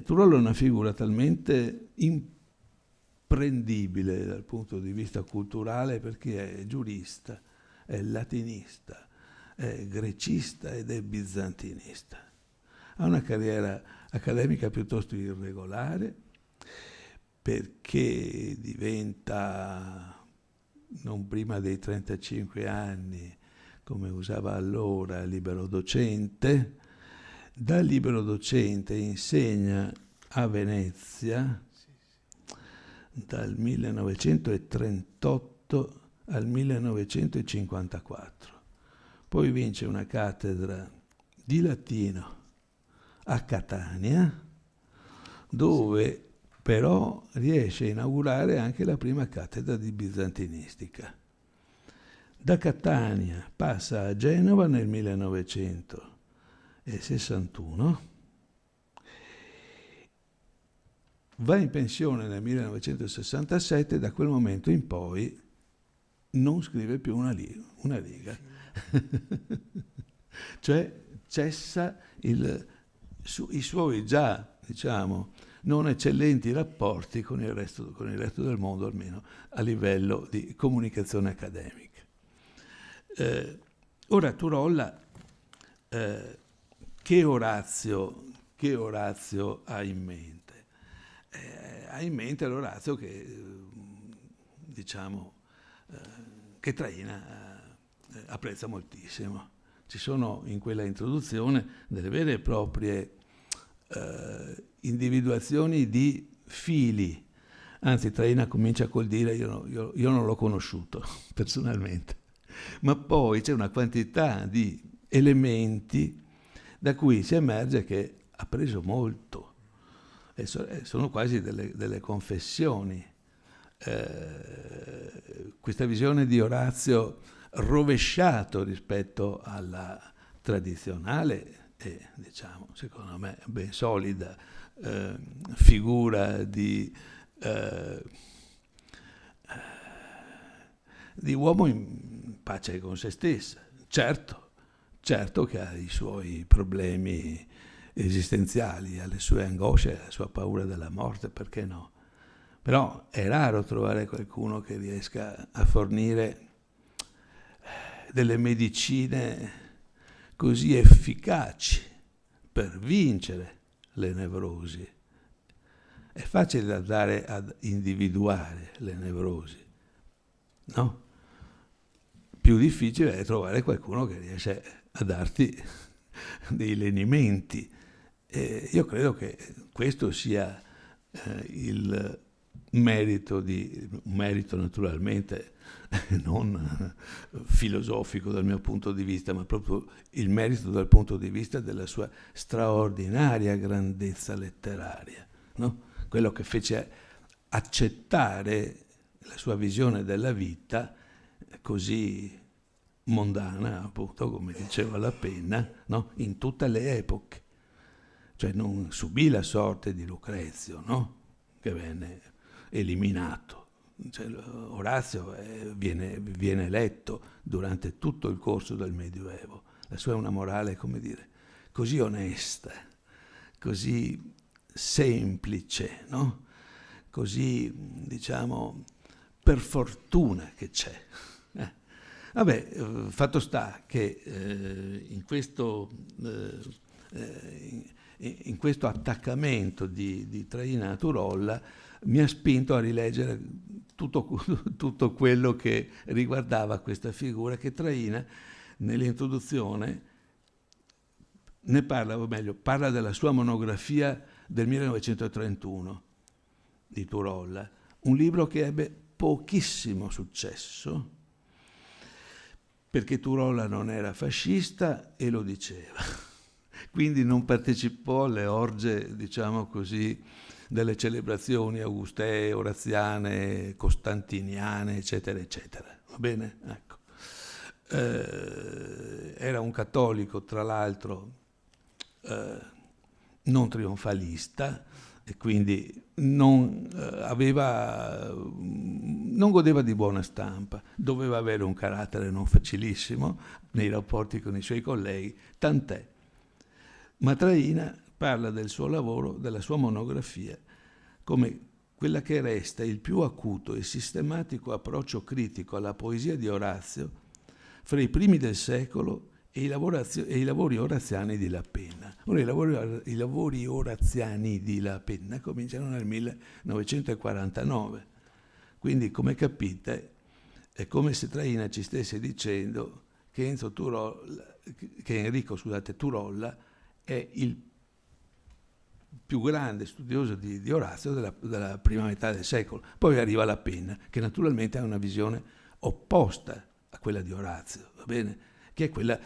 Turolla è una figura talmente imprendibile dal punto di vista culturale, perché è giurista, è latinista, è grecista ed è bizantinista. Ha una carriera accademica piuttosto irregolare, perché diventa, non prima dei 35 anni, come usava allora, libero docente. Da libero docente insegna a Venezia dal 1938 al 1954. Poi vince una cattedra di latino a Catania, dove però riesce a inaugurare anche la prima cattedra di bizantinistica. Da Catania passa a Genova nel 1961, va in pensione nel 1967 e da quel momento in poi non scrive più una riga. Cioè cessa i suoi già, diciamo, non eccellenti rapporti con il resto del mondo, almeno a livello di comunicazione accademica. Ora Turolla, che Orazio ha in mente? Ha in mente l'Orazio che, diciamo, che Traina apprezza moltissimo. Ci sono in quella introduzione delle vere e proprie individuazioni di fili. Anzi, Traina comincia col dire io non l'ho conosciuto personalmente, ma poi c'è una quantità di elementi da cui si emerge che ha preso molto, e sono quasi delle confessioni. Questa visione di Orazio rovesciato rispetto alla tradizionale e, diciamo, secondo me ben solida figura di uomo in pace con se stessa. Certo che ha i suoi problemi esistenziali, ha le sue angosce, la sua paura della morte, perché no? Però è raro trovare qualcuno che riesca a fornire delle medicine così efficaci per vincere le nevrosi. È facile da andare ad individuare le nevrosi, no? Più difficile è trovare qualcuno che riesce a darti dei lenimenti. Io credo che questo sia il un merito naturalmente non filosofico dal mio punto di vista, ma proprio il merito dal punto di vista della sua straordinaria grandezza letteraria, no? Quello che fece accettare la sua visione della vita così mondana, appunto, come diceva La Penna, no? In tutte le epoche. Cioè non subì la sorte di Lucrezio, no? Che venne eliminato. Cioè, Orazio viene letto durante tutto il corso del Medioevo. La sua è una morale, come dire, così onesta, così semplice, no? Così, diciamo, per fortuna che c'è. Vabbè, fatto sta che in questo attaccamento di Traina a Turolla mi ha spinto a rileggere tutto quello che riguardava questa figura, che Traina nell'introduzione ne parla, o meglio, parla della sua monografia del 1931 di Turolla, un libro che ebbe pochissimo successo, perché Turolla non era fascista e lo diceva. Quindi non partecipò alle orge, diciamo così, delle celebrazioni augustee, oraziane, costantiniane, eccetera, eccetera. Va bene? Ecco. Era un cattolico, tra l'altro, non trionfalista, e quindi non godeva di buona stampa, doveva avere un carattere non facilissimo nei rapporti con i suoi colleghi, tant'è. Ma Traina parla del suo lavoro, della sua monografia, come quella che resta il più acuto e sistematico approccio critico alla poesia di Orazio fra i primi del secolo e i lavori oraziani di La Penna. Ora, i lavori oraziani di La Penna cominciano nel 1949, quindi, come capite, è come se Traina ci stesse dicendo che Enrico Turolla è il più grande studioso di Orazio della prima metà del secolo. Poi arriva La Penna, che naturalmente ha una visione opposta a quella di Orazio, va bene? Che è quella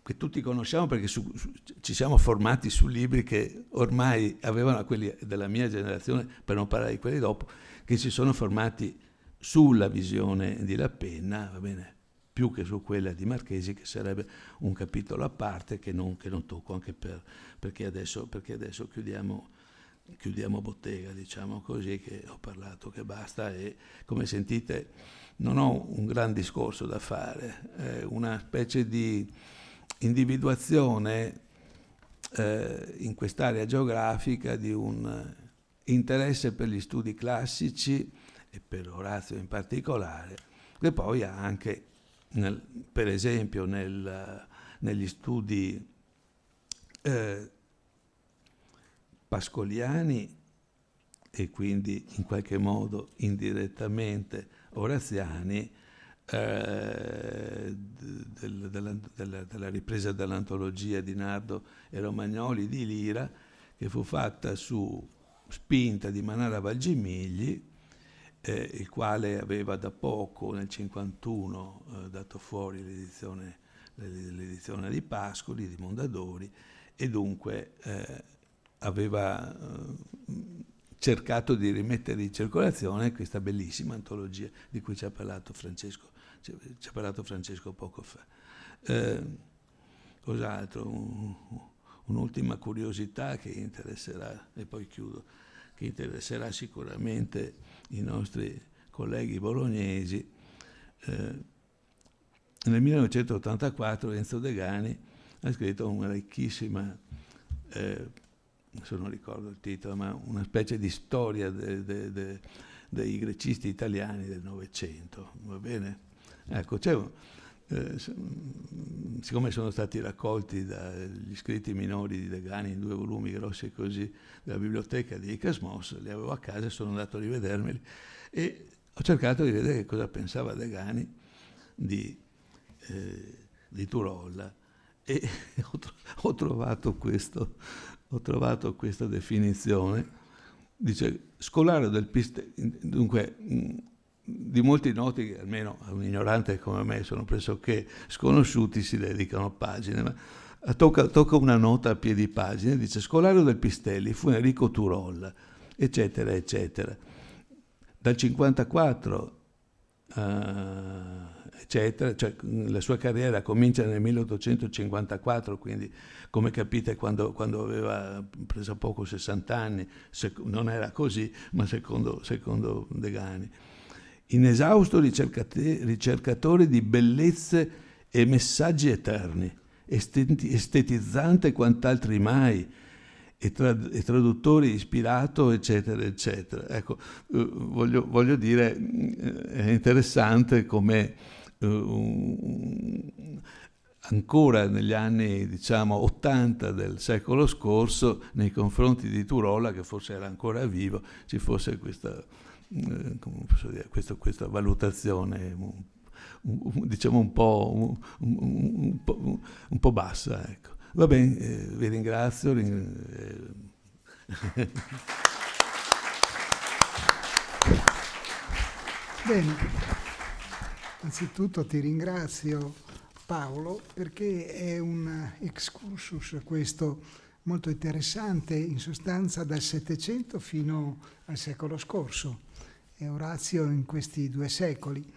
che tutti conosciamo, perché ci siamo formati su libri che ormai avevano quelli della mia generazione, per non parlare di quelli dopo, che si sono formati sulla visione di La Penna, va bene? Più che su quella di Marchesi, che sarebbe un capitolo a parte che non tocco, anche perché adesso chiudiamo bottega, diciamo così, che ho parlato che basta, e come sentite non ho un gran discorso da fare, è una specie di individuazione in quest'area geografica di un interesse per gli studi classici e per Orazio in particolare, che poi ha anche per esempio negli studi pascoliani, e quindi in qualche modo indirettamente oraziani, della ripresa dell'antologia di Nardo e Romagnoli di Lira, che fu fatta su spinta di Manara Valgimigli, il quale aveva da poco, nel 1951, dato fuori l'edizione di Pascoli, di Mondadori, e dunque aveva cercato di rimettere in circolazione questa bellissima antologia di cui ci ha parlato Francesco poco fa. Cos'altro? Un'ultima curiosità che interesserà, e poi chiudo, che interesserà sicuramente i nostri colleghi bolognesi. Nel 1984 Enzo Degani ha scritto una ricchissima, adesso non ricordo il titolo, ma una specie di storia dei grecisti italiani del Novecento, va bene? Ecco, siccome sono stati raccolti dagli scritti minori di Degani in 2 volumi grossi così della biblioteca di Icasmos, li avevo a casa e sono andato a rivedermeli e ho cercato di vedere che cosa pensava Degani di Turolla, e ho trovato questa definizione dice Scolaro del Pistelli, dunque di molti noti, almeno a un ignorante come me sono pressoché sconosciuti, si dedicano pagine, ma tocca una nota a piedi pagina, dice Scolaro del Pistelli fu Enrico Turolla, eccetera, eccetera. Dal 54 eccetera, cioè la sua carriera comincia nel 1854, quindi come capite quando aveva preso poco 60 anni, non era così, ma secondo Degani. Inesausto ricercatore di bellezze e messaggi eterni, estetizzante quant'altri mai, e traduttore ispirato, eccetera, eccetera. Ecco, voglio dire, è interessante come ancora negli anni, diciamo, 80 del secolo scorso, nei confronti di Turolla, che forse era ancora vivo, ci fosse questa, come posso dire, questa valutazione, diciamo un po' bassa, ecco. Va bene, vi ringrazio. Bene, anzitutto ti ringrazio Paolo, perché è un excursus questo molto interessante, in sostanza dal Settecento fino al secolo scorso, e Orazio in questi 2 secoli.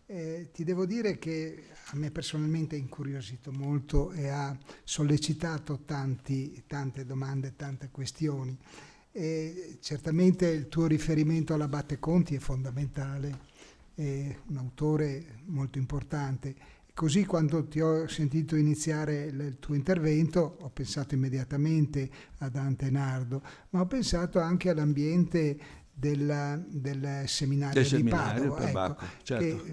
Ti devo dire che a me personalmente ha incuriosito molto e ha sollecitato tante domande, tante questioni. E certamente il tuo riferimento all'Abate Conti è fondamentale, è un autore molto importante. Così quando ti ho sentito iniziare il tuo intervento ho pensato immediatamente a Dante Nardo, ma ho pensato anche all'ambiente del seminario di Padova, ecco, certo.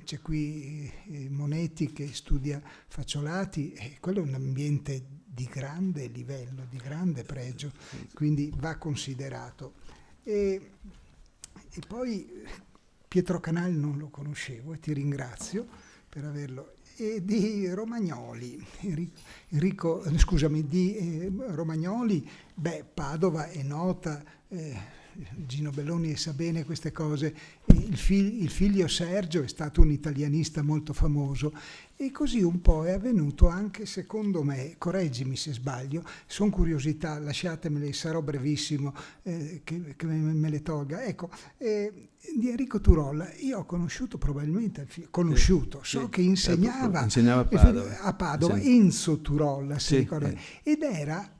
C'è qui Monetti che studia Facciolati, e quello è un ambiente di grande livello, di grande pregio, quindi va considerato. E poi Pietro Canal non lo conoscevo e ti ringrazio per averlo. E di Romagnoli, di Romagnoli, Padova è nota, Gino Belloni sa bene queste cose, il figlio Sergio è stato un italianista molto famoso, e così un po' è avvenuto anche, secondo me, correggimi se sbaglio, sono curiosità, lasciatemele, sarò brevissimo, che me le tolga. Ecco, di Enrico Turolla io ho conosciuto probabilmente, so che insegnava a Padova, sì. Enzo Turolla, si ricorda, ed era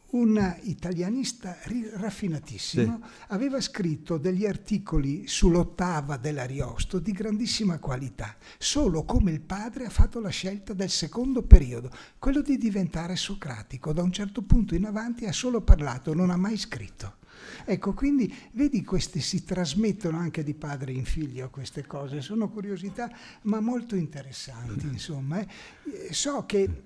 un italianista raffinatissimo, aveva scritto degli articoli sull'Ottava dell'Ariosto di grandissima qualità, solo come il padre ha fatto la scelta del secondo periodo, quello di diventare socratico. Da un certo punto in avanti ha solo parlato, non ha mai scritto. Ecco, quindi vedi, queste si trasmettono anche di padre in figlio, queste cose, sono curiosità ma molto interessanti, insomma. So che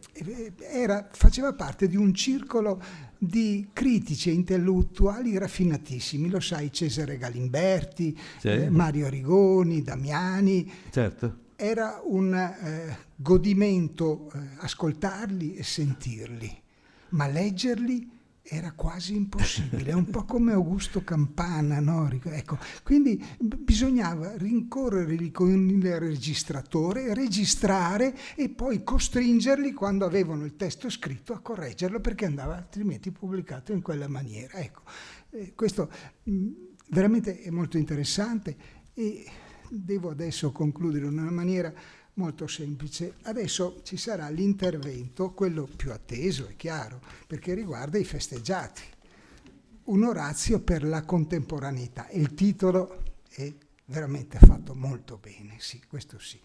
faceva parte di un circolo di critici e intellettuali raffinatissimi, lo sai, Cesare Galimberti, Mario Arrigoni, Damiani. Certo. Era un godimento ascoltarli e sentirli, ma leggerli era quasi impossibile, è un po' come Augusto Campana, no? Ecco, quindi bisognava rincorrerli con il registratore, registrare e poi costringerli, quando avevano il testo scritto, a correggerlo, perché andava altrimenti pubblicato in quella maniera. Ecco, questo veramente è molto interessante, e devo adesso concludere in una maniera molto semplice. Adesso ci sarà l'intervento, quello più atteso, è chiaro, perché riguarda i festeggiati. Un Orazio per la contemporaneità. Il titolo è veramente fatto molto bene, sì, questo sì.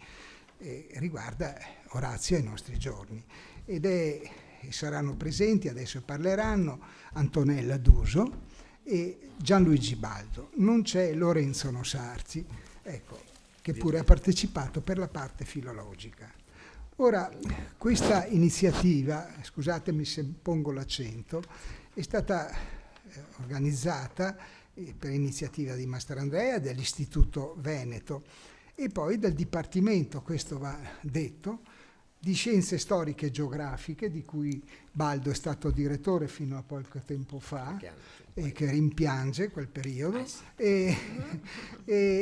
Riguarda Orazio ai nostri giorni. Saranno presenti, adesso parleranno, Antonella Duso e Gianluigi Baldo. Non c'è Lorenzo Nosarzi, ecco, che pure ha partecipato per la parte filologica. Ora, questa iniziativa, scusatemi se pongo l'accento, è stata organizzata per iniziativa di Mastrandrea, dell'Istituto Veneto, e poi del Dipartimento, questo va detto, di scienze storiche e geografiche, di cui Baldo è stato direttore fino a poco tempo fa, e che rimpiange quel periodo, e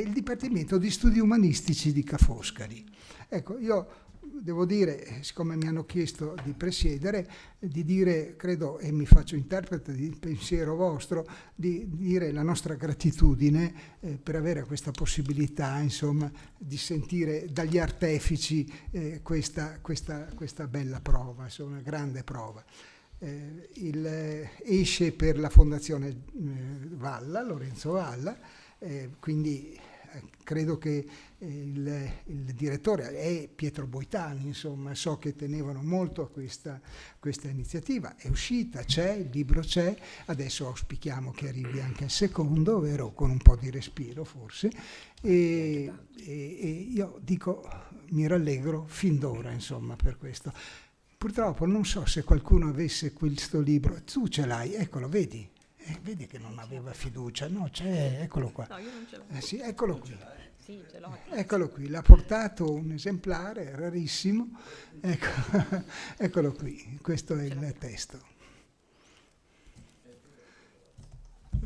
il Dipartimento di Studi Umanistici di Ca' Foscari. Ecco, io devo dire, siccome mi hanno chiesto di presiedere, di dire, credo, e mi faccio interprete di pensiero vostro, di dire la nostra gratitudine per avere questa possibilità, insomma, di sentire dagli artefici questa bella prova, insomma, una grande prova. Esce per la Fondazione Valla, Lorenzo Valla, quindi credo che il direttore è Pietro Boitani, insomma, so che tenevano molto a questa iniziativa. È uscita, c'è, il libro c'è, adesso auspichiamo che arrivi anche al secondo, vero? Con un po' di respiro forse, e io dico, mi rallegro fin d'ora, insomma, per questo. Purtroppo non so se qualcuno avesse questo libro, tu ce l'hai, eccolo, vedi? Vedi che non aveva fiducia, no, c'è, eccolo qua. No, io non ce l'ho. Sì, eccolo qui. Sì, ce l'ho. Eccolo qui, l'ha portato un esemplare rarissimo, ecco, eccolo qui, questo è il testo.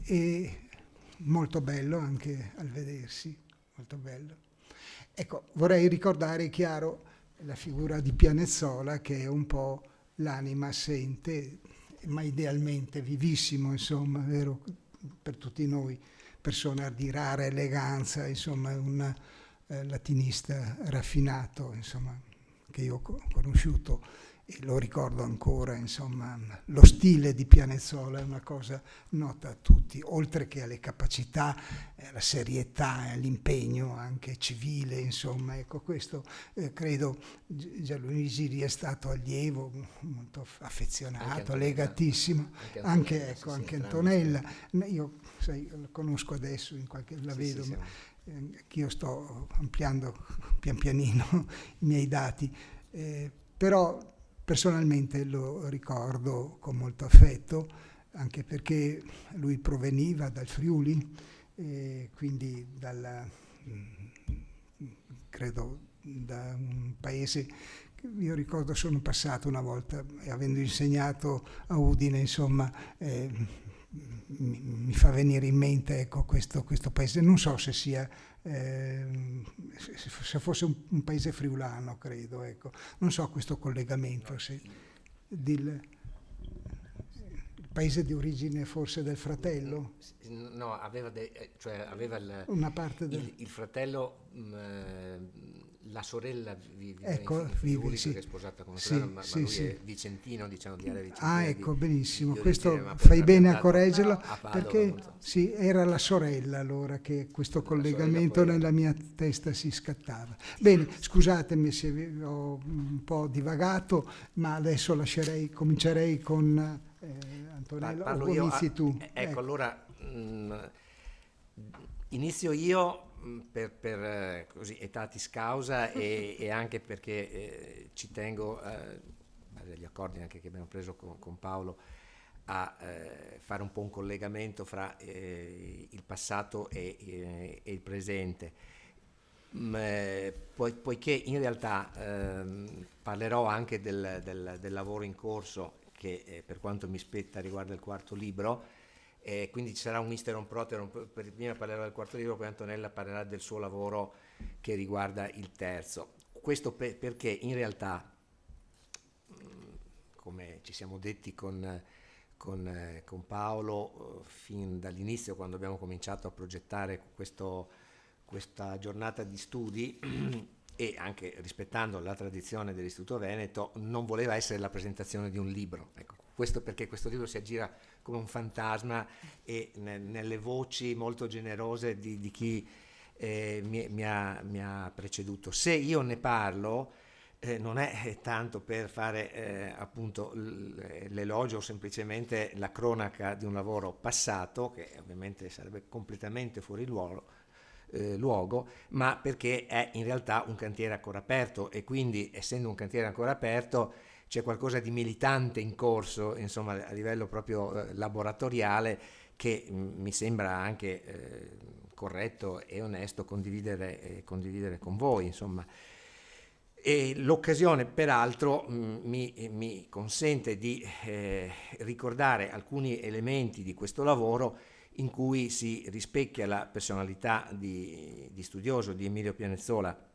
E molto bello anche al vedersi, molto bello. Ecco, vorrei ricordare, chiaro, la figura di Pianezzola, che è un po' l'anima assente, ma idealmente vivissimo, insomma, vero, per tutti noi, persona di rara eleganza, insomma, un latinista raffinato, insomma, che io ho conosciuto e lo ricordo ancora, insomma, lo stile di Pianezzola è una cosa nota a tutti, oltre che alle capacità, alla serietà, all'impegno anche civile, insomma, ecco, questo credo Gianluigi gli è stato allievo, molto affezionato, legatissimo, anche Antonella, io sai, lo conosco adesso, la vedo, sì, anch'io sto ampliando pian pianino i miei dati, però personalmente lo ricordo con molto affetto, anche perché lui proveniva dal Friuli, quindi credo da un paese che io ricordo sono passato una volta, avendo insegnato a Udine, insomma, mi fa venire in mente, ecco, questo paese, non so se sia se fosse un paese friulano, credo, ecco, non so questo collegamento, se il paese di origine forse del fratello? No, aveva una parte il fratello, la sorella vive ecco, in Friuli, sì, perché è sposata con una sorella, sì, ma sì, lui sì, è vicentino, diciamo, di area vicentina. Ah, ecco, benissimo, di questo origine, fai bene a correggerlo, a Padova, perché sì, era la sorella allora che questo collegamento nella mia testa si scattava. Bene, scusatemi se ho un po' divagato, ma adesso comincerei con Antonella, o inizi tu? Ecco, allora inizio io per così etatis causa e anche perché ci tengo, dagli accordi anche che abbiamo preso con Paolo, a fare un po' un collegamento fra il passato e il presente. Poiché in realtà parlerò anche del lavoro in corso che per quanto mi spetta riguarda il quarto libro, quindi ci sarà un Misteron Proteron, prima parlerò del quarto libro, poi Antonella parlerà del suo lavoro che riguarda il terzo. Questo perché in realtà, come ci siamo detti con Paolo fin dall'inizio, quando abbiamo cominciato a progettare questa giornata di studi, e anche rispettando la tradizione dell'Istituto Veneto, non voleva essere la presentazione di un libro. Ecco, questo perché questo libro si aggira come un fantasma e nelle voci molto generose di chi mi ha preceduto. Se io ne parlo, non è tanto per fare appunto l'elogio o semplicemente la cronaca di un lavoro passato, che ovviamente sarebbe completamente fuori luogo, ma perché è in realtà un cantiere ancora aperto, e quindi, essendo un cantiere ancora aperto, c'è qualcosa di militante in corso, insomma, a livello proprio laboratoriale, che mi sembra anche corretto e onesto condividere con voi, insomma. E l'occasione peraltro mi consente di ricordare alcuni elementi di questo lavoro in cui si rispecchia la personalità di studioso di Emilio Pianezzola,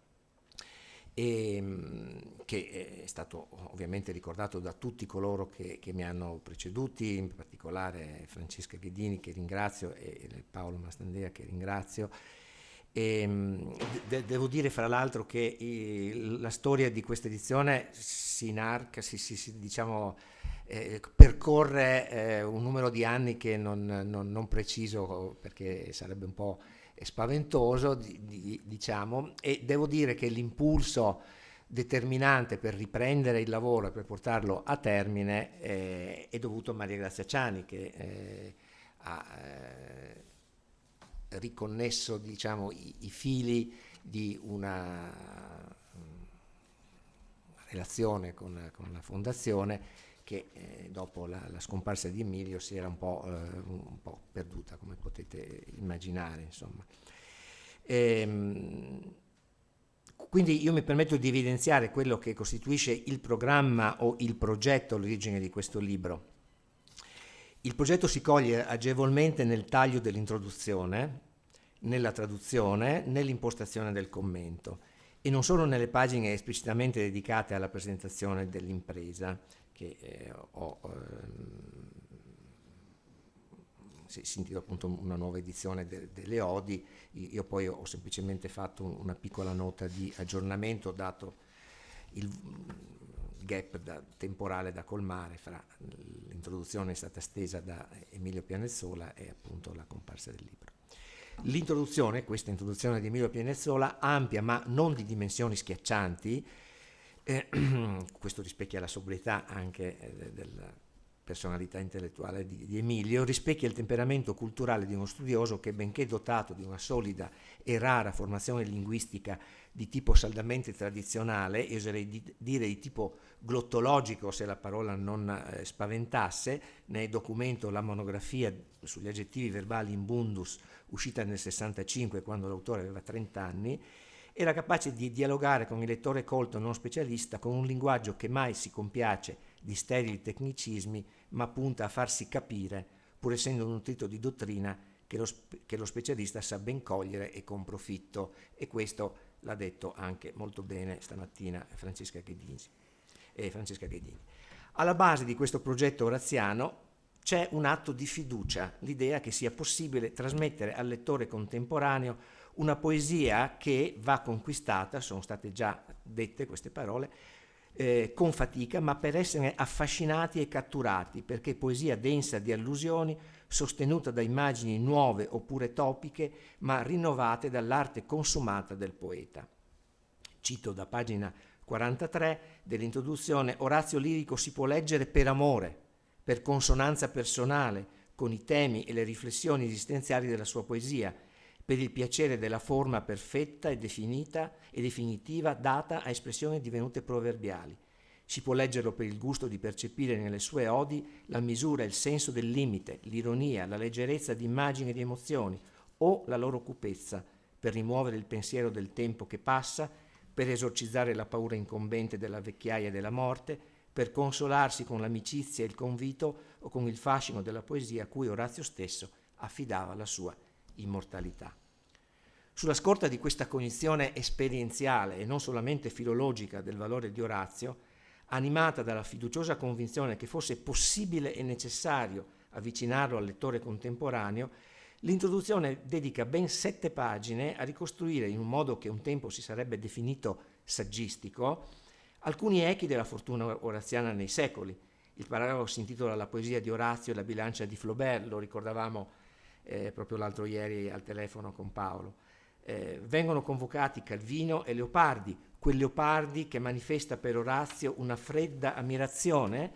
che è stato ovviamente ricordato da tutti coloro che mi hanno preceduti, in particolare Francesca Ghedini, che ringrazio, e Paolo Mastandrea, che ringrazio. Devo dire fra l'altro che la storia di questa edizione si inarca, diciamo, percorre un numero di anni che non preciso, perché sarebbe un po' spaventoso, diciamo, e devo dire che l'impulso determinante per riprendere il lavoro e per portarlo a termine è dovuto a Maria Grazia Ciani, che ha riconnesso, diciamo, i fili di una relazione con la fondazione che dopo la scomparsa di Emilio si era un po' perduta, come potete immaginare, insomma. Quindi io mi permetto di evidenziare quello che costituisce il programma o il progetto all'origine di questo libro. Il progetto si coglie agevolmente nel taglio dell'introduzione, nella traduzione, nell'impostazione del commento e non solo nelle pagine esplicitamente dedicate alla presentazione dell'impresa che si intitola appunto una nuova edizione delle Odi. Io poi ho semplicemente fatto una piccola nota di aggiornamento, dato il gap temporale da colmare fra l'introduzione è stata stesa da Emilio Pianezzola e appunto la comparsa del libro. L'introduzione, questa introduzione di Emilio Pianezzola, ampia ma non di dimensioni schiaccianti, questo rispecchia la sobrietà anche della personalità intellettuale di Emilio, rispecchia il temperamento culturale di uno studioso che, benché dotato di una solida e rara formazione linguistica di tipo saldamente tradizionale, e oserei dire di tipo glottologico se la parola non spaventasse, ne documento la monografia sugli aggettivi verbali in Bundus, uscita nel 65 quando l'autore aveva 30 anni, era capace di dialogare con il lettore colto non specialista con un linguaggio che mai si compiace di sterili tecnicismi, ma punta a farsi capire, pur essendo nutrito di dottrina che lo specialista sa ben cogliere e con profitto. E questo l'ha detto anche molto bene stamattina Francesca Ghedini. Alla base di questo progetto oraziano c'è un atto di fiducia, l'idea che sia possibile trasmettere al lettore contemporaneo una poesia che va conquistata, sono state già dette queste parole, con fatica, ma per essere affascinati e catturati, perché poesia densa di allusioni, sostenuta da immagini nuove oppure topiche, ma rinnovate dall'arte consumata del poeta. Cito da pagina 43 dell'introduzione: Orazio lirico si può leggere per amore, per consonanza personale con i temi e le riflessioni esistenziali della sua poesia, per il piacere della forma perfetta e definita e definitiva data a espressioni divenute proverbiali. Si può leggerlo per il gusto di percepire nelle sue odi la misura e il senso del limite, l'ironia, la leggerezza di immagini e di emozioni, o la loro cupezza, per rimuovere il pensiero del tempo che passa, per esorcizzare la paura incombente della vecchiaia e della morte, per consolarsi con l'amicizia e il convito o con il fascino della poesia a cui Orazio stesso affidava la sua immortalità. Sulla scorta di questa cognizione esperienziale e non solamente filologica del valore di Orazio, animata dalla fiduciosa convinzione che fosse possibile e necessario avvicinarlo al lettore contemporaneo, l'introduzione dedica ben 7 pagine a ricostruire, in un modo che un tempo si sarebbe definito saggistico, alcuni echi della fortuna oraziana nei secoli. Il paragrafo si intitola La poesia di Orazio e la bilancia di Flaubert, lo ricordavamo proprio l'altro ieri al telefono con Paolo. Vengono convocati Calvino e Leopardi, quel Leopardi che manifesta per Orazio una fredda ammirazione,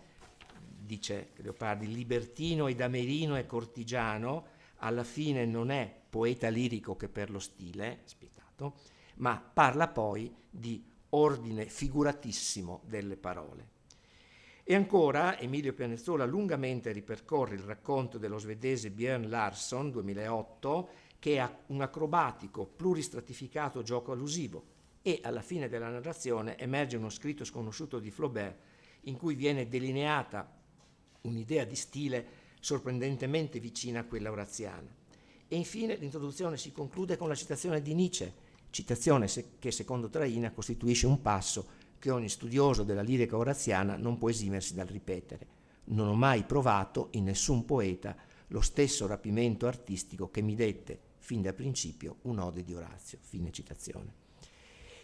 dice Leopardi, libertino ed amerino e cortigiano, alla fine non è poeta lirico che per lo stile, spiegato, ma parla poi di ordine figuratissimo delle parole. E ancora Emilio Pianezzola lungamente ripercorre il racconto dello svedese Björn Larsson, 2008, che ha un acrobatico, pluristratificato gioco allusivo, e alla fine della narrazione emerge uno scritto sconosciuto di Flaubert in cui viene delineata un'idea di stile sorprendentemente vicina a quella oraziana. E infine l'introduzione si conclude con la citazione di Nietzsche, citazione che secondo Traina costituisce un passo che ogni studioso della lirica oraziana non può esimersi dal ripetere. Non ho mai provato in nessun poeta lo stesso rapimento artistico che mi dette fin da principio un'ode di Orazio. Fine citazione.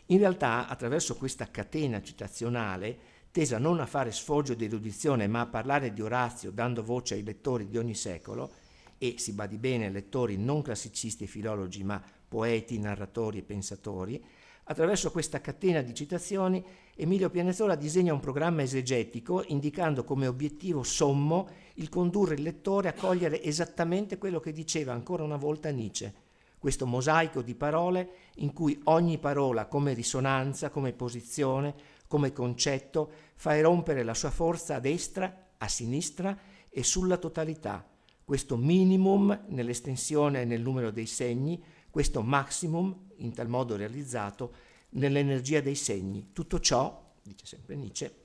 In realtà, attraverso questa catena citazionale, tesa non a fare sfoggio di erudizione, ma a parlare di Orazio dando voce ai lettori di ogni secolo, e si badi bene lettori non classicisti e filologi, ma poeti, narratori e pensatori, attraverso questa catena di citazioni Emilio Pianezola disegna un programma esegetico indicando come obiettivo sommo il condurre il lettore a cogliere esattamente quello che diceva ancora una volta Nietzsche, questo mosaico di parole in cui ogni parola come risonanza, come posizione, come concetto fa erompere la sua forza a destra, a sinistra e sulla totalità, questo minimum nell'estensione e nel numero dei segni, questo maximum in tal modo realizzato nell'energia dei segni. Tutto ciò, dice sempre Nietzsche,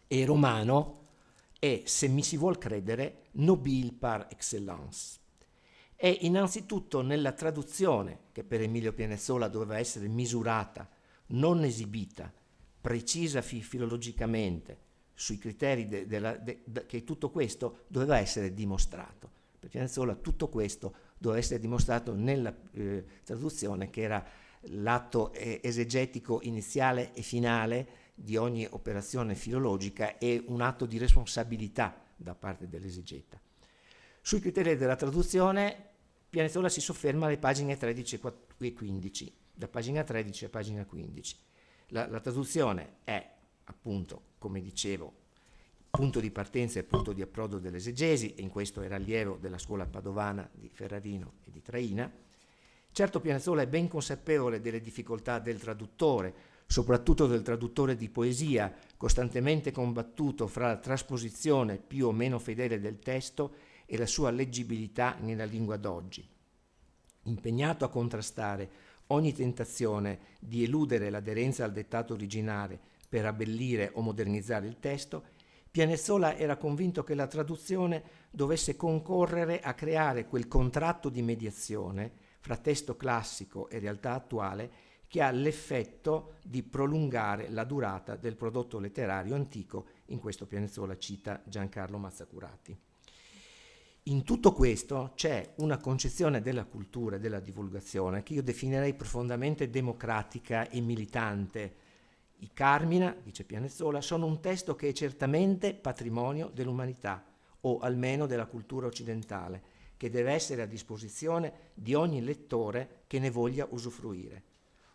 è romano e, se mi si vuol credere, nobile par excellence. È innanzitutto nella traduzione che per Emilio Pianezola doveva essere misurata, non esibita, precisa filologicamente, sui criteri che tutto questo doveva essere dimostrato. Per Pianezola tutto questo doveva essere dimostrato nella traduzione, che era l'atto esegetico iniziale e finale di ogni operazione filologica e un atto di responsabilità da parte dell'esegeta. Sui criteri della traduzione Pianezola si sofferma alle pagine 13 e 15, da pagina 13 a pagina 15. La traduzione è, appunto, come dicevo, punto di partenza e punto di approdo dell'esegesi, e in questo era allievo della scuola padovana di Ferrarino e di Traina. Certo, Pianezola è ben consapevole delle difficoltà del traduttore, soprattutto del traduttore di poesia, costantemente combattuto fra la trasposizione più o meno fedele del testo e la sua leggibilità nella lingua d'oggi. Impegnato a contrastare ogni tentazione di eludere l'aderenza al dettato originale per abbellire o modernizzare il testo, Pianezola era convinto che la traduzione dovesse concorrere a creare quel contratto di mediazione fra testo classico e realtà attuale che ha l'effetto di prolungare la durata del prodotto letterario antico. In questo Pianezola cita Giancarlo Mazzacurati. In tutto questo c'è una concezione della cultura e della divulgazione che io definirei profondamente democratica e militante. I Carmina, dice Pianezola, sono un testo che è certamente patrimonio dell'umanità, o almeno della cultura occidentale, che deve essere a disposizione di ogni lettore che ne voglia usufruire.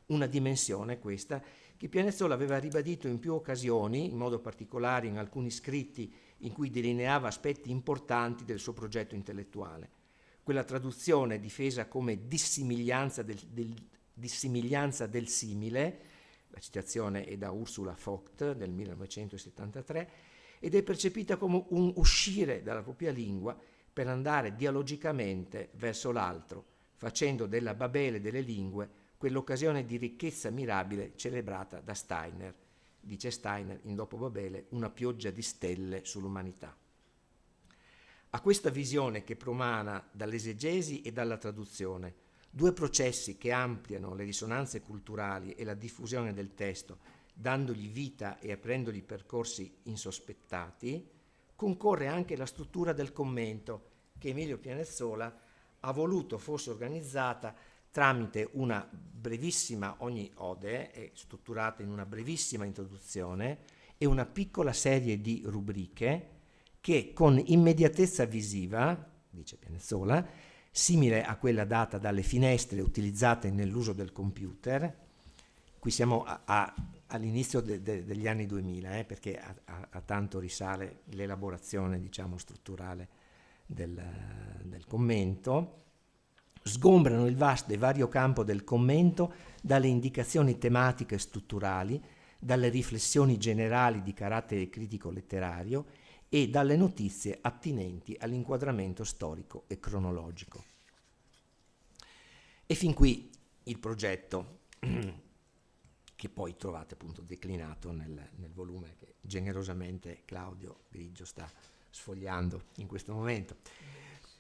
Una dimensione questa che Pianezola aveva ribadito in più occasioni, in modo particolare in alcuni scritti in cui delineava aspetti importanti del suo progetto intellettuale. Quella traduzione difesa come dissimiglianza del simile, la citazione è da Ursula Vogt del 1973, ed è percepita come un uscire dalla propria lingua per andare dialogicamente verso l'altro, facendo della Babele delle lingue quell'occasione di ricchezza mirabile celebrata da Steiner. Dice Steiner in Dopo Babele, una pioggia di stelle sull'umanità. A questa visione che promana dall'esegesi e dalla traduzione, due processi che ampliano le risonanze culturali e la diffusione del testo, dandogli vita e aprendogli percorsi insospettati, concorre anche la struttura del commento che Emilio Pianezola ha voluto fosse organizzata tramite una brevissima, ogni ode è strutturata in una brevissima introduzione e una piccola serie di rubriche che con immediatezza visiva, dice Pianezola, simile a quella data dalle finestre utilizzate nell'uso del computer, qui siamo all'inizio degli anni 2000, perché a tanto risale l'elaborazione, diciamo, strutturale del commento, sgombrano il vasto e vario campo del commento dalle indicazioni tematiche e strutturali, dalle riflessioni generali di carattere critico-letterario e dalle notizie attinenti all'inquadramento storico e cronologico. E fin qui il progetto che poi trovate appunto declinato nel volume che generosamente Claudio Grigio sta sfogliando in questo momento.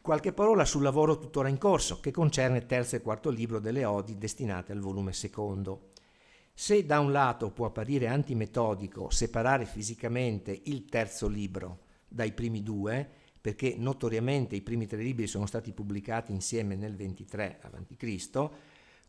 Qualche parola sul lavoro tuttora in corso, che concerne terzo e quarto libro delle Odi destinate al volume secondo. Se da un lato può apparire antimetodico separare fisicamente il terzo libro dai primi due, perché notoriamente i primi 3 libri sono stati pubblicati insieme nel 23 a.C.,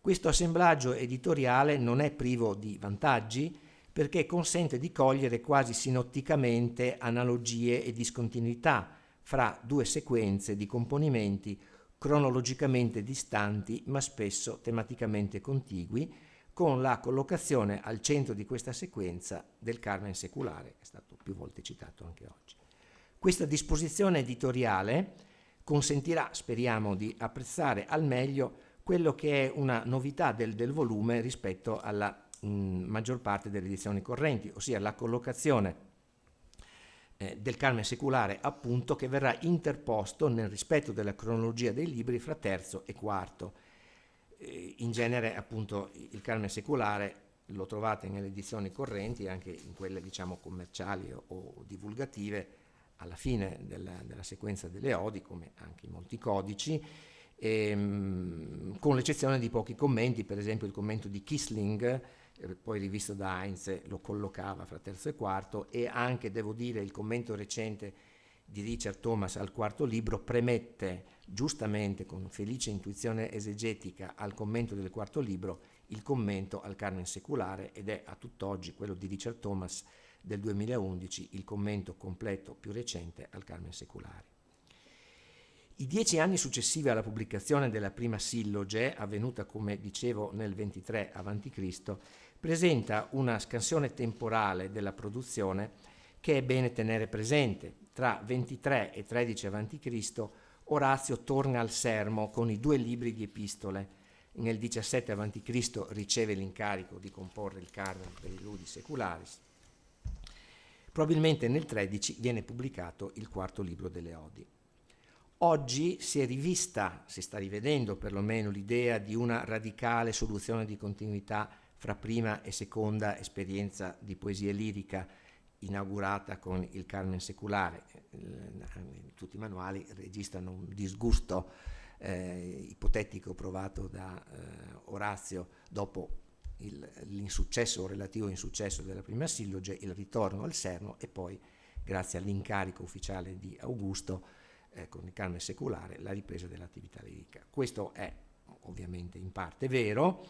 questo assemblaggio editoriale non è privo di vantaggi, perché consente di cogliere quasi sinotticamente analogie e discontinuità fra 2 sequenze di componimenti cronologicamente distanti ma spesso tematicamente contigui, con la collocazione al centro di questa sequenza del Carmen seculare, che è stato più volte citato anche oggi. Questa disposizione editoriale consentirà, speriamo, di apprezzare al meglio quello che è una novità del volume rispetto alla maggior parte delle edizioni correnti, ossia la collocazione del Carmen seculare, appunto, che verrà interposto nel rispetto della cronologia dei libri fra terzo e quarto. In genere, appunto, il Carmen seculare lo trovate nelle edizioni correnti, anche in quelle, diciamo, commerciali o divulgative, alla fine della sequenza delle Odi, come anche in molti codici, con l'eccezione di pochi commenti. Per esempio il commento di Kissling, poi rivisto da Heinz, lo collocava fra terzo e quarto, e anche, devo dire, il commento recente di Richard Thomas al quarto libro premette giustamente, con felice intuizione esegetica, al commento del quarto libro il commento al Carmen seculare, ed è a tutt'oggi quello di Richard Thomas del 2011 il commento completo più recente al Carmen seculare. I 10 anni successivi alla pubblicazione della prima silloge, avvenuta, come dicevo, nel 23 a.C., presenta una scansione temporale della produzione che è bene tenere presente. Tra 23 e 13 a.C. Orazio torna al Sermo con i 2 libri di epistole. Nel 17 a.C. riceve l'incarico di comporre il Carmen per i Ludi Secularis. Probabilmente nel 13 viene pubblicato il quarto libro delle Odi. Oggi si sta rivedendo perlomeno l'idea di una radicale soluzione di continuità fra prima e seconda esperienza di poesia lirica, inaugurata con il Carmen seculare. Tutti i manuali registrano un disgusto ipotetico provato da Orazio dopo l'insuccesso o relativo insuccesso della prima silloge, il ritorno al Sermo e poi, grazie all'incarico ufficiale di Augusto, con il Carmen seculare, la ripresa dell'attività lirica. Questo è ovviamente in parte vero,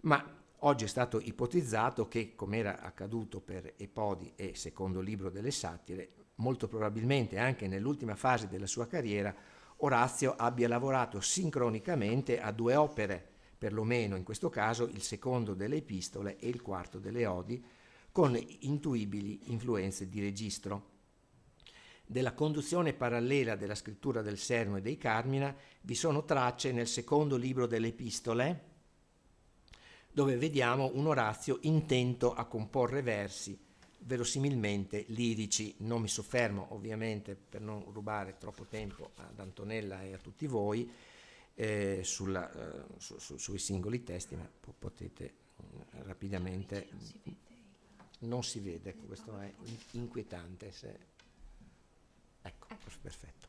ma oggi è stato ipotizzato che, come era accaduto per Epodi e secondo libro delle Satire, molto probabilmente anche nell'ultima fase della sua carriera Orazio abbia lavorato sincronicamente a 2 opere, perlomeno in questo caso il secondo delle Epistole e il quarto delle Odi, con intuibili influenze di registro. Della conduzione parallela della scrittura del Sermo e dei Carmina vi sono tracce nel secondo libro delle Epistole, dove vediamo un Orazio intento a comporre versi, verosimilmente lirici. Non mi soffermo, ovviamente, per non rubare troppo tempo ad Antonella e a tutti voi, sui singoli testi, ma potete rapidamente... Non si vede, questo è inquietante. Ecco, perfetto.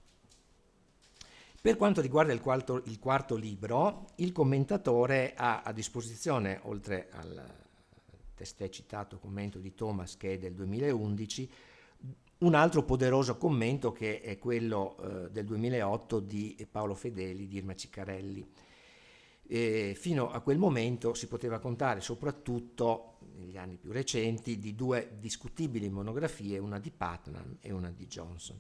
Per quanto riguarda il quarto libro, il commentatore ha a disposizione, oltre al testé citato commento di Thomas, che è del 2011, un altro poderoso commento che è quello del 2008 di Paolo Fedeli, di Irma Ciccarelli. Fino a quel momento si poteva contare soprattutto, negli anni più recenti, di 2 discutibili monografie, una di Putnam e una di Johnson.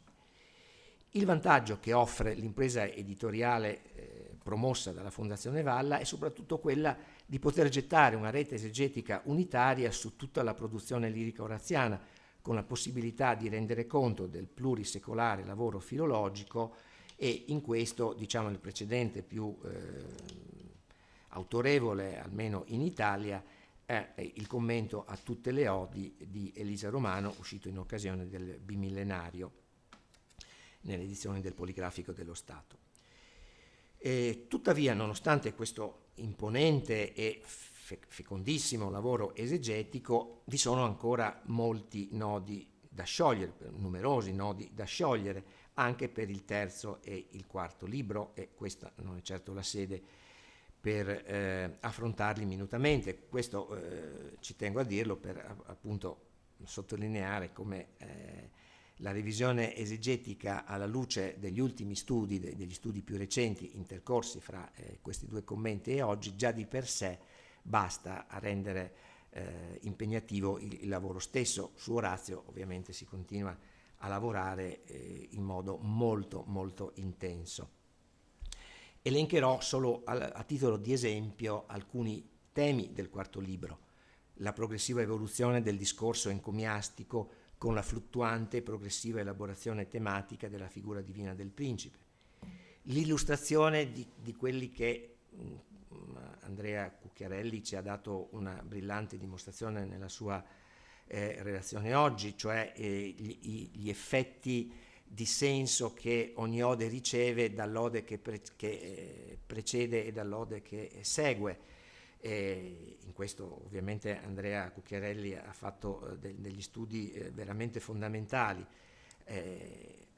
Il vantaggio che offre l'impresa editoriale promossa dalla Fondazione Valla è soprattutto quella di poter gettare una rete esegetica unitaria su tutta la produzione lirica oraziana, con la possibilità di rendere conto del plurisecolare lavoro filologico, e in questo, diciamo, il precedente più autorevole, almeno in Italia, è il commento a tutte le Odi di Elisa Romano, uscito in occasione del bimillenario nell'edizione del Poligrafico dello Stato. Tuttavia, nonostante questo imponente e fecondissimo lavoro esegetico, vi sono ancora molti nodi da sciogliere, numerosi nodi da sciogliere, anche per il terzo e il quarto libro, e questa non è certo la sede per affrontarli minutamente. Questo ci tengo a dirlo per appunto sottolineare come la revisione esegetica alla luce degli ultimi studi, degli studi più recenti intercorsi fra questi due commenti e oggi, già di per sé basta a rendere impegnativo il lavoro stesso. Su Orazio ovviamente si continua a lavorare in modo molto molto intenso. Elencherò solo a titolo di esempio alcuni temi del quarto libro: la progressiva evoluzione del discorso encomiastico con la fluttuante e progressiva elaborazione tematica della figura divina del principe, l'illustrazione di quelli che Andrea Cucchiarelli ci ha dato una brillante dimostrazione nella sua relazione oggi, cioè gli effetti di senso che ogni ode riceve dall'ode che precede e dall'ode che segue. In questo ovviamente Andrea Cucchiarelli ha fatto degli studi veramente fondamentali,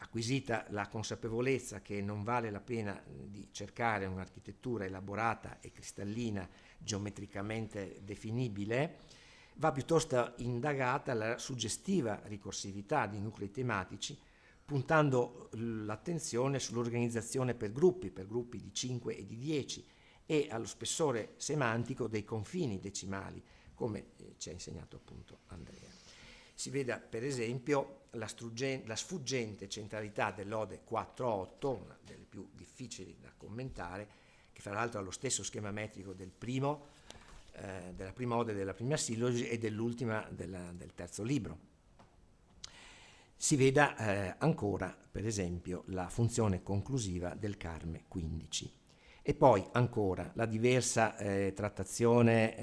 acquisita la consapevolezza che non vale la pena di cercare un'architettura elaborata e cristallina, geometricamente definibile, va piuttosto indagata la suggestiva ricorsività di nuclei tematici, puntando l'attenzione sull'organizzazione per gruppi di 5 e di 10, e allo spessore semantico dei confini decimali, come ci ha insegnato appunto Andrea. Si veda per esempio la sfuggente centralità dell'Ode 4-8, una delle più difficili da commentare, che fra l'altro ha lo stesso schema metrico della prima Ode della prima sillogi e dell'ultima del terzo libro. Si veda ancora per esempio la funzione conclusiva del Carme 15. E poi ancora la diversa trattazione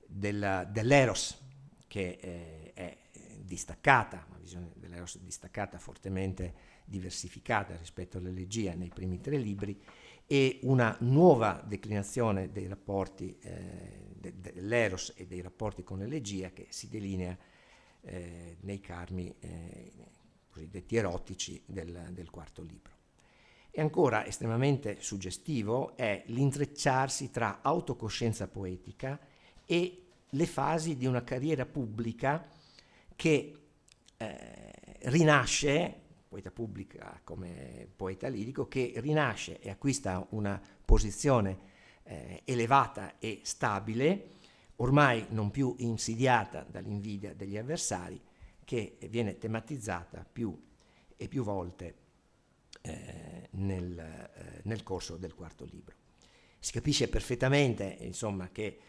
dell'Eros, che è distaccata, una visione dell'Eros distaccata, fortemente diversificata rispetto all'elegia nei primi 3 libri, e una nuova declinazione dei rapporti dell'Eros e dei rapporti con l'elegia che si delinea nei carmi cosiddetti erotici del quarto libro. E ancora estremamente suggestivo è l'intrecciarsi tra autocoscienza poetica e le fasi di una carriera pubblica che rinasce, poeta pubblica come poeta lirico, che rinasce e acquista una posizione elevata e stabile, ormai non più insidiata dall'invidia degli avversari, che viene tematizzata più e più volte nel corso del quarto libro. Si capisce perfettamente, insomma, che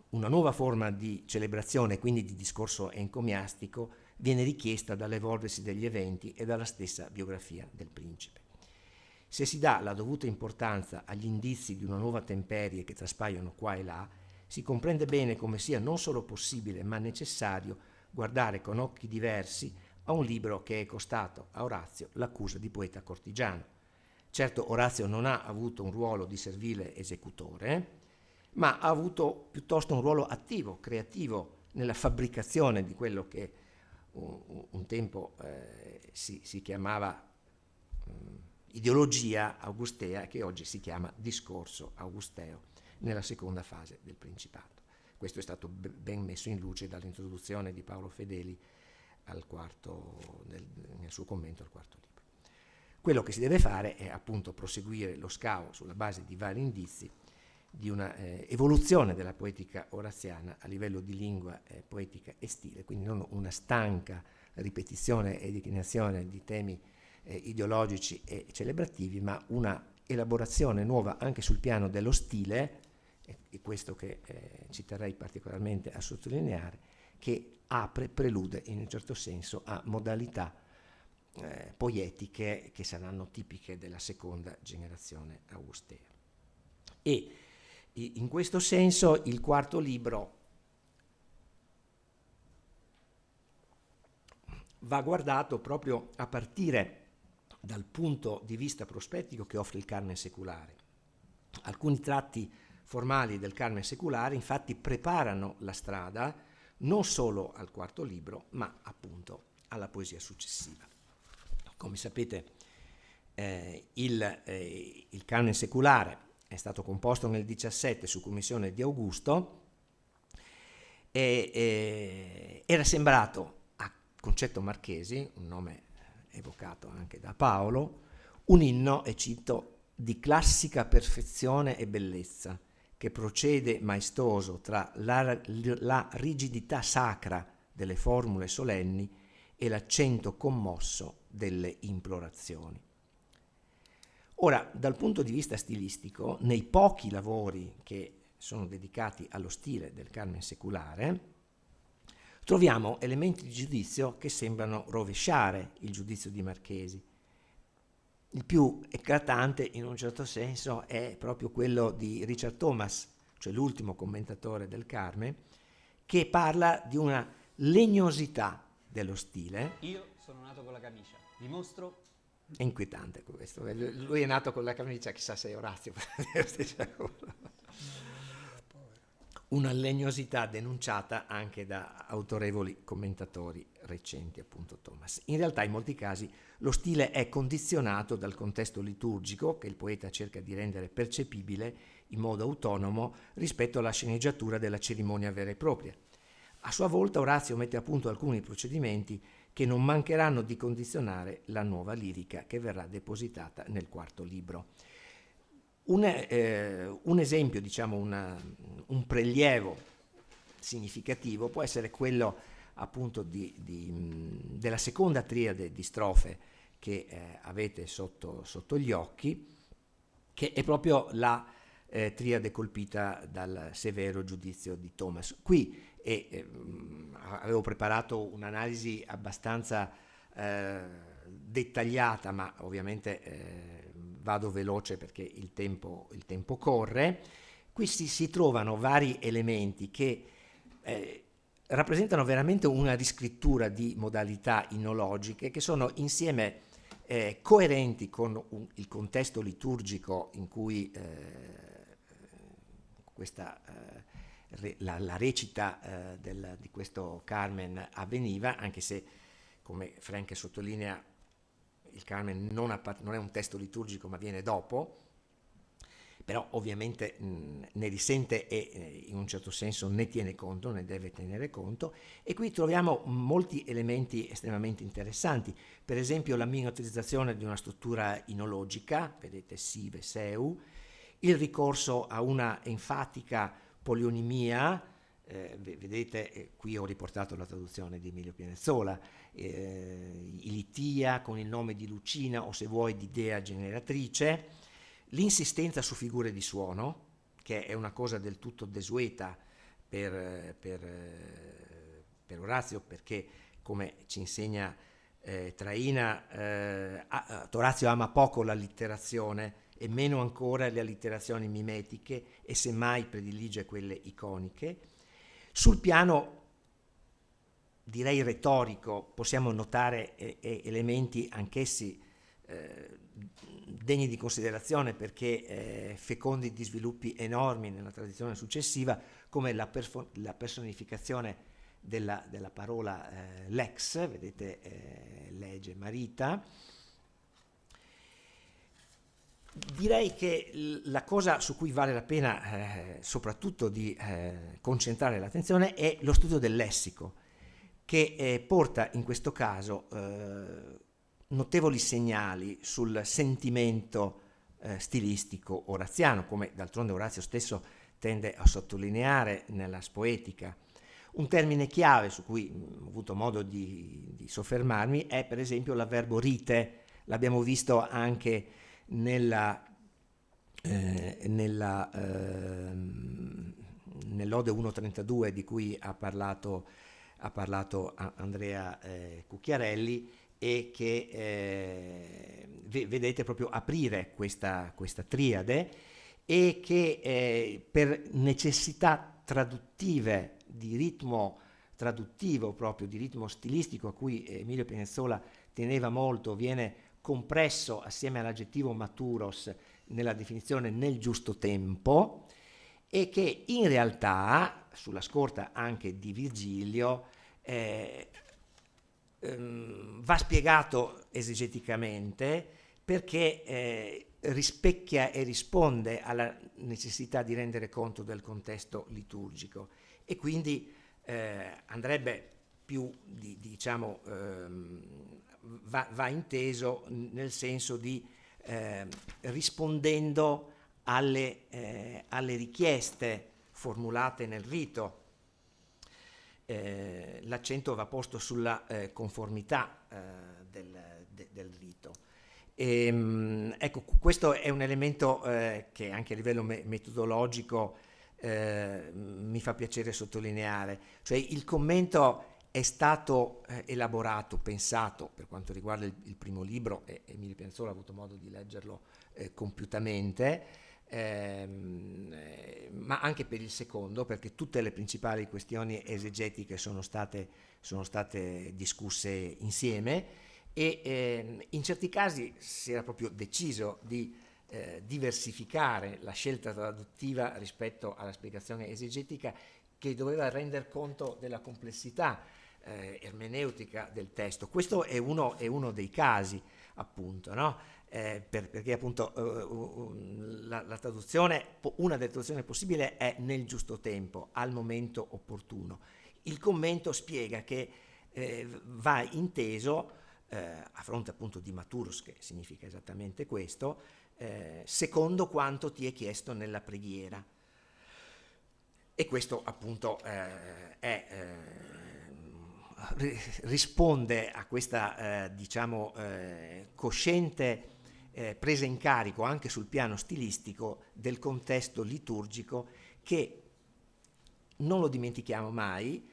una nuova forma di celebrazione, quindi di discorso encomiastico, viene richiesta dall'evolversi degli eventi e dalla stessa biografia del principe. Se si dà la dovuta importanza agli indizi di una nuova temperie che traspaiono qua e là, si comprende bene come sia non solo possibile ma necessario guardare con occhi diversi a un libro che è costato a Orazio l'accusa di poeta cortigiano. Certo, Orazio non ha avuto un ruolo di servile esecutore, ma ha avuto piuttosto un ruolo attivo, creativo, nella fabbricazione di quello che un tempo si chiamava ideologia augustea, che oggi si chiama discorso augusteo, nella seconda fase del Principato. Questo è stato ben messo in luce dall'introduzione di Paolo Fedeli nel suo commento al quarto libro. Quello che si deve fare è appunto proseguire lo scavo sulla base di vari indizi di una evoluzione della poetica oraziana a livello di lingua, poetica e stile, quindi non una stanca ripetizione e declinazione di temi ideologici e celebrativi, ma una elaborazione nuova anche sul piano dello stile, e questo che ci terrei particolarmente a sottolineare, che prelude in un certo senso a modalità poetiche che saranno tipiche della seconda generazione augustea. E in questo senso il quarto libro va guardato proprio a partire dal punto di vista prospettico che offre il Carmen seculare. Alcuni tratti formali del Carmen seculare infatti preparano la strada non solo al quarto libro, ma appunto alla poesia successiva. Come sapete, il Carmen seculare è stato composto nel 17 su commissione di Augusto e era sembrato a Concetto Marchesi, un nome evocato anche da Paolo, un inno, e cito, di classica perfezione e bellezza, che procede maestoso tra la rigidità sacra delle formule solenni e l'accento commosso delle implorazioni. Ora, dal punto di vista stilistico, nei pochi lavori che sono dedicati allo stile del Carmen seculare, troviamo elementi di giudizio che sembrano rovesciare il giudizio di Marchesi. Il più eclatante, in un certo senso, è proprio quello di Richard Thomas, cioè l'ultimo commentatore del Carmen, che parla di una legnosità dello stile. Io sono nato con la camicia, dimostro. È inquietante questo. Lui è nato con la camicia, chissà se è Orazio. Una legnosità denunciata anche da autorevoli commentatori recenti, appunto Thomas. In realtà, in molti casi, lo stile è condizionato dal contesto liturgico che il poeta cerca di rendere percepibile in modo autonomo rispetto alla sceneggiatura della cerimonia vera e propria. A sua volta Orazio mette a punto alcuni procedimenti che non mancheranno di condizionare la nuova lirica che verrà depositata nel quarto libro. Un esempio, diciamo un prelievo significativo può essere quello appunto della seconda triade di strofe che avete sotto gli occhi, che è proprio la triade colpita dal severo giudizio di Thomas. Qui avevo preparato un'analisi abbastanza dettagliata, ma ovviamente vado veloce perché il tempo corre. Qui si trovano vari elementi che rappresentano veramente una riscrittura di modalità innologiche che sono insieme coerenti con il contesto liturgico in cui la recita di questo Carmen avveniva, anche se, come Frank sottolinea, il Carmen non è un testo liturgico ma viene dopo, però ovviamente ne risente e in un certo senso ne tiene conto, ne deve tenere conto, e qui troviamo molti elementi estremamente interessanti, per esempio la miniaturizzazione di una struttura inologica, vedete sive, seu, il ricorso a una enfatica polionimia, vedete, qui ho riportato la traduzione di Emilio Pianezzola, Ilitia con il nome di Lucina o se vuoi di dea generatrice, l'insistenza su figure di suono, che è una cosa del tutto desueta per Orazio, perché come ci insegna Traina, Orazio ama poco l'allitterazione e meno ancora le allitterazioni mimetiche e semmai predilige quelle iconiche. Sul piano, direi retorico, possiamo notare elementi anch'essi degni di considerazione perché fecondi di sviluppi enormi nella tradizione successiva, come la personificazione della parola lex, vedete legge marita. Direi che la cosa su cui vale la pena soprattutto di concentrare l'attenzione è lo studio del lessico, che porta in questo caso notevoli segnali sul sentimento stilistico oraziano, come d'altronde Orazio stesso tende a sottolineare nella Spoetica. Un termine chiave su cui ho avuto modo di soffermarmi è per esempio l'avverbo rite. L'abbiamo visto anche nell'Ode 1.32 di cui ha parlato Andrea Cucchiarelli, e che vedete proprio aprire questa triade, e che per necessità traduttive di ritmo traduttivo, proprio di ritmo stilistico a cui Emilio Pianezzola teneva molto, viene compresso assieme all'aggettivo maturos nella definizione nel giusto tempo, e che in realtà, sulla scorta anche di Virgilio, va spiegato esegeticamente, perché rispecchia e risponde alla necessità di rendere conto del contesto liturgico, e quindi andrebbe più va inteso nel senso di rispondendo alle richieste formulate nel rito. L'accento va posto sulla conformità del rito. Ecco, questo è un elemento che anche a livello metodologico mi fa piacere sottolineare, cioè il commento è stato elaborato, pensato per quanto riguarda il primo libro, e Emilio Pianezzola ha avuto modo di leggerlo compiutamente, ma anche per il secondo, perché tutte le principali questioni esegetiche sono state discusse insieme, e in certi casi si era proprio deciso di diversificare la scelta traduttiva rispetto alla spiegazione esegetica, che doveva rendere conto della complessità ermeneutica del testo. Questo è uno dei casi, appunto, no? Perché appunto la traduzione, una delle traduzioni possibili è nel giusto tempo, al momento opportuno. Il commento spiega che va inteso a fronte appunto di maturus, che significa esattamente questo, secondo quanto ti è chiesto nella preghiera. E questo appunto risponde a questa cosciente presa in carico anche sul piano stilistico del contesto liturgico, che, non lo dimentichiamo mai,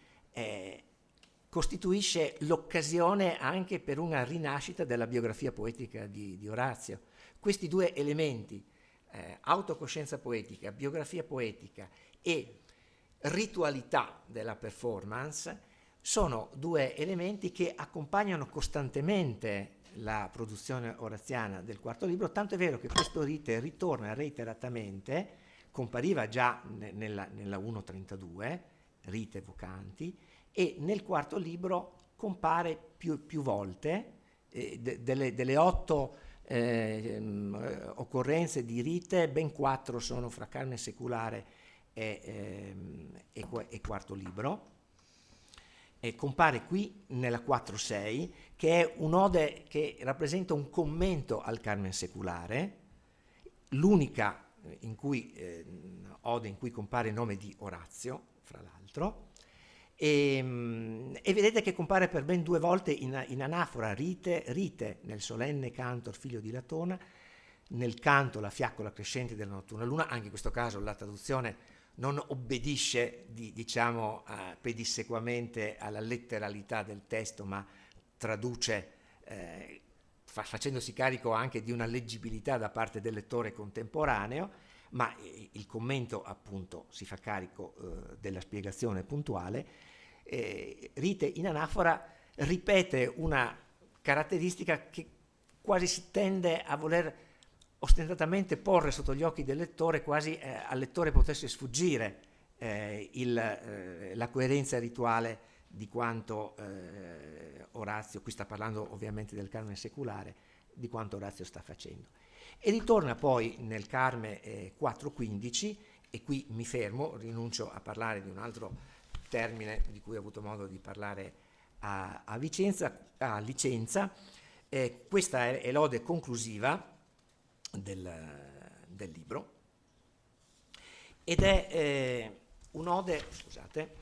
costituisce l'occasione anche per una rinascita della biografia poetica di Orazio. Questi due elementi, autocoscienza poetica, biografia poetica e ritualità della performance, sono due elementi che accompagnano costantemente la produzione oraziana del quarto libro, tanto è vero che questo rite ritorna reiteratamente, compariva già nella 1.32, rite vocanti, e nel quarto libro compare più volte, delle 8 occorrenze di rite, ben 4 sono fra Carmen Seculare e quarto libro. Compare qui nella 4.6, che è un'ode che rappresenta un commento al Carmen Seculare, l'unica ode in cui compare il nome di Orazio, fra l'altro, e vedete che compare per ben 2 volte in anafora, rite nel solenne canto al figlio di Latona, nel canto la fiaccola crescente della notturna luna. Anche in questo caso la traduzione non obbedisce pedissequamente alla letteralità del testo, ma traduce facendosi carico anche di una leggibilità da parte del lettore contemporaneo, ma il commento appunto si fa carico della spiegazione puntuale. Rite in anafora ripete una caratteristica che quasi si tende a voler ostentatamente porre sotto gli occhi del lettore, quasi al lettore potesse sfuggire la coerenza rituale di quanto Orazio, qui sta parlando ovviamente del Carme Seculare, di quanto Orazio sta facendo. E ritorna poi nel Carme 4.15, e qui mi fermo, rinuncio a parlare di un altro termine di cui ho avuto modo di parlare a Licenza. Questa è l'ode conclusiva del libro, ed è un'ode, scusate,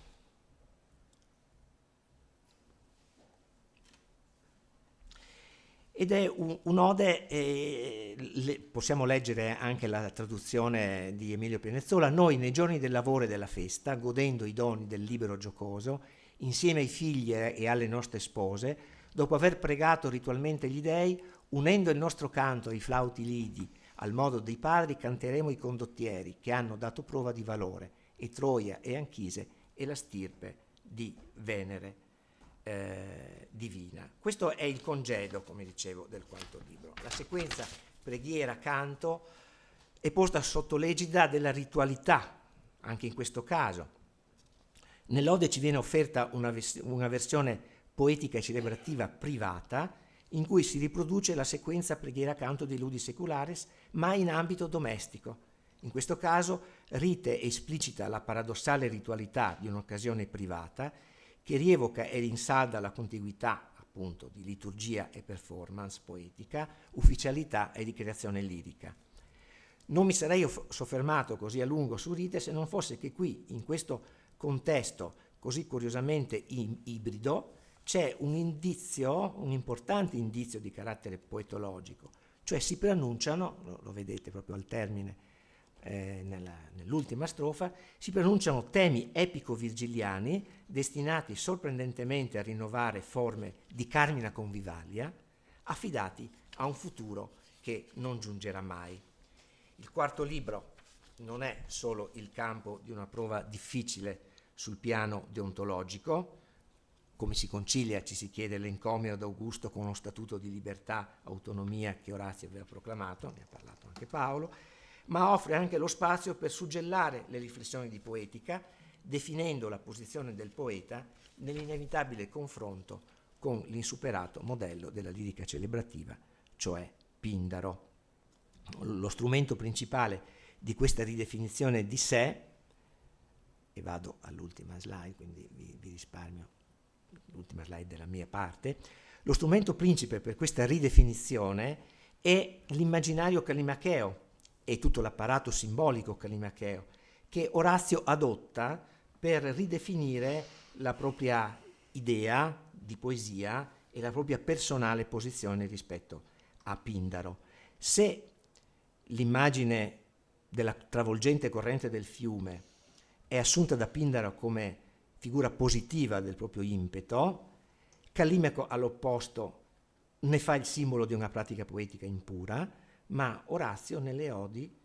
ed è un'ode, possiamo leggere anche la traduzione di Emilio Pianezzola: noi nei giorni del lavoro e della festa, godendo i doni del libero giocoso, insieme ai figli e alle nostre spose, dopo aver pregato ritualmente gli dei, unendo il nostro canto ai flauti lidi, al modo dei padri, canteremo i condottieri che hanno dato prova di valore, e Troia e Anchise e la stirpe di Venere divina. Questo è il congedo, come dicevo, del quarto libro. La sequenza preghiera-canto è posta sotto l'egida della ritualità anche in questo caso. Nell'Ode ci viene offerta una versione poetica e celebrativa privata in cui si riproduce la sequenza preghiera-canto dei ludi seculares, ma in ambito domestico. In questo caso Rite esplicita la paradossale ritualità di un'occasione privata che rievoca e rinsalda la contiguità appunto di liturgia e performance poetica, ufficialità e ricreazione lirica. Non mi sarei soffermato così a lungo su Rite se non fosse che qui, in questo contesto così curiosamente ibrido, c'è un importante indizio di carattere poetologico, cioè si preannunciano, lo vedete proprio al termine nell'ultima strofa, si preannunciano temi epico-virgiliani destinati sorprendentemente a rinnovare forme di carmina convivalia, affidati a un futuro che non giungerà mai. Il quarto libro non è solo il campo di una prova difficile sul piano deontologico. Come si concilia, ci si chiede, l'encomio ad Augusto con uno statuto di libertà, autonomia che Orazio aveva proclamato, ne ha parlato anche Paolo, ma offre anche lo spazio per suggellare le riflessioni di poetica, definendo la posizione del poeta nell'inevitabile confronto con l'insuperato modello della lirica celebrativa, cioè Pindaro. Lo strumento principale di questa ridefinizione di sé, e vado all'ultima slide, quindi vi risparmio l'ultima slide della mia parte, lo strumento principe per questa ridefinizione è l'immaginario callimacheo e tutto l'apparato simbolico callimacheo che Orazio adotta per ridefinire la propria idea di poesia e la propria personale posizione rispetto a Pindaro. Se l'immagine della travolgente corrente del fiume è assunta da Pindaro come figura positiva del proprio impeto, Callimaco all'opposto ne fa il simbolo di una pratica poetica impura, ma Orazio nelle odi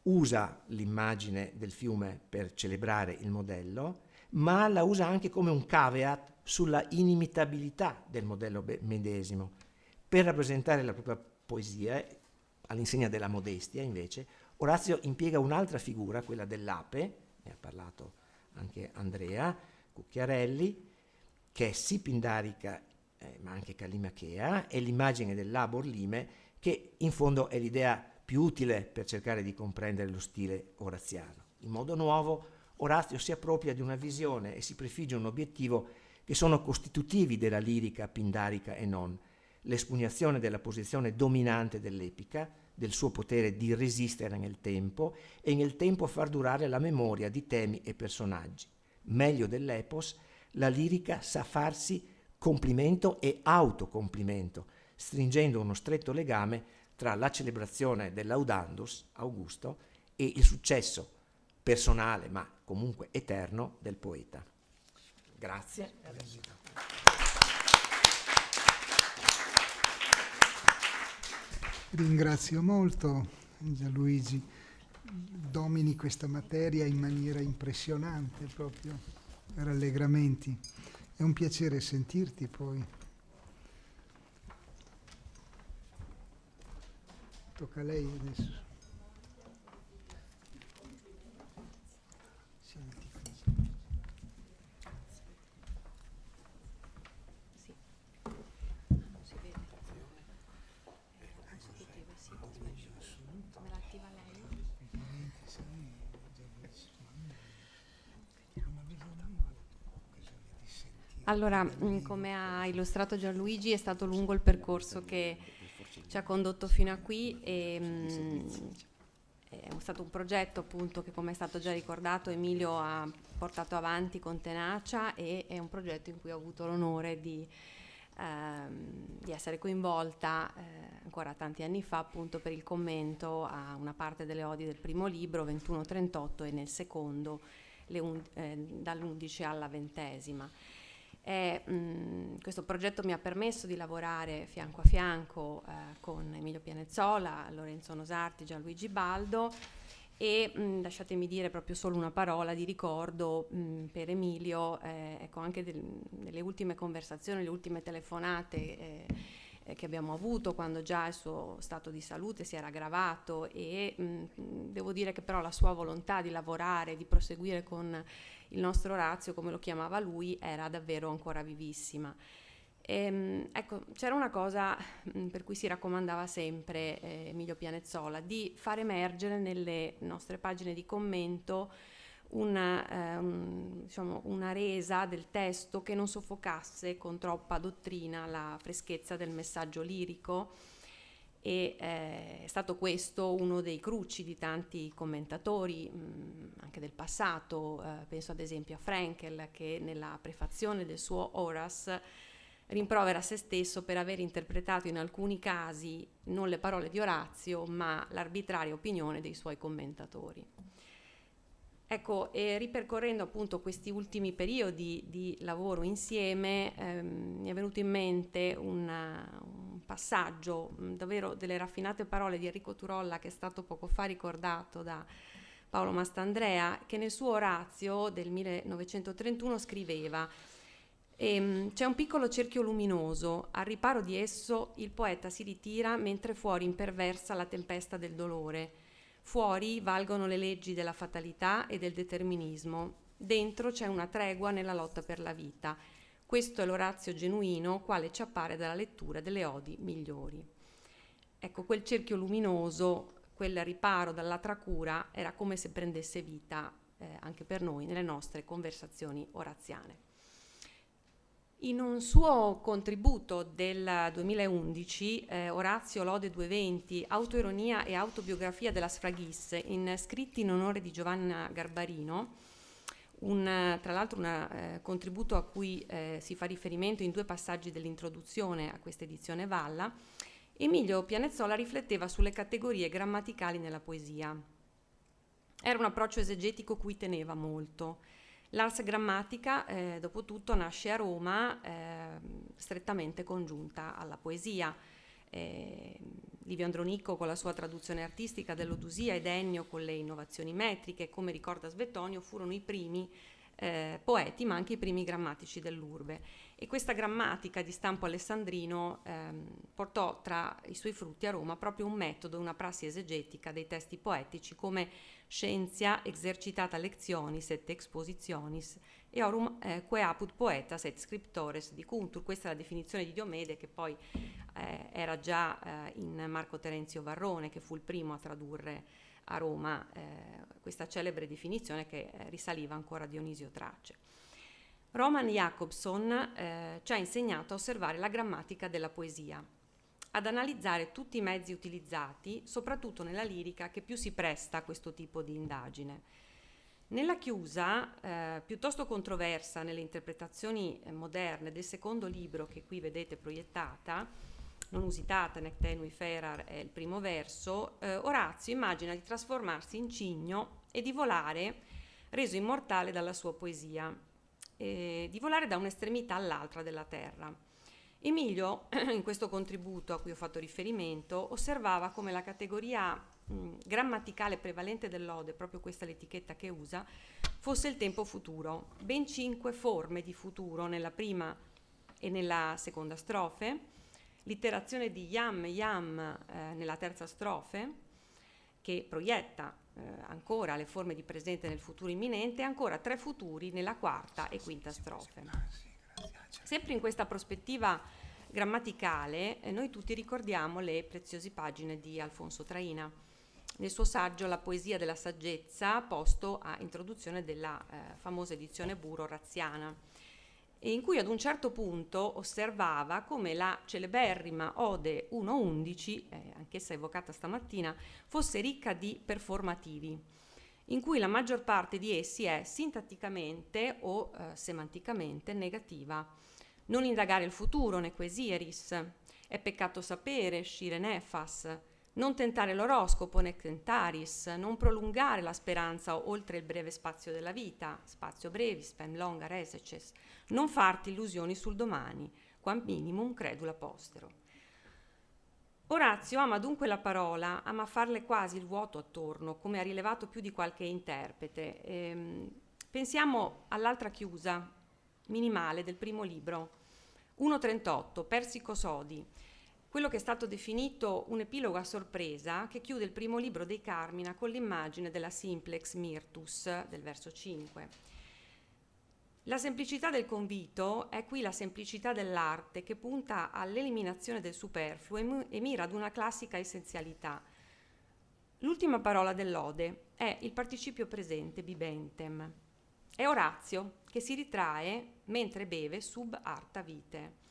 usa l'immagine del fiume per celebrare il modello, ma la usa anche come un caveat sulla inimitabilità del modello medesimo. Per rappresentare la propria poesia, all'insegna della modestia, invece, Orazio impiega un'altra figura, quella dell'ape, ne ha parlato anche Andrea Cucchiarelli, che è sì pindarica ma anche callimachea, è l'immagine del labor lime, che in fondo è l'idea più utile per cercare di comprendere lo stile oraziano. In modo nuovo, Orazio si appropria di una visione e si prefigge un obiettivo che sono costitutivi della lirica pindarica e non: l'espugnazione della posizione dominante dell'epica, del suo potere di resistere nel tempo e nel tempo far durare la memoria di temi e personaggi. Meglio dell'epos, la lirica sa farsi complimento e autocomplimento, stringendo uno stretto legame tra la celebrazione dell'Audandus, Augusto, e il successo personale, ma comunque eterno, del poeta. Grazie. Ringrazio molto Gianluigi, domini questa materia in maniera impressionante, proprio rallegramenti. È un piacere sentirti poi. Tocca a lei adesso. Allora, come ha illustrato Gianluigi, è stato lungo il percorso che ci ha condotto fino a qui e è stato un progetto appunto che, come è stato già ricordato, Emilio ha portato avanti con tenacia e è un progetto in cui ho avuto l'onore di essere coinvolta ancora tanti anni fa appunto per il commento a una parte delle odi del primo libro, 21-38, e nel secondo dall'11 alla 20ª. Questo progetto mi ha permesso di lavorare fianco a fianco con Emilio Pianezzola, Lorenzo Nosarti, Gianluigi Baldo e lasciatemi dire proprio solo una parola di ricordo per Emilio, ecco, anche nelle ultime conversazioni, le ultime telefonate che abbiamo avuto quando già il suo stato di salute si era aggravato, e devo dire che però la sua volontà di lavorare, di proseguire con il nostro Orazio, come lo chiamava lui, era davvero ancora vivissima. Ecco, c'era una cosa per cui si raccomandava sempre Emilio Pianezzola, di far emergere nelle nostre pagine di commento diciamo, una resa del testo che non soffocasse con troppa dottrina la freschezza del messaggio lirico, e è stato questo uno dei cruci di tanti commentatori anche del passato. Penso ad esempio a Frenkel, che nella prefazione del suo Horace rimprovera se stesso per aver interpretato in alcuni casi non le parole di Orazio, ma l'arbitraria opinione dei suoi commentatori. Ecco, e ripercorrendo appunto questi ultimi periodi di lavoro insieme, mi è venuto in mente un passaggio, davvero delle raffinate parole di Enrico Turolla, che è stato poco fa ricordato da Paolo Mastandrea, che nel suo Orazio del 1931 scriveva: c'è un piccolo cerchio luminoso, al riparo di esso il poeta si ritira mentre fuori imperversa la tempesta del dolore. Fuori valgono le leggi della fatalità e del determinismo, dentro c'è una tregua nella lotta per la vita. Questo è l'Orazio genuino, quale ci appare dalla lettura delle odi migliori. Ecco, quel cerchio luminoso, quel riparo dalla tracura, era come se prendesse vita anche per noi nelle nostre conversazioni oraziane. In un suo contributo del 2011, Orazio Lode 220, Autoironia e autobiografia della Sfraghis, in scritti in onore di Giovanna Garbarino, tra l'altro un contributo a cui si fa riferimento in 2 passaggi dell'introduzione a questa edizione Valla, Emilio Pianezzola rifletteva sulle categorie grammaticali nella poesia. Era un approccio esegetico cui teneva molto. L'ars grammatica, dopo tutto, nasce a Roma strettamente congiunta alla poesia. Livio Andronicco con la sua traduzione artistica dell'Odusia ed Ennio con le innovazioni metriche, come ricorda Svetonio, furono i primi poeti, ma anche i primi grammatici dell'urbe. E questa grammatica di stampo alessandrino portò tra i suoi frutti a Roma proprio un metodo, una prassi esegetica dei testi poetici come scientia exercitata lectionis et expositionis e aurum quae apud poetas et scriptores dicuntur. Questa è la definizione di Diomede, che poi era già in Marco Terenzio Varrone, che fu il primo a tradurre a Roma questa celebre definizione che risaliva ancora a Dionisio Trace. Roman Jakobson ci ha insegnato a osservare la grammatica della poesia, ad analizzare tutti i mezzi utilizzati, soprattutto nella lirica che più si presta a questo tipo di indagine. Nella chiusa, piuttosto controversa nelle interpretazioni moderne del secondo libro che qui vedete proiettata, non usitata nec tenui ferar è il primo verso, Orazio immagina di trasformarsi in cigno e di volare, reso immortale dalla sua poesia, di volare da un'estremità all'altra della terra. Emilio, in questo contributo a cui ho fatto riferimento, osservava come la categoria grammaticale prevalente dell'ode, proprio questa è l'etichetta che usa, fosse il tempo futuro. Ben 5 forme di futuro nella prima e nella seconda strofe, l'iterazione di yam nella terza strofe, che proietta ancora le forme di presente nel futuro imminente, e ancora 3 futuri nella quarta e quinta strofe. Sempre in questa prospettiva grammaticale, noi tutti ricordiamo le preziose pagine di Alfonso Traina, nel suo saggio La poesia della saggezza, posto a introduzione della famosa edizione Buro razziana, e in cui ad un certo punto osservava come la celeberrima Ode 1.11, anch'essa evocata stamattina, fosse ricca di performativi, in cui la maggior parte di essi è sintatticamente o semanticamente negativa. Non indagare il futuro, nequesieris, è peccato sapere, scire nefas, non tentare l'oroscopo, nec tentaris, non prolungare la speranza oltre il breve spazio della vita, spazio brevis, spem longa reseces, non farti illusioni sul domani, quam minimum credula postero. Orazio ama dunque la parola, ama farle quasi il vuoto attorno, come ha rilevato più di qualche interprete. Pensiamo all'altra chiusa minimale del primo libro, 1.38, Persico Sodi. quello che è stato definito un epilogo a sorpresa che chiude il primo libro dei Carmina con l'immagine della simplex myrtus del verso 5. La semplicità del convito è qui la semplicità dell'arte che punta all'eliminazione del superfluo e mira ad una classica essenzialità. L'ultima parola dell'ode è il participio presente, bibentem. È Orazio che si ritrae mentre beve sub arta vite.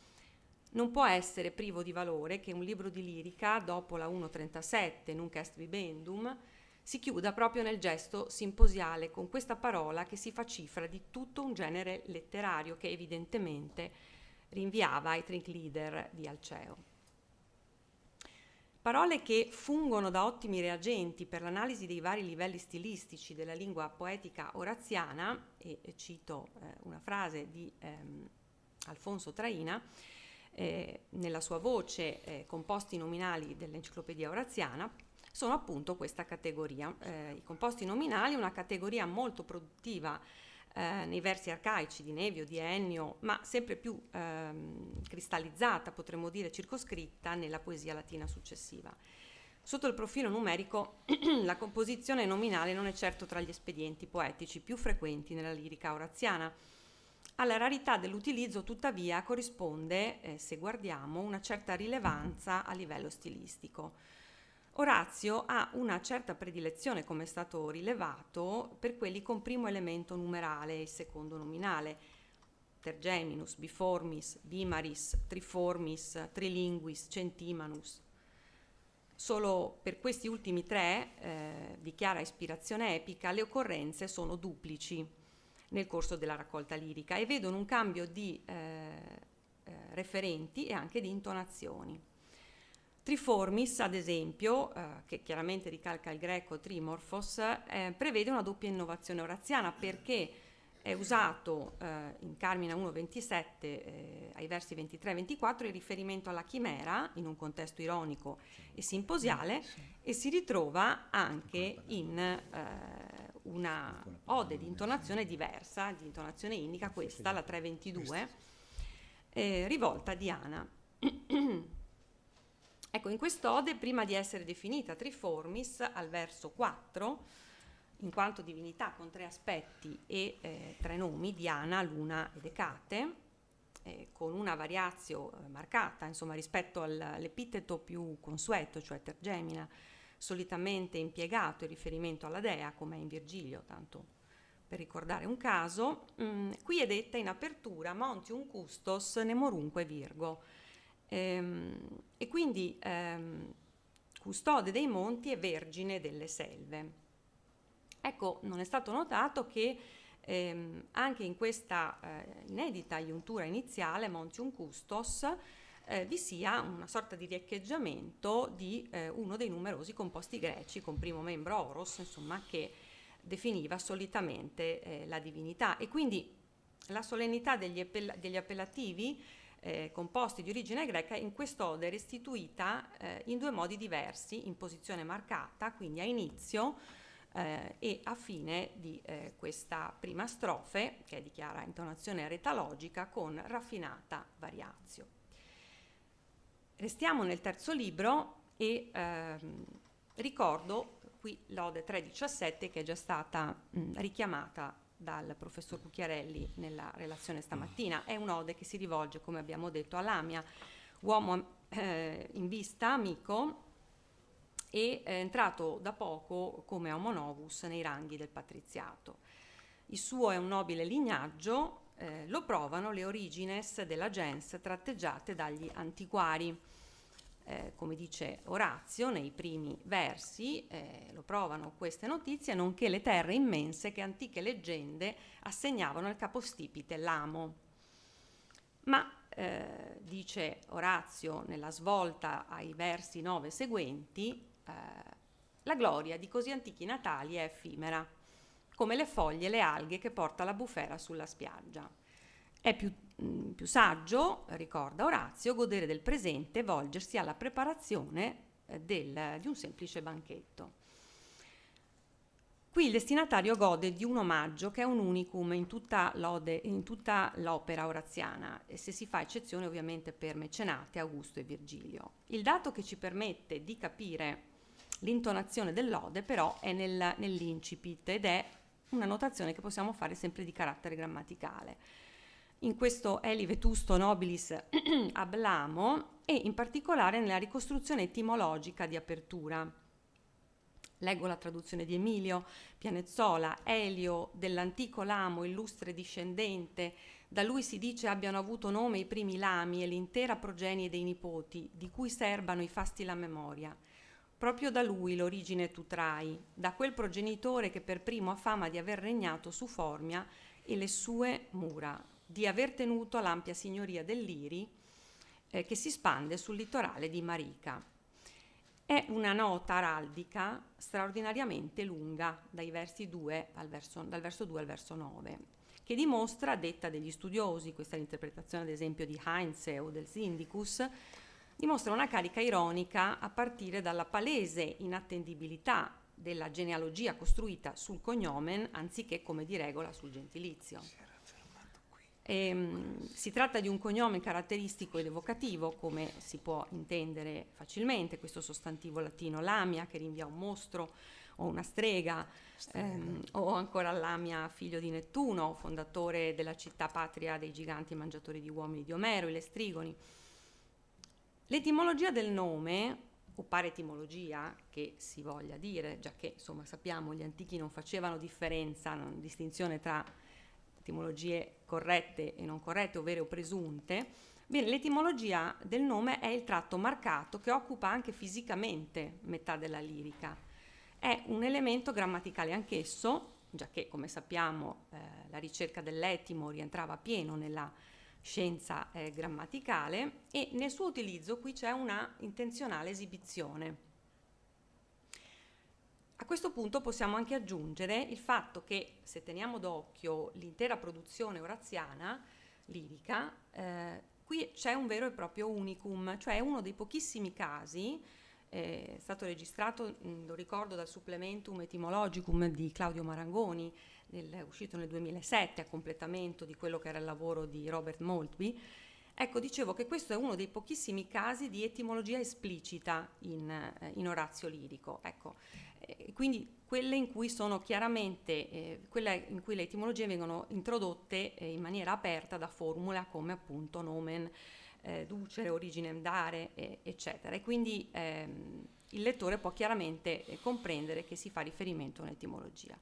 Non può essere privo di valore che un libro di lirica, dopo la 1.37, Nunc est bibendum, si chiuda proprio nel gesto simposiale con questa parola che si fa cifra di tutto un genere letterario che evidentemente rinviava ai Trinklieder di Alceo. Parole che fungono da ottimi reagenti per l'analisi dei vari livelli stilistici della lingua poetica oraziana, e cito una frase di Alfonso Traina, nella sua voce composti nominali dell'Enciclopedia Oraziana, sono appunto questa categoria. I composti nominali, una categoria molto produttiva nei versi arcaici di Nevio, di Ennio, ma sempre più cristallizzata, potremmo dire circoscritta, nella poesia latina successiva. Sotto il profilo numerico, la composizione nominale non è certo tra gli espedienti poetici più frequenti nella lirica oraziana. Alla rarità dell'utilizzo, tuttavia, corrisponde, se guardiamo, una certa rilevanza a livello stilistico. Orazio ha una certa predilezione, come è stato rilevato, per quelli con primo elemento numerale e secondo nominale, tergeminus, biformis, bimaris, triformis, trilinguis, centimanus. Solo per questi ultimi tre, di chiara ispirazione epica, le occorrenze sono duplici nel corso della raccolta lirica e vedono un cambio di referenti e anche di intonazioni. Triformis, ad esempio, che chiaramente ricalca il greco trimorphos, prevede una doppia innovazione oraziana perché è usato in Carmina 1.27 ai versi 23 e 24 il riferimento alla chimera in un contesto ironico e simposiale e si ritrova anche in una ode di intonazione diversa, di intonazione indica, questa, la 3.22, rivolta a Diana. Ecco, in quest'ode, prima di essere definita Triformis, al verso 4, in quanto divinità con tre aspetti e tre nomi, Diana, Luna ed Ecate, con una variazio marcata, insomma, rispetto all'epiteto più consueto, cioè tergemina, solitamente impiegato in riferimento alla dea, come in Virgilio, tanto per ricordare un caso, qui è detta in apertura Montium custos nemorunque Virgo. E quindi custode dei monti e vergine delle selve. Ecco, non è stato notato che anche in questa inedita iuntura iniziale, Montium custos, vi sia una sorta di riecheggiamento di uno dei numerosi composti greci, con primo membro oros, insomma, che definiva solitamente la divinità. E quindi la solennità degli appellativi composti di origine greca in quest'ode è restituita in due modi diversi, in posizione marcata, quindi a inizio e a fine di questa prima strofe, che è di chiara intonazione aretalogica, con raffinata variazio. Restiamo nel terzo libro e ricordo qui l'ode 3.17 che è già stata richiamata dal professor Cucchiarelli nella relazione stamattina. È un'ode che si rivolge, come abbiamo detto, a Lamia, uomo in vista, amico, e entrato da poco come homo novus nei ranghi del patriziato. Il suo è un nobile lignaggio, lo provano le origines della gens tratteggiate dagli antiquari. Come dice Orazio nei primi versi, lo provano queste notizie, nonché le terre immense che antiche leggende assegnavano al capostipite Lamo. Ma, dice Orazio nella svolta ai versi 9 seguenti, la gloria di così antichi natali è effimera, come le foglie e le alghe che porta la bufera sulla spiaggia. È più saggio, ricorda Orazio, godere del presente e volgersi alla preparazione di un semplice banchetto. Qui il destinatario gode di un omaggio che è un unicum in tutta l'opera oraziana, e se si fa eccezione ovviamente per Mecenate, Augusto e Virgilio. Il dato che ci permette di capire l'intonazione dell'ode però è nell'incipit, ed è una notazione che possiamo fare sempre di carattere grammaticale. In questo Eli vetusto nobilis ablamo, e in particolare nella ricostruzione etimologica di apertura. Leggo la traduzione di Emilio Pianezzola: Elio, dell'antico Lamo, illustre discendente, da lui si dice abbiano avuto nome i primi lami e l'intera progenie dei nipoti, di cui serbano i fasti la memoria. Proprio da lui l'origine tu trai, da quel progenitore che per primo ha fama di aver regnato su Formia e le sue mura, di aver tenuto l'ampia signoria dell'Iri che si spande sul litorale di Marica. È una nota araldica straordinariamente lunga, dal verso 2 al verso 9, che dimostra, a detta degli studiosi, questa è l'interpretazione ad esempio di Heinze o del Syndicus, dimostra una carica ironica a partire dalla palese inattendibilità della genealogia costruita sul cognomen anziché come di regola sul gentilizio. Si tratta di un cognome caratteristico ed evocativo, come si può intendere facilmente, questo sostantivo latino lamia, che rinvia a un mostro o una strega, o ancora Lamia, figlio di Nettuno, fondatore della città patria dei giganti mangiatori di uomini di Omero, i Lestrigoni. L'etimologia del nome, o paretimologia, che si voglia dire, già che insomma sappiamo gli antichi non facevano distinzione tra etimologie corrette e non corrette, o vere o presunte. Bene, l'etimologia del nome è il tratto marcato che occupa anche fisicamente metà della lirica. È un elemento grammaticale anch'esso, già che, come sappiamo, la ricerca dell'etimo rientrava pieno nella scienza grammaticale, e nel suo utilizzo qui c'è una intenzionale esibizione. A questo punto possiamo anche aggiungere il fatto che, se teniamo d'occhio l'intera produzione oraziana, lirica, qui c'è un vero e proprio unicum, cioè uno dei pochissimi casi, è stato registrato, lo ricordo, dal Supplementum Etymologicum di Claudio Marangoni, uscito nel 2007 a completamento di quello che era il lavoro di Robert Maltby. Ecco, dicevo che questo è uno dei pochissimi casi di etimologia esplicita in Orazio lirico. Ecco, quindi quelle in cui sono chiaramente, quelle in cui le etimologie vengono introdotte in maniera aperta da formula come appunto nomen, ducere, originem dare, eccetera. E quindi il lettore può chiaramente comprendere che si fa riferimento a un'etimologia.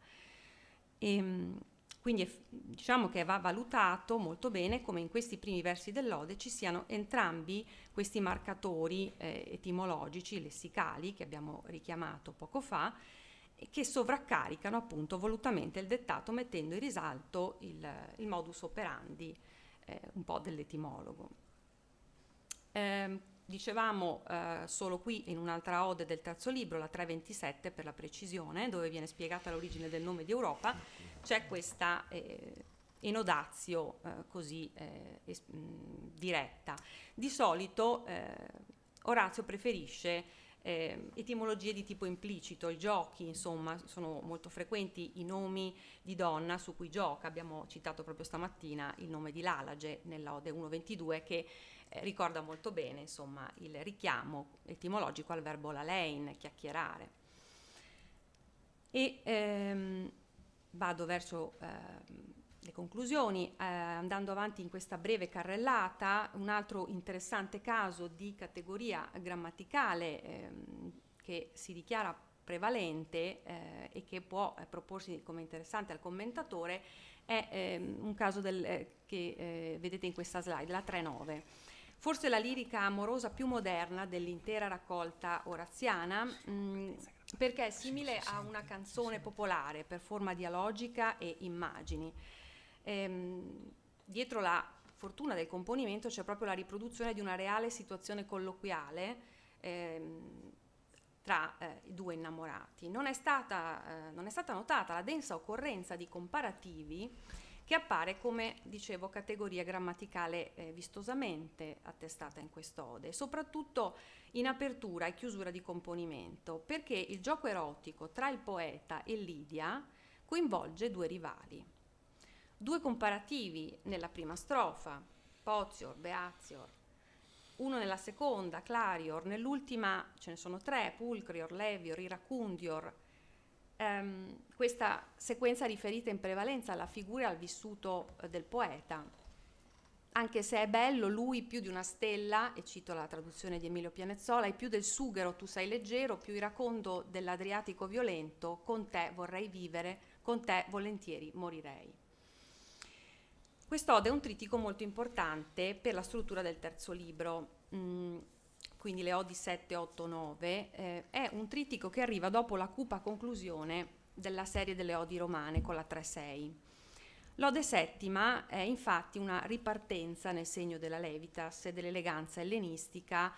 Quindi diciamo che va valutato molto bene come in questi primi versi dell'Ode ci siano entrambi questi marcatori etimologici, lessicali, che abbiamo richiamato poco fa, che sovraccaricano appunto volutamente il dettato, mettendo in risalto il modus operandi un po' dell'etimologo. Dicevamo solo qui in un'altra ode del terzo libro, la 327 per la precisione, dove viene spiegata l'origine del nome di Europa, c'è questa enodatio così diretta. Di solito Orazio preferisce etimologie di tipo implicito, i giochi, insomma, sono molto frequenti i nomi di donna su cui gioca. Abbiamo citato proprio stamattina il nome di Lalage nell'Ode 1.22 che ricorda molto bene, insomma, il richiamo etimologico al verbo lalein, chiacchierare. E vado verso le conclusioni, andando avanti in questa breve carrellata. Un altro interessante caso di categoria grammaticale che si dichiara prevalente e che può proporsi come interessante al commentatore è un caso che vedete in questa slide, la 3.9. Forse la lirica amorosa più moderna dell'intera raccolta oraziana, perché è simile a una canzone popolare per forma dialogica e immagini. Dietro la fortuna del componimento c'è proprio la riproduzione di una reale situazione colloquiale tra i due innamorati. Non è stata notata la densa occorrenza di comparativi che appare, come dicevo, categoria grammaticale vistosamente attestata in quest'ode, e soprattutto in apertura e chiusura di componimento, perché il gioco erotico tra il poeta e Lidia coinvolge due rivali. Due comparativi nella prima strofa, Potior, Beatior, uno nella seconda, Clarior, nell'ultima ce ne sono tre, Pulcrior, Levior, Iracundior. Questa sequenza riferita in prevalenza alla figura e al vissuto del poeta, anche se è bello lui più di una stella, e cito la traduzione di Emilio Pianezzola, e più del sughero tu sei leggero, più iracondo dell'Adriatico violento, con te vorrei vivere, con te volentieri morirei. Quest'ode è un trittico molto importante per la struttura del terzo libro, quindi le odi 7, 8, 9, è un trittico che arriva dopo la cupa conclusione della serie delle odi romane con la 3-6. L'ode settima è infatti una ripartenza nel segno della levitas e dell'eleganza ellenistica,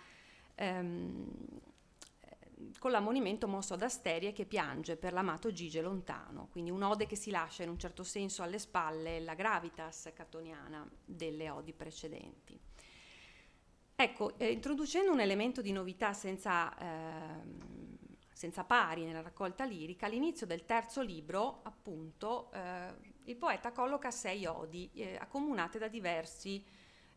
con l'ammonimento mosso ad Asterie che piange per l'amato Gige lontano, quindi un'ode che si lascia in un certo senso alle spalle la gravitas catoniana delle odi precedenti. Ecco, introducendo un elemento di novità senza pari nella raccolta lirica, all'inizio del terzo libro, appunto, il poeta colloca 6 odi accomunate da diversi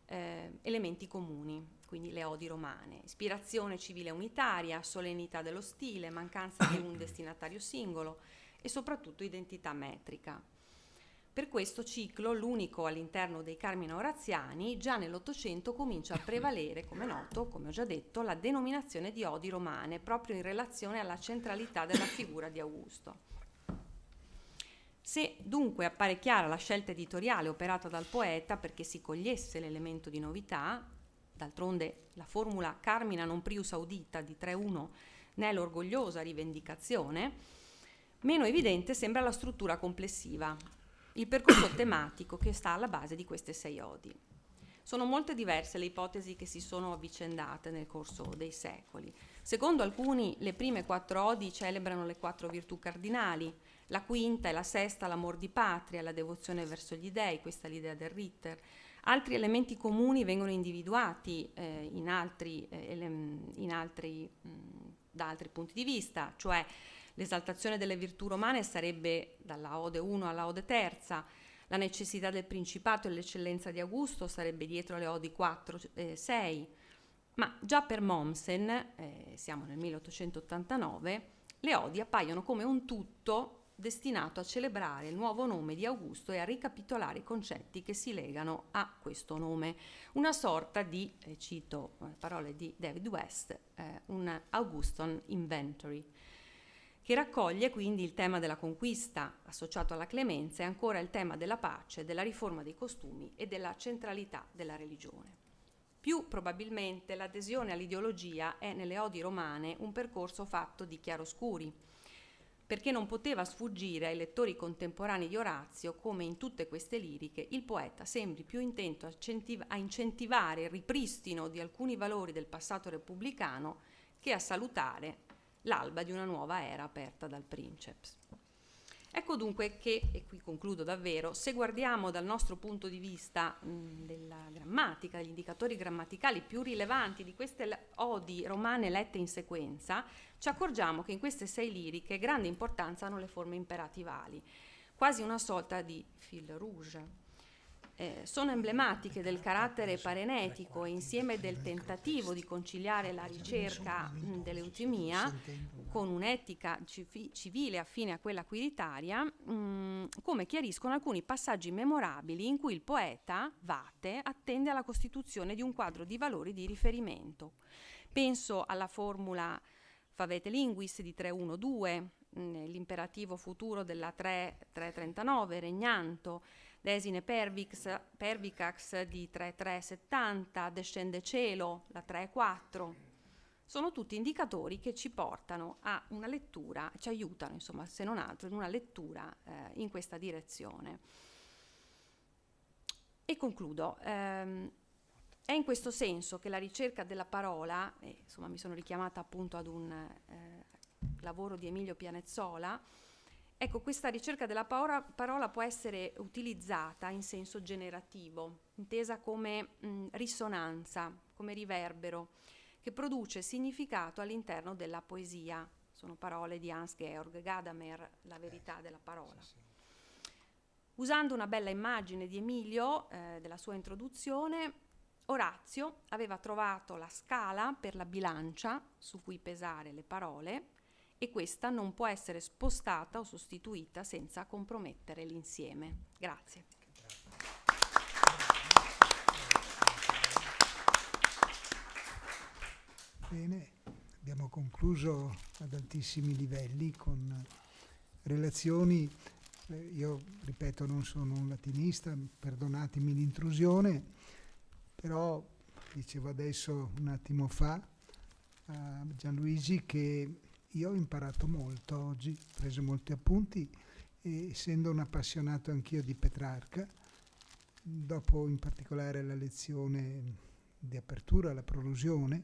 elementi comuni, quindi le odi romane: ispirazione civile unitaria, solennità dello stile, mancanza di un destinatario singolo e soprattutto identità metrica. Per questo ciclo, l'unico all'interno dei Carmina Oraziani, già nell'Ottocento comincia a prevalere, come noto, come ho già detto, la denominazione di odi romane, proprio in relazione alla centralità della figura di Augusto. Se dunque appare chiara la scelta editoriale operata dal poeta perché si cogliesse l'elemento di novità, d'altronde la formula Carmina non prius audita di 3.1 ne è l'orgogliosa rivendicazione, meno evidente sembra la struttura complessiva, il percorso tematico che sta alla base di queste 6 odi. Sono molte diverse le ipotesi che si sono avvicendate nel corso dei secoli. Secondo alcuni, le prime 4 odi celebrano le 4 virtù cardinali, la quinta e la sesta l'amor di patria, la devozione verso gli dei, questa è l'idea del Ritter. Altri elementi comuni vengono individuati da altri punti di vista, cioè l'esaltazione delle virtù romane sarebbe dalla Ode 1 alla Ode terza, la necessità del principato e l'eccellenza di Augusto sarebbe dietro le Odi 4 e 6, ma già per Mommsen, siamo nel 1889, le Odi appaiono come un tutto destinato a celebrare il nuovo nome di Augusto e a ricapitolare i concetti che si legano a questo nome, una sorta di, cito parole di David West, un Augustan Inventory, che raccoglie quindi il tema della conquista associato alla clemenza e ancora il tema della pace, della riforma dei costumi e della centralità della religione. Più probabilmente l'adesione all'ideologia è nelle odi romane un percorso fatto di chiaroscuri, perché non poteva sfuggire ai lettori contemporanei di Orazio come in tutte queste liriche il poeta sembri più intento a incentivare il ripristino di alcuni valori del passato repubblicano che a salutare l'alba di una nuova era aperta dal Princeps. Ecco dunque che, e qui concludo davvero, se guardiamo dal nostro punto di vista della grammatica, degli indicatori grammaticali più rilevanti di queste odi romane lette in sequenza, ci accorgiamo che in queste 6 liriche grande importanza hanno le forme imperativali, quasi una sorta di fil rouge. Sono emblematiche del carattere parenetico e insieme del tentativo di conciliare la ricerca dell'eutimia con un'etica civile affine a quella quiritaria, come chiariscono alcuni passaggi memorabili in cui il poeta, Vate, attende alla costituzione di un quadro di valori di riferimento. Penso alla formula Favete linguis di 3.1.2, l'imperativo futuro della 3.39, regnanto, Desine pervicax di 3.3.70, Descende cielo, la 3.4. Sono tutti indicatori che ci portano a una lettura, ci aiutano, insomma, se non altro, in una lettura in questa direzione. E concludo. È in questo senso che la ricerca della parola, insomma mi sono richiamata appunto ad un lavoro di Emilio Pianezzola, Ecco, questa ricerca della parola può essere utilizzata in senso generativo, intesa come risonanza, come riverbero, che produce significato all'interno della poesia. Sono parole di Hans-Georg Gadamer, La verità della parola. Usando una bella immagine di Emilio, della sua introduzione, Orazio aveva trovato la scala per la bilancia su cui pesare le parole, e questa non può essere spostata o sostituita senza compromettere l'insieme. Grazie. Bene, abbiamo concluso ad altissimi livelli con relazioni. Io ripeto, non sono un latinista, perdonatemi l'intrusione, però dicevo adesso, un attimo fa, a Gianluigi, che io ho imparato molto oggi, ho preso molti appunti, e essendo un appassionato anch'io di Petrarca, dopo in particolare la lezione di apertura, la prolusione,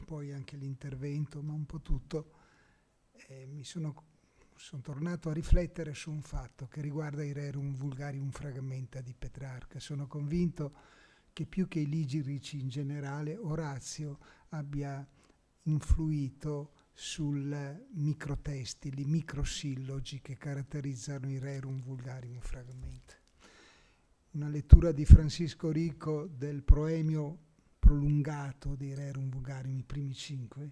poi anche l'intervento, ma un po' tutto, sono tornato a riflettere su un fatto che riguarda i Rerum Vulgarium Fragmenta di Petrarca. Sono convinto che più che i ligirici in generale, Orazio abbia influito sul microtesti, i microsillogi che caratterizzano i Rerum Vulgarium Fragmenta. Una lettura di Francisco Rico del proemio prolungato dei Rerum Vulgarium, i primi 5,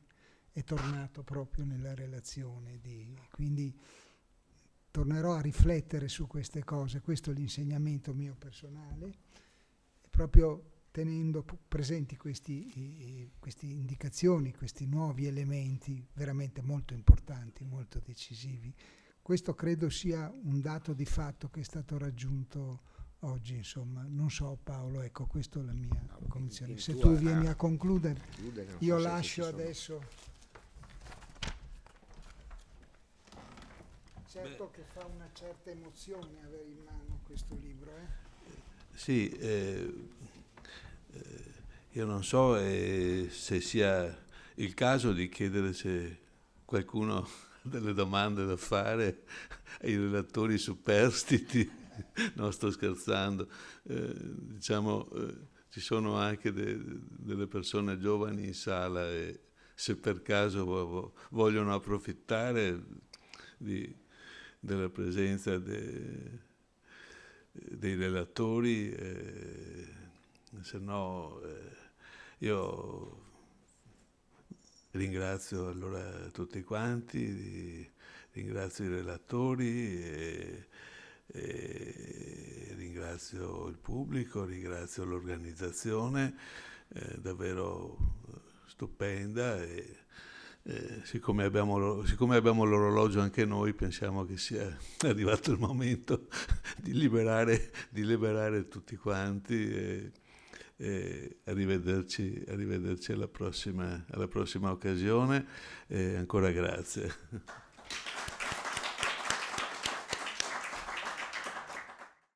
è tornato proprio nella relazione. Quindi tornerò a riflettere su queste cose, questo è l'insegnamento mio personale, proprio tenendo presenti queste indicazioni, questi nuovi elementi veramente molto importanti, molto decisivi. Questo credo sia un dato di fatto che è stato raggiunto oggi, insomma. Non so, Paolo, ecco, questa è la mia convinzione. Se tu vieni a concludere, io lascio adesso. Certo che fa una certa emozione avere in mano questo libro, Sì, io non so se sia il caso di chiedere se qualcuno ha delle domande da fare ai relatori superstiti. No, sto scherzando. Ci sono anche delle persone giovani in sala, e se per caso vogliono approfittare della presenza dei relatori, se no io ringrazio allora tutti quanti, ringrazio i relatori e ringrazio il pubblico, ringrazio l'organizzazione, davvero stupenda, e siccome abbiamo l'orologio anche noi, pensiamo che sia arrivato il momento di liberare tutti quanti, e arrivederci alla prossima occasione, e ancora grazie.